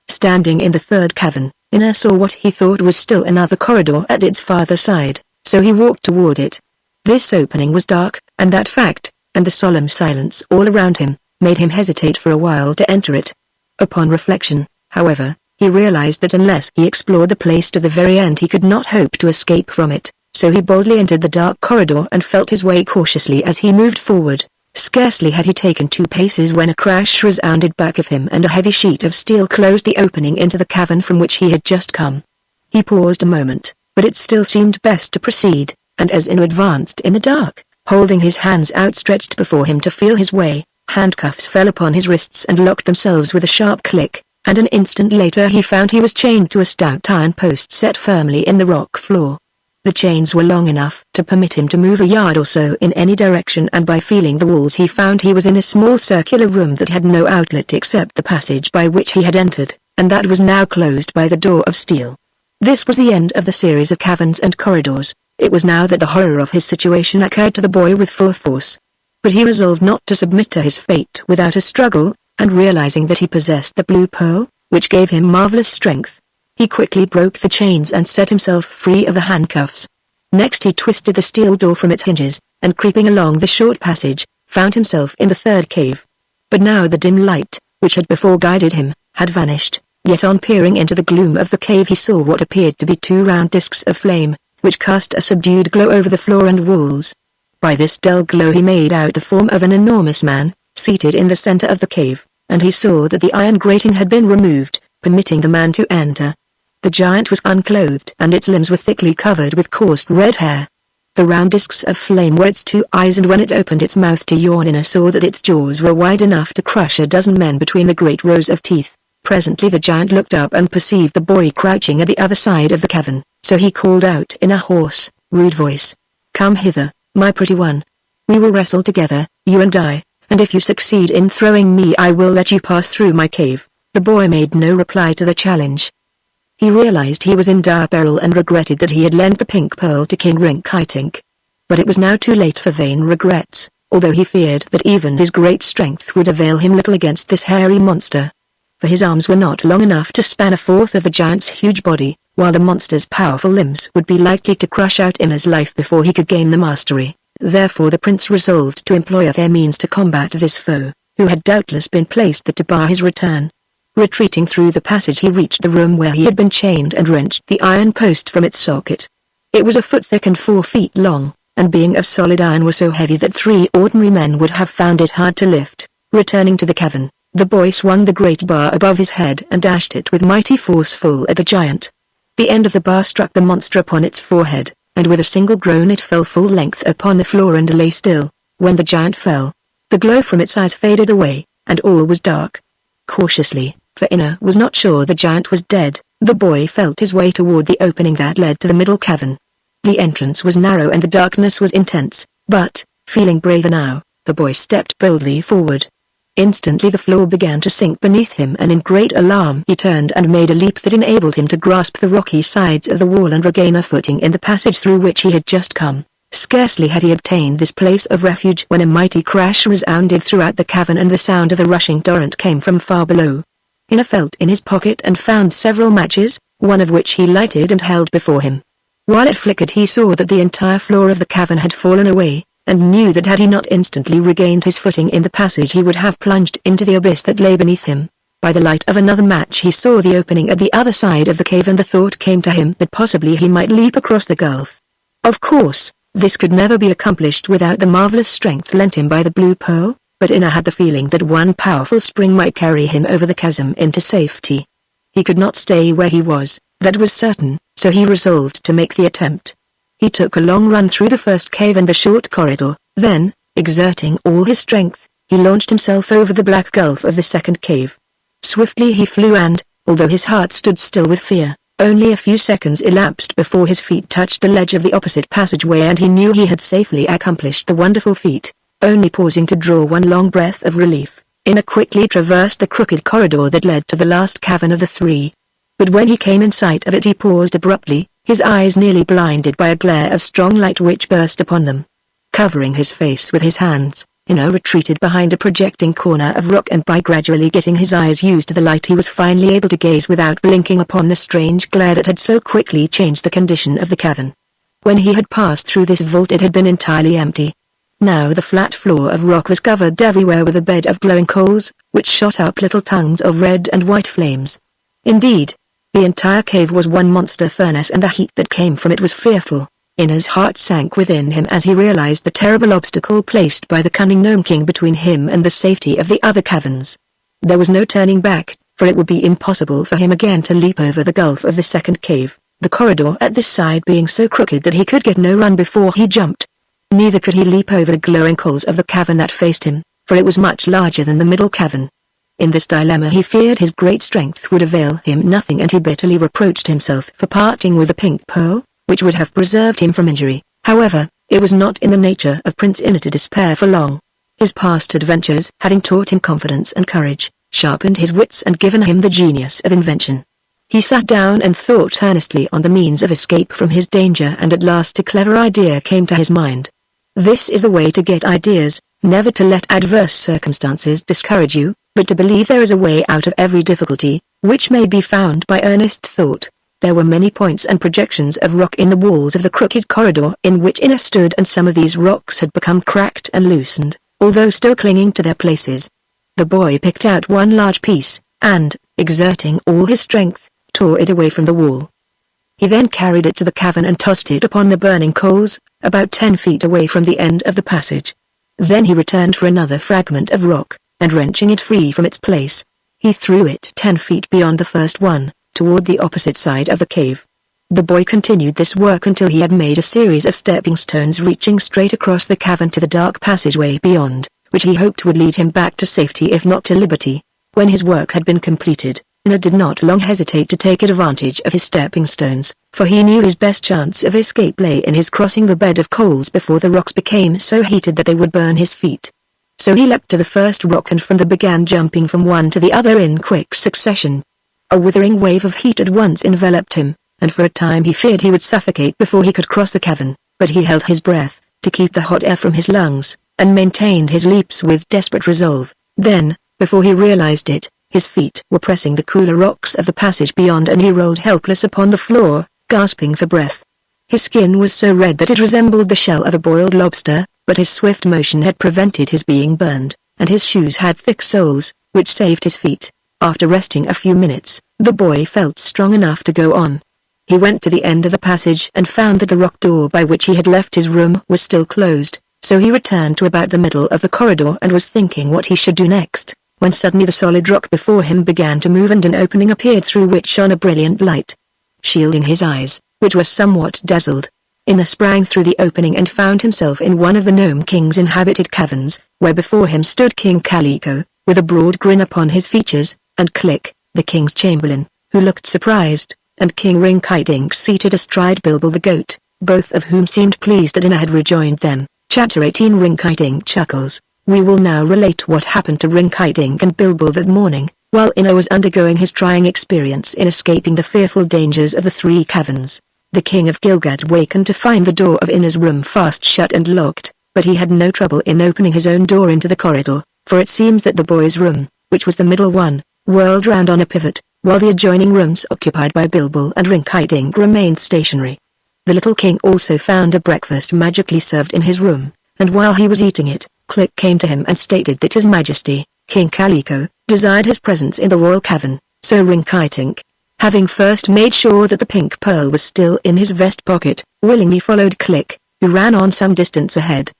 Standing in the third cavern, Inna saw what he thought was still another corridor at its farther side, so he walked toward it. This opening was dark, and that fact, and the solemn silence all around him, made him hesitate for a while to enter it. Upon reflection, however, he realized that unless he explored the place to the very end he could not hope to escape from it, so he boldly entered the dark corridor and felt his way cautiously as he moved forward. Scarcely had he taken 2 paces when a crash resounded back of him and a heavy sheet of steel closed the opening into the cavern from which he had just come. He paused a moment, but it still seemed best to proceed, and as Inna advanced in the dark, holding his hands outstretched before him to feel his way, handcuffs fell upon his wrists and locked themselves with a sharp click, and an instant later he found he was chained to a stout iron post set firmly in the rock floor. The chains were long enough to permit him to move a yard or so in any direction, and by feeling the walls he found he was in a small circular room that had no outlet except the passage by which he had entered, and that was now closed by the door of steel. This was the end of the series of caverns and corridors. It was now that the horror of his situation occurred to the boy with full force. But he resolved not to submit to his fate without a struggle, and realizing that he possessed the blue pearl, which gave him marvelous strength, he quickly broke the chains and set himself free of the handcuffs. Next he twisted the steel door from its hinges, and creeping along the short passage, found himself in the third cave. But now the dim light, which had before guided him, had vanished, yet on peering into the gloom of the cave he saw what appeared to be 2 round discs of flame, which cast a subdued glow over the floor and walls. By this dull glow he made out the form of an enormous man, seated in the center of the cave, and he saw that the iron grating had been removed, permitting the man to enter. The giant was unclothed and its limbs were thickly covered with coarse red hair. The round discs of flame were its 2 eyes, and when it opened its mouth to yawn Inna saw that its jaws were wide enough to crush a dozen men between the great rows of teeth. Presently the giant looked up and perceived the boy crouching at the other side of the cavern, so he called out in a hoarse, rude voice, "Come hither, my pretty one. We will wrestle together, you and I, and if you succeed in throwing me I will let you pass through my cave." The boy made no reply to the challenge. He realized he was in dire peril and regretted that he had lent the pink pearl to King Rinkitink. But it was now too late for vain regrets, although he feared that even his great strength would avail him little against this hairy monster. For his arms were not long enough to span a fourth of the giant's huge body, while the monster's powerful limbs would be likely to crush out Ina's life before he could gain the mastery. Therefore the prince resolved to employ other means to combat this foe, who had doubtless been placed there to bar his return. Retreating through the passage he reached the room where he had been chained and wrenched the iron post from its socket. It was a foot thick and 4 feet long, and being of solid iron was so heavy that 3 ordinary men would have found it hard to lift. Returning to the cavern, the boy swung the great bar above his head and dashed it with mighty force full at the giant. The end of the bar struck the monster upon its forehead, and with a single groan it fell full length upon the floor and lay still. When the giant fell, the glow from its eyes faded away, and all was dark. Cautiously, for Ina was not sure the giant was dead, the boy felt his way toward the opening that led to the middle cavern. The entrance was narrow and the darkness was intense, but, feeling braver now, the boy stepped boldly forward. Instantly the floor began to sink beneath him and in great alarm he turned and made a leap that enabled him to grasp the rocky sides of the wall and regain a footing in the passage through which he had just come. Scarcely had he obtained this place of refuge when a mighty crash resounded throughout the cavern and the sound of a rushing torrent came from far below. Ina felt in his pocket and found several matches, one of which he lighted and held before him. While it flickered he saw that the entire floor of the cavern had fallen away, and knew that had he not instantly regained his footing in the passage he would have plunged into the abyss that lay beneath him. By the light of another match he saw the opening at the other side of the cave and the thought came to him that possibly he might leap across the gulf. Of course, this could never be accomplished without the marvelous strength lent him by the blue pearl, but Ina had the feeling that one powerful spring might carry him over the chasm into safety. He could not stay where he was, that was certain, so he resolved to make the attempt. He took a long run through the first cave and a short corridor, then, exerting all his strength, he launched himself over the black gulf of the second cave. Swiftly he flew and, although his heart stood still with fear, only a few seconds elapsed before his feet touched the ledge of the opposite passageway and he knew he had safely accomplished the wonderful feat. Only pausing to draw one long breath of relief, Ina quickly traversed the crooked corridor that led to the last cavern of the 3. But when he came in sight of it he paused abruptly, his eyes nearly blinded by a glare of strong light which burst upon them. Covering his face with his hands, Ina retreated behind a projecting corner of rock and by gradually getting his eyes used to the light he was finally able to gaze without blinking upon the strange glare that had so quickly changed the condition of the cavern. When he had passed through this vault it had been entirely empty. Now the flat floor of rock was covered everywhere with a bed of glowing coals, which shot up little tongues of red and white flames. Indeed, the entire cave was one monster furnace and the heat that came from it was fearful. Ina's heart sank within him as he realized the terrible obstacle placed by the cunning Gnome King between him and the safety of the other caverns. There was no turning back, for it would be impossible for him again to leap over the gulf of the second cave, the corridor at this side being so crooked that he could get no run before he jumped. Neither could he leap over the glowing coals of the cavern that faced him, for it was much larger than the middle cavern. In this dilemma he feared his great strength would avail him nothing and he bitterly reproached himself for parting with the pink pearl, which would have preserved him from injury. However, it was not in the nature of Prince Ina to despair for long. His past adventures, having taught him confidence and courage, sharpened his wits and given him the genius of invention. He sat down and thought earnestly on the means of escape from his danger and at last a clever idea came to his mind. This is the way to get ideas, never to let adverse circumstances discourage you, but to believe there is a way out of every difficulty, which may be found by earnest thought. There were many points and projections of rock in the walls of the crooked corridor in which Ina stood and some of these rocks had become cracked and loosened, although still clinging to their places. The boy picked out one large piece, and, exerting all his strength, tore it away from the wall. He then carried it to the cavern and tossed it upon the burning coals, about 10 feet away from the end of the passage. Then he returned for another fragment of rock, and wrenching it free from its place, he threw it 10 feet beyond the first one, toward the opposite side of the cave. The boy continued this work until he had made a series of stepping stones reaching straight across the cavern to the dark passageway beyond, which he hoped would lead him back to safety if not to liberty. When his work had been completed, Ina did not long hesitate to take advantage of his stepping stones, for he knew his best chance of escape lay in his crossing the bed of coals before the rocks became so heated that they would burn his feet. so he leapt to the first rock and from there began jumping from one to the other in quick succession. A withering wave of heat at once enveloped him, and for a time he feared he would suffocate before he could cross the cavern, but he held his breath, to keep the hot air from his lungs, and maintained his leaps with desperate resolve. Then, before he realized it, his feet were pressing the cooler rocks of the passage beyond and he rolled helpless upon the floor, gasping for breath. His skin was so red that it resembled the shell of a boiled lobster, but his swift motion had prevented his being burned, and his shoes had thick soles, which saved his feet. After resting a few minutes, the boy felt strong enough to go on. He went to the end of the passage and found that the rock door by which he had left his room was still closed, so he returned to about the middle of the corridor and was thinking what he should do next, when suddenly the solid rock before him began to move and an opening appeared through which shone a brilliant light. Shielding his eyes, which were somewhat dazzled, Inna sprang through the opening and found himself in one of the Gnome King's inhabited caverns, where before him stood King Kaliko, with a broad grin upon his features, and Click, the king's chamberlain, who looked surprised, and King Rinkitink seated astride Bilbil the goat, both of whom seemed pleased that Inna had rejoined them. Chapter 18 Rinkitink chuckles. We will now relate what happened to Rinkitink and Bilbil that morning, while Inna was undergoing his trying experience in escaping the fearful dangers of the three caverns. The king of Gilgad wakened to find the door of Inna's room fast shut and locked, but he had no trouble in opening his own door into the corridor, for it seems that the boy's room, which was the middle one, whirled round on a pivot, while the adjoining rooms occupied by Bilbil and Rinkitink remained stationary. The little king also found a breakfast magically served in his room, and while he was eating it, Click came to him and stated that His Majesty, King Kaliko, desired his presence in the royal cavern, so Rinkitink, having first made sure that the pink pearl was still in his vest pocket, willingly followed Click, who ran on some distance ahead.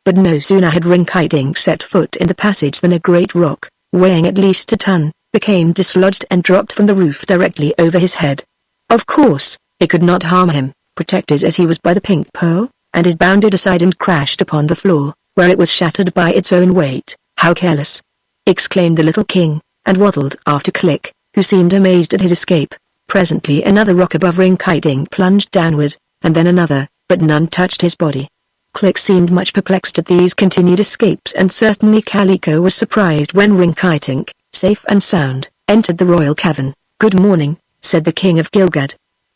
But no sooner had Rinkitink set foot in the passage than a great rock, weighing at least a ton, became dislodged and dropped from the roof directly over his head. Of course, it could not harm him, protected as he was by the pink pearl, and it bounded aside and crashed upon the floor, where it was shattered by its own weight. How careless! Exclaimed the little king, and waddled after Click, who seemed amazed at his escape. Presently another rock above Rinkitink plunged downward, and then another, but none touched his body. Click seemed much perplexed at these continued escapes, and certainly Kaliko was surprised when Rinkitink, safe and sound, entered the royal cavern. Good morning, said the king of Gilgad.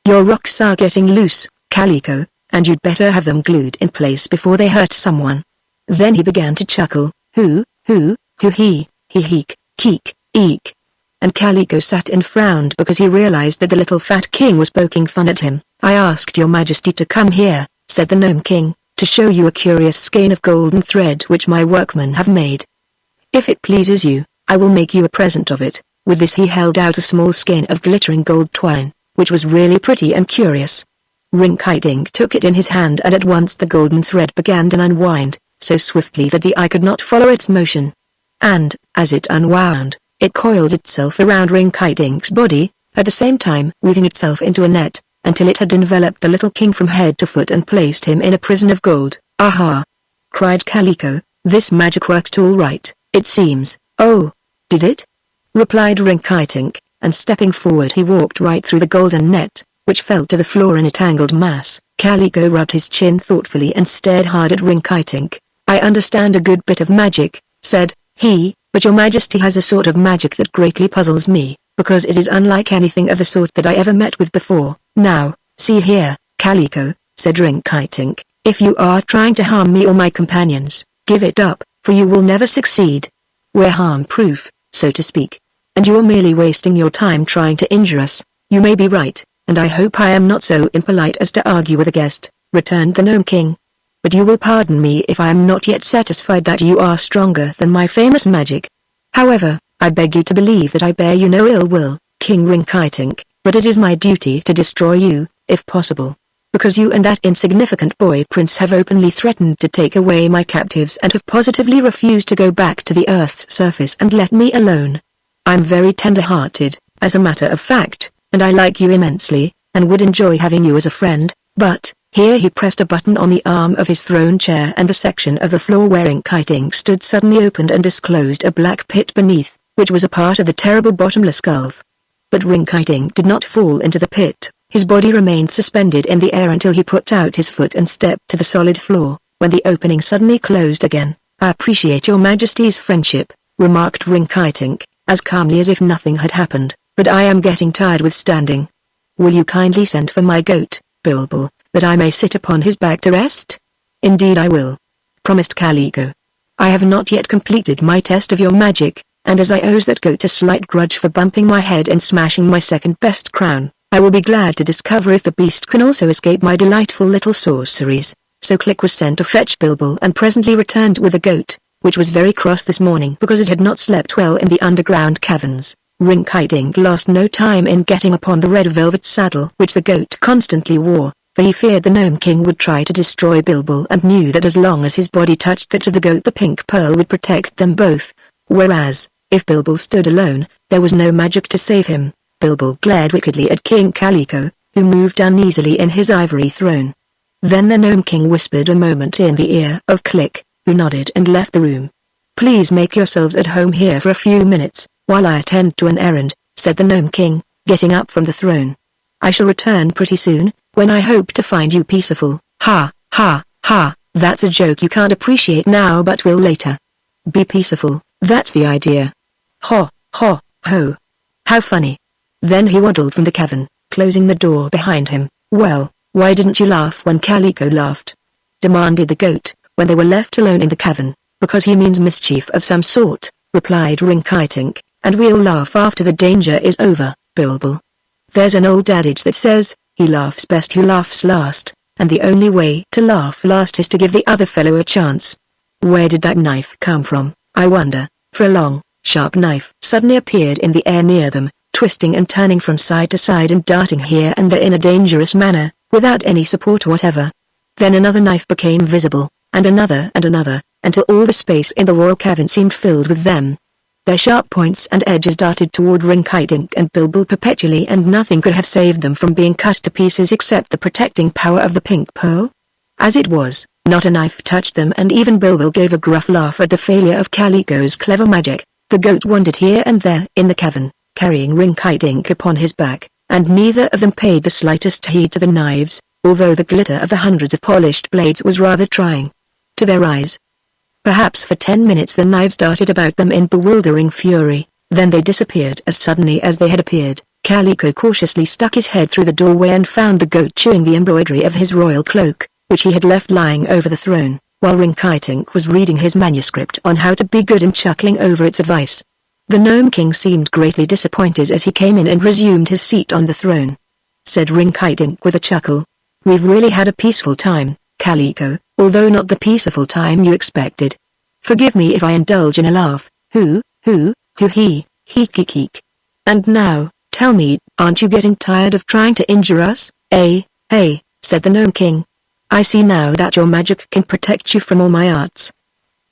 Your rocks are getting loose, Kaliko, and you'd better have them glued in place before they hurt someone. Then he began to chuckle, hoo, he, heek, keek, eek. And Kaliko sat and frowned because he realized that the little fat king was poking fun at him. I asked your majesty to come here, said the gnome king, to show you a curious skein of golden thread which my workmen have made. If it pleases you, I will make you a present of it. With this he held out a small skein of glittering gold twine, which was really pretty and curious. Rinkitink took it in his hand and at once the golden thread began to unwind, so swiftly that the eye could not follow its motion. And, as it unwound, it coiled itself around Rinkitink's body, at the same time weaving itself into a net, until it had enveloped the little king from head to foot and placed him in a prison of gold. Aha! Cried Kaliko, this magic worked all right, it seems. Oh, did it? Replied Rinkitink, and stepping forward he walked right through the golden net, which fell to the floor in a tangled mass. Kaliko rubbed his chin thoughtfully and stared hard at Rinkitink. I understand a good bit of magic, said he, but your majesty has a sort of magic that greatly puzzles me, because it is unlike anything of the sort that I ever met with before. Now, see here, Kaliko, said Rinkitink, if you are trying to harm me or my companions, give it up, for you will never succeed. We're harm-proof, so to speak, and you are merely wasting your time trying to injure us. You may be right, and I hope I am not so impolite as to argue with a guest, returned the Gnome King. But you will pardon me if I am not yet satisfied that you are stronger than my famous magic. However, I beg you to believe that I bear you no ill will, King Rinkitink, but it is my duty to destroy you, if possible. Because you and that insignificant boy prince have openly threatened to take away my captives and have positively refused to go back to the Earth's surface and let me alone. I'm very tender-hearted, as a matter of fact, and I like you immensely, and would enjoy having you as a friend, but... Here he pressed a button on the arm of his throne chair and the section of the floor where Rinkitink stood suddenly opened and disclosed a black pit beneath, which was a part of the terrible bottomless gulf. But Rinkitink did not fall into the pit, his body remained suspended in the air until he put out his foot and stepped to the solid floor, when the opening suddenly closed again, "I appreciate your Majesty's friendship," remarked Rinkitink, as calmly as if nothing had happened, "but I am getting tired with standing. Will you kindly send for my goat, Bilbil, that I may sit upon his back to rest?" "Indeed I will," promised Kaliko. "I have not yet completed my test of your magic, and as I owes that goat a slight grudge for bumping my head and smashing my second-best crown, I will be glad to discover if the beast can also escape my delightful little sorceries." So Click was sent to fetch Bilbil and presently returned with the goat, which was very cross this morning because it had not slept well in the underground caverns. Rinkitink lost no time in getting upon the red velvet saddle which the goat constantly wore, for he feared the Gnome King would try to destroy Bilbil and knew that as long as his body touched that of the goat the pink pearl would protect them both, whereas, if Bilbil stood alone, there was no magic to save him. Bilbil glared wickedly at King Kaliko, who moved uneasily in his ivory throne. Then the Gnome King whispered a moment in the ear of Click, who nodded and left the room. "Please make yourselves at home here for a few minutes, while I attend to an errand," said the Gnome King, getting up from the throne. "I shall return pretty soon, when I hope to find you peaceful." "Ha, ha, ha, that's a joke you can't appreciate now but will later. Be peaceful, that's the idea. Ho, ho, ho. How funny." Then he waddled from the cavern, closing the door behind him. "Well, why didn't you laugh when Kaliko laughed?" demanded the goat, when they were left alone in the cavern. "Because he means mischief of some sort," replied Rinkitink, "and we'll laugh after the danger is over, Bilbil. There's an old adage that says, he laughs best who laughs last, and the only way to laugh last is to give the other fellow a chance. Where did that knife come from, I wonder?" For a long, sharp knife suddenly appeared in the air near them, twisting and turning from side to side and darting here and there in a dangerous manner, without any support whatever. Then another knife became visible, and another, until all the space in the royal cavern seemed filled with them. Their sharp points and edges darted toward Rinkitink and Bilbil perpetually, and nothing could have saved them from being cut to pieces except the protecting power of the pink pearl. As it was, not a knife touched them, and even Bilbil gave a gruff laugh at the failure of Kaliko's clever magic. The goat wandered here and there in the cavern, carrying Rinkitink upon his back, and neither of them paid the slightest heed to the knives, although the glitter of the hundreds of polished blades was rather trying to their eyes. Perhaps for 10 minutes the knives darted about them in bewildering fury, then they disappeared as suddenly as they had appeared. Kaliko cautiously stuck his head through the doorway and found the goat chewing the embroidery of his royal cloak, which he had left lying over the throne, while Rinkitink was reading his manuscript on how to be good and chuckling over its advice. The Gnome King seemed greatly disappointed as he came in and resumed his seat on the throne. Said Rinkitink with a chuckle, "We've really had a peaceful time, Kaliko, although not the peaceful time you expected. Forgive me if I indulge in a laugh. Hoo, hee, keek. And now, tell me, aren't you getting tired of trying to injure us?" Hey, said the Gnome King. "I see now that your magic can protect you from all my arts.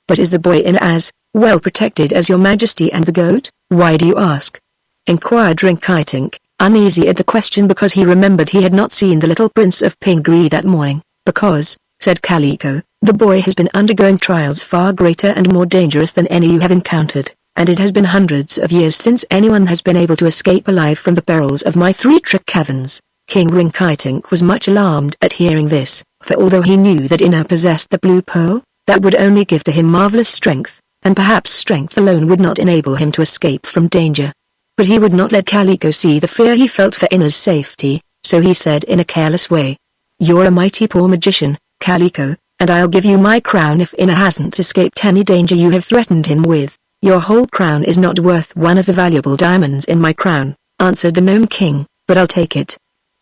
But is the boy in as well protected as your Majesty and the goat? Why do you ask?" inquired Rinkitink, uneasy at the question because he remembered he had not seen the little Prince of Pingree that morning. "Because," said Kaliko, "the boy has been undergoing trials far greater and more dangerous than any you have encountered, and it has been hundreds of years since anyone has been able to escape alive from the perils of my 3 trick caverns." King Rinkitink was much alarmed at hearing this, for although he knew that Ina possessed the blue pearl, that would only give to him marvelous strength, and perhaps strength alone would not enable him to escape from danger. But he would not let Kaliko see the fear he felt for Ina's safety, so he said in a careless way, "You're a mighty poor magician, Kaliko, and I'll give you my crown if Ina hasn't escaped any danger you have threatened him with." "Your whole crown is not worth one of the valuable diamonds in my crown," answered the Gnome King, "but I'll take it.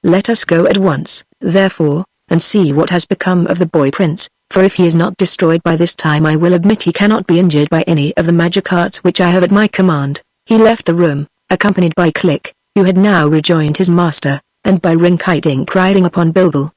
Let us go at once, therefore, and see what has become of the boy prince, for if he is not destroyed by this time I will admit he cannot be injured by any of the magic arts which I have at my command." He left the room, accompanied by Click, who had now rejoined his master, and by Rinkitink riding upon Bilbil.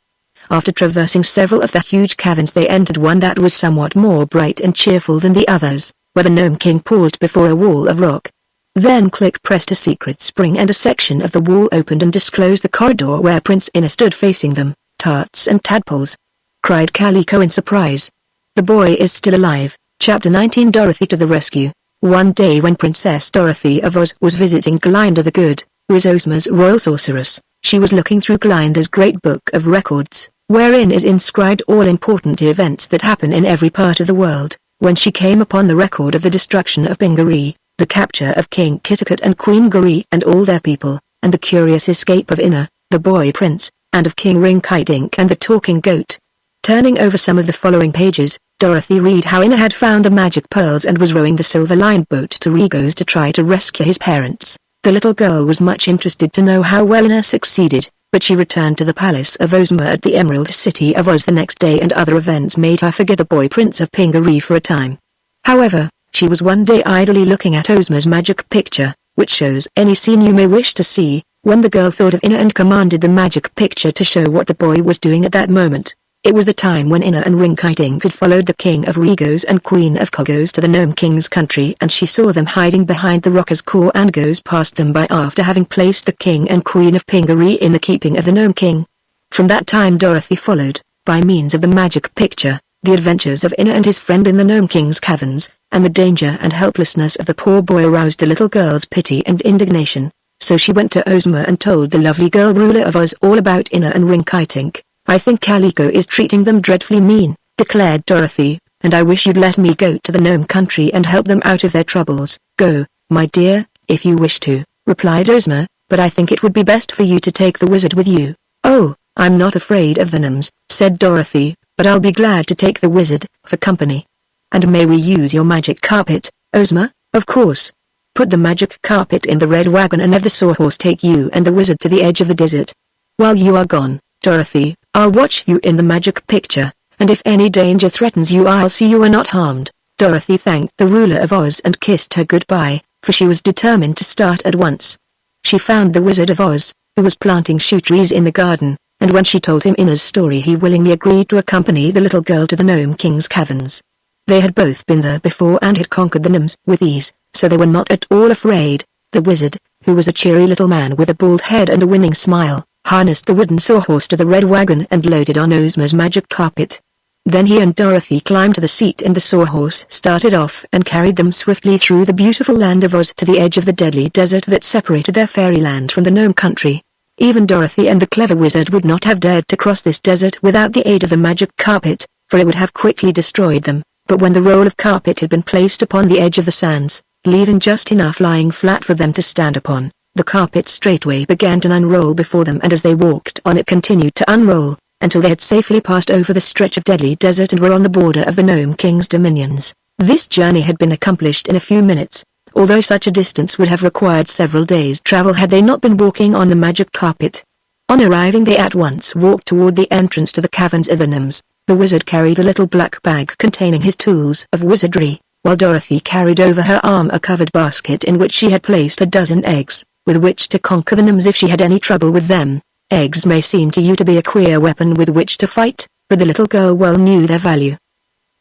After traversing several of the huge caverns they entered one that was somewhat more bright and cheerful than the others, where the Gnome King paused before a wall of rock. Then Click pressed a secret spring and a section of the wall opened and disclosed the corridor where Prince Ina stood facing them. "Tarts and tadpoles!" cried Kaliko in surprise. "The boy is still alive." Chapter 19 Dorothy to the rescue. One day when Princess Dorothy of Oz was visiting Glinda the Good, who is Ozma's royal sorceress, she was looking through Glinda's great book of records, wherein is inscribed all important events that happen in every part of the world. when she came upon the record of the destruction of Pingaree, the capture of King Kitticut and Queen Garee and all their people, and the curious escape of Inna, the boy prince, and of King Rinkitink and the talking goat. Turning over some of the following pages, Dorothy read how Inna had found the magic pearls and was rowing the silver line boat to Regos to try to rescue his parents. The little girl was much interested to know how well Inna succeeded, but she returned to the palace of Ozma at the Emerald City of Oz the next day, and other events made her forget the boy prince of Pingaree for a time. However, she was one day idly looking at Ozma's magic picture, which shows any scene you may wish to see, when the girl thought of Inna and commanded the magic picture to show what the boy was doing at that moment. It was the time when Inna and Rinkitink had followed the King of Regos and Queen of Kogos to the Gnome King's country, and she saw them hiding behind the rockers' core and goes past them by after having placed the King and Queen of Pingaree in the keeping of the Gnome King. From that time Dorothy followed, by means of the magic picture, the adventures of Inna and his friend in the Gnome King's caverns, and the danger and helplessness of the poor boy aroused the little girl's pity and indignation. So she went to Ozma and told the lovely girl ruler of Oz all about Inna and Rinkitink. "I think Calico is treating them dreadfully mean," declared Dorothy, "and I wish you'd let me go to the Gnome Country and help them out of their troubles." "Go, my dear, if you wish to," replied Ozma, "but I think it would be best for you to take the wizard with you." "Oh, I'm not afraid of the gnomes," said Dorothy, "but I'll be glad to take the wizard for company." "And may we use your magic carpet, Ozma?" "Of course. Put the magic carpet in the red wagon and have the sawhorse take you and the wizard to the edge of the desert. While you are gone, Dorothy, I'll watch you in the magic picture, and if any danger threatens you I'll see you are not harmed." Dorothy thanked the ruler of Oz and kissed her goodbye, for she was determined to start at once. She found the Wizard of Oz, who was planting shoe trees in the garden, and when she told him Inna's story he willingly agreed to accompany the little girl to the Gnome King's caverns. They had both been there before and had conquered the gnomes with ease, so they were not at all afraid. The wizard, who was a cheery little man with a bald head and a winning smile, harnessed the wooden sawhorse to the red wagon and loaded on Ozma's magic carpet. Then he and Dorothy climbed to the seat and the sawhorse started off and carried them swiftly through the beautiful land of Oz to the edge of the deadly desert that separated their fairyland from the gnome country. Even Dorothy and the clever wizard would not have dared to cross this desert without the aid of the magic carpet, for it would have quickly destroyed them. But when the roll of carpet had been placed upon the edge of the sands, leaving just enough lying flat for them to stand upon, the carpet straightway began to unroll before them, and as they walked on it continued to unroll, until they had safely passed over the stretch of deadly desert and were on the border of the Gnome King's dominions. This journey had been accomplished in a few minutes, although such a distance would have required several days' travel had they not been walking on the magic carpet. On arriving they at once walked toward the entrance to the caverns of the gnomes. The wizard carried a little black bag containing his tools of wizardry, while Dorothy carried over her arm a covered basket in which she had placed a dozen eggs, with which to conquer the gnomes if she had any trouble with them. Eggs may seem to you to be a queer weapon with which to fight, but the little girl well knew their value.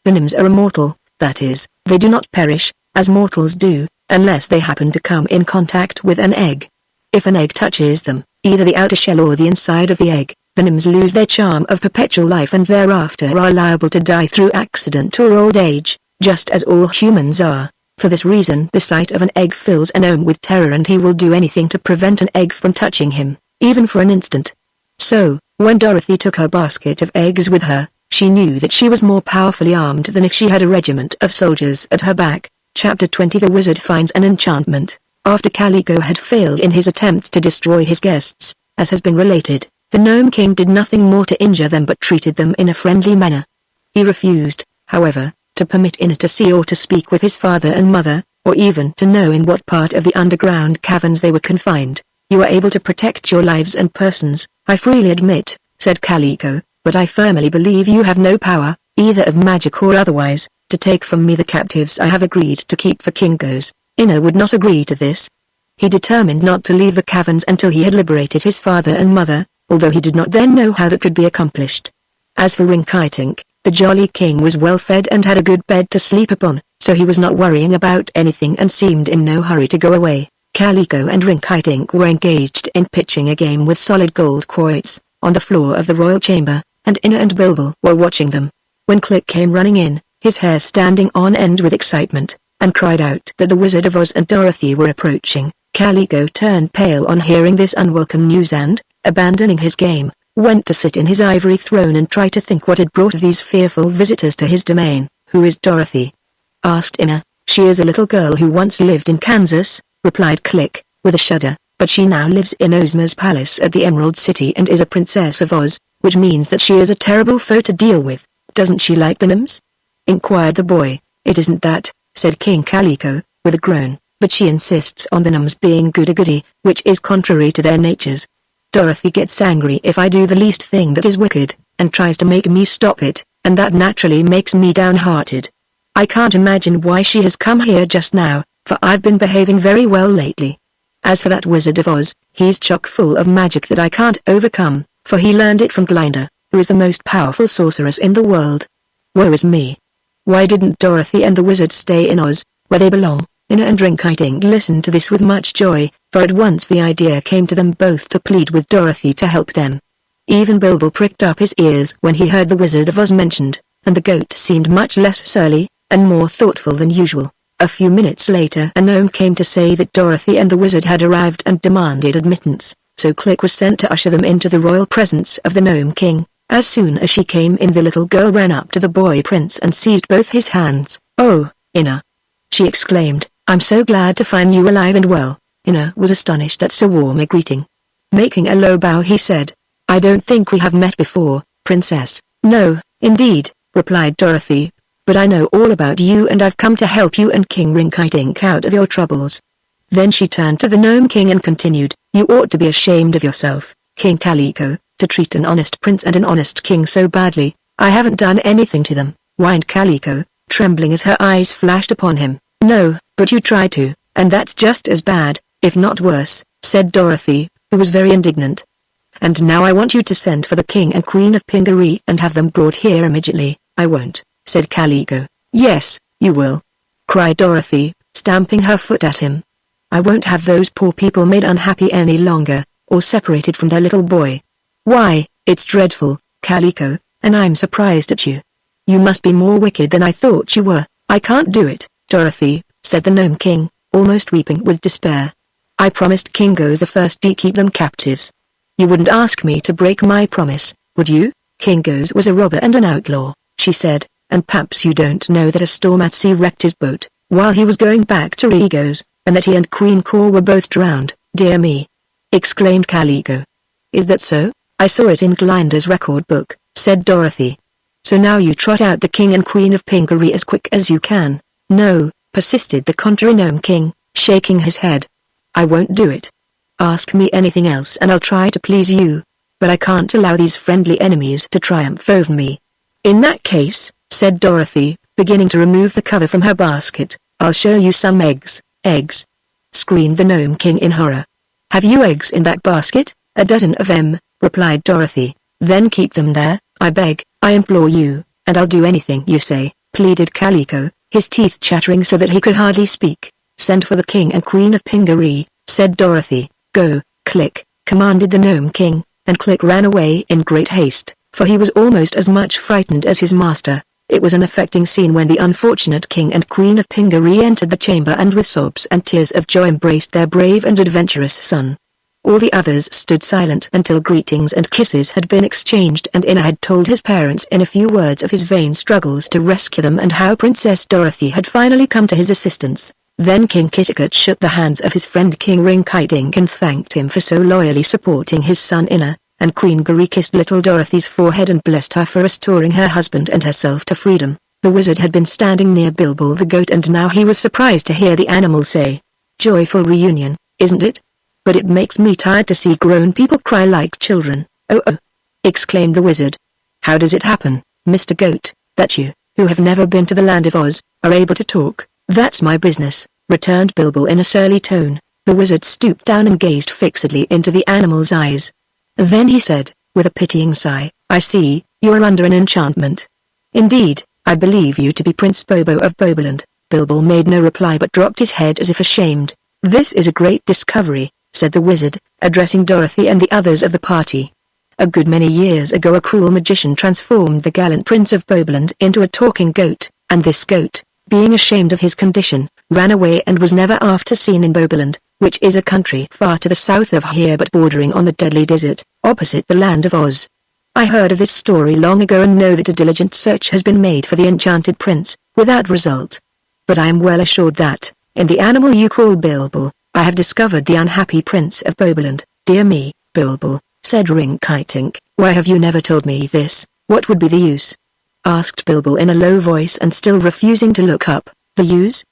The gnomes are immortal, that is, they do not perish, as mortals do, unless they happen to come in contact with an egg. If an egg touches them, either the outer shell or the inside of the egg, the gnomes lose their charm of perpetual life and thereafter are liable to die through accident or old age, just as all humans are. For this reason the sight of an egg fills a gnome with terror, and he will do anything to prevent an egg from touching him, even for an instant. So, when Dorothy took her basket of eggs with her, she knew that she was more powerfully armed than if she had a regiment of soldiers at her back. Chapter 20 The Wizard Finds an Enchantment. After Calico had failed in his attempts to destroy his guests, as has been related, the Gnome King did nothing more to injure them but treated them in a friendly manner. He refused, however, to permit Inna to see or to speak with his father and mother, or even to know in what part of the underground caverns they were confined. "You are able to protect your lives and persons, I freely admit," said Calico, "but I firmly believe you have no power, either of magic or otherwise, to take from me the captives I have agreed to keep for Kingos." Inna would not agree to this. He determined not to leave the caverns until he had liberated his father and mother, although he did not then know how that could be accomplished. As for Rinkitink, the jolly king was well fed and had a good bed to sleep upon, so he was not worrying about anything and seemed in no hurry to go away. Calico and Rinkitink were engaged in pitching a game with solid gold quoits, on the floor of the royal chamber, and Inna and Bilbil were watching them. When Click came running in, his hair standing on end with excitement, and cried out that the Wizard of Oz and Dorothy were approaching, Calico turned pale on hearing this unwelcome news and, abandoning his game, went to sit in his ivory throne and tried to think what had brought these fearful visitors to his domain. "Who is Dorothy?" asked Inna. She is a little girl who once lived in Kansas, replied Click, with a shudder, but she now lives in Ozma's palace at the Emerald City and is a princess of Oz, which means that she is a terrible foe to deal with. Doesn't she like the gnomes? Inquired the boy. It isn't that, said King Calico, with a groan, but she insists on the gnomes being goody-goody, which is contrary to their natures. Dorothy gets angry if I do the least thing that is wicked, and tries to make me stop it, and that naturally makes me downhearted. I can't imagine why she has come here just now, for I've been behaving very well lately. As for that Wizard of Oz, he's chock full of magic that I can't overcome, for he learned it from Glinda, who is the most powerful sorceress in the world. Woe is me. Why didn't Dorothy and the wizard stay in Oz, where they belong? Inna and Rinkitink listened to this with much joy, for at once the idea came to them both to plead with Dorothy to help them. Even Bilbil pricked up his ears when he heard the Wizard of Oz mentioned, and the goat seemed much less surly, and more thoughtful than usual. A few minutes later a gnome came to say that Dorothy and the wizard had arrived and demanded admittance, so Click was sent to usher them into the royal presence of the Gnome King. As soon as she came in, the little girl ran up to the boy prince and seized both his hands. "Oh, Inna!" she exclaimed. "I'm so glad to find you alive and well." Inna was astonished at so warm a greeting. Making a low bow he said, "I don't think we have met before, Princess." "No, indeed," replied Dorothy. "But I know all about you and I've come to help you and King Rinkitink out of your troubles." Then she turned to the Gnome King and continued, "You ought to be ashamed of yourself, King Calico, to treat an honest prince and an honest king so badly." "I haven't done anything to them," whined Calico, trembling as her eyes flashed upon him. "No, but you tried to, and that's just as bad, if not worse," said Dorothy, who was very indignant. "And now I want you to send for the King and Queen of Pingaree and have them brought here immediately." "I won't," said Calico. "Yes, you will," cried Dorothy, stamping her foot at him. "I won't have those poor people made unhappy any longer, or separated from their little boy." "Why, it's dreadful, Calico, and I'm surprised at you. You must be more wicked than I thought you were." "I can't do it, Dorothy," said the Gnome King, almost weeping with despair. "I promised Kingos the First to keep them captives. You wouldn't ask me to break my promise, would you?" "Kingos was a robber and an outlaw," she said, "and perhaps you don't know that a storm at sea wrecked his boat, while he was going back to Regos, and that he and Queen Cor were both drowned." "Dear me!" exclaimed Calico. "Is that so? I saw it in Glinda's record book," said Dorothy. "So now you trot out the King and Queen of Pingaree as quick as you can." "No," persisted the contrary Gnome King, shaking his head. "I won't do it. Ask me anything else and I'll try to please you. But I can't allow these friendly enemies to triumph over me." "In that case," said Dorothy, beginning to remove the cover from her basket, "I'll show you some eggs." "Eggs!" screamed the Gnome King in horror. "Have you eggs in that basket?" "A dozen of them," replied Dorothy. "Then keep them there, I beg, I implore you, and I'll do anything you say," pleaded Calico, his teeth chattering so that he could hardly speak. "Send for the King and Queen of Pingaree," said Dorothy. "Go, Click," commanded the Gnome King, and Click ran away in great haste, for he was almost as much frightened as his master. It was an affecting scene when the unfortunate King and Queen of Pingaree entered the chamber and with sobs and tears of joy embraced their brave and adventurous son. All the others stood silent until greetings and kisses had been exchanged and Inna had told his parents in a few words of his vain struggles to rescue them and how Princess Dorothy had finally come to his assistance. Then King Kitticut shook the hands of his friend King Rinkitink and thanked him for so loyally supporting his son Inna, and Queen Garee kissed little Dorothy's forehead and blessed her for restoring her husband and herself to freedom. The wizard had been standing near Bilbil the goat and now he was surprised to hear the animal say, "Joyful reunion, isn't it? But it makes me tired to see grown people cry like children." "Oh oh!" exclaimed the wizard. "How does it happen, Mr. Goat, that you, who have never been to the land of Oz, are able to talk?" "That's my business," returned Bilbil in a surly tone. The wizard stooped down and gazed fixedly into the animal's eyes. Then he said, with a pitying sigh, "I see, you are under an enchantment." "Indeed, I believe you to be Prince Bobo of Boboland." Bilbil made no reply but dropped his head as if ashamed. "This is a great discovery," said the wizard, addressing Dorothy and the others of the party. "A good many years ago a cruel magician transformed the gallant Prince of Boboland into a talking goat, and this goat, being ashamed of his condition, ran away and was never after seen in Boboland, which is a country far to the south of here but bordering on the deadly desert, opposite the land of Oz. I heard of this story long ago and know that a diligent search has been made for the enchanted prince, without result. but I am well assured that, in the animal you call Bilbil, I have discovered the unhappy Prince of Boboland." "Dear me, Bilbil," said Rinkitink, "why have you never told me this? What would be the use?" asked Bilbil in a low voice and still refusing to look up. "The use?"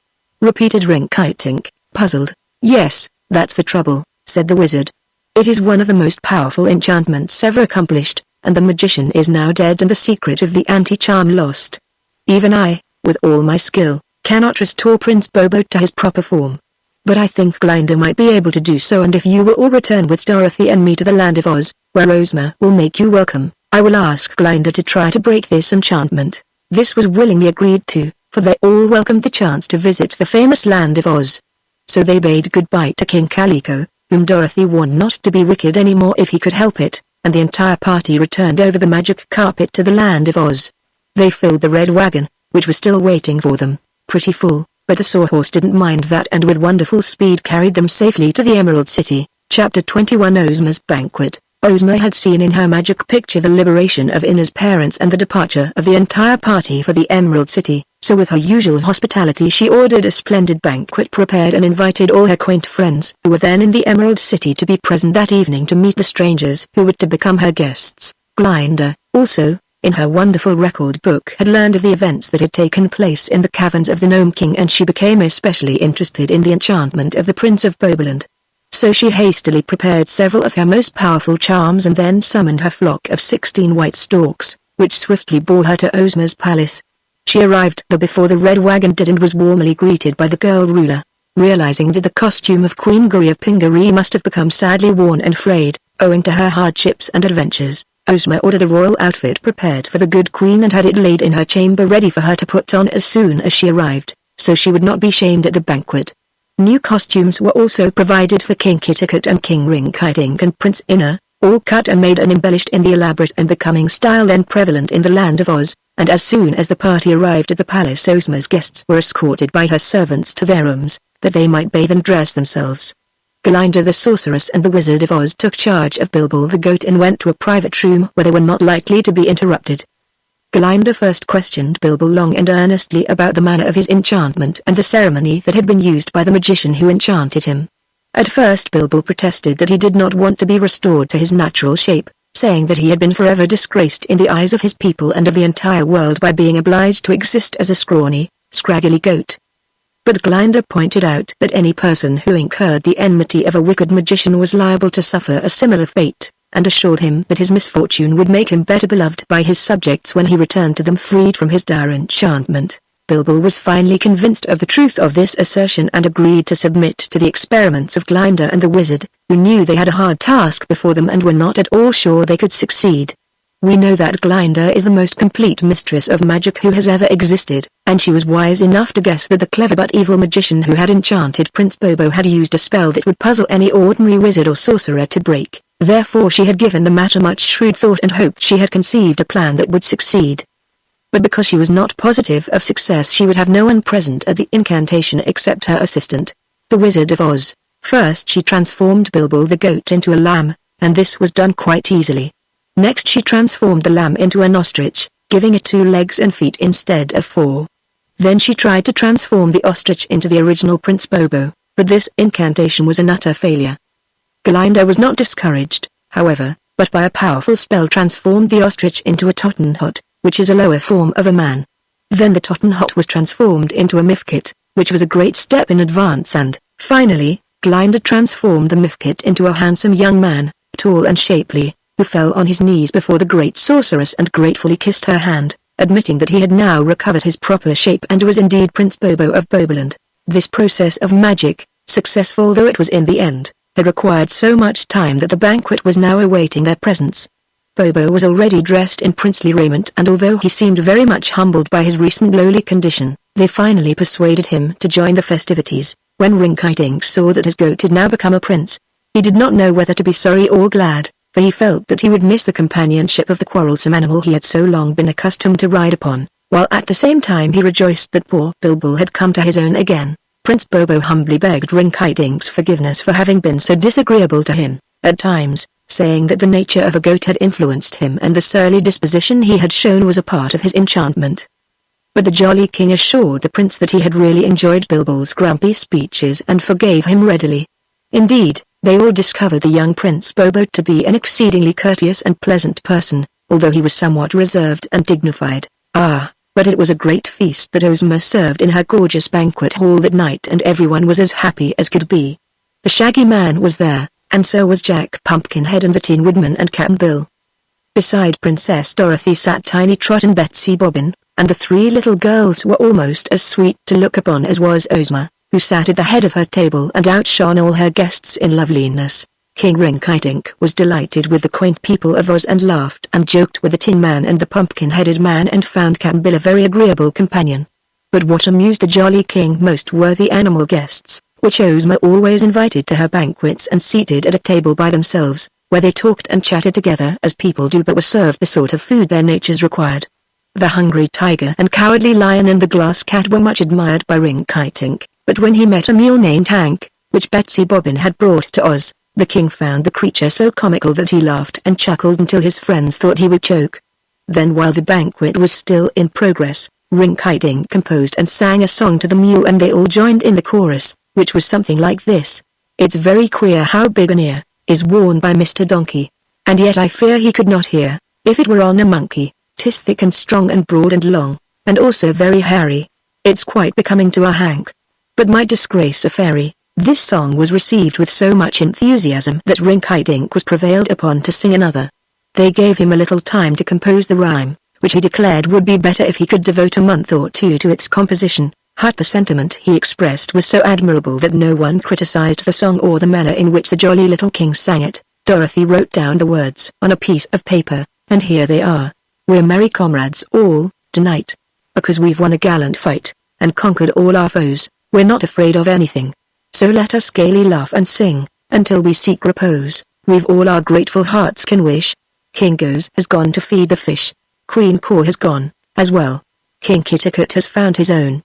repeated Rinkitink, puzzled. "Yes, that's the trouble," said the wizard. "It is one of the most powerful enchantments ever accomplished, and the magician is now dead and the secret of the anti-charm lost. Even I, with all my skill, cannot restore Prince Bobo to his proper form. But I think Glinda might be able to do so, and if you will all return with Dorothy and me to the land of Oz, where Ozma will make you welcome, I will ask Glinda to try to break this enchantment." This was willingly agreed to, for they all welcomed the chance to visit the famous land of Oz. So they bade goodbye to King Calico, whom Dorothy warned not to be wicked anymore if he could help it, and the entire party returned over the magic carpet to the land of Oz. They filled the red wagon, which was still waiting for them, pretty full, but the sawhorse didn't mind that and with wonderful speed carried them safely to the Emerald City. Chapter 21 Ozma's Banquet. Ozma had seen in her magic picture the liberation of Inna's parents and the departure of the entire party for the Emerald City, so with her usual hospitality she ordered a splendid banquet prepared and invited all her quaint friends who were then in the Emerald City to be present that evening to meet the strangers who were to become her guests. Glinda, also, in her wonderful record book had learned of the events that had taken place in the caverns of the Gnome King, and she became especially interested in the enchantment of the Prince of Boboland. So she hastily prepared several of her most powerful charms and then summoned her flock of 16 white storks, which swiftly bore her to Ozma's palace. She arrived there before the red wagon did and was warmly greeted by the girl ruler. Realizing that the costume of Queen Guri of Pingaree must have become sadly worn and frayed, owing to her hardships and adventures, Ozma ordered a royal outfit prepared for the good queen and had it laid in her chamber ready for her to put on as soon as she arrived, so she would not be shamed at the banquet. New costumes were also provided for King Kitticut and King Rinkitink and Prince Inna, all cut and made and embellished in the elaborate and becoming style then prevalent in the land of Oz, and as soon as the party arrived at the palace Ozma's guests were escorted by her servants to their rooms, that they might bathe and dress themselves. Glinda the sorceress and the Wizard of Oz took charge of Bilbil the goat and went to a private room where they were not likely to be interrupted. Glinda first questioned Bilbil long and earnestly about the manner of his enchantment and the ceremony that had been used by the magician who enchanted him. At first Bilbil protested that he did not want to be restored to his natural shape, saying that he had been forever disgraced in the eyes of his people and of the entire world by being obliged to exist as a scrawny, scraggly goat. But Glinda pointed out that any person who incurred the enmity of a wicked magician was liable to suffer a similar fate, and assured him that his misfortune would make him better beloved by his subjects when he returned to them freed from his dire enchantment. Bilbil was finally convinced of the truth of this assertion and agreed to submit to the experiments of Glinda and the wizard, who knew they had a hard task before them and were not at all sure they could succeed. We know that Glinda is the most complete mistress of magic who has ever existed, and she was wise enough to guess that the clever but evil magician who had enchanted Prince Bobo had used a spell that would puzzle any ordinary wizard or sorcerer to break. Therefore she had given the matter much shrewd thought and hoped she had conceived a plan that would succeed. But because she was not positive of success she would have no one present at the incantation except her assistant, the Wizard of Oz. First she transformed Bilbil the goat into a lamb, and this was done quite easily. Next she transformed the lamb into an ostrich, giving it 2 legs and feet instead of 4. Then she tried to transform the ostrich into the original Prince Bobo, but this incantation was an utter failure. Glinda was not discouraged, however, but by a powerful spell transformed the ostrich into a Tottenhot, which is a lower form of a man. Then the Tottenhot was transformed into a Mifkit, which was a great step in advance, and, finally, Glinda transformed the Mifkit into a handsome young man, tall and shapely, who fell on his knees before the great sorceress and gratefully kissed her hand, admitting that he had now recovered his proper shape and was indeed Prince Bobo of Boboland. This process of magic, successful though it was in the end, had required so much time that the banquet was now awaiting their presence. Bobo was already dressed in princely raiment, and although he seemed very much humbled by his recent lowly condition, they finally persuaded him to join the festivities. When Rinkitink saw that his goat had now become a prince, he did not know whether to be sorry or glad, for he felt that he would miss the companionship of the quarrelsome animal he had so long been accustomed to ride upon, while at the same time he rejoiced that poor Bilbil had come to his own again. Prince Bobo humbly begged Rinkitink's forgiveness for having been so disagreeable to him, at times, saying that the nature of a goat had influenced him and the surly disposition he had shown was a part of his enchantment. but the jolly king assured the prince that he had really enjoyed Bilbo's grumpy speeches and forgave him readily. Indeed, they all discovered the young Prince Bobo to be an exceedingly courteous and pleasant person, although he was somewhat reserved and dignified. But it was a great feast that Ozma served in her gorgeous banquet hall that night, and everyone was as happy as could be. The Shaggy Man was there, and so was Jack Pumpkinhead and the Tin Woodman and Cap'n Bill. Beside Princess Dorothy sat Tiny Trot and Betsy Bobbin, and the three little girls were almost as sweet to look upon as was Ozma, who sat at the head of her table and outshone all her guests in loveliness. King Rinkitink was delighted with the quaint people of Oz and laughed and joked with the Tin Man and the Pumpkin-Headed Man and found Cap'n Bill a very agreeable companion. But what amused the jolly king most were the animal guests, which Ozma always invited to her banquets and seated at a table by themselves, where they talked and chatted together as people do but were served the sort of food their natures required. The hungry tiger and cowardly lion and the glass cat were much admired by Rinkitink, but when he met a mule named Hank, which Betsy Bobbin had brought to Oz, the king found the creature so comical that he laughed and chuckled until his friends thought he would choke. Then while the banquet was still in progress, Rinkitink composed and sang a song to the mule and they all joined in the chorus, which was something like this. It's very queer how big an ear is worn by Mr. Donkey, and yet I fear he could not hear, if it were on a monkey. 'Tis thick and strong and broad and long, and also very hairy. It's quite becoming to a Hank, but might disgrace a fairy. This song was received with so much enthusiasm that Rinkitink was prevailed upon to sing another. They gave him a little time to compose the rhyme, which he declared would be better if he could devote a month or two to its composition. The sentiment he expressed was so admirable that no one criticized the song or the manner in which the jolly little king sang it. Dorothy wrote down the words on a piece of paper, and here they are. We're merry comrades all, tonight. Because we've won a gallant fight, and conquered all our foes, we're not afraid of anything. So let us gaily laugh and sing, until we seek repose. We've all our grateful hearts can wish. King Goose has gone to feed the fish. Queen Caw has gone, as well. King Kitticut has found his own.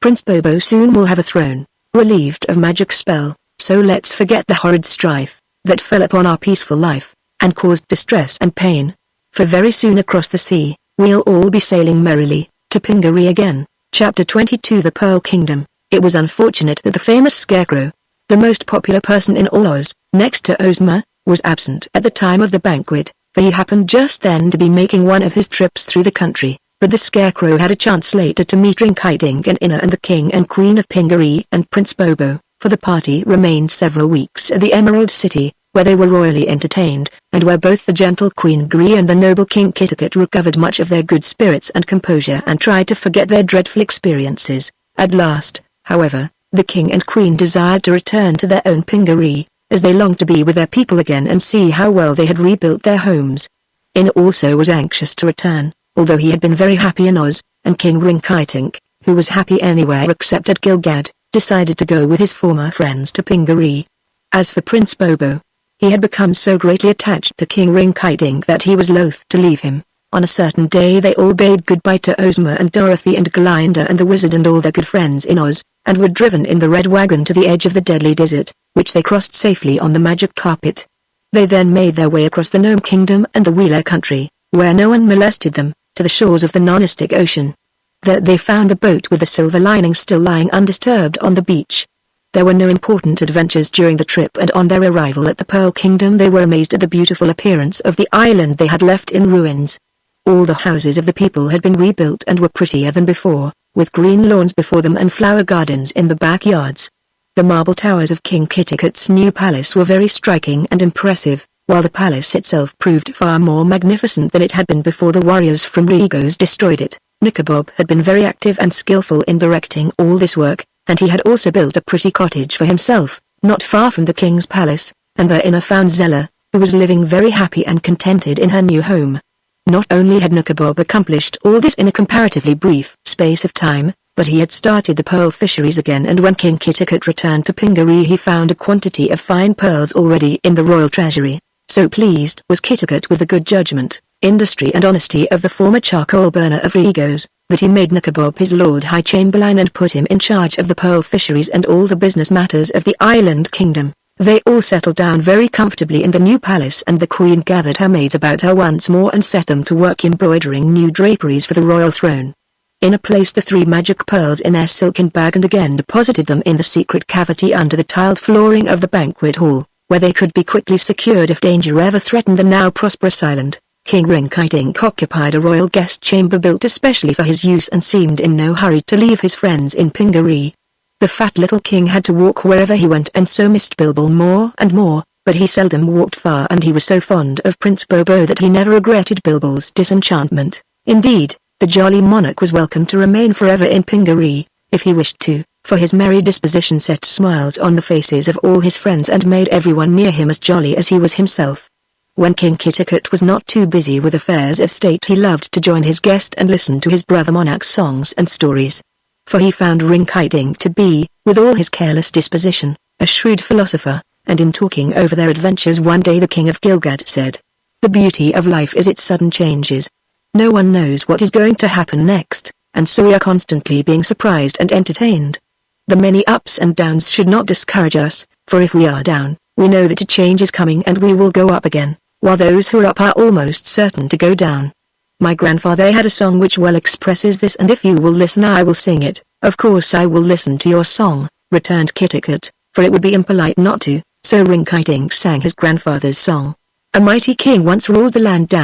Prince Bobo soon will have a throne, relieved of magic spell, so let's forget the horrid strife that fell upon our peaceful life, and caused distress and pain. For very soon across the sea, we'll all be sailing merrily, to Pingaree again. Chapter 22 The Pearl Kingdom. It was unfortunate that the famous Scarecrow, the most popular person in all Oz, next to Ozma, was absent at the time of the banquet, for he happened just then to be making one of his trips through the country. But the Scarecrow had a chance later to meet Rinkitink and Inna and the King and Queen of Pingaree and Prince Bobo, for the party remained several weeks at the Emerald City, where they were royally entertained, and where both the gentle Queen Gree and the noble King Kitticut recovered much of their good spirits and composure and tried to forget their dreadful experiences. At last, however, the King and Queen desired to return to their own Pingaree, as they longed to be with their people again and see how well they had rebuilt their homes. Inna also was anxious to return, although he had been very happy in Oz, and King Rinkitink, who was happy anywhere except at Gilgad, decided to go with his former friends to Pingaree. As for Prince Bobo, he had become so greatly attached to King Rinkitink that he was loath to leave him. On a certain day they all bade goodbye to Ozma and Dorothy and Glinda and the Wizard and all their good friends in Oz, and were driven in the Red Wagon to the edge of the Deadly Desert, which they crossed safely on the magic carpet. They then made their way across the Gnome Kingdom and the Wheeler Country, where no one molested them, to the shores of the Nonistic Ocean. There they found the boat with the silver lining still lying undisturbed on the beach. There were no important adventures during the trip, and on their arrival at the Pearl Kingdom they were amazed at the beautiful appearance of the island they had left in ruins. All the houses of the people had been rebuilt and were prettier than before, with green lawns before them and flower gardens in the backyards. The marble towers of King Kitticut's new palace were very striking and impressive, while the palace itself proved far more magnificent than it had been before the warriors from Regos destroyed it. Knickerbob had been very active and skillful in directing all this work, and he had also built a pretty cottage for himself, not far from the king's palace, and there Inna found Zella, who was living very happy and contented in her new home. Not only had Knickerbob accomplished all this in a comparatively brief space of time, but he had started the pearl fisheries again, and when King Kitticut returned to Pingaree he found a quantity of fine pearls already in the royal treasury. So pleased was Kitticut with the good judgment, industry and honesty of the former charcoal burner of Regos, that he made Knickerbob his Lord High Chamberlain and put him in charge of the pearl fisheries and all the business matters of the island kingdom. They all settled down very comfortably in the new palace, and the queen gathered her maids about her once more and set them to work embroidering new draperies for the royal throne. Inna placed the 3 magic pearls in their silken bag and again deposited them in the secret cavity under the tiled flooring of the banquet hall, where they could be quickly secured if danger ever threatened the now prosperous island. King Rinkitink occupied a royal guest chamber built especially for his use and seemed in no hurry to leave his friends in Pingaree. The fat little king had to walk wherever he went and so missed Bilbil more and more, but he seldom walked far and he was so fond of Prince Bobo that he never regretted Bilbil's disenchantment. Indeed, the jolly monarch was welcome to remain forever in Pingaree, if he wished to, for his merry disposition set smiles on the faces of all his friends and made everyone near him as jolly as he was himself. When King Kitticut was not too busy with affairs of state he loved to join his guest and listen to his brother monarch's songs and stories. For he found Rinkitink to be, with all his careless disposition, a shrewd philosopher, and in talking over their adventures one day the King of Gilgad said, "The beauty of life is its sudden changes. No one knows what is going to happen next, and so we are constantly being surprised and entertained. The many ups and downs should not discourage us, for if we are down, we know that a change is coming and we will go up again, while those who are up are almost certain to go down." My grandfather had a song which well expresses this, and if you will listen I will sing it. "Of course I will listen to your song," returned Kitticut, for it would be impolite not to, so Rinkitink sang his grandfather's song. "A mighty king once ruled the land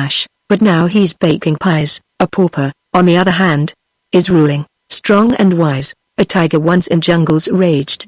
but now he's baking pies. A pauper, on the other hand, is ruling, strong and wise. A tiger once in jungles raged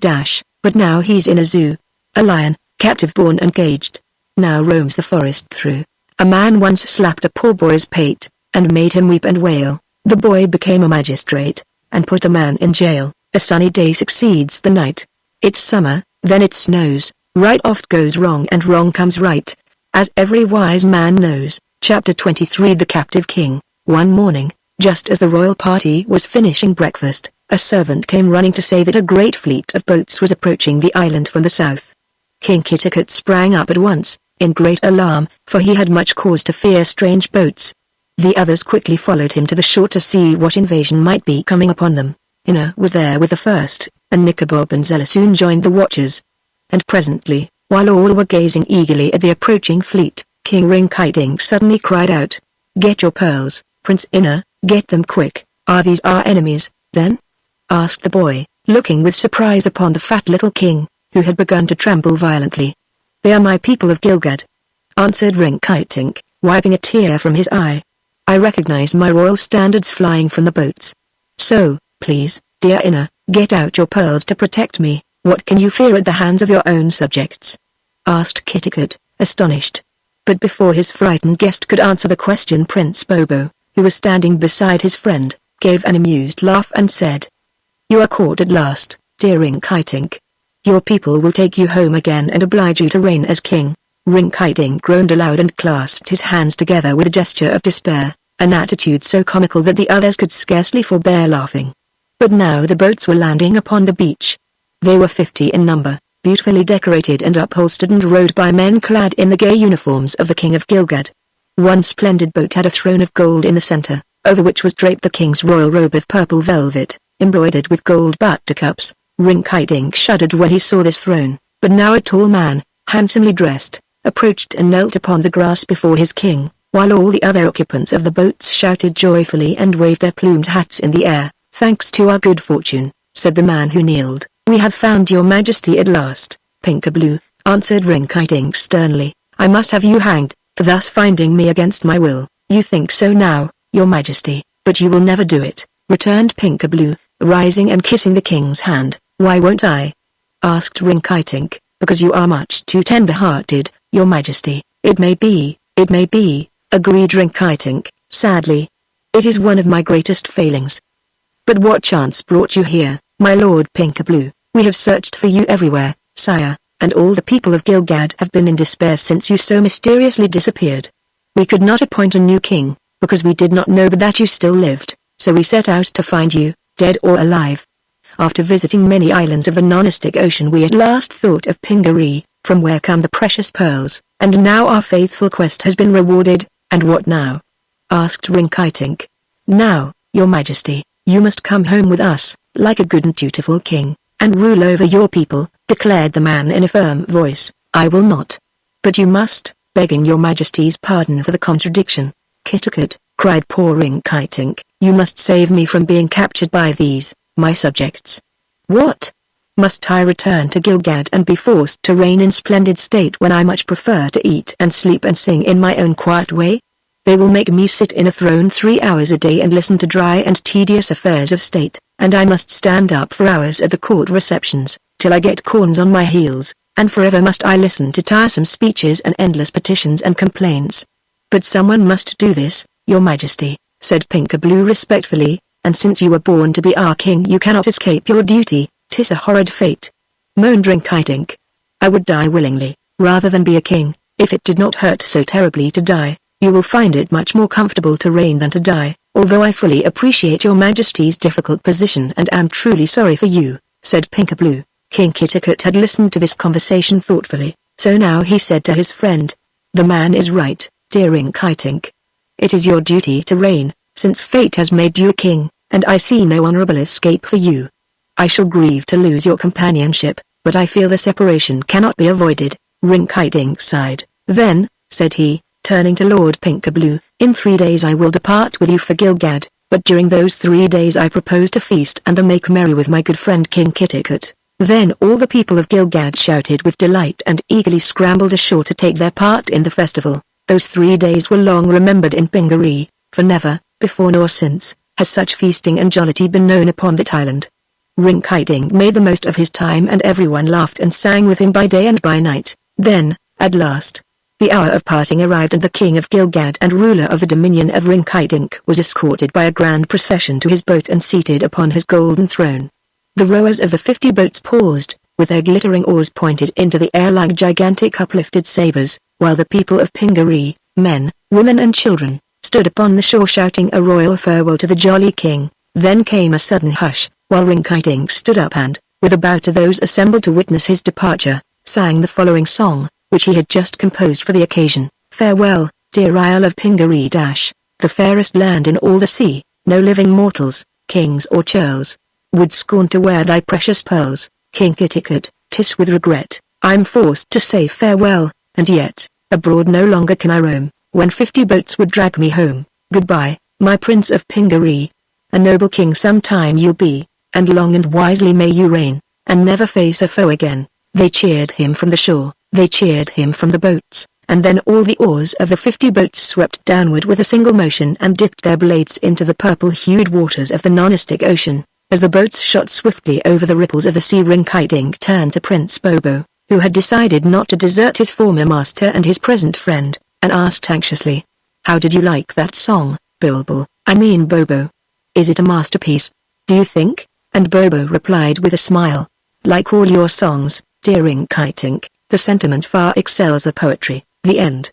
but now he's in a zoo. A lion, captive born and caged, now roams the forest through. A man once slapped a poor boy's pate, and made him weep and wail. The boy became a magistrate, and put the man in jail. A sunny day succeeds the night. It's summer, then it snows. Right oft goes wrong and wrong comes right, as every wise man knows." Chapter 23 The Captive King. One morning, just as the royal party was finishing breakfast, a servant came running to say that a great fleet of boats was approaching the island from the south. King Kitticut sprang up at once, in great alarm, for he had much cause to fear strange boats. The others quickly followed him to the shore to see what invasion might be coming upon them. Inna was there with the first, and Nikobob and Zella soon joined the watchers. And presently, while all were gazing eagerly at the approaching fleet, King Rinkitink suddenly cried out, "Get your pearls, Prince Inna, get them quick." "Are these our enemies, then?" asked the boy, looking with surprise upon the fat little king, who had begun to tremble violently. "They are my people of Gilgad," answered Rinkitink, wiping a tear from his eye. "I recognize my royal standards flying from the boats. So, please, dear Inna, get out your pearls to protect me. What can you fear at the hands of your own subjects?" asked Kitticut, astonished. But before his frightened guest could answer the question Prince Bobo, who was standing beside his friend, gave an amused laugh and said, "You are caught at last, dear Rinkitink. Your people will take you home again and oblige you to reign as king." Rinkitink groaned aloud and clasped his hands together with a gesture of despair, an attitude so comical that the others could scarcely forbear laughing. But now the boats were landing upon the beach. They were 50 in number, beautifully decorated and upholstered and rowed by men clad in the gay uniforms of the King of Gilgad. One splendid boat had a throne of gold in the center, over which was draped the king's royal robe of purple velvet, embroidered with gold buttercups. Rinkitink shuddered when he saw this throne, but now a tall man, handsomely dressed, approached and knelt upon the grass before his king, while all the other occupants of the boats shouted joyfully and waved their plumed hats in the air. "Thanks to our good fortune," said the man who kneeled, "we have found your majesty at last." "Pinkaboo," answered Rinkitink sternly, "I must have you hanged, for thus finding me against my will." "You think so now, your majesty, but you will never do it," returned Pinkaboo, rising and kissing the king's hand. "Why won't I?" asked Rinkitink. "Because you are much too tender-hearted, your majesty." It may be, agreed Rinkitink, sadly. "It is one of my greatest failings. But what chance brought you here, my lord Pinkaboo? We have searched for you everywhere, sire, and all the people of Gilgad have been in despair since you so mysteriously disappeared. We could not appoint a new king, because we did not know but that you still lived, so we set out to find you, dead or alive. After visiting many islands of the non-Arctic Ocean we at last thought of Pingaree, from where come the precious pearls, and now our faithful quest has been rewarded." "And what now?" asked Rinkitink. "Now, your majesty, you must come home with us, like a good and dutiful king, and rule over your people," declared the man in a firm voice. "I will not. But you must, begging your majesty's pardon for the contradiction. Kitakut, cried poor Rinkitink, you must save me from being captured by these, my subjects. What? Must I return to Gilgad and be forced to reign in splendid state when I much prefer to eat and sleep and sing in my own quiet way? They will make me sit in a throne 3 hours a day and listen to dry and tedious affairs of state, and I must stand up for hours at the court receptions, till I get corns on my heels, and forever must I listen to tiresome speeches and endless petitions and complaints. But someone must do this, your majesty, said Pinkaboo respectfully, and since you were born to be our king you cannot escape your duty. 'Tis a horrid fate, moaned Rinkitink. I would die willingly, rather than be a king, if it did not hurt so terribly to die. You will find it much more comfortable to reign than to die, although I fully appreciate your majesty's difficult position and am truly sorry for you, said Pinkaboo. King Kitakut had listened to this conversation thoughtfully, so now he said to his friend, the man is right, dear Rinkitink. It is your duty to reign, since fate has made you a king, and I see no honorable escape for you. I shall grieve to lose your companionship, but I feel the separation cannot be avoided. Rinkitink sighed. Then, said he, turning to Lord Pinkaboo, in 3 days I will depart with you for Gilgad, but during those 3 days I propose to feast and make merry with my good friend King Kitakut. Then all the people of Gilgad shouted with delight and eagerly scrambled ashore to take their part in the festival. Those 3 days were long remembered in Pingaree, for never, before nor since, has such feasting and jollity been known upon that island. Rinkitink made the most of his time and everyone laughed and sang with him by day and by night. Then, at last, the hour of parting arrived and the king of Gilgad and ruler of the dominion of Rinkitink was escorted by a grand procession to his boat and seated upon his golden throne. The rowers of the 50 boats paused, with their glittering oars pointed into the air like gigantic uplifted sabers, while the people of Pingaree, men, women and children, stood upon the shore shouting a royal farewell to the jolly king. Then came a sudden hush, while Rinkitink stood up and, with a bow to those assembled to witness his departure, sang the following song, which he had just composed for the occasion. Farewell, dear Isle of Pingaree the fairest land in all the sea, no living mortals, kings or churls, would scorn to wear thy precious pearls. King Kitakut, 'tis with regret, I'm forced to say farewell, and yet, abroad no longer can I roam, when 50 boats would drag me home. Goodbye, my prince of Pingaree. A noble king sometime you'll be, and long and wisely may you reign, and never face a foe again. They cheered him from the shore, they cheered him from the boats, and then all the oars of the 50 boats swept downward with a single motion and dipped their blades into the purple-hued waters of the non-istic ocean. As the boats shot swiftly over the ripples of the sea, Rinkitink turned to Prince Bobo, who had decided not to desert his former master and his present friend, and asked anxiously, "How did you like that song, Bulbul? I mean Bobo. Is it a masterpiece, do you think?" And Bobo replied with a smile, "Like all your songs, dear Rinkitink, the sentiment far excels the poetry." The end.